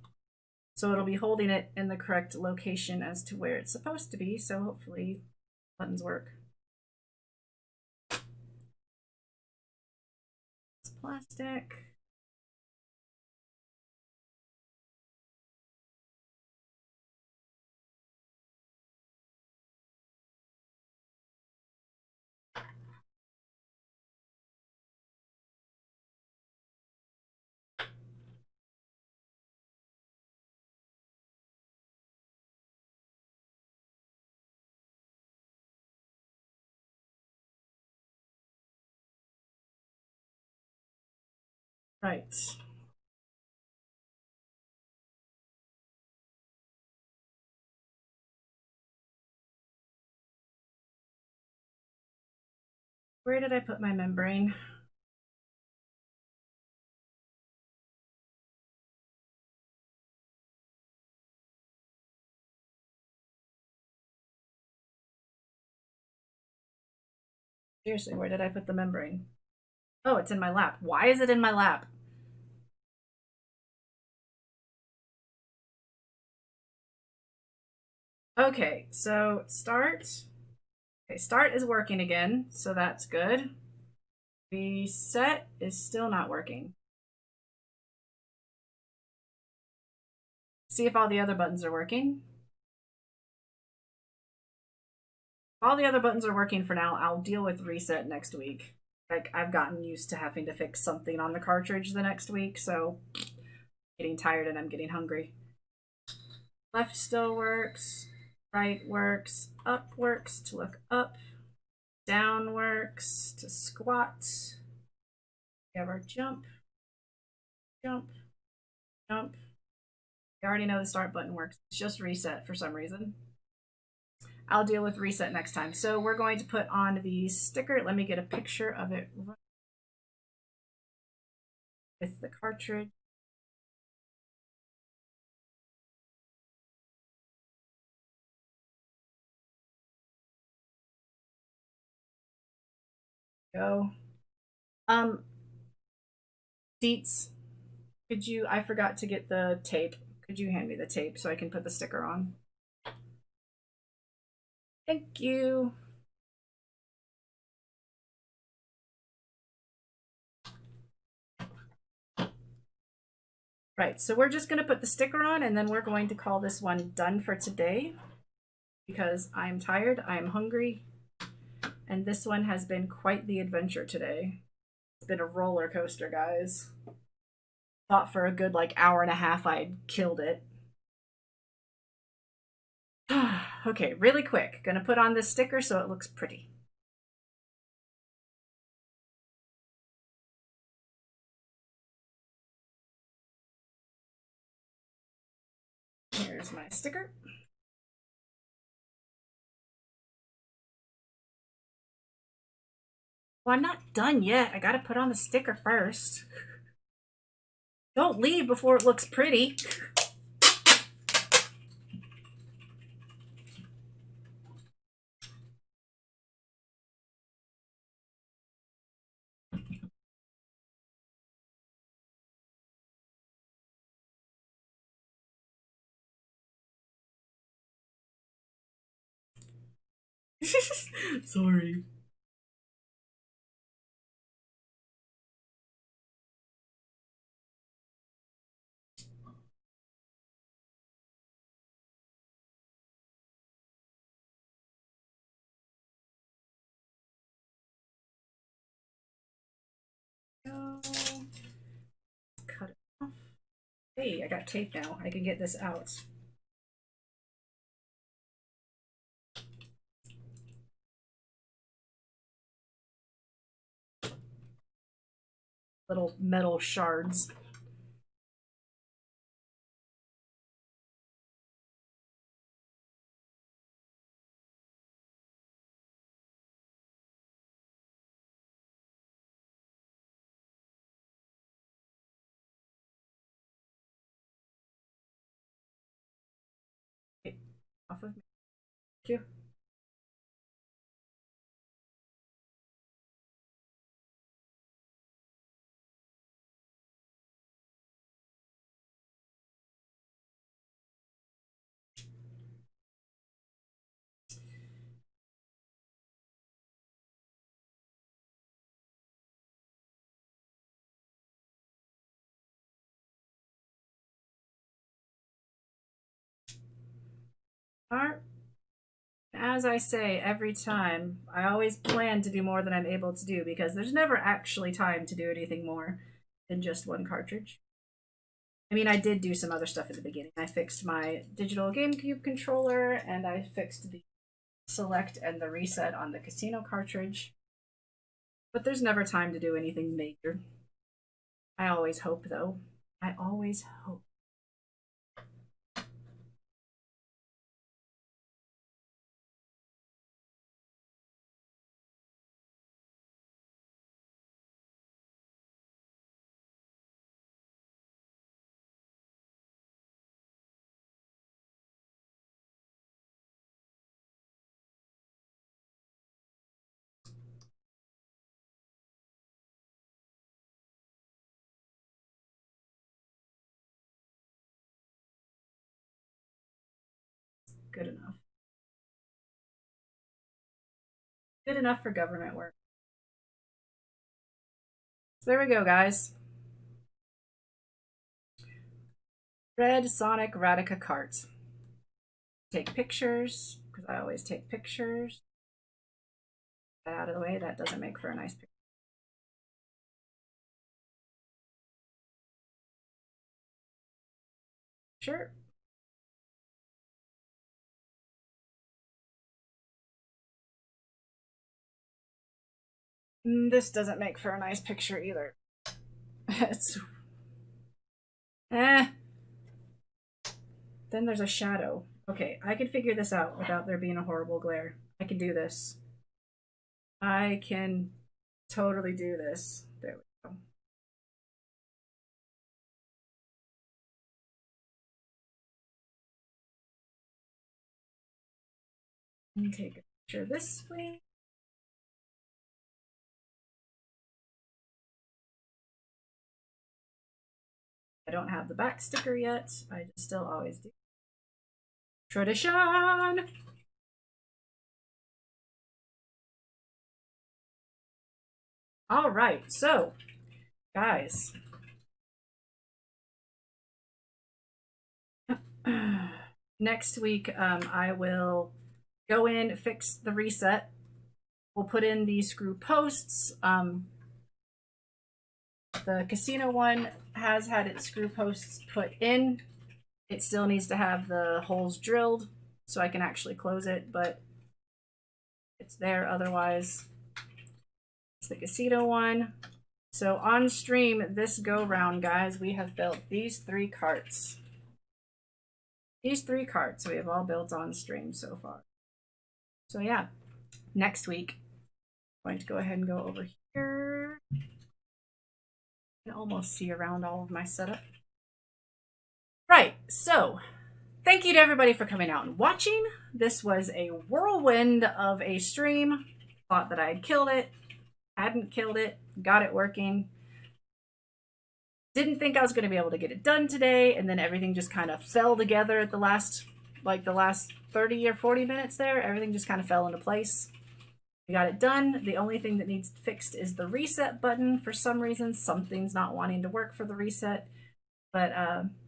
So it'll be holding it in the correct location as to where it's supposed to be. So hopefully buttons work. It's plastic. Right. Where did I put my membrane? Seriously, where did I put the membrane? Oh, it's in my lap. Why is it in my lap? Okay, so start. Okay, start is working again, so that's good. Reset is still not working. See if all the other buttons are working. All the other buttons are working for now. I'll deal with reset next week. Like, I've gotten used to having to fix something on the cartridge the next week, so I'm getting tired and I'm getting hungry. Left still works. Right works. Up works to look up. Down works to squat. We have our jump, jump, jump. You already know the start button works. It's just reset for some reason. I'll deal with reset next time. So we're going to put on the sticker. Let me get a picture of it with the cartridge. Go. Seats. Could you, I forgot to get the tape. Could you hand me the tape so I can put the sticker on? Thank you. Right, so we're just going to put the sticker on and then we're going to call this one done for today because I'm tired, I'm hungry, and this one has been quite the adventure today. It's been a roller coaster, guys. Thought for a good like hour and a half I'd killed it. Okay, really quick. Gonna put on this sticker so it looks pretty. Here's my sticker. Well, I'm not done yet. I gotta put on the sticker first. Don't leave before it looks pretty. Sorry. Cut it off. Hey, I got tape now. I can get this out. Little metal shards. Okay, off of me. Thank you. Alright. As I say every time, I always plan to do more than I'm able to do because there's never actually time to do anything more than just one cartridge. I mean, I did do some other stuff at the beginning. I fixed my digital GameCube controller and I fixed the select and the reset on the casino cartridge. But there's never time to do anything major. I always hope, though. I always hope. Good enough. Good enough for government work. So there we go, guys. Red Sonic Radica cart. Take pictures, because I always take pictures. That out of the way. That doesn't make for a nice picture. Sure. This doesn't make for a nice picture either. It's eh. Then there's a shadow. Okay, I can figure this out without there being a horrible glare. I can do this. I can totally do this. There we go. Let me take a picture this way. I don't have the back sticker yet. I still always do. Tradition! All right, so, guys. Next week, I will go in, fix the reset. We'll put in the screw posts. The casino one has had its screw posts put in. It still needs to have the holes drilled so I can actually close it, but it's there otherwise. It's the casino one. So on stream this go round, guys, we have built these 3 carts. These 3 carts we have all built on stream so far. So yeah, next week I'm going to go ahead and go over here. You can almost see around all of my setup. Right, so thank you to everybody for coming out and watching. This was a whirlwind of a stream. Thought that I had killed it, hadn't killed it, got it working. Didn't think I was going to be able to get it done today, and then everything just kind of fell together at the last 30 or 40 minutes there. Everything just kind of fell into place. We got it done. The only thing that needs fixed is the reset button. For some reason, something's not wanting to work for the reset. But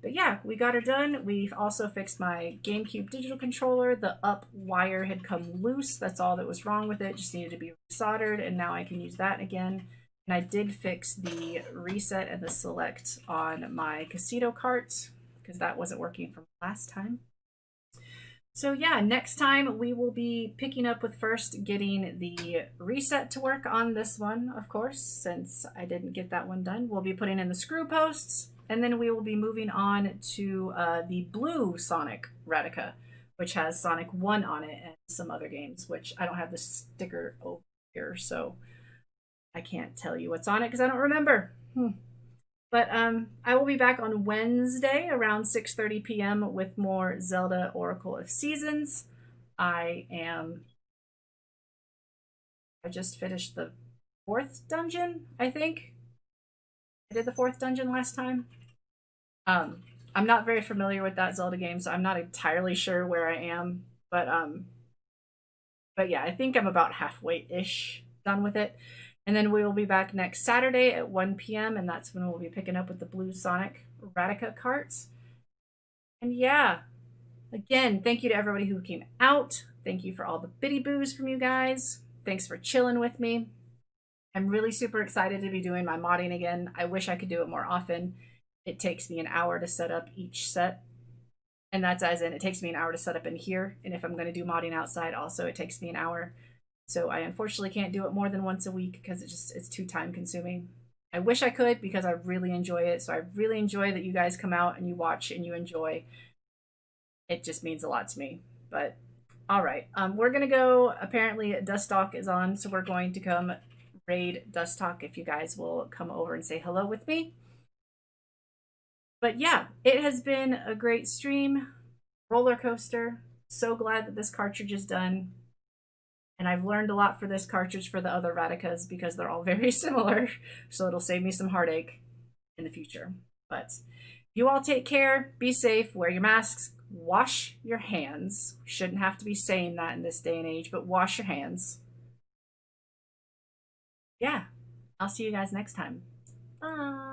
yeah, we got her done. We've also fixed my GameCube digital controller. The up wire had come loose. That's all that was wrong with it. Just needed to be soldered, and now I can use that again. And I did fix the reset and the select on my casino cart because that wasn't working from last time. So yeah, next time we will be picking up with first getting the reset to work on this one, of course, since I didn't get that one done. We'll be putting in the screw posts, and then we will be moving on to the blue Sonic Radica, which has Sonic 1 on it and some other games, which I don't have the sticker over here, so I can't tell you what's on it because I don't remember. But I will be back on Wednesday around 6:30 p.m. with more Zelda Oracle of Seasons. I just finished the 4th dungeon, I think. I did the 4th dungeon last time. I'm not very familiar with that Zelda game, so I'm not entirely sure where I am. But yeah, I think I'm about halfway-ish done with it. And then we will be back next Saturday at 1 p.m. and that's when we'll be picking up with the Blue Sonic Radica carts. And yeah, again, thank you to everybody who came out. Thank you for all the biddy boos from you guys. Thanks for chilling with me. I'm really super excited to be doing my modding again. I wish I could do it more often. It takes me an hour to set up each set. And that's as in it takes me an hour to set up in here. And if I'm going to do modding outside also, it takes me an hour. So I unfortunately can't do it more than once a week because it's too time consuming. I wish I could because I really enjoy it. So I really enjoy that you guys come out and you watch and you enjoy. It just means a lot to me. But all right, we're gonna go. Apparently Dust Talk is on, so we're going to come raid Dust Talk if you guys will come over and say hello with me. But yeah, it has been a great stream, roller coaster. So glad that this cartridge is done. And I've learned a lot for this cartridge for the other Radicas because they're all very similar. So it'll save me some heartache in the future. But you all take care, be safe, wear your masks, wash your hands. Shouldn't have to be saying that in this day and age, but wash your hands. Yeah, I'll see you guys next time. Bye.